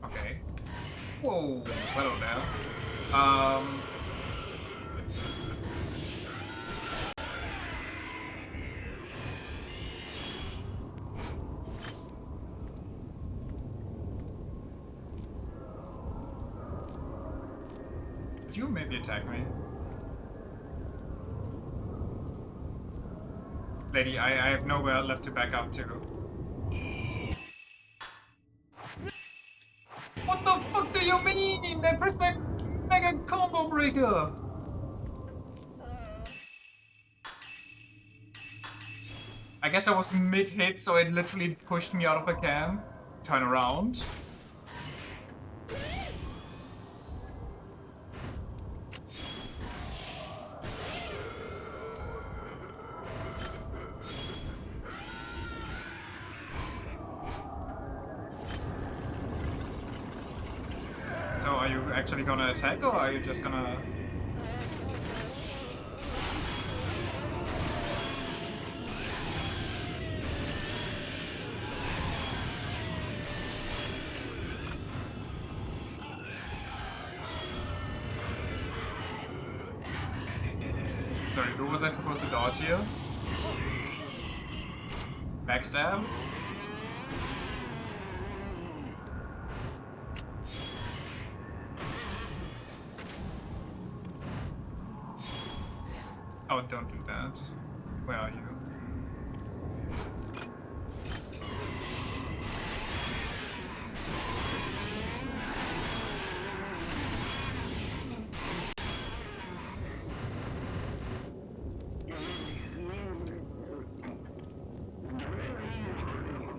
Okay. Whoa, hello there. Could you maybe attack me? Lady, I have nowhere left to back up to. What the fuck do you mean? I pressed my mega combo breaker! I guess I was mid-hit, so it literally pushed me out of the cam. Turn around. So are you actually gonna attack, or are you just gonna... Sorry, who was I supposed to dodge here? Backstab? Oh, don't do that. Where are you?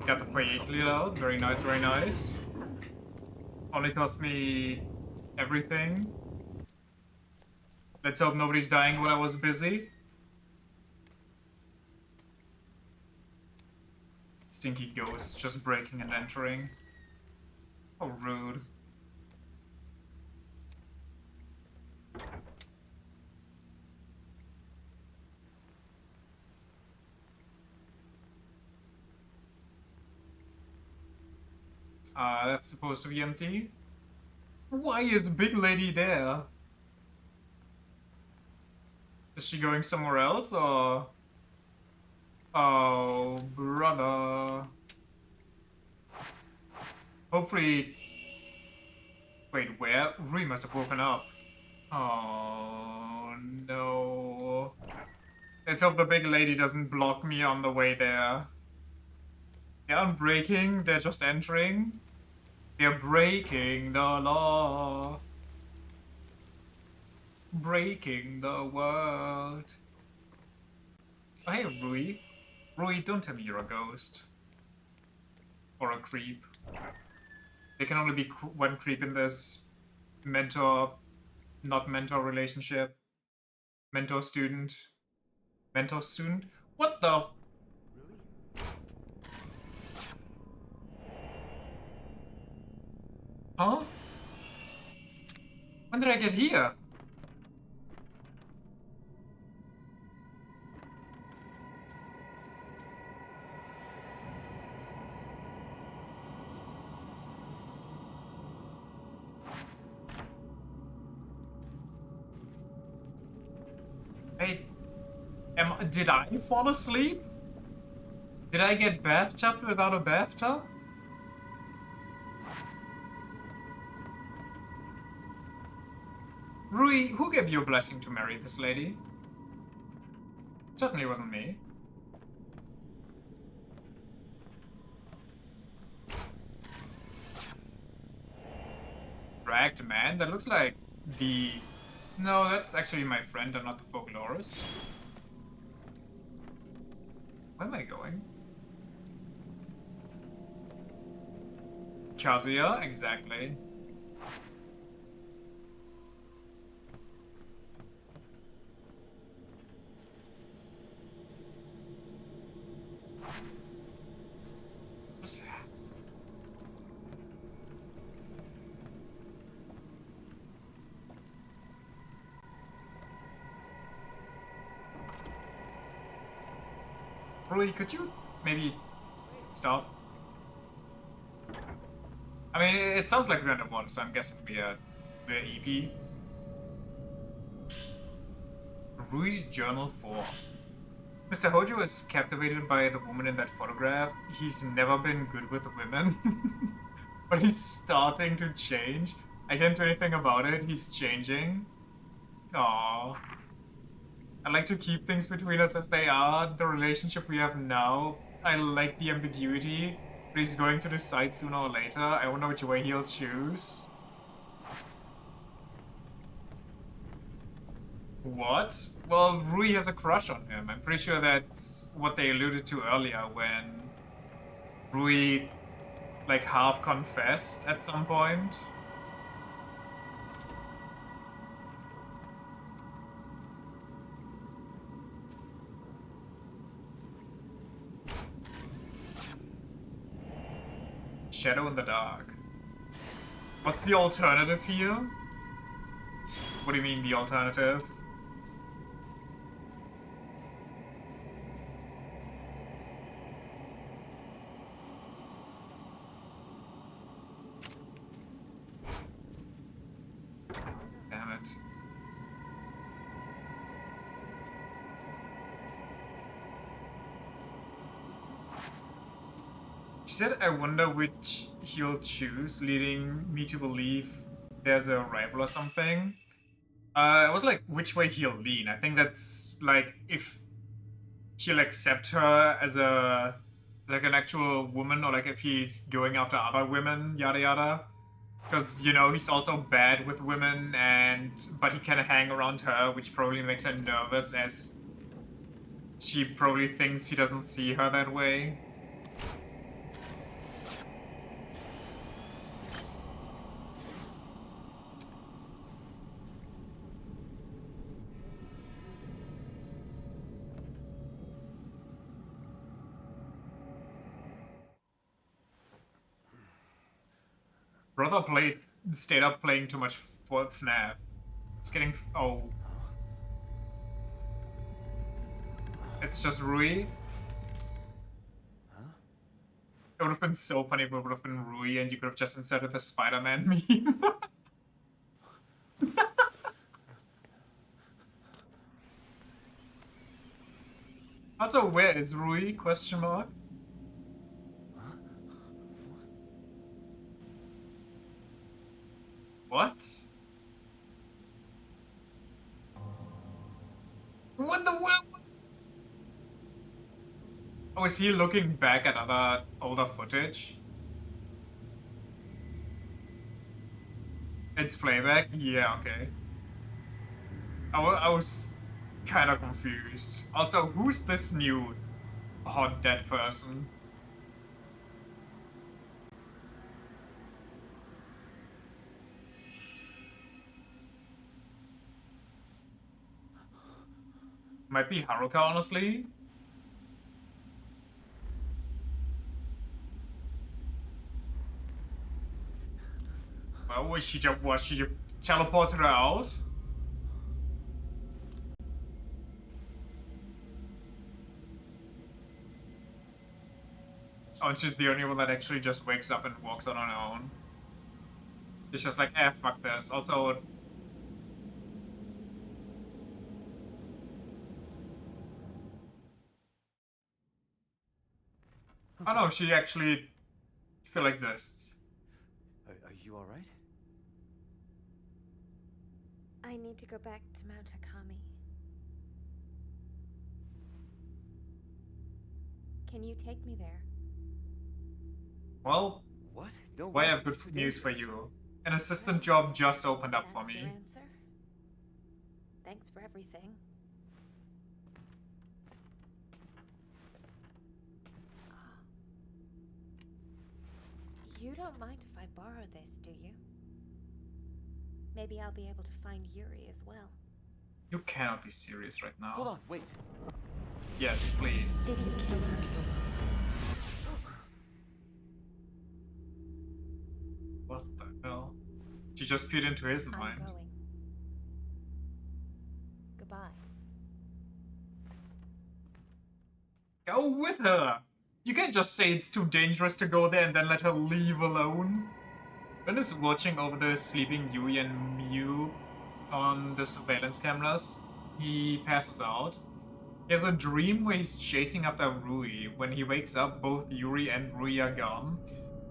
Got the foyer cleared out. Very nice, very nice. Only cost me everything. Let's hope nobody's dying when I was busy. Stinky ghosts just breaking and entering. Oh, rude. That's supposed to be empty. Why is Big Lady there? Is she going somewhere else, or... Oh, brother. Hopefully... Wait, where? Rui must have woken up. Oh, no. Let's hope the Big Lady doesn't block me on the way there. They aren't breaking, they're just entering. They're breaking the law. Breaking the world. Oh, hey, Rui. Rui, don't tell me you're a ghost. Or a creep. There can only be one creep in this mentor, not mentor relationship. Mentor student. Mentor student? What the? Huh? When did I get here? Hey, did I fall asleep? Did I get bathtubed without a bathtub? Rui, who gave you a blessing to marry this lady? Certainly wasn't me. Dragged man? That looks like the... No, that's actually my friend and not the folklorist. Where am I going? Kazuya? Exactly. Rui, could you maybe stop? I mean, it sounds like we're underwater, so I'm guessing we're EP. Rui's Journal 4. Mr. Hojo is captivated by the woman in that photograph. He's never been good with women. But he's starting to change. I can't do anything about it. He's changing. Aww. I like to keep things between us as they are. The relationship we have now, I like the ambiguity. But he's going to decide sooner or later. I wonder which way he'll choose. What? Well, Rui has a crush on him. I'm pretty sure that's what they alluded to earlier when Rui, like, half confessed at some point. Shadow in the dark. What's the alternative here? What do you mean, the alternative? Damn it. She said, I wonder which he'll choose, leading me to believe there's a rival or something. It was like, which way he'll lean. I think that's, like, if he'll accept her as a, like, an actual woman, or, like, if he's going after other women, yada yada. Because, you know, he's also bad with women, but he can hang around her, which probably makes her nervous, as she probably thinks he doesn't see her that way. brother stayed up playing too much for FNAF. It's getting... Oh. It's just Rui. It would have been so funny if it would have been Rui and you could have just inserted the Spider-Man meme. Also, where is Rui? Question mark. What? What the world? Oh, is he looking back at other older footage? It's playback? Yeah, okay. I was kind of confused. Also, who's this new hot dead person? Might be Haruka, honestly. Well, was she just teleported her out? Oh, and she's the only one that actually just wakes up and walks on her own. It's just like, eh, fuck this. Also... Oh no, she actually still exists. Are you alright? I need to go back to Mount Akami. Can you take me there? Well, What? No I way, have it's good too news for dangerous. you. An assistant job just opened up for That's your me. answer? Thanks for everything. You don't mind if I borrow this, do you? Maybe I'll be able to find Yuri as well. You cannot be serious right now. Hold on, wait. Yes, please. Did you kill her? What the hell? She just peered into his I'm mind. going. Goodbye. Go with her! You can't just say it's too dangerous to go there and then let her leave alone. Ben is watching over the sleeping Yui and Miu on the surveillance cameras. He passes out. He has a dream where he's chasing after Rui. When he wakes up, both Yuri and Rui are gone.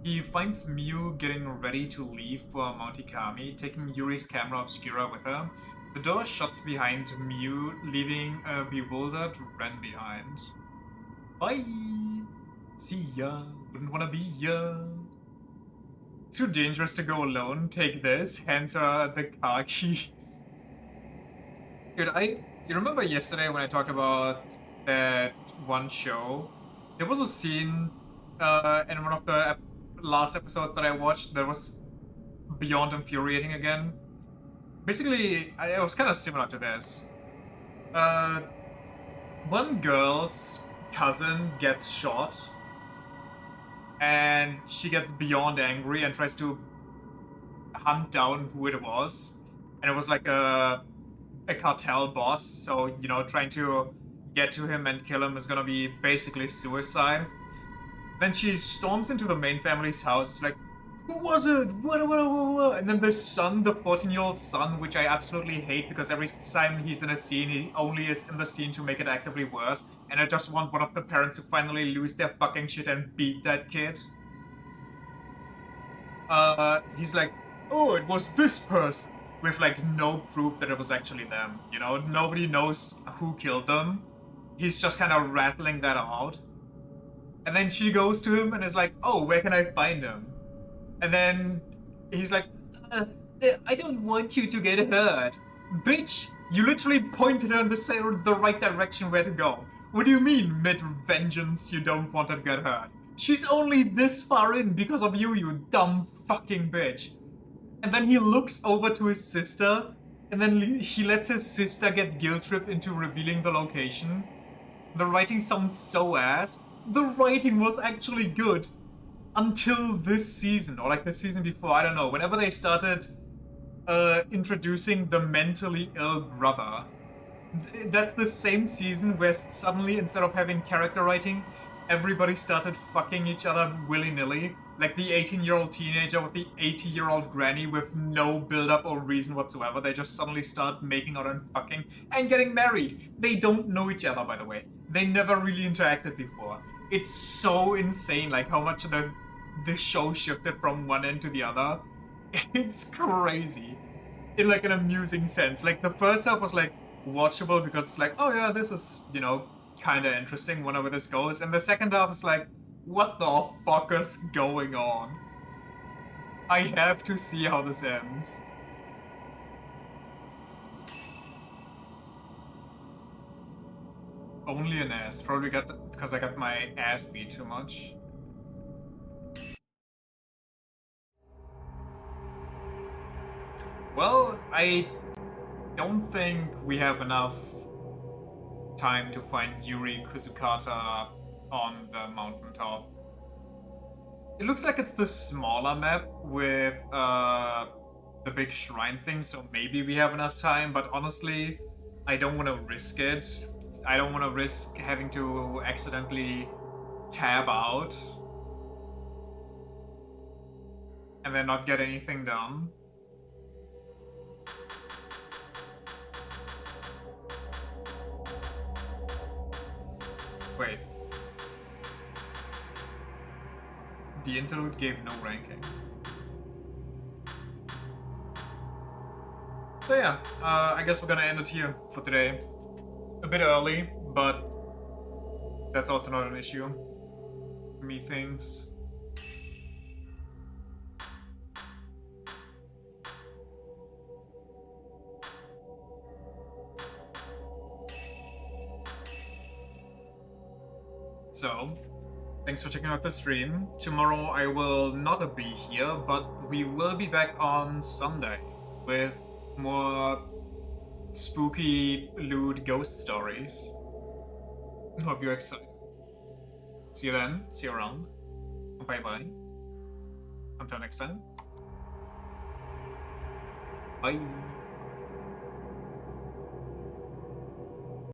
He finds Miu getting ready to leave for Mount Ikami, taking Yuri's camera obscura with her. The door shuts behind Miu, leaving a bewildered Ren behind. Bye! See ya. Wouldn't wanna be ya. Too dangerous to go alone. Take this. Hands her the car keys. Dude, you remember yesterday when I talked about that one show? There was a scene in one of the last episodes that I watched that was beyond infuriating again. Basically, it was kind of similar to this. One girl's cousin gets shot, and she gets beyond angry and tries to hunt down who it was. And it was like a cartel boss, so, you know, trying to get to him and kill him is gonna be basically suicide. Then she storms into the main family's house. It's like, who was it? What? And then the son, the 14-year-old son, which I absolutely hate because every time he's in a scene, he only is in the scene to make it actively worse. And I just want one of the parents to finally lose their fucking shit and beat that kid. He's like, oh, it was this person. With like no proof that it was actually them. You know, nobody knows who killed them. He's just kind of rattling that out. And then she goes to him and is like, oh, where can I find him? And then he's like, I don't want you to get hurt. Bitch, you literally pointed her in the right direction where to go. What do you mean, mid-vengeance, you don't want her to get hurt? She's only this far in because of you, you dumb fucking bitch. And then he looks over to his sister, and then he lets his sister get guilt-tripped into revealing the location. The writing sounds so ass. The writing was actually good. until this season, or like the season before, I don't know, whenever they started introducing the mentally ill brother, that's the same season where suddenly, instead of having character writing, everybody started fucking each other willy-nilly. Like the 18-year-old teenager with the 80-year-old granny with no build-up or reason whatsoever. They just suddenly start making out and fucking and getting married. They don't know each other, by the way. They never really interacted before. It's so insane, like how much the show shifted from one end to the other. It's crazy. In like an amusing sense. Like the first half was like watchable because it's like, oh yeah, this is, you know, kind of interesting, wonder where this goes. And the second half is like, what the fuck is going on? I have to see how this ends. Only an ass. Probably because I got my ass beat too much. Well, I don't think we have enough time to find Yuri Kuzukata on the mountaintop. It looks like it's the smaller map with the big shrine thing, so maybe we have enough time, but honestly, I don't want to risk it. I don't want to risk having to accidentally tab out and then not get anything done. Wait. The interlude gave no ranking. So yeah, I guess we're gonna end it here for today. A bit early, but that's also not an issue. Methinks. So, thanks for checking out the stream. Tomorrow I will not be here, but we will be back on Sunday with more spooky, lewd ghost stories. Hope you're excited. See you then. See you around. Bye bye. Until next time. Bye.